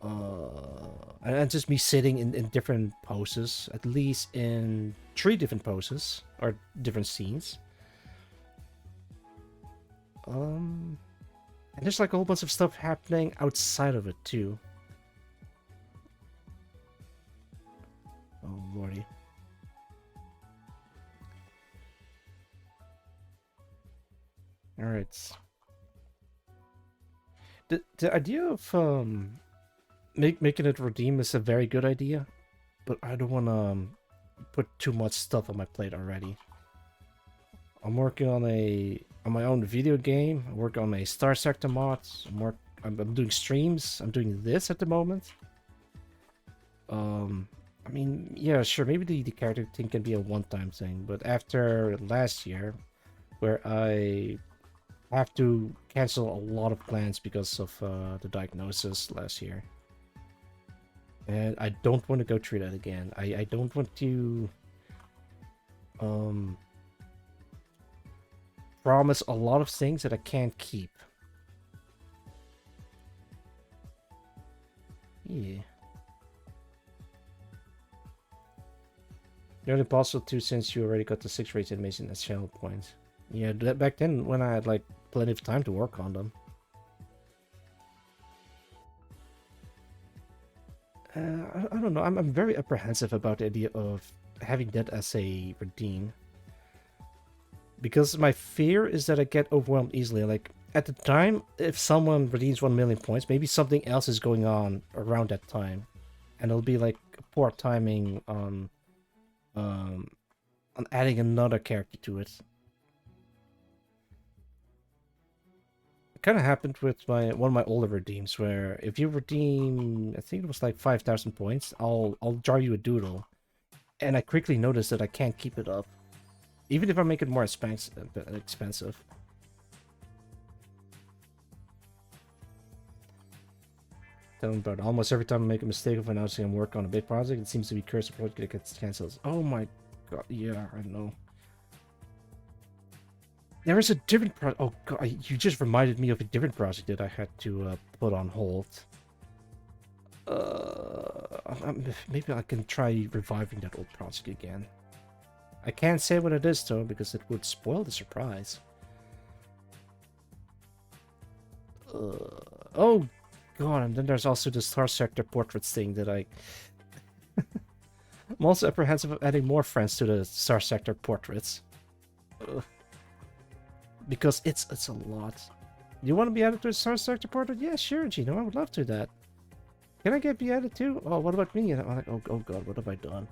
And just me sitting in different poses, at least in 3 different poses or different scenes. And there's like a whole bunch of stuff happening outside of it too. Oh lordy. All right. The idea of making it redeem is a very good idea, but I don't want to put too much stuff on my plate already. I'm working on my own video game. I work on a Star Sector mod. I'm doing streams. I'm doing this at the moment. I mean, yeah, sure, maybe the character thing can be a one-time thing, but after last year, where I have to cancel a lot of plans because of the diagnosis last year. And I don't want to go through that again. I don't want to promise a lot of things that I can't keep. Yeah. Nearly impossible too, since you already got the 6 race animation as channel points. Yeah, back then when I had like plenty of time to work on them. I don't know. I'm very apprehensive about the idea of having that as a redeem. Because my fear is that I get overwhelmed easily. Like, at the time, if someone redeems 1 million points, maybe something else is going on around that time. And it'll be like poor timing on adding another character to it. It kind of happened with one of my older redeems, where if you redeem, I think it was like 5,000 points, I'll draw you a doodle, and I quickly noticed that I can't keep it up, even if I make it more expensive. Tell them about it. Almost every time I make a mistake of announcing I'm working on a big project, it seems to be cursed. The project gets cancelled. Oh my god! Yeah, I know. There is a different project. Oh god, you just reminded me of a different project that I had to put on hold. Maybe I can try reviving that old project again. I can't say what it is though, because it would spoil the surprise. Oh god, and then there's also the Star Sector portraits thing that I... I'm also apprehensive of adding more friends to the Star Sector portraits. Because it's a lot. You want to be added to a Star Sector portrait? Yeah, sure, Gino, I would love to do that. Can I be added too? Oh, what about me? And I'm like, oh god, what have I done?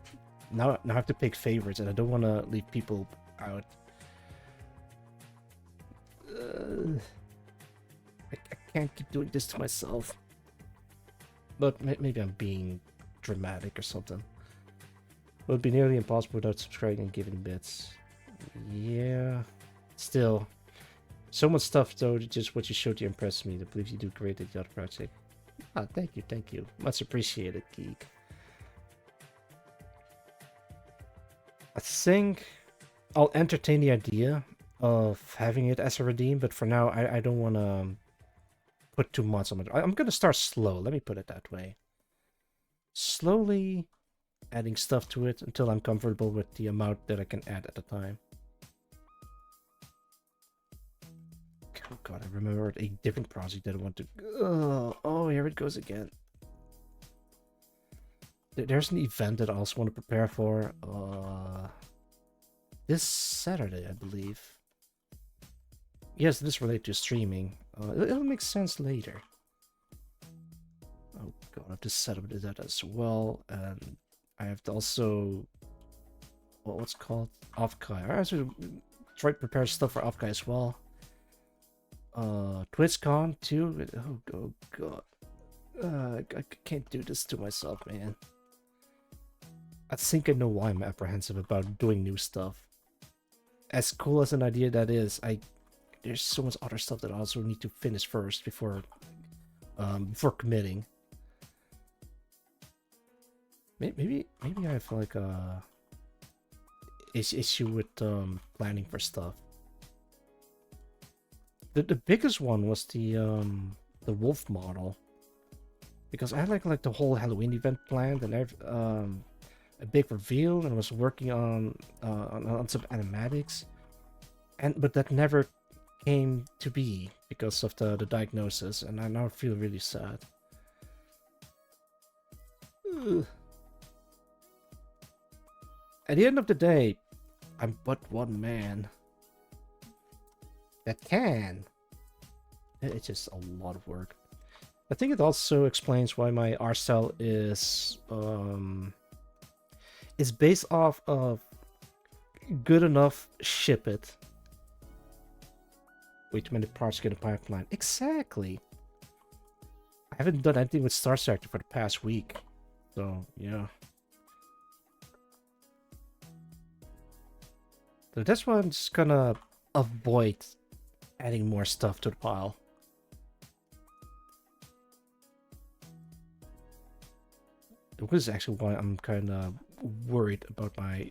Now I have to pick favorites, and I don't want to leave people out. I can't keep doing this to myself. But maybe I'm being dramatic or something. It would be nearly impossible without subscribing and giving bits. Yeah. Still. So much stuff though, just what you showed you impressed me. I believe you do great at the other project. Ah, thank you, thank you. Much appreciated, Geek. I think I'll entertain the idea of having it as a redeem, but for now I don't want to put too much on it. I'm going to start slow, let me put it that way. Slowly adding stuff to it until I'm comfortable with the amount that I can add at a time. Oh god, I remembered a different project that I want to... Oh, here it goes again. There's an event that I also want to prepare for. This Saturday, I believe. Yes, this relates to streaming. It'll make sense later. Oh god, I have to set up that as well. And I have to also... what's it called? Offkai. I have to try to prepare stuff for Offkai as well. TwitchCon too. Oh god. I can't do this to myself, man. I think I know why I'm apprehensive about doing new stuff. As cool as an idea that is, there's so much other stuff that I also need to finish first before committing. Maybe I have like a issue with planning for stuff. The biggest one was the wolf model, because I had like the whole Halloween event planned, and I've a big reveal, and I was working on some animatics, but that never came to be because of the diagnosis, and I now feel really sad. Ugh. At the end of the day, I'm but one man. That can. It's just a lot of work. I think it also explains why my art style is based off of good enough, ship it. Way too many parts get a pipeline. Exactly. I haven't done anything with Star Sector for the past week, so yeah. So that's why I'm just gonna avoid adding more stuff to the pile. Which is actually why I'm kind of worried about my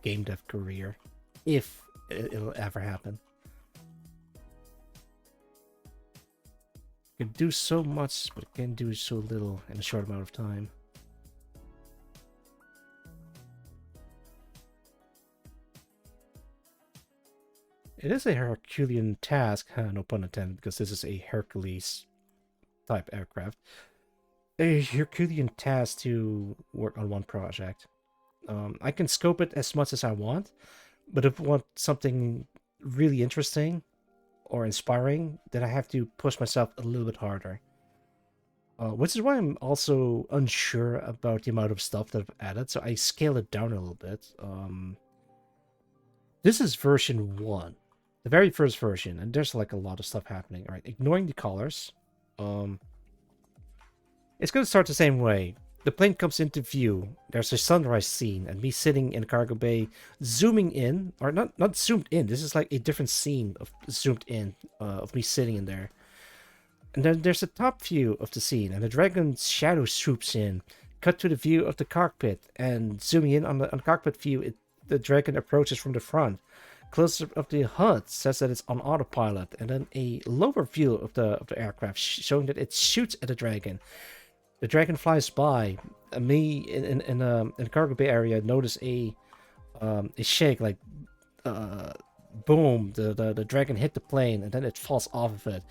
game dev career, if it'll ever happen. You can do so much, but can do so little in a short amount of time. It is a Herculean task, no pun intended, because this is a Hercules type aircraft. A Herculean task to work on one project. I can scope it as much as I want, but if I want something really interesting or inspiring, then I have to push myself a little bit harder. Which is why I'm also unsure about the amount of stuff that I've added, so I scale it down a little bit. This is version 1. The very first version, and there's like a lot of stuff happening. All right, ignoring the colors. It's gonna start the same way. The plane comes into view. There's a sunrise scene, and me sitting in the cargo bay, zooming in, or not zoomed in. This is like a different scene of zoomed in, of me sitting in there. And then there's a top view of the scene, and the dragon's shadow swoops in. Cut to the view of the cockpit, and zooming in on the cockpit view, the dragon approaches from the front. Close-up of the HUD says that it's on autopilot, and then a lower view of the aircraft showing that it shoots at the dragon. The dragon flies by. Me in the cargo bay area notice a shake, like boom. The dragon hit the plane, and then it falls off of it.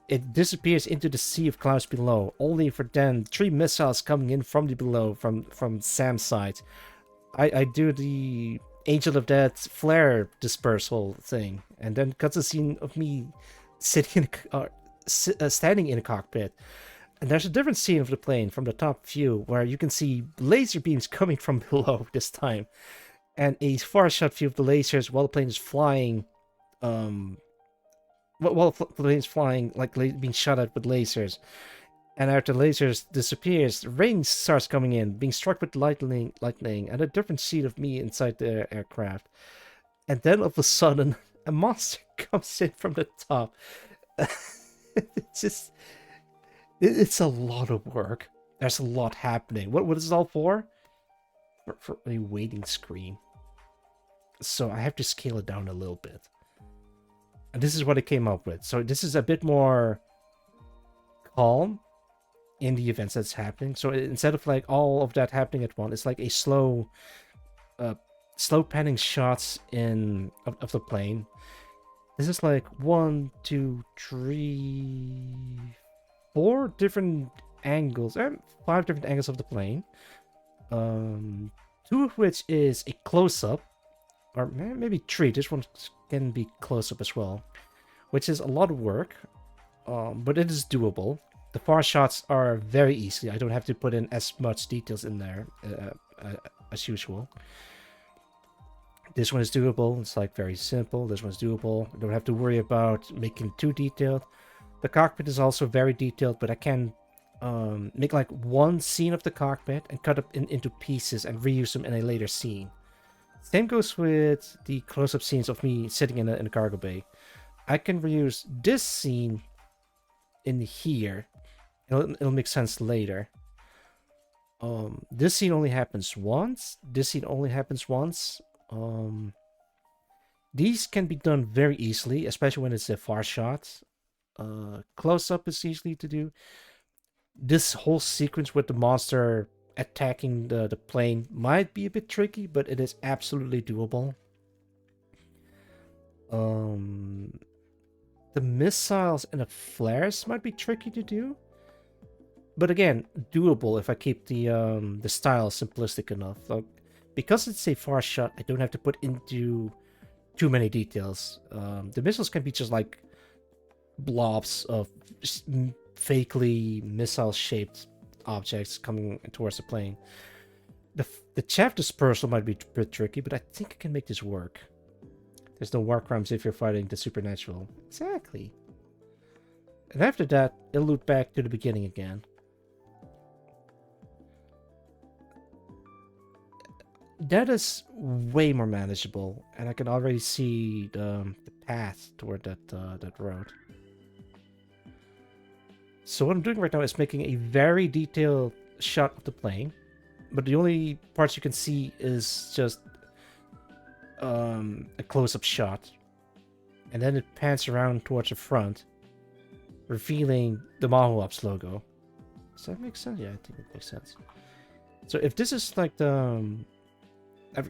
It disappears into the sea of clouds below, only for then 3 missiles coming in from the below, from Sam's side. I do the Angel of Death flare dispersal thing, and then cuts a scene of me sitting standing in a cockpit. And there's a different scene of the plane from the top view where you can see laser beams coming from below this time, and a far shot view of the lasers while the plane is flying planes flying, like being shot at with lasers. And after lasers disappears, rain starts coming in, being struck with lightning, and a different scene of me inside the aircraft. And then all of a sudden, a monster comes in from the top. It's just, it's a lot of work. There's a lot happening. What is it all for? For a waiting screen. So I have to scale it down a little bit. And this is what I came up with. So this is a bit more calm in the events that's happening. So instead of like all of that happening at once, it's like a slow panning shots of the plane. This is like 1, 2, 3, 4 different angles, 5 different angles of the plane. 2 of which is a close-up, or maybe 3. This one can be close-up as well, which is a lot of work, but it is doable. The far shots are very easy. I don't have to put in as much details in there as usual. This one is doable. It's like very simple. This one's doable. I don't have to worry about making it too detailed. The cockpit is also very detailed, but I can make like one scene of the cockpit and cut up into pieces and reuse them in a later scene. Same goes with the close-up scenes of me sitting in a cargo bay. I can reuse this scene in here. It'll make sense later. This scene only happens once. This scene only happens once. These can be done very easily, especially when it's a far shot. Close-up is easily to do. This whole sequence with the monster attacking the plane might be a bit tricky, but it is absolutely doable. The missiles and the flares might be tricky to do, but again, doable if I keep the style simplistic enough. Like, because it's a far shot, I don't have to put into too many details. The missiles can be just like blobs of fakely missile-shaped objects coming towards the plane. The chaff dispersal might be a bit tricky, but I think I can make this work. There's no war crimes if you're fighting the supernatural. Exactly. And after that, it'll loop back to the beginning again. That is way more manageable, and I can already see the path toward that road. So what I'm doing right now is making a very detailed shot of the plane, but the only parts you can see is just a close-up shot, and then it pans around towards the front, revealing the Maho Ops logo. Does that make sense? Yeah, I think it makes sense. So if this is like the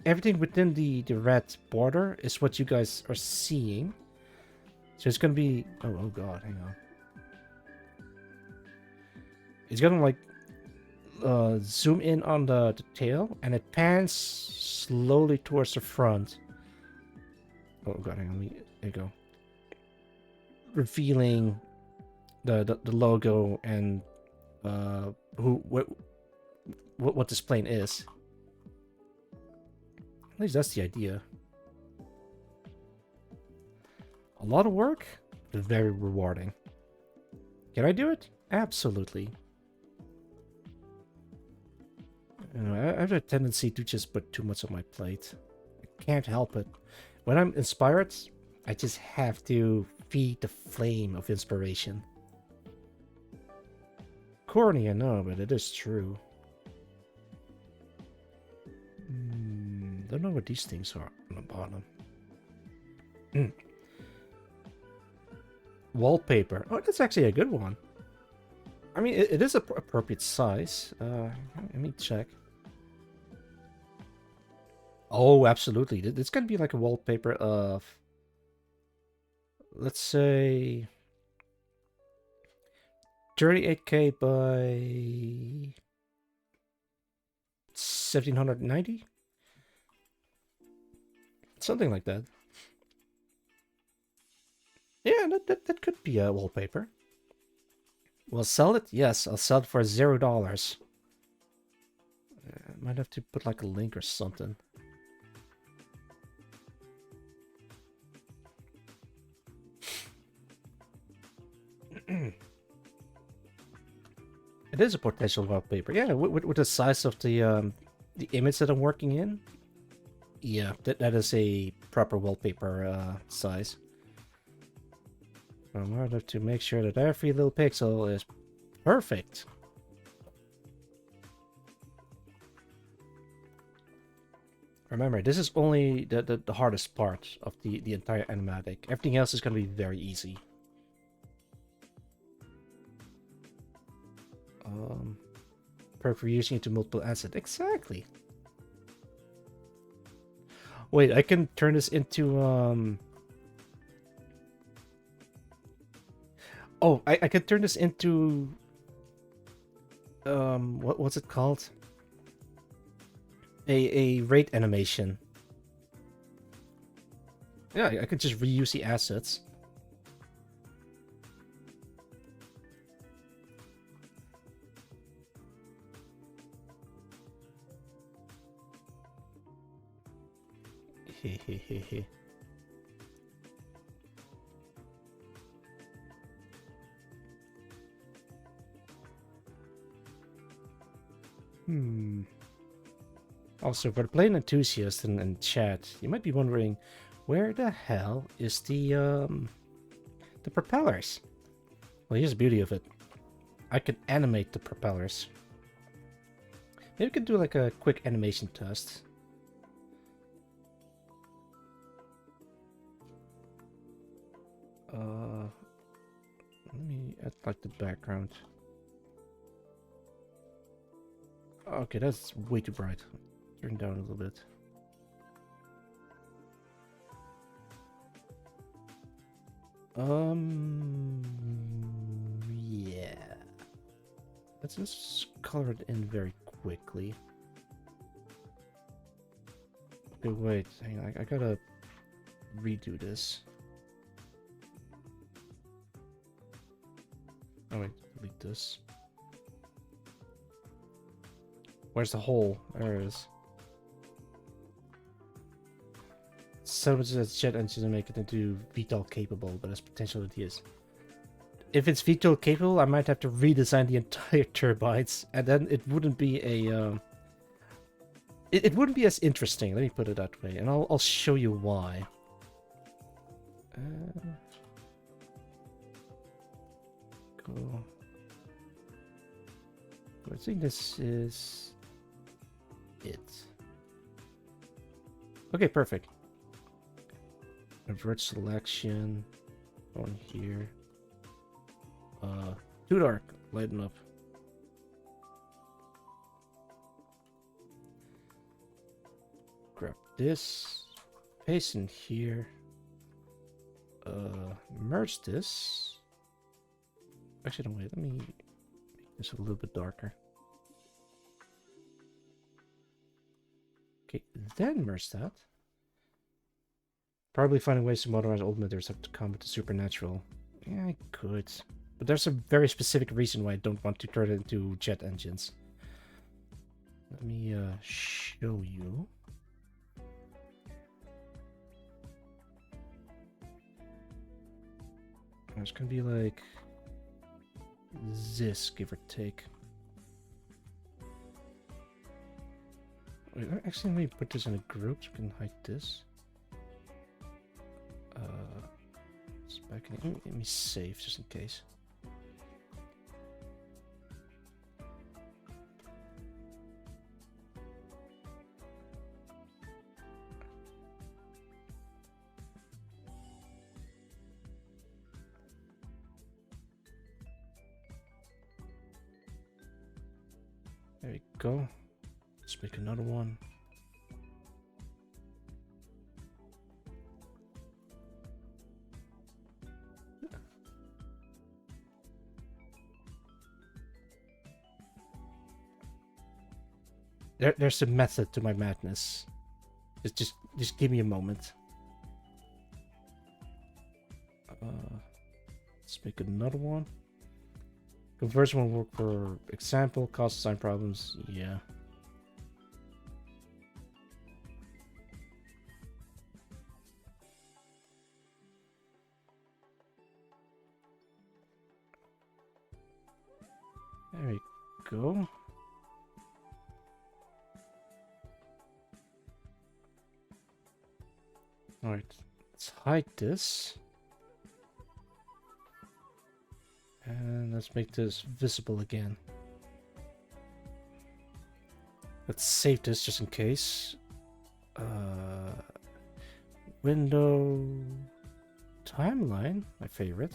everything within the red border is what you guys are seeing. So it's gonna be oh god, hang on. It's gonna like zoom in on the tail, and it pans slowly towards the front. Oh god, hang on, there you go. Revealing the logo and what this plane is. At least that's the idea. A lot of work, but very rewarding. Can I do it? Absolutely. You know, I have a tendency to just put too much on my plate. I can't help it. When I'm inspired, I just have to feed the flame of inspiration. Corny, I know, but it is true. Don't know what these things are on the bottom. Wallpaper. Oh, that's actually a good one. I mean, it is appropriate size. Let me check. Oh, absolutely. It's gonna be like a wallpaper of, let's say, 38K by 1790. Something like that. Yeah, that could be a wallpaper. We'll sell it? Yes, I'll sell it for $0. Might have to put like a link or something. It is a potential wallpaper. Yeah, with the size of the image that I'm working in. Yeah, that is a proper wallpaper size. In order to make sure that every little pixel is perfect. Remember, this is only the hardest part of the entire animatic. Everything else is going to be very easy. Perfect for using it to multiple assets. Exactly. Wait, I can turn this into Oh, I can turn this into what's it called? A rate animation. Yeah, I could just reuse the assets. Hehehehe. Also, for the plane enthusiast in chat, you might be wondering, where the hell is the propellers? Well, here's the beauty of it. I could animate the propellers. Maybe we could do like a quick animation test. Let me add like the background. Okay, that's way too bright. Turn down a little bit. Yeah. Let's just color it in very quickly. Okay, wait, hang on, I gotta redo this. Oh wait, delete this. Where's the hole? There it is. So much as jet engine to make it into VTOL capable, but as potential it is. If it's VTOL capable, I might have to redesign the entire turbines, and then it wouldn't be a it wouldn't be as interesting. Let me put it that way, and I'll show you why. Cool. I think this is it. Okay, perfect. Invert selection on here. Too dark. Lighten up. Grab this. Paste in here. Merge this. Actually, no, wait. Let me make this a little bit darker. Okay, then merge that. Probably finding ways to modernize old methods to combat the supernatural. Yeah, I could. But there's a very specific reason why I don't want to turn it into jet engines. Let me show you. It's gonna be like this, give or take. Wait, actually, let me put this in a group so we can hide this. It's back in. Let me save just in case. There we go. Let's make another one. There's a method to my madness. Just give me a moment. Let's make another one. Conversion will work for example, cost design problems. Yeah. There we go. Alright, let's hide this. And let's make this visible again. Let's save this just in case. Window timeline, my favorite.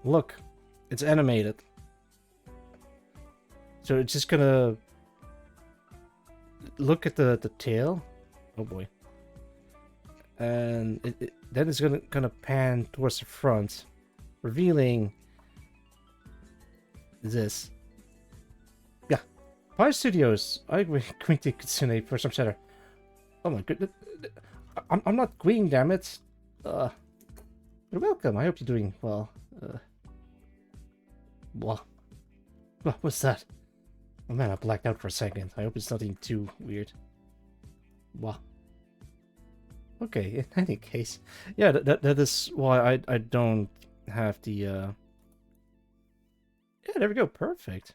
Look, it's animated. So it's just gonna look at the tail. Oh boy. And then it's gonna pan towards the front, revealing this. Yeah. Pi Studios, I agree to Kitsune for some center. Oh my goodness. I'm not green, damn it. You're welcome. I hope you're doing well. What was that? Oh man, I blacked out for a second. I hope it's nothing too weird. What? Okay, in any case. Yeah, that is why I don't have the... Yeah, there we go. Perfect.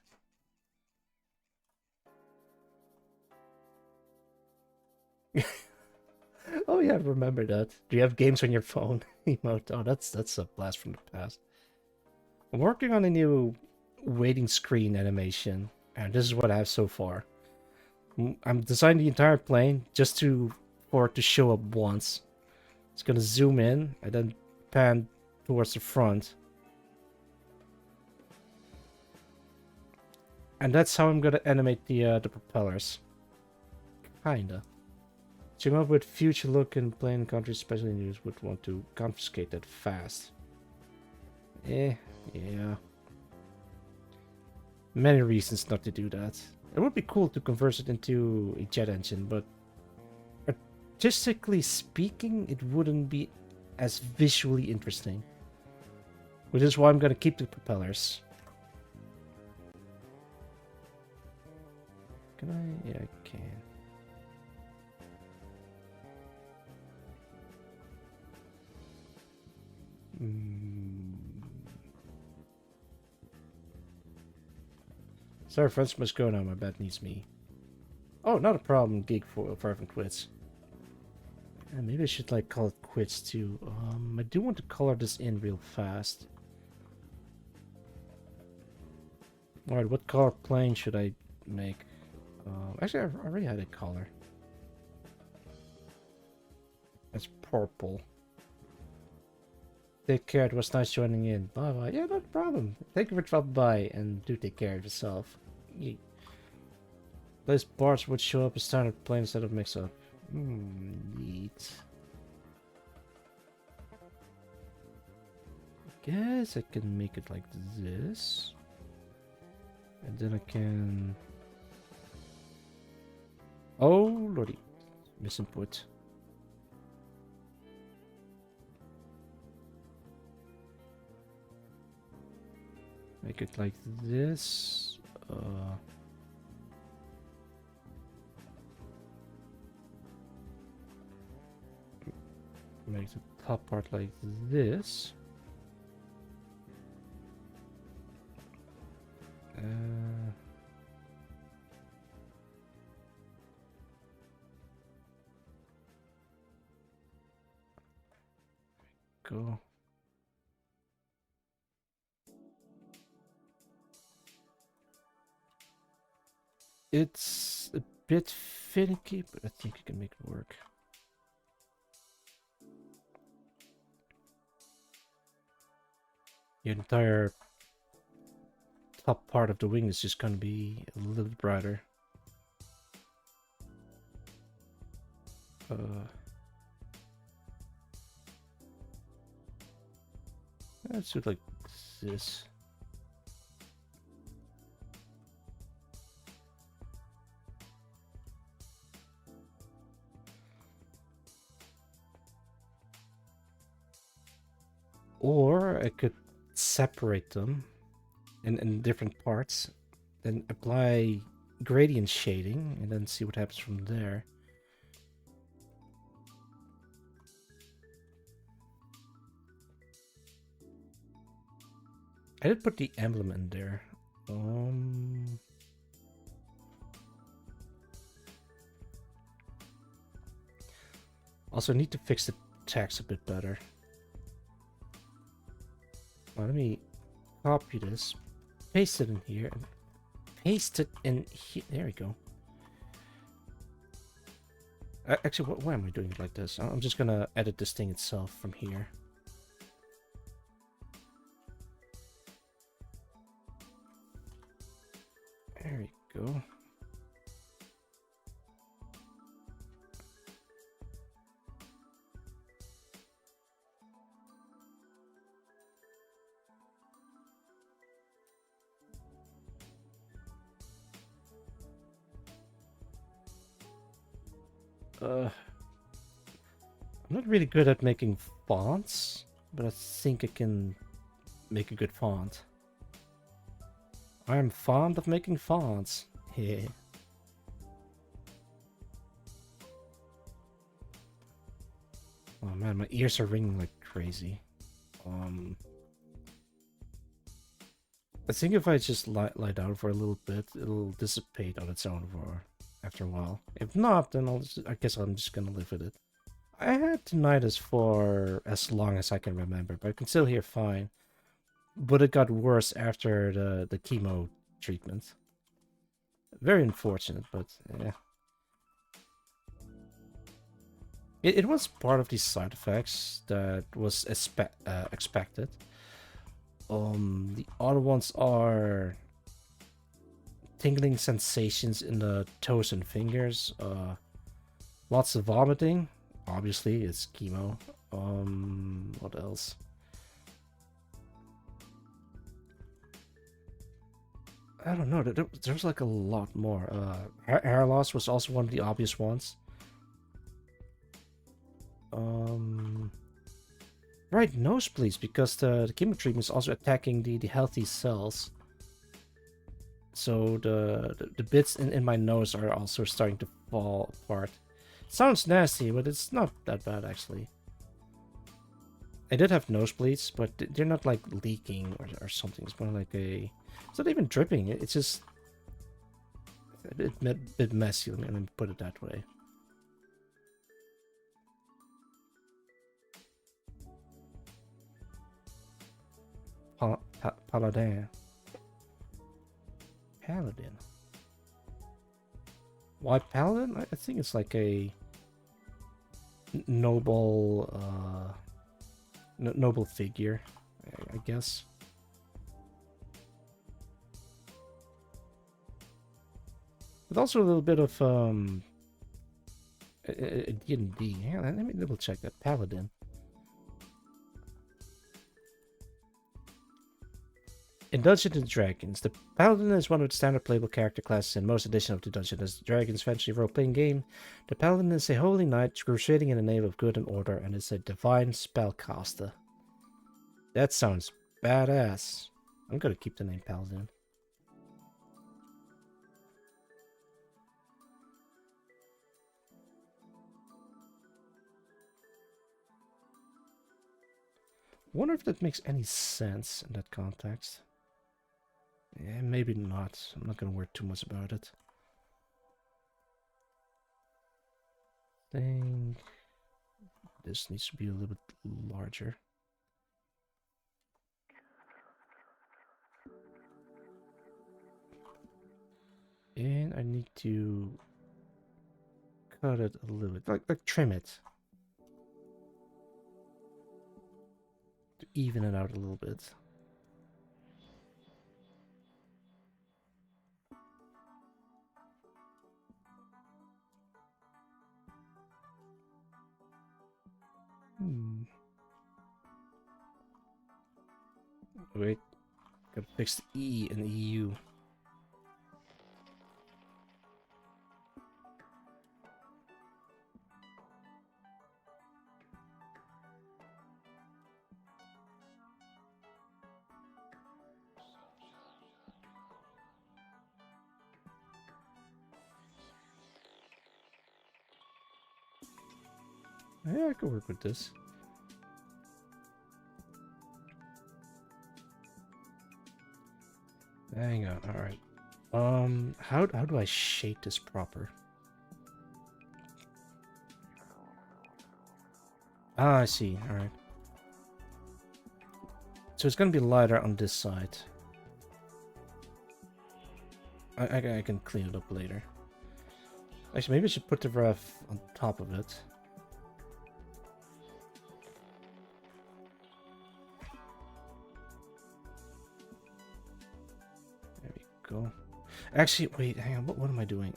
Oh yeah, remember that. Do you have games on your phone? Emote. Oh, that's a blast from the past. I'm working on a new waiting screen animation, and this is what I have so far. I'm designing the entire plane just for it to show up once. It's gonna zoom in and then pan towards the front. And that's how I'm gonna animate the propellers. Kinda. Came up with future look in plane countries, especially news would want to confiscate that fast. Yeah. Many reasons not to do that. It would be cool to convert it into a jet engine, but artistically speaking, it wouldn't be as visually interesting. Which is why I'm gonna keep the propellers. Can I? Yeah, I can. Sorry, friends, must go now. My bed needs me. Oh, not a problem. Geek for Fervent quits. Yeah, maybe I should like call it quits too. I do want to color this in real fast. Alright, what color plane should I make? Actually, I already had a color. It's purple. Take care. It was nice joining in. Bye bye. Yeah, no problem. Thank you for dropping by, and do take care of yourself. Those parts would show up as standard plane instead of mix up. Neat. Guess I can make it like this. And then I can... Oh lordy. Misinput. Make it like this. Make the top part like this. Go. It's a bit finicky, but I think you can make it work. The entire top part of the wing is just going to be a little bit brighter. Let's do it like this. Or I could separate them in different parts, then apply gradient shading, and then see what happens from there. I did put the emblem in there. Also need to fix the text a bit better. Well, let me copy this, paste it in here, and paste it in here. There we go. Actually, why am I doing it like this? I'm just gonna edit this thing itself from here. There we go. I'm not really good at making fonts, but I think I can make a good font. I'm fond of making fonts. Yeah. Oh man, my ears are ringing like crazy. I think if I just lie down for a little bit, it'll dissipate on its own after a while. If not, then I guess I'm just gonna live with it. I had tinnitus for as long as I can remember, but I can still hear fine. But it got worse after the chemo treatment. Very unfortunate, but yeah. It was part of these side effects that was expected. The other ones are tingling sensations in the toes and fingers. Lots of vomiting. Obviously, it's chemo. What else? I don't know. There's like a lot more. Hair loss was also one of the obvious ones. Right, nosebleeds, because the chemo treatment is also attacking the healthy cells. So the bits in my nose are also starting to fall apart. Sounds nasty, but it's not that bad actually. I did have nosebleeds, but they're not like leaking or something. It's more like a... It's not even dripping. It's just a bit messy. Let me put it that way. Paladin. Paladin. Why Paladin? I think it's like a noble, noble figure, I guess. But also a little bit of D&D. Yeah, let me double check that. Paladin. In Dungeons & Dragons, the Paladin is one of the standard playable character classes in most editions of the Dungeons & Dragons fantasy role-playing game. The Paladin is a holy knight crusading in the name of good and order and is a divine spellcaster. That sounds badass. I'm gonna keep the name Paladin. Wonder if that makes any sense in that context. Yeah, maybe not. I'm not gonna worry too much about it. I think this needs to be a little bit larger. And I need to cut it a little bit, like trim it. To even it out a little bit. Wait, gotta fix the E and the EU. Yeah, I can work with this. Hang on. All right. How do I shape this proper? Ah, I see. All right. So it's gonna be lighter on this side. I can clean it up later. Actually, maybe I should put the ref on top of it. There we go. Actually, wait, hang on. What am I doing?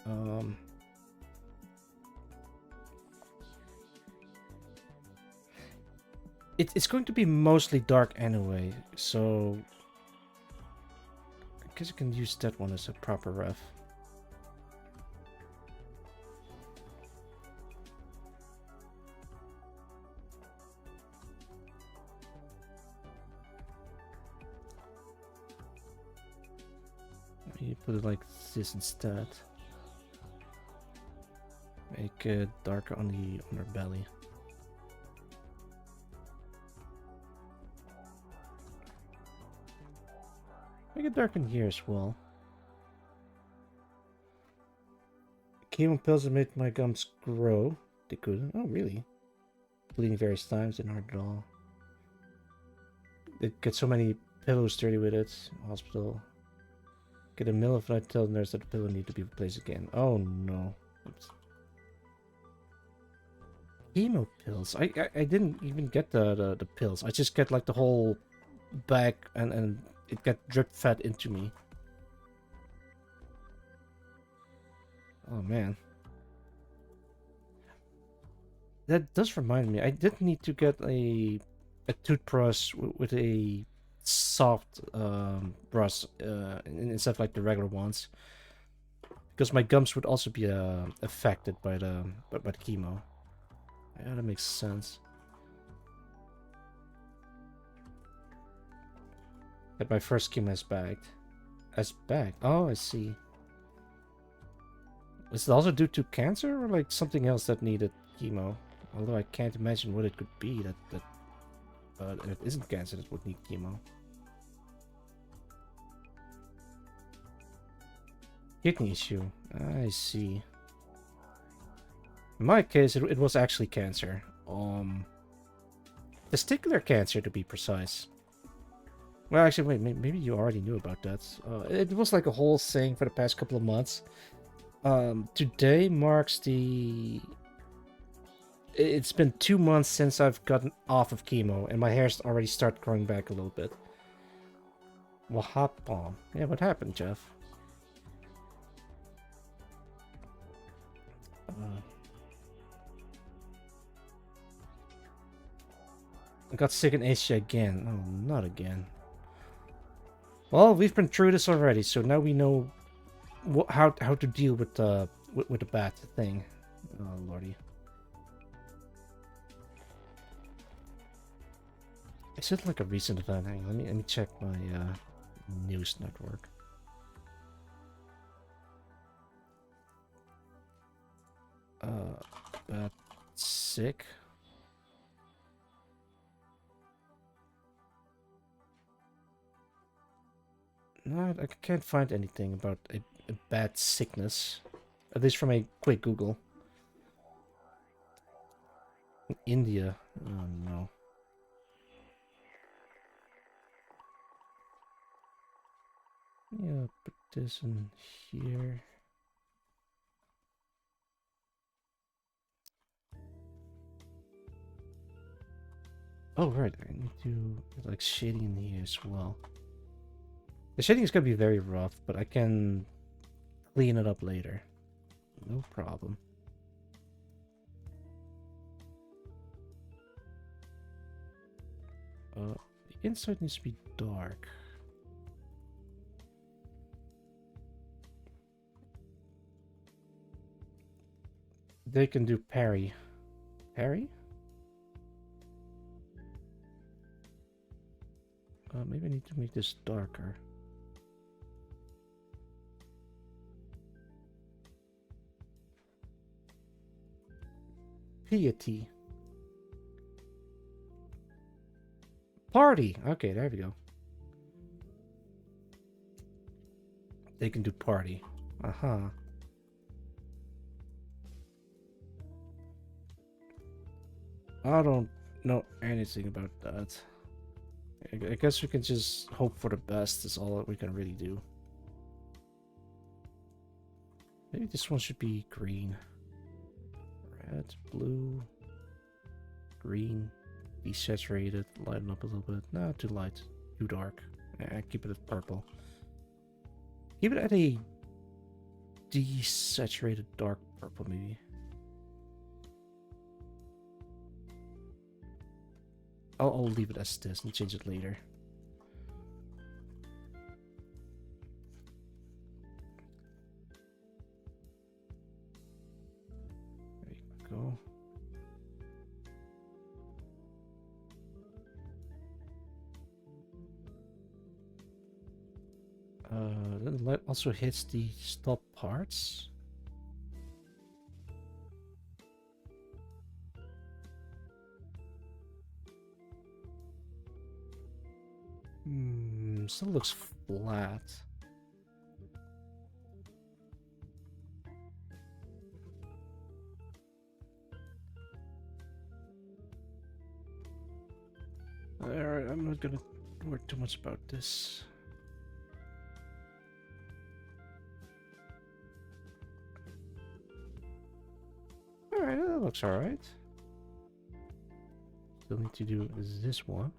It's going to be mostly dark anyway, so I guess I can use that one as a proper ref. Maybe put it like this instead. Make it darker on the underbelly. Make it dark in here as well. Chemo pills that made my gums grow. They couldn't. Oh, really? Bleeding various times and hard at all. They get so many pillows dirty with it. Hospital. Get a mill if I tell the nurse that the pillow need to be replaced again. Oh no. Oops. Chemo pills. I didn't even get the pills. I just get like the whole bag and it got drip fed into me. Oh man. That does remind me. I did need to get a toothbrush with a soft brush instead of like the regular ones, because my gums would also be affected by the chemo. Yeah, that makes sense. Get my first chemo as bagged. As bagged. Oh, I see. Is it also due to cancer or like something else that needed chemo? Although I can't imagine what it could be that if it isn't cancer that would need chemo. Kidney issue. I see. In my case, it was actually cancer. Testicular cancer to be precise. Well, actually, wait, maybe you already knew about that. It was like a whole thing for the past couple of months. Today marks the... It's been 2 months since I've gotten off of chemo, and my hair's already started growing back a little bit. What happened? Yeah, what happened, Jeff? I got sick in Asia again. Oh, not again. Well, we've been through this already, so now we know how to deal with the bad thing. Oh lordy. Is it like a recent event? Hang on, let me check my news network. Bad sick. No, I can't find anything about a bad sickness. At least from a quick Google. India. Oh no. Yeah, put this in here. Oh right, I need to put like shading in here as well. The shading is gonna be very rough, but I can clean it up later. No problem. The inside needs to be dark. They can do parry. Parry? Maybe I need to make this darker. Piety. Party! Okay, there we go. they can do party. Uh-huh. I don't know anything about that. I guess we can just hope for the best is all that we can really do. Maybe this one should be green. Red, blue, green, desaturated, lighten up a little bit. Not too light, too dark. Keep it at purple. Keep it at a desaturated dark purple, maybe. I'll leave it as this and change it later. There you go. Then the light also hits the stop parts. Still looks flat. Alright, I'm not gonna work too much about this. Alright, that looks alright. Still need to do this one.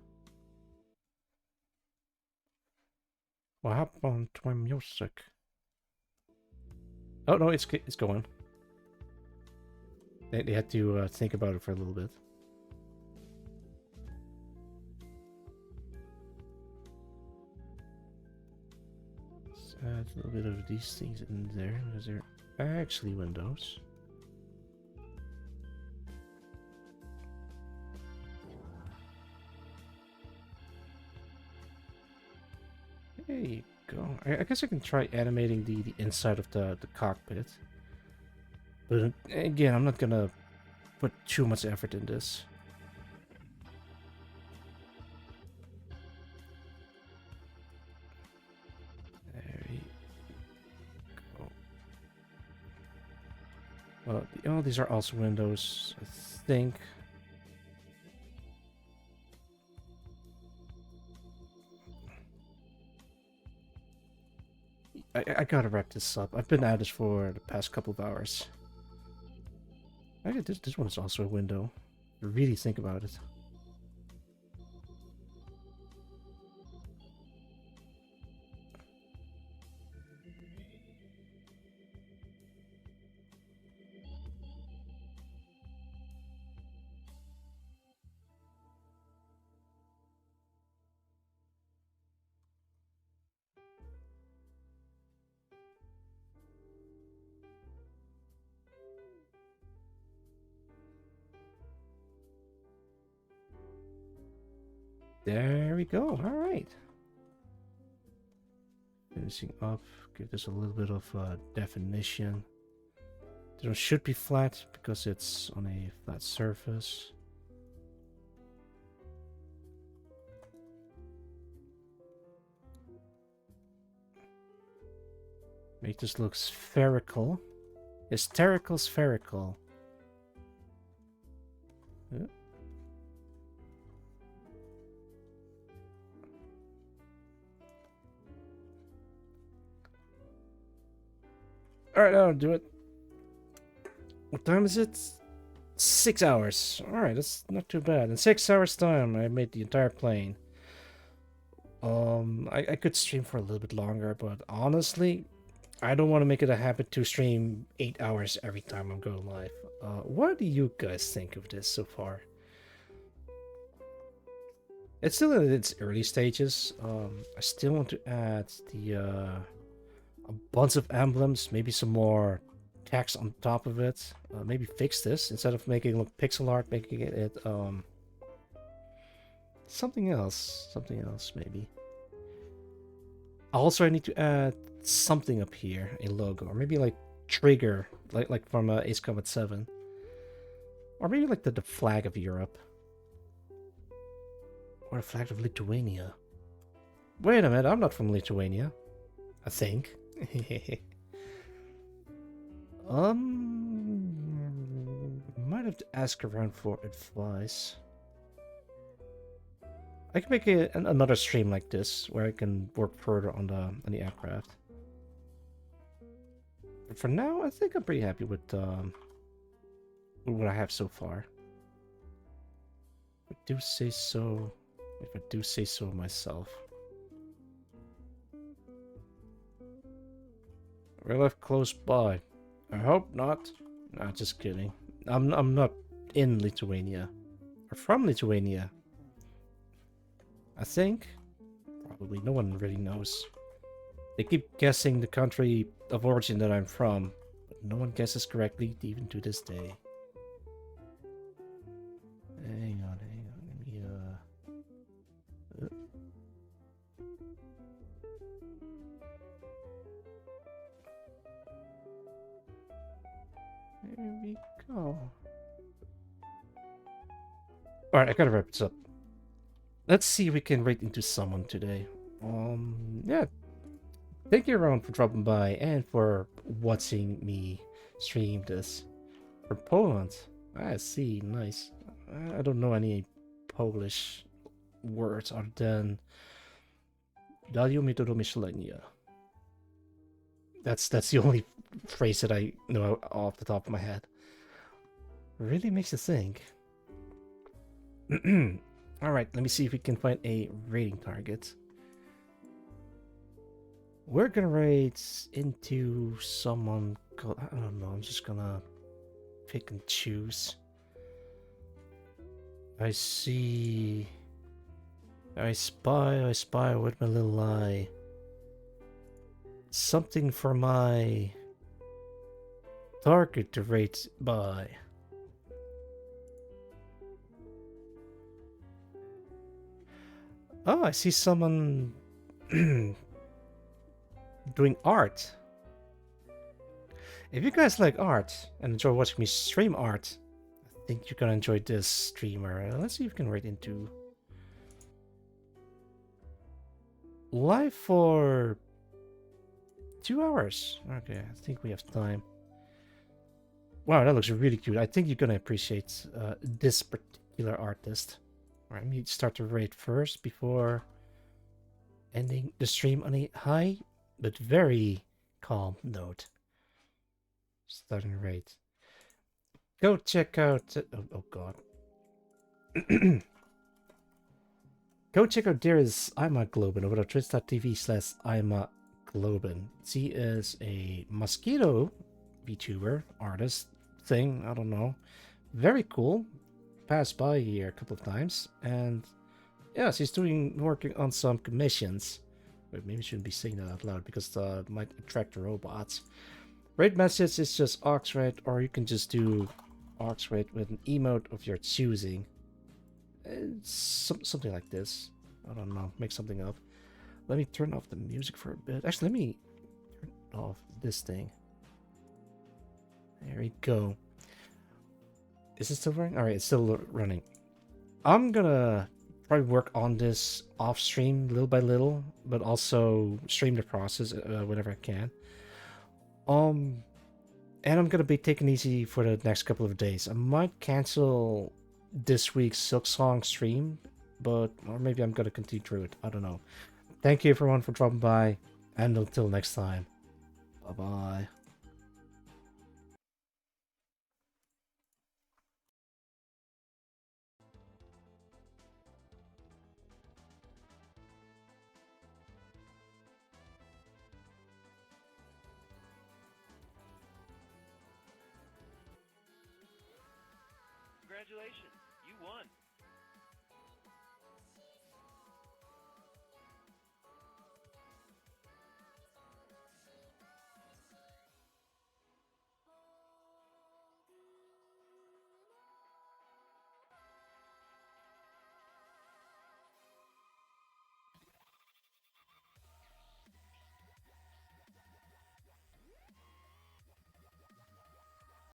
What happened to my music? Oh no, it's going. They had to think about it for a little bit. Let's add a little bit of these things in there because they're actually windows. There you go. I guess I can try animating the inside of the cockpit. But again, I'm not gonna put too much effort in this. There you go. Well, oh, these are also windows, I think. I gotta wrap this up. I've been at this for the past couple of hours. Actually, this one is also a window. Really think about it. There we go. All right. Finishing up. Give this a little bit of definition. This one should be flat because it's on a flat surface. Make this look spherical. Hysterical spherical. Yeah. Alright, I'll do it. What time is it? 6 hours. Alright, that's not too bad. In 6 hours time, I made the entire plane. I could stream for a little bit longer, but honestly, I don't want to make it a habit to stream 8 hours every time I'm going live. What do you guys think of this so far? It's still in its early stages. I still want to add a bunch of emblems, maybe some more text on top of it. Maybe fix this instead of making it look pixel art, making it something else. Something else, maybe. Also, I need to add something up here, a logo, or maybe like trigger, like from Ace Combat 7, or maybe like the flag of Europe, or the flag of Lithuania. Wait a minute, I'm not from Lithuania, I think. Might have to ask around for advice. I can make another stream like this where I can work further on the aircraft. But for now, I think I'm pretty happy with what I have so far. If I do say so. If I do say so myself. We live close by. I hope not. Nah, just kidding. I'm not in Lithuania. Or from Lithuania. I think. Probably no one really knows. They keep guessing the country of origin that I'm from, but no one guesses correctly even to this day. Hang on. Let me There we go. Alright, I gotta wrap this up. Let's see if we can rate into someone today. Yeah. Thank you everyone for dropping by and for watching me stream this. From Poland. I see, nice. I don't know any Polish words other than Dario mi to do myślenia. That's the only phrase that I know off the top of my head. Really makes you think. Alright, let me see if we can find a rating target. We're gonna rate into someone called, I don't know, I'm just gonna pick and choose. I see. I spy with my little eye. Something for my target to rate by. Oh, I see someone doing art. If you guys like art and enjoy watching me stream art, I think you're gonna enjoy this streamer. Let's see if we can rate into live for 2 hours. Okay, I think we have time. Wow, that looks really cute. I think you're gonna appreciate this particular artist. Alright, let me start to rate first before ending the stream on a high but very calm note. Starting to rate. Go check out... oh god. Go check out Darius Imagloben over at twitch.tv/Imagloben. She is a mosquito VTuber artist thing. I don't know. Very cool. Passed by here a couple of times. And yeah, she's working on some commissions. Wait, maybe I shouldn't be saying that out loud because it might attract the robots. Rate message is just Oxrate, or you can just do Oxrate with an emote of your choosing. Something like this. I don't know. Make something up. Let me turn off the music for a bit. Actually, let me turn off this thing. There we go. Is it still running? Alright, it's still running. I'm gonna probably work on this off stream little by little, but also stream the process whenever I can. And I'm gonna be taking it easy for the next couple of days. I might cancel this week's Silksong stream, or maybe I'm gonna continue through it. I don't know. Thank you everyone for dropping by, and until next time. Bye bye. Congratulations, you won.